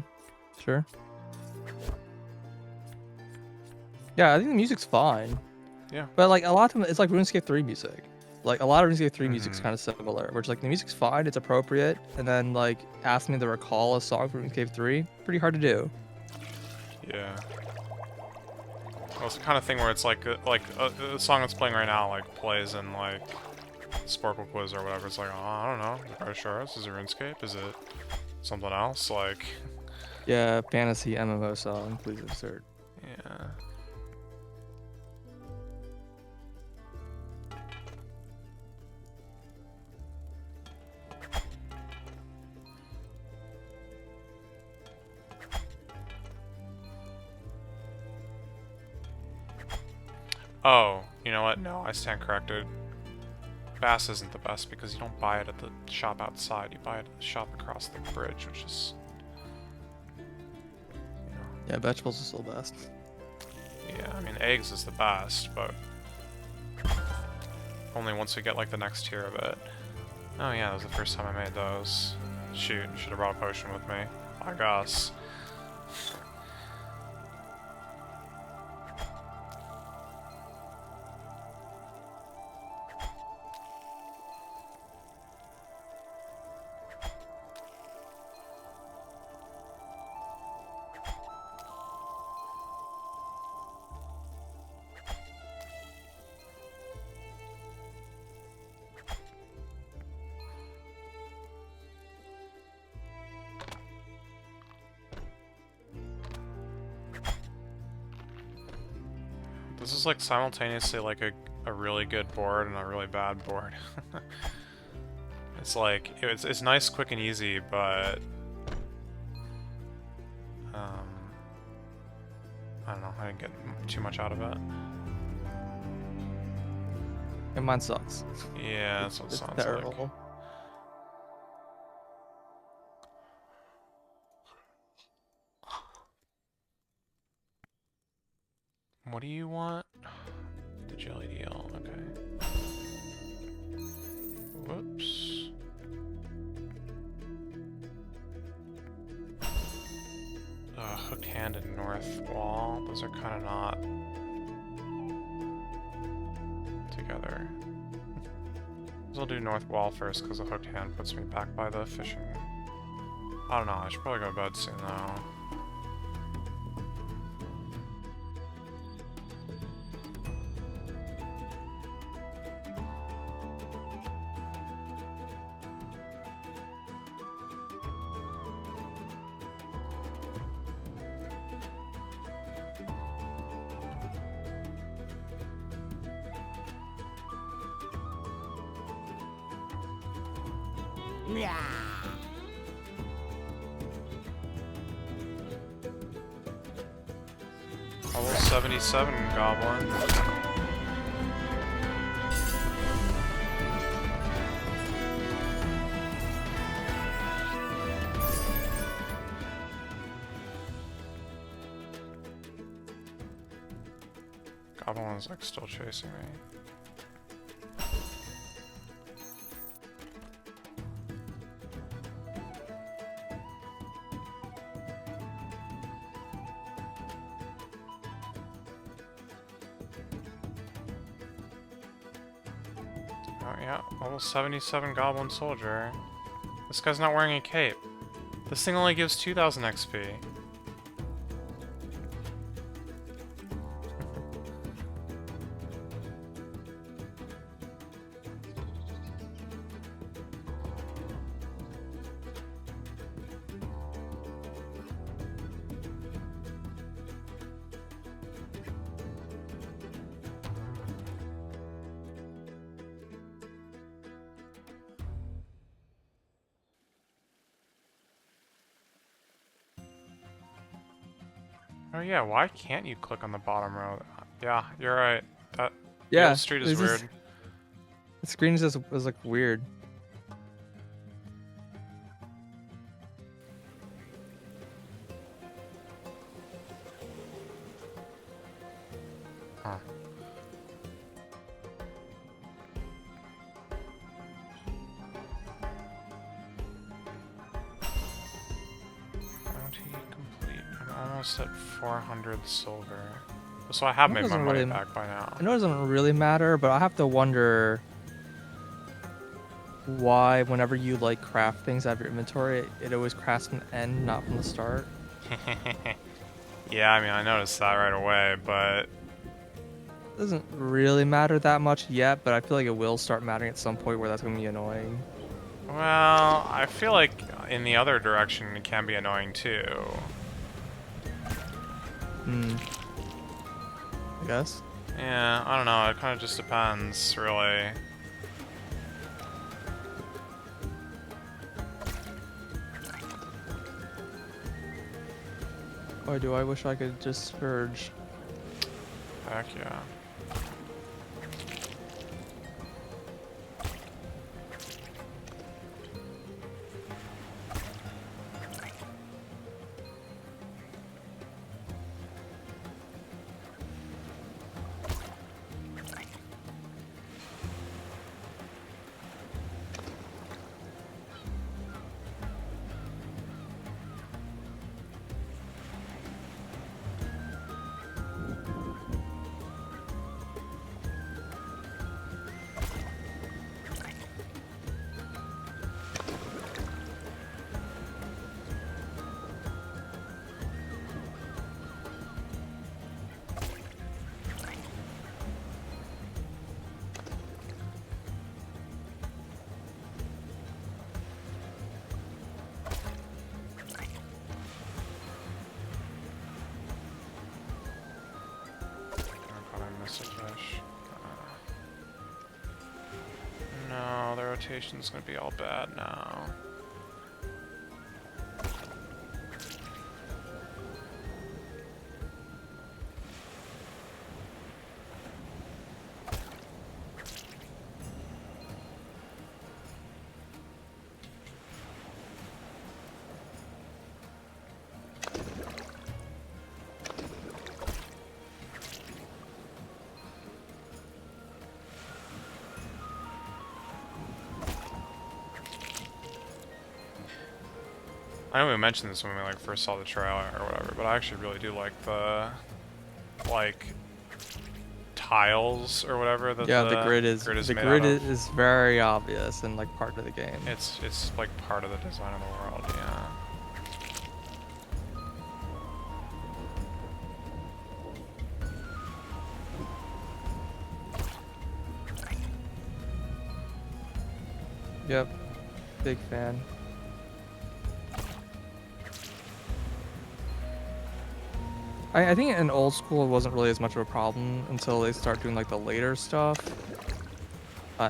Sure. Yeah, I think the music's fine. Yeah. But like a lot of them, it's like RuneScape 3 music. Like a lot of RuneScape 3 music's kind of similar, where it's like the music's fine, it's appropriate, and then like ask me to recall a song from RuneScape 3, pretty hard to do. Yeah. Well, it's the kind of thing where it's like the song that's playing right now like plays in like Sparkle Quiz or whatever. It's like, oh, I don't know. Are you sure this is a RuneScape? Is it something else? Like, Yeah, fantasy MMO song, please insert. yeah. Oh, you know what? No, I stand corrected. Bass isn't the best because you don't buy it at the shop outside. You buy it at the shop across the bridge, which is... Yeah, vegetables are still best. Yeah, I mean, eggs is the best, but... only once we get, like, the next tier of it. Oh yeah, that was the first time I made those. Shoot, should have brought a potion with me. I guess. This is like simultaneously like a really good board and a really bad board. It's like it's nice, quick, and easy, but I don't know. I didn't get too much out of it. And mine sucks. Yeah, that's what it It's sounds terrible. like. What do you want? The jelly deal. Okay. Whoops. Hooked hand and north wall. Those are kind of not together. So I'll do north wall first because the hooked hand puts me back by the fishing. I don't know. I should probably go to bed soon though. Level 77 goblin. Goblin is like still chasing me. Oh yeah, level 77 goblin soldier. This guy's not wearing a cape. This thing only gives 2000 XP. Oh yeah, why can't you click on the bottom row? Yeah, you're right. That Yeah, Beale Street is it's just- weird. The screen is just was like weird. Huh. Bounty complete. I'm almost at 400 silver. So I have That made my doesn't money really- back by now. I know it doesn't really matter, but I have to wonder why whenever you like craft things out of your inventory, it always crafts from the end, not from the start. Yeah, I mean, I noticed that right away, but It doesn't really matter that much yet, but I feel like it will start mattering at some point where that's gonna be annoying. well, I feel like in the other direction it can be annoying too. Hmm. I guess. Yeah, I don't know. It kind of just depends, really. Boy, do I wish I could just Scourge. Heck yeah. reputation's gonna be all bad now. I know we mentioned this when we like first saw the trailer or whatever, but I actually really do like the like tiles or whatever that the grid is made out of. is very obvious and like part of the game. It's like part of the design of the world, yeah. Yep, big fan. I think in old school it wasn't really as much of a problem until they start doing like the later stuff.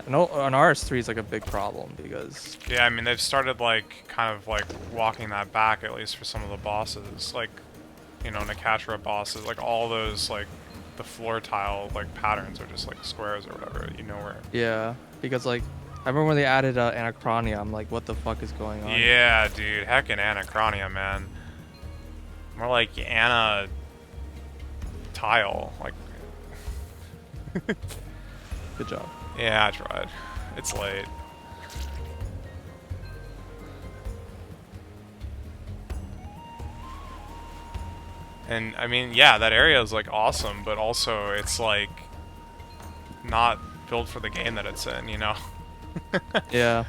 No, on RS3 is like a big problem because Yeah, I mean they've started like kind of like walking that back at least for some of the bosses, like you know Nakashira bosses, like all those like the floor tile like patterns are just like squares or whatever, you know where. yeah, because like I remember when they added Anachronia, I'm like, what the fuck is going on? Yeah, dude, heckin' Anachronia, man. More like Anna tile, like. Good job. Yeah, I tried. It's late. And I mean, yeah, that area is like awesome, but also it's like not built for the game that it's in, you know? Yeah.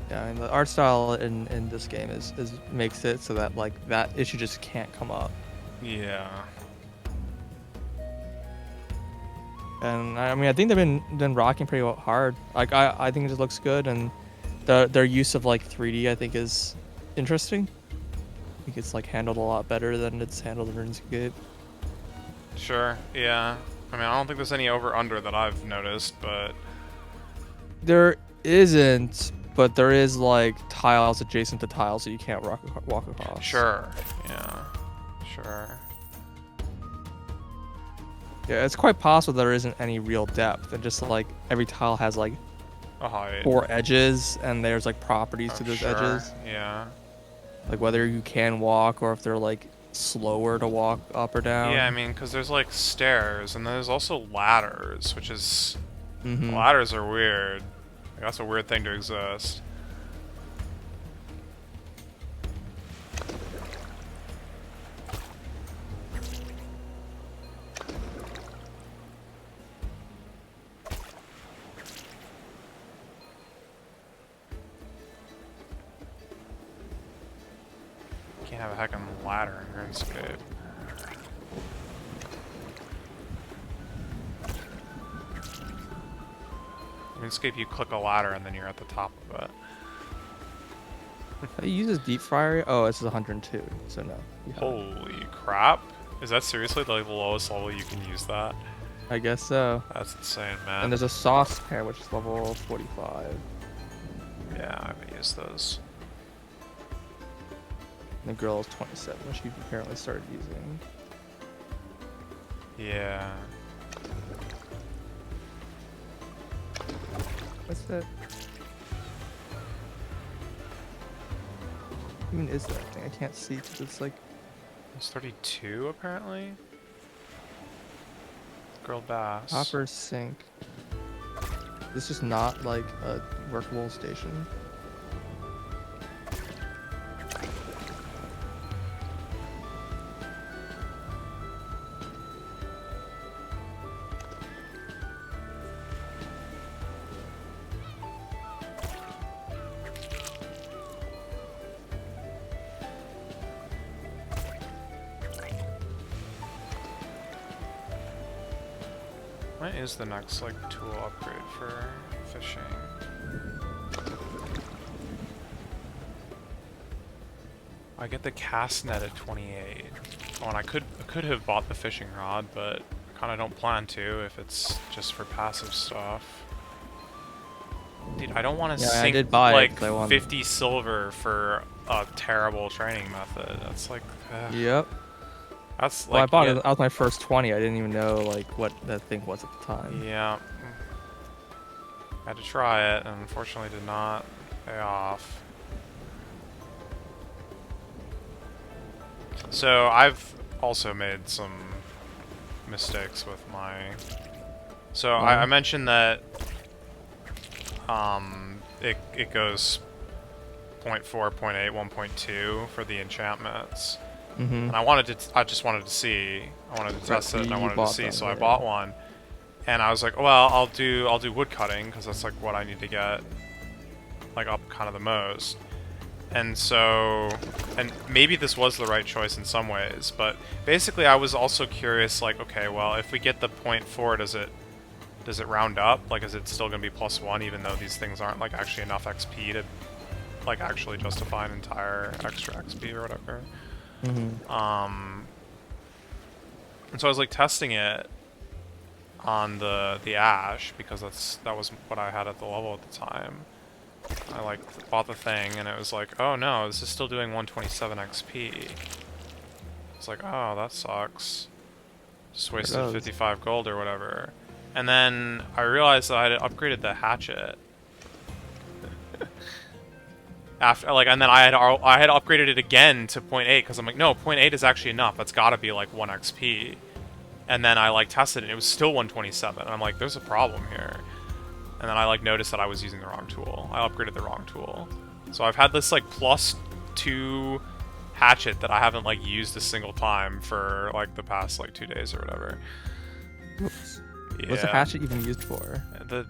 Yeah, I mean the art style in this game is makes it so that like that issue just can't come up. Yeah. And I mean I think they've been rocking pretty hard. Like I think it just looks good, and their use of like 3D I think is interesting. I think it's like handled a lot better than it's handled in RuneScape. Sure, yeah. I mean, I don't think there's any over-under that I've noticed, but... There isn't, but there is like tiles adjacent to tiles that you can't walk across. Sure, yeah. Sure. Yeah, it's quite possible there isn't any real depth, and just like every tile has like A height. 4 edges, and there's like properties to those sure. edges. Yeah. Like whether you can walk or if they're like slower to walk up or down. Yeah, I mean, because there's like stairs, and there's also ladders, which is... Mm-hmm. Ladders are weird. Like, that's a weird thing to exist. Can't have a heckin' ladder in RuneScape. RuneScape, you click a ladder and then you're at the top of it. It uses deep fryer. Oh, this is 102, so no. Holy crap! Is that seriously like the lowest level you can use that? I guess so. That's insane, man. And there's a saucepan, which is level 45. Yeah, I haven't used those. And the grill is 27, which you've apparently started using. Yeah. What's that? What even is that thing? I can't see because it's like... It's 32 apparently? Grilled bass. Hopper sink. This is not like a workable station. What is the next like tool upgrade for fishing? I get the cast net at 28. Oh, and I could have bought the fishing rod, but kind of don't plan to if it's just for passive stuff. Dude, I don't want to Yeah, I sink did buy it like 'cause I wanted- 50 silver for a terrible training method. That's like, Yep. that's Well, I like, bought yeah, it. That was my first 20. I didn't even know like what that thing was at the time. yeah. Had to try it, and unfortunately did not pay off. So I've also made some mistakes with my. So I mentioned that it goes 0.4, 0.8, 1.2 for the enchantments, Mm-hmm. and I just wanted to see. I wanted to test it, and I you wanted to bought see. them, So I yeah. bought one, and I was like, well, I'll do wood cutting because that's like what I need to get like up kind of the most. And so, and maybe this was the right choice in some ways, but basically I was also curious, like, okay, well, if we get the 0.4, does it round up? Like, is it still going to be +1 even though these things aren't like actually enough XP to like actually justify an entire extra XP or whatever? Mm-hmm. And so I was like testing it on the Ash because that was what I had at the level at the time. I like bought the thing and it was like, oh no, this is still doing 127 XP. It's like, oh, that sucks. Just wasted 55 gold or whatever. And then I realized that I had upgraded the hatchet. After like, and then I had upgraded it again to 0.8 because I'm like, no, 0.8 is actually enough. That's got to be like 1 XP. And then I like tested it and it was still 127. And I'm like, there's a problem here. And then I like noticed that I was using the wrong tool. I upgraded the wrong tool. So I've had this like +2 hatchet that I haven't like used a single time for like the past like 2 days or whatever. Oops. Yeah. What's the hatchet even used for?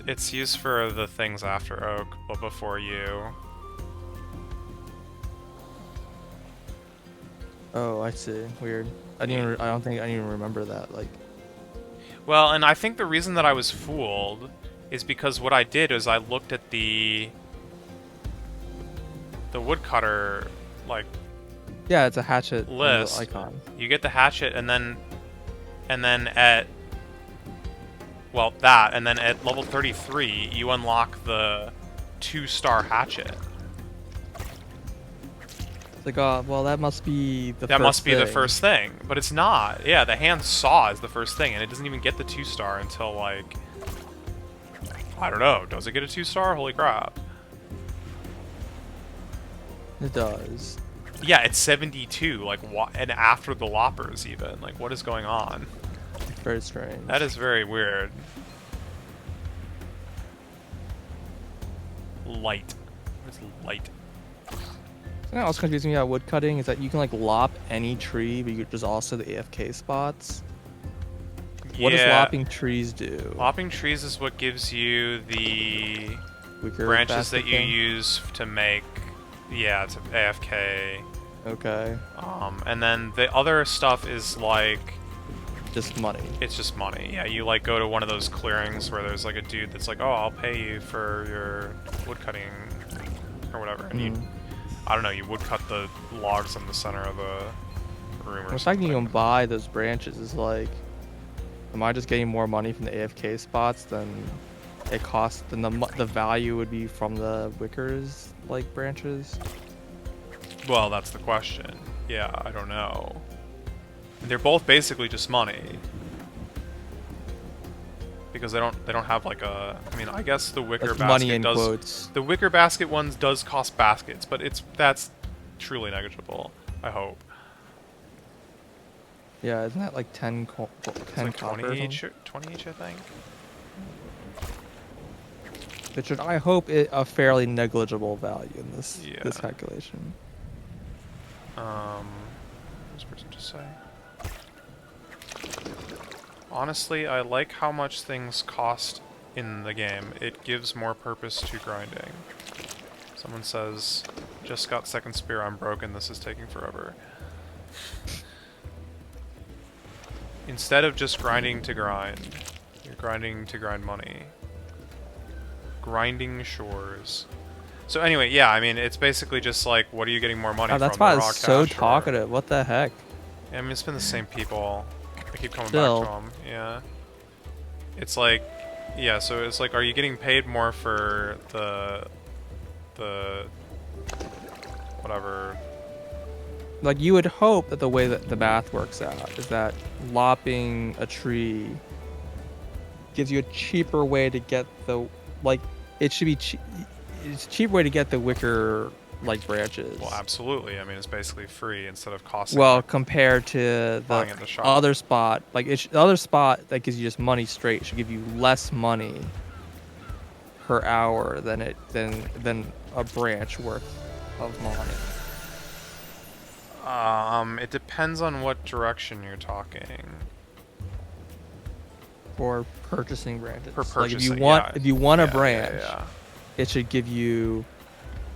It's used for the things after Oak, but before you. Oh, I see. Weird. I don't think I even remember that. Like. Well, and I think the reason that I was fooled is because what I did is I looked at the woodcutter like Yeah, it's a hatchet list. icon. You get the hatchet and then at well that and then at level 33 you unlock the 2-star hatchet. It's like, oh, well, that must be the That first must be the thing. first thing, but it's not. Yeah, the hand saw is the first thing, and it doesn't even get the 2-star until like I don't know. Does it get a 2-star? Holy crap! It does. Yeah, it's 72. Like what? And after the loppers, even like what is going on? Very strange. That is very weird. Light. What is light? Something else confusing me about wood cutting is that you can like lop any tree, but there's also the AFK spots. What does lopping trees do? Lopping trees is what gives you the Wicker branches that basket you thing? use to make, yeah, to AFK. Okay. And then the other stuff is like, Just money. it's just money. Yeah, you like go to one of those clearings where there's like a dude that's like, oh, I'll pay you for your woodcutting or whatever, and you, I don't know, you woodcut the logs in the center of the room or The fact something. that you can buy those branches is like, am I just getting more money from the AFK spots than it costs? Than the value would be from the Wickers like branches? Well, that's the question. Yeah, I don't know. They're both basically just money. Because they don't have like a, I mean, I guess the wicker Like basket money in does, quotes. the wicker basket ones does cost baskets, but that's truly negligible, I hope. Yeah, isn't that like 10 It's like copper? 20 or each, something? 20 each, I think. Which should, I hope, a fairly negligible value in this Yeah. calculation. What was this person just say? Honestly, I like how much things cost in the game. It gives more purpose to grinding. Someone says, just got second spear, I'm broken, this is taking forever. Instead of just grinding to grind, you're grinding to grind money. Grinding shores. So anyway, yeah, I mean, it's basically just like, what are you getting more money Oh, from? that's the why raw it's so cash or- talkative. What the heck? I mean, it's been the same people. I keep coming Still. back to them. Yeah. It's like, yeah. So it's like, are you getting paid more for the whatever? Like, you would hope that the way that the math works out is that lopping a tree gives you a cheaper way to get the, like, it should be it's a cheap way to get the wicker, like, branches. Well, absolutely. I mean, it's basically free instead of costing. Well, compared to Buying the it in the shop. other spot, like, the other spot that gives you just money straight should give you less money per hour than a branch worth of money. It depends on what direction you're talking. For purchasing branches. For Like, purchasing, if you want a yeah, branch, yeah. it should give you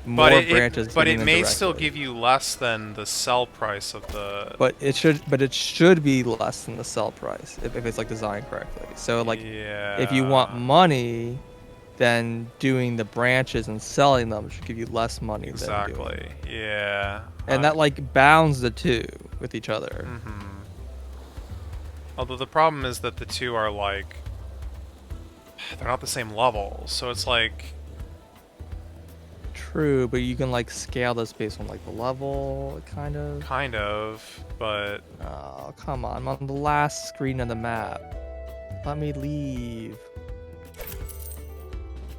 more branches. But it giving them may still directly. give you less than the sell price of the. But it should be less than the sell price if it's like designed correctly. So like, if you want Yeah. money, then doing the branches and selling them should give you less money than doing. Exactly. Yeah. And that like bounds the two with each other. Mm-hmm. Although the problem is that the two are like, they're not the same level, so it's like. True, but you can like scale this based on like the level, kind of. Kind of, but. Oh, come on. I'm on the last screen of the map. Let me leave.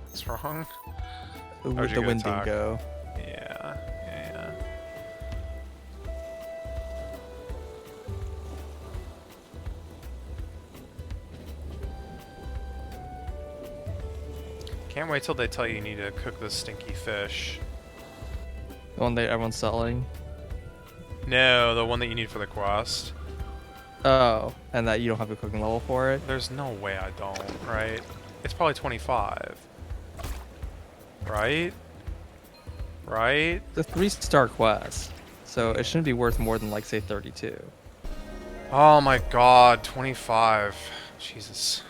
What's wrong? With How'd you the get wind attacked? dingo. Yeah. Yeah. Can't wait till they tell you need to cook this stinky fish. The one that everyone's selling. No, the one that you need for the quest. Oh, and that you don't have a cooking level for it? There's no way I don't, right? It's probably 25. Right? Right? It's a 3-star quest, so it shouldn't be worth more than like say 32. Oh my god, 25. Jesus.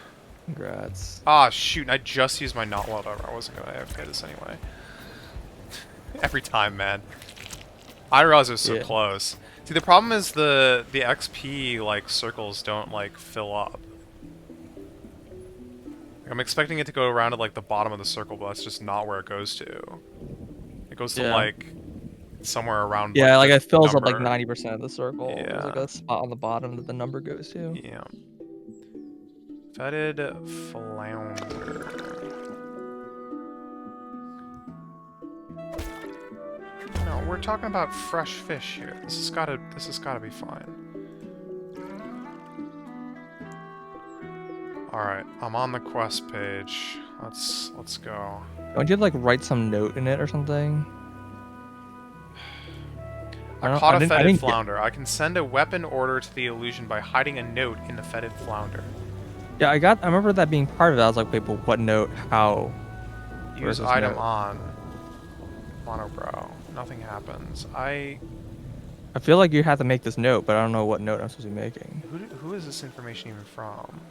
Congrats. Ah, shoot, I just used my not welder. I wasn't gonna AFK this anyway. Every time, man. I realized it was so Yeah. close. See, the problem is the XP, like, circles don't, like, fill up. I'm expecting it to go around at, like, the bottom of the circle, but that's just not where it goes to. It goes to, Yeah. like, somewhere around, Yeah, like the it fills up like number. 90% of the circle. There's like Yeah. a spot on the bottom that the number goes to. Yeah. Fetid flounder. No, we're talking about fresh fish here. This has gotta be fine. Alright, I'm on the quest page. Let's go. Don't you like write some note in it or something? I caught a fetid flounder. I can send a weapon order to the illusion by hiding a note in the fetid flounder. Yeah, I remember that being part of it. I was like, wait, but what note? How? Use Where's this item note? on. Monobrow. Nothing happens. I feel like you have to make this note, but I don't know what note I'm supposed to be making. Who is this information even from?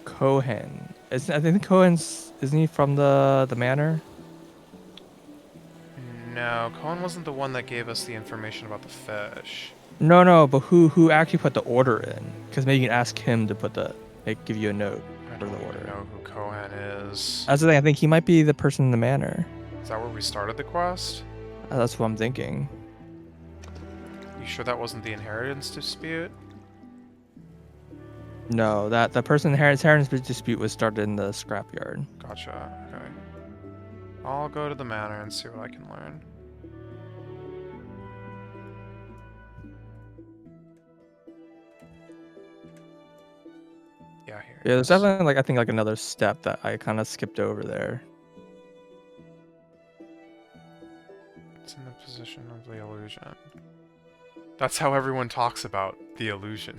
Cohen. I think Cohen's, isn't he from the manor? No, Cohen wasn't the one that gave us the information about the fish. No, but who actually put the order in? Because maybe you can ask him to give you a note I for don't the order. know who Cohen is. That's the thing. I think he might be the person in the manor. Is that where we started the quest? That's what I'm thinking. You sure that wasn't the inheritance dispute? No, that the person inheritance dispute was started in the scrapyard. Gotcha. Okay. I'll go to the manor and see what I can learn. Yeah, here. Yeah, there's definitely I think another step that I kind of skipped over there. It's in the position of the illusion. That's how everyone talks about the illusion.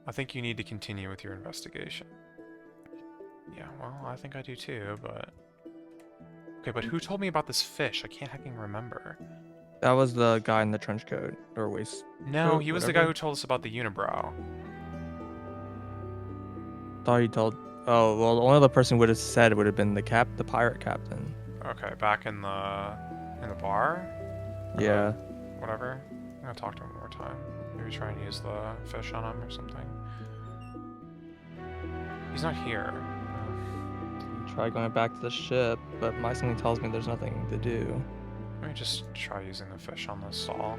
I think you need to continue with your investigation. Yeah, well, I think I do too, but... Okay, but who told me about this fish? I can't hecking remember. That was the guy in the trench coat or waist. No, coat, he was the guy whatever. who told us about the unibrow. Thought he told. Oh well, the only other person would have said would have been the pirate captain. Okay, back in the In the bar? Or Yeah. whatever. I'm gonna talk to him one more time. Maybe try and use the fish on him or something. He's not here. Try going back to the ship, but my something tells me there's nothing to do. Let me just try using the fish on this stall.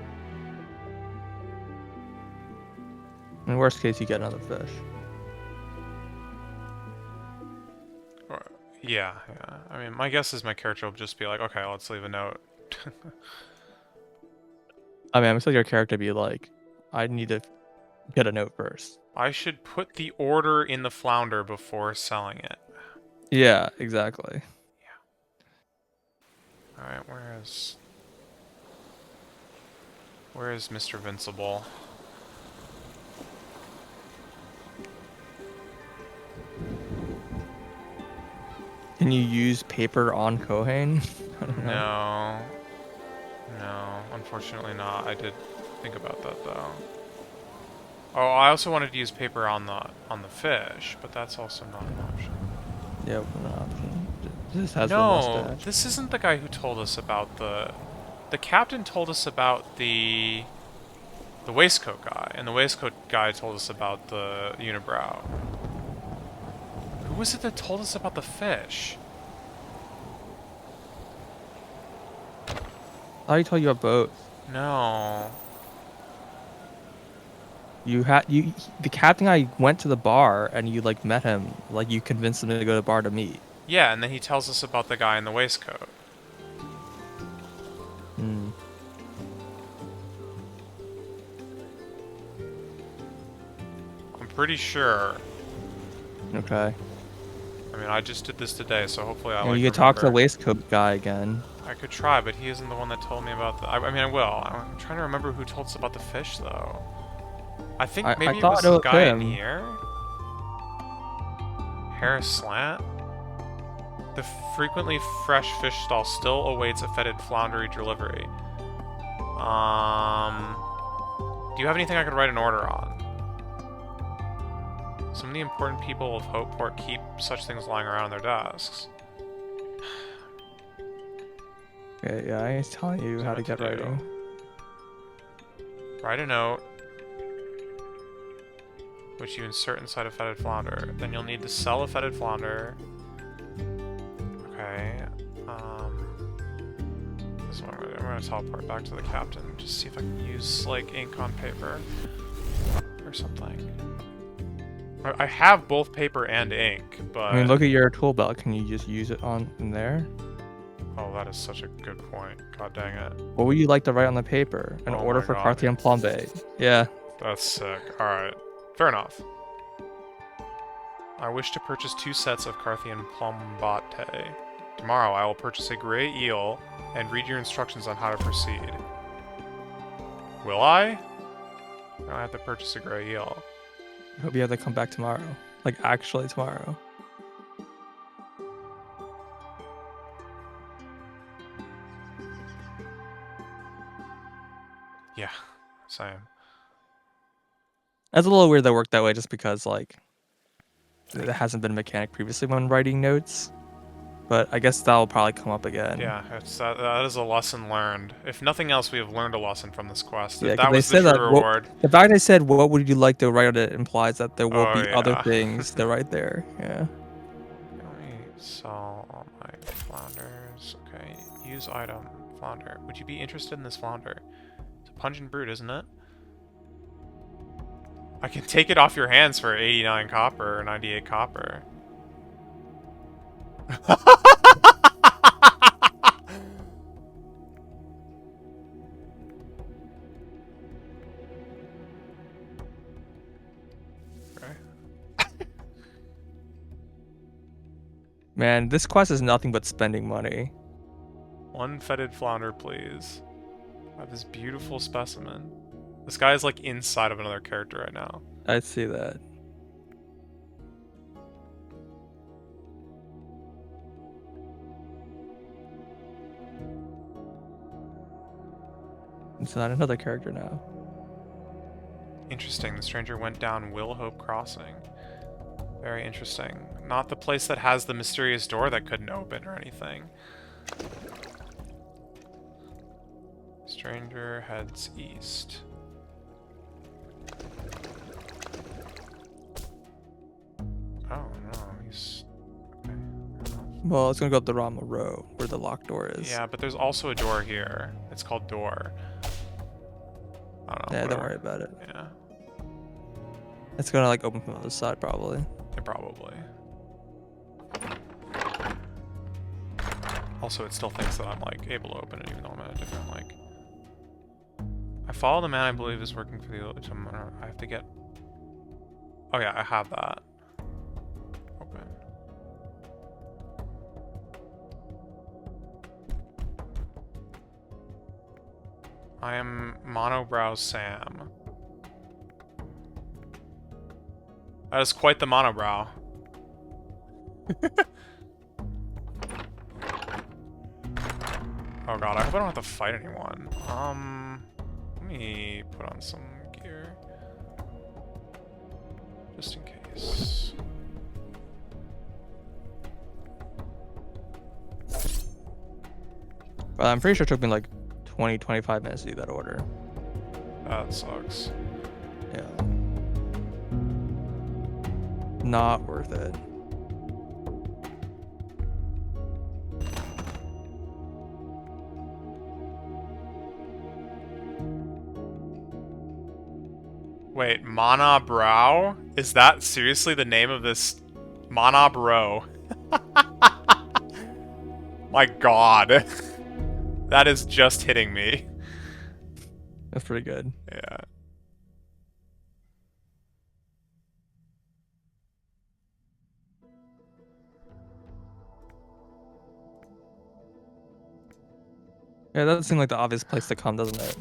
In worst case, you get another fish. Yeah. I mean, my guess is my character will just be like, okay, let's leave a note. I mean, I'm still your character be like, I need to get a note first. I should put the order in the flounder before selling it. Yeah, exactly. Yeah. Alright, where is Mr. Vincible? Can you use paper on Kohane? I don't know. No, unfortunately not. I did think about that though. Oh, I also wanted to use paper on the fish, but that's also not an option. Yeah, an option. This has the No, mustache. this isn't the guy who told us about the captain told us about the waistcoat guy, and the waistcoat guy told us about the unibrow. Who was it that told us about the fish? I told you about both. No. The captain guy went to the bar and you like met him, like you convinced him to go to the bar to meet. Yeah, and then he tells us about the guy in the waistcoat. Hmm. I'm pretty sure. Okay. I mean, I just did this today, so hopefully I And like you could talk to the remember. waistcoat guy again. I could try, but he isn't the one that told me about the... I mean, I will. I'm trying to remember who told us about the fish, though. I think maybe it was the guy in here? Harris Slant? The frequently fresh fish stall still awaits a fetid floundery delivery. Do you have anything I could write an order on? Some of the important people of Hopeport keep such things lying around on their desks. Okay, yeah, I was telling you how to get writing. Write a note, which you insert inside a fetid flounder. Then you'll need to sell a fetid flounder. Okay. This one, I'm gonna teleport back to the captain. Just see if I can use like ink on paper or something. I have both paper and ink, but I mean, look at your tool belt. Can you just use it on in there? oh, that is such a good point. God dang it. What would you like to write on the paper? An Oh order my for God. Cartier Plombe. Yeah. That's sick. Alright. Fair enough. I wish to purchase 2 sets of Carthian Plombate. Tomorrow I will purchase a gray eel and read your instructions on how to proceed. Will I? No, I have to purchase a gray eel. I hope you have to come back tomorrow. Like, actually tomorrow. Yeah, same. That's a little weird that worked that way just because, like, it hasn't been a mechanic previously when writing notes. But I guess that'll probably come up again. Yeah, that is a lesson learned. If nothing else, we have learned a lesson from this quest. Yeah, If 'cause that they was the said true that reward. the fact they said, "What would you like to write on it?" implies that there will Oh, be other yeah. things to write there. Yeah. Let me sell all my flounders. Okay, use item, flounder. Would you be interested in this flounder? It's a pungent brute, isn't it? I can take it off your hands for 89 copper or 98 copper. Man, this quest is nothing but spending money. 1 fetid flounder, please. I have this beautiful specimen. This guy is like inside of another character right now. I see that. It's not another character now. Interesting. The stranger went down Willhope Crossing. Very interesting. Not the place that has the mysterious door that couldn't open or anything. Stranger heads east. Oh no, he's okay. Well, it's gonna go up the Rama Row where the locked door is. Yeah, but there's also a door here. It's called door. I don't know. Yeah, don't whatever. worry about it. Yeah, It's gonna like open from the other side probably. yeah, probably. Also, it still thinks that I'm like able to open it, even though I'm at a different like. I follow the man I believe is working for the. I have to get. Oh yeah, I have that. Open. I am Monobrow Sam. That is quite the monobrow. Oh god, I hope I don't have to fight anyone. Let me put on some gear. Just in case. But I'm pretty sure it took me like 20-25 minutes to do that order. That sucks. Yeah. Not worth it. Wait, Monobrow? Is that seriously the name of this? Monobrow. My god. That is just hitting me. That's pretty good. Yeah. Yeah, that doesn't seem like the obvious place to come, doesn't it?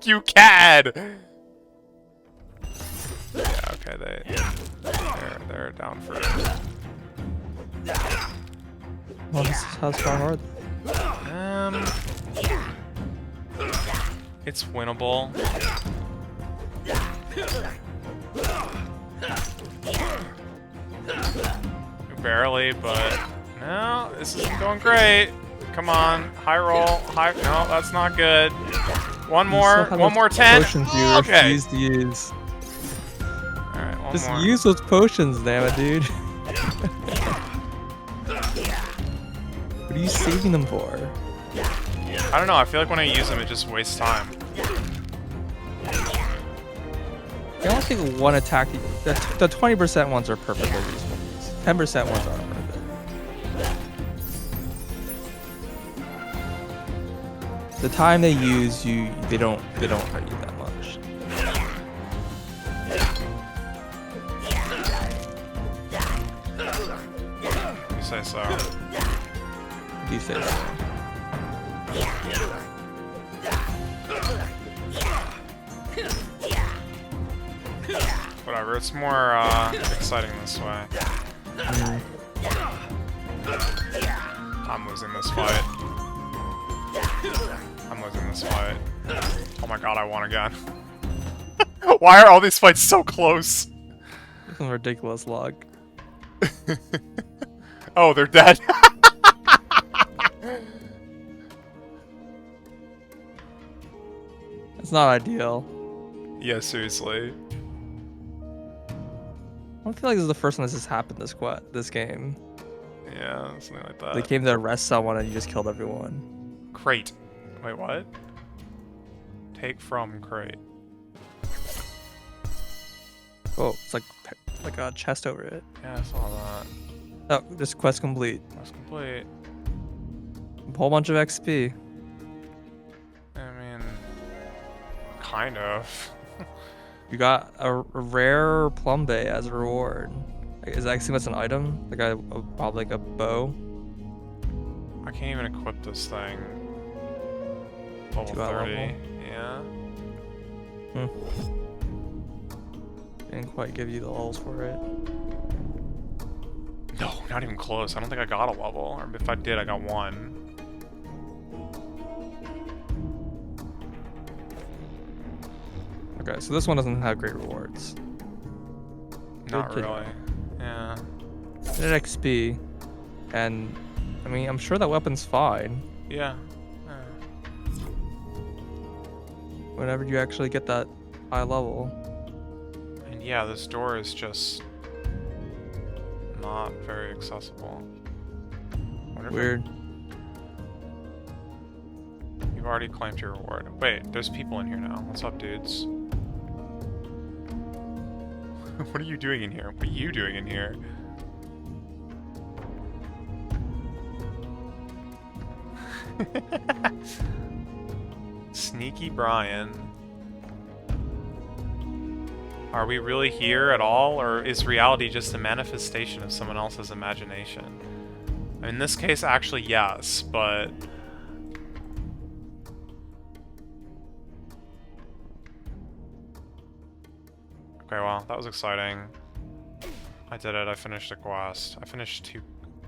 You cad! Yeah, okay, they're down for it. Well, how strong are they? It's winnable. Barely, but no, this isn't going great. Come on, high roll, high. No, that's not good. One more 10. Potions you Okay. refuse to use. All right, one Just more. use those potions, damn it, dude. What are you saving them for? I don't know. I feel like when I use them, it just wastes time. I don't think one attack. The 20% ones are perfectly reasonable. 10% ones aren't worth it. The time they use you, they don't hurt you that much. You say so. Do you say so? Whatever. It's more exciting this way. I'm losing this fight. I'm losing this fight. Oh my god, I won again. Why are all these fights so close? Some ridiculous luck. Oh, they're dead. It's not ideal. Yeah, seriously. I don't feel like this is the first time this has happened this game. Yeah, something like that. They came to arrest someone and you just killed everyone. Crate. Wait, what? Take from crate. Oh, it's like a chest over it. Yeah, I saw that. Oh, just quest complete. That's complete. A whole bunch of XP. I mean, kind of. You got a rare plumbe as a reward. Is that actually what's an item? Like probably like a bow. I can't even equip this thing. Level 2 out 30. level? Yeah. Didn't quite give you the levels for it. No, not even close. I don't think I got a level. Or if I did, I got 1. Okay, so this one doesn't have great rewards. Not Good to really. Yeah. It had XP, and I mean, I'm sure that weapon's fine. Yeah. whenever you actually get that high level. And yeah, this door is just not very accessible. Wonder if Weird. You've already claimed your reward. Wait, there's people in here now. What's up, dudes? What are you doing in here? What are you doing in here? Sneaky Brian. Are we really here at all, or is reality just a manifestation of someone else's imagination? In this case, actually, yes, but... Okay, well, that was exciting. I did it, I finished a quest. I finished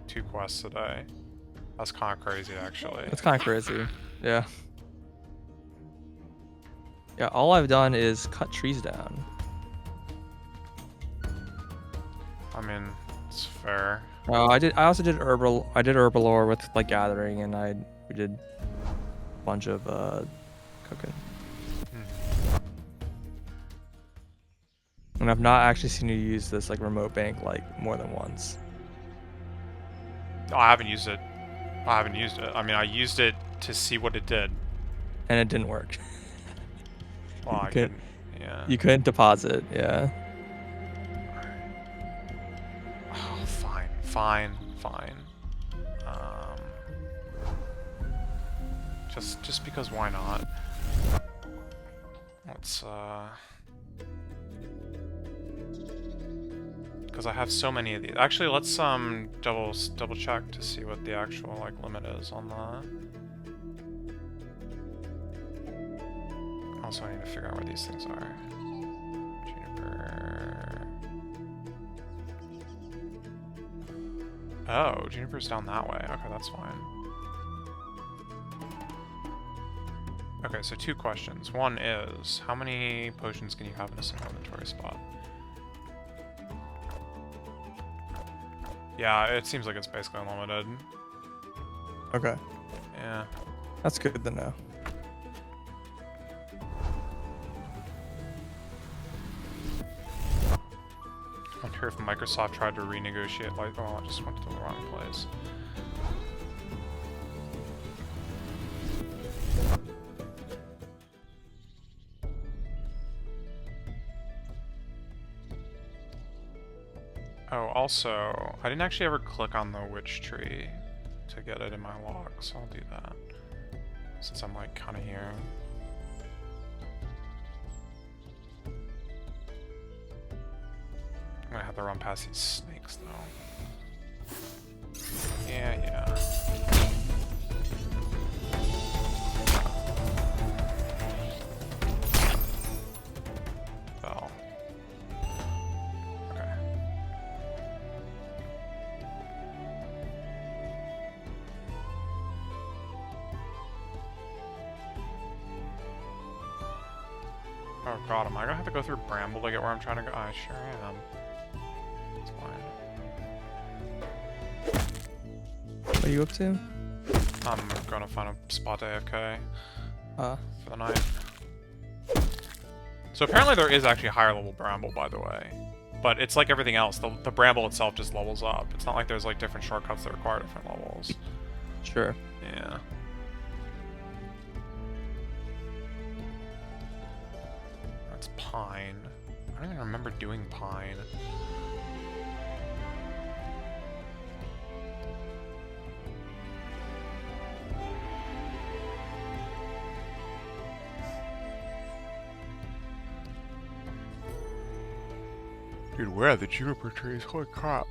two quests today. That's kind of crazy, actually. That's kind of crazy. Yeah. Yeah, all I've done is cut trees down. I mean, it's fair. Oh, I also did herbalore with like gathering, and we did a bunch of cooking. And I've not actually seen you use this like remote bank like more than once. Oh, I haven't used it. I haven't used it. I mean, I used it to see what it did. And it didn't work. Well, I couldn't. Yeah. You couldn't deposit, yeah. Oh, fine. Just because why not? Let's because I have so many of these. Actually, let's double check to see what the actual like limit is on the. Also, I need to figure out where these things are. Juniper. Oh, Juniper's down that way. Okay, that's fine. Okay, so 2 questions. One is, how many potions can you have in a single inventory spot? Yeah, it seems like it's basically unlimited. Okay. Yeah. That's good to know. I wonder if Microsoft tried to renegotiate, like, oh, I just went to the wrong place. Oh, also, I didn't actually ever click on the witch tree to get it in my log, so I'll do that. Since I'm, like, kind of here. I'm gonna have to run past these snakes, though. Yeah. Fell. Okay. Oh god, am I gonna have to go through Bramble to get where I'm trying to go? I sure am. It's fine. What are you up to? I'm gonna find a spot to AFK for the night. So apparently there is actually higher level Bramble, by the way. But it's like everything else. The Bramble itself just levels up. It's not like there's like different shortcuts that require different levels. Sure. Yeah. That's Pine. I don't even remember doing Pine. Dude, where are the juniper trees? Holy crap.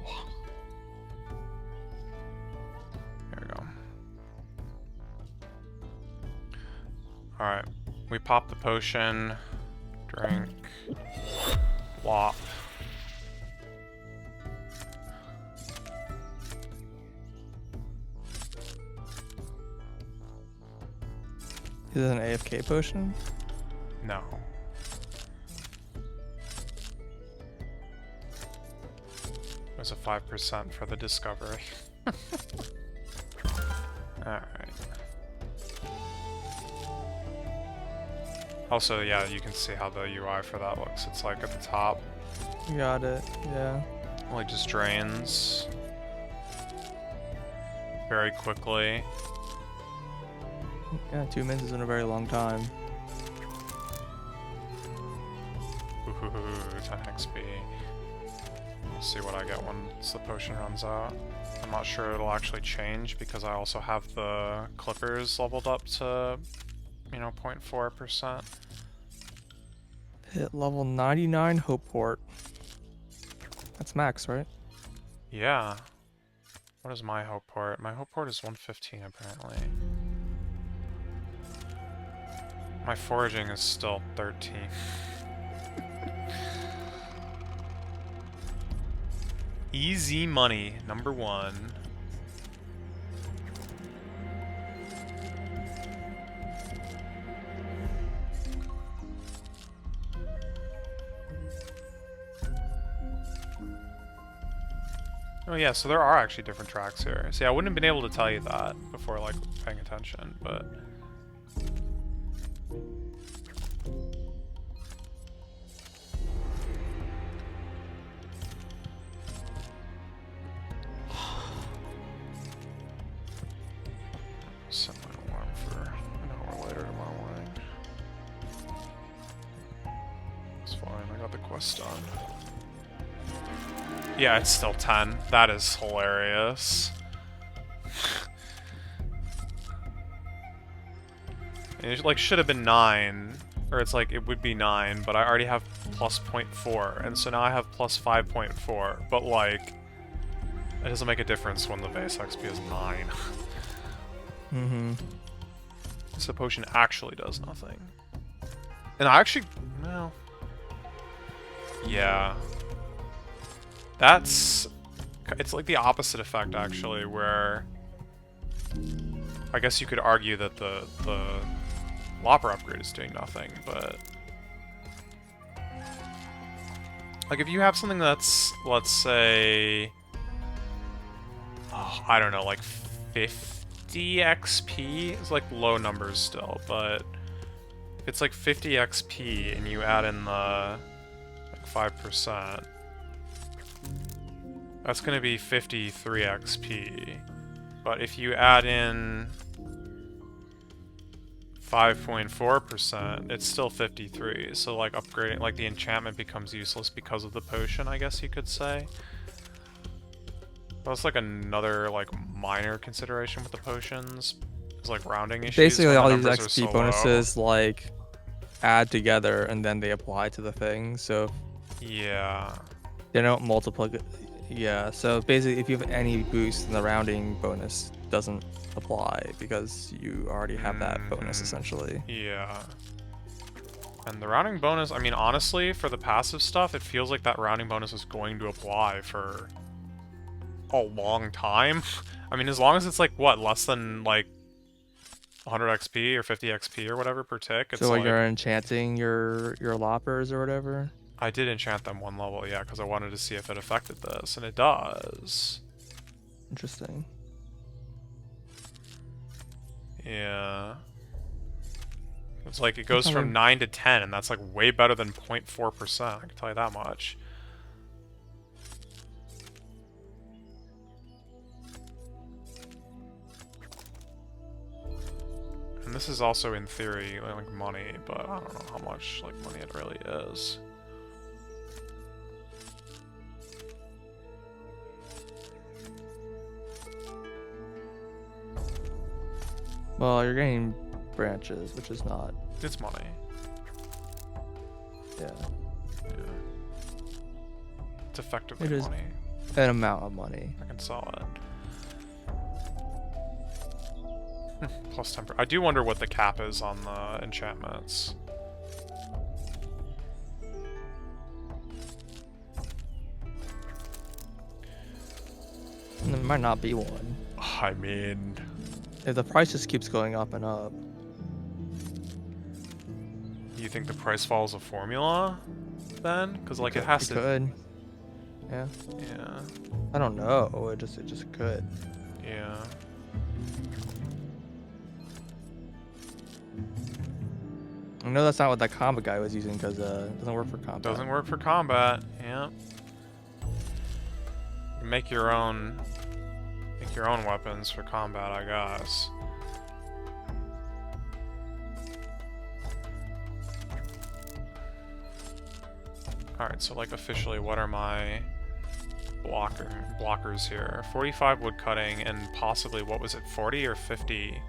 There we go. Alright. We pop the potion. Drink. Wop. Is it an AFK potion? No. It was a 5% for the discovery. Alright. Also, yeah, you can see how the UI for that looks. It's like at the top. Got it. Yeah. Like just drains very quickly. Yeah, 2 minutes isn't a very long time. Ooh, 10 XP. We'll see what I get once the potion runs out. I'm not sure it'll actually change because I also have the clippers leveled up to, you know, 0.4%. Hit level 99 Hope Port. That's max, right? Yeah. What is my hope port? My hope port is 115 apparently. My foraging is still 13. Easy money, number 1. Oh yeah, so there are actually different tracks here. See, I wouldn't have been able to tell you that before, like, paying attention, but... Set my alarm for an hour later tomorrow morning. It's fine, I got the quest done. Yeah, it's still 10. That is hilarious. It like should have been 9, or it's like it would be 9, but I already have plus 0.4, and so now I have plus 5.4. But like, it doesn't make a difference when the base XP is 9. Mm-hmm. So potion actually does nothing. And I actually, no. Yeah. It's like the opposite effect actually, where I guess you could argue that the Lopper upgrade is doing nothing, but like if you have something that's, let's say, oh, I don't know, like 50 XP, it's like low numbers still, but if it's like 50 XP and you add in the like 5%, that's going to be 53 XP. But if you add in 5.4%, it's still 53. So like upgrading, like the enchantment becomes useless because of the potion, I guess you could say. That's like another like minor consideration with the potions. It's like rounding issues. Basically, when all the these numbers are XP so low. bonuses like add together and then they apply to the thing. So Yeah. they don't multiply. Yeah. So basically, if you have any boost, then the rounding bonus doesn't apply because you already have that bonus essentially. Yeah. And the rounding bonus, I mean, honestly, for the passive stuff, it feels like that rounding bonus is going to apply for a long time. I mean, as long as it's like, what, less than like 100 XP or 50 XP or whatever per tick. It's So like you're enchanting your loppers or whatever? I did enchant them 1 level, yeah, because I wanted to see if it affected this, and it does. Interesting. Yeah. It's like it goes from 9 to 10, and that's like way better than 0.4%, I can tell you that much. And this is also in theory like money, but I don't know how much like money it really is. Well, you're getting branches, which is not. It's money. Yeah. Yeah. It's effectively It is money. an amount of money. I can sell it. Plus 10%. I do wonder what the cap is on the enchantments. And there might not be one. I mean, If the price just keeps going up and up. you think the price follows a formula then? Because like it has to. Could. Yeah. Yeah. I don't know. It just could. Yeah. I know that's not what that combat guy was using because it doesn't work for combat. Doesn't work for combat. Yeah. Make your own weapons for combat, I guess. Alright, so like officially what are my blockers here? 45 wood cutting and possibly, what was it, 40 or 50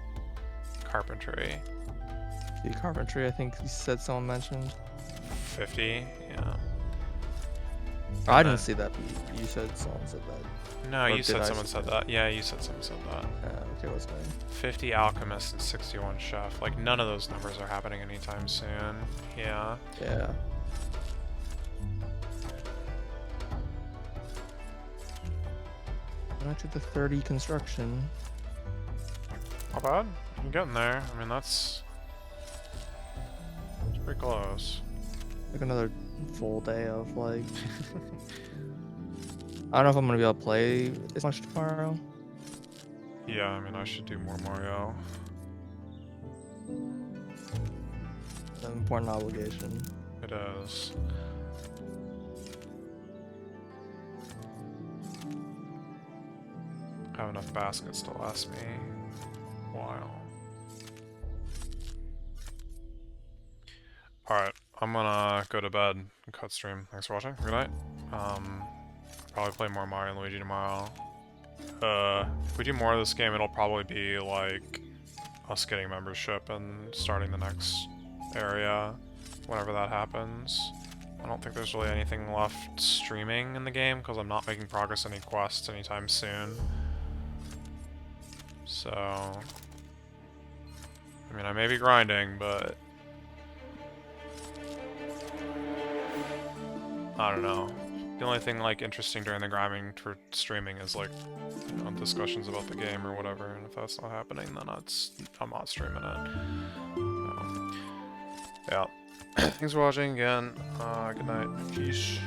carpentry? The carpentry, I think you said someone mentioned. 50, yeah. Oh, I didn't see that, but you said someone said that. No, Or you did said I someone say said that. Yeah, you said someone said that. Okay, what's mine? 50 alchemist and 61 chef. Like, none of those numbers are happening anytime soon. Yeah. Yeah. Back to the 30 construction. Not bad. I'm getting there. I mean, that's pretty close. Like another full day of like. I don't know if I'm gonna be able to play as much tomorrow. Yeah, I mean, I should do more Mario. It's an important obligation. It is. I have enough baskets to last me a while. Alright, I'm gonna go to bed and cut stream. Thanks for watching. Good night. Probably play more Mario and Luigi tomorrow. If we do more of this game, it'll probably be like us getting membership and starting the next area whenever that happens. I don't think there's really anything left streaming in the game because I'm not making progress on any quests anytime soon. So, I mean, I may be grinding, but I don't know. The only thing like interesting during the grinding for streaming is like, you know, discussions about the game or whatever. And if that's not happening, then I'm not streaming it. Yeah. Thanks for watching again. Good night. Peace.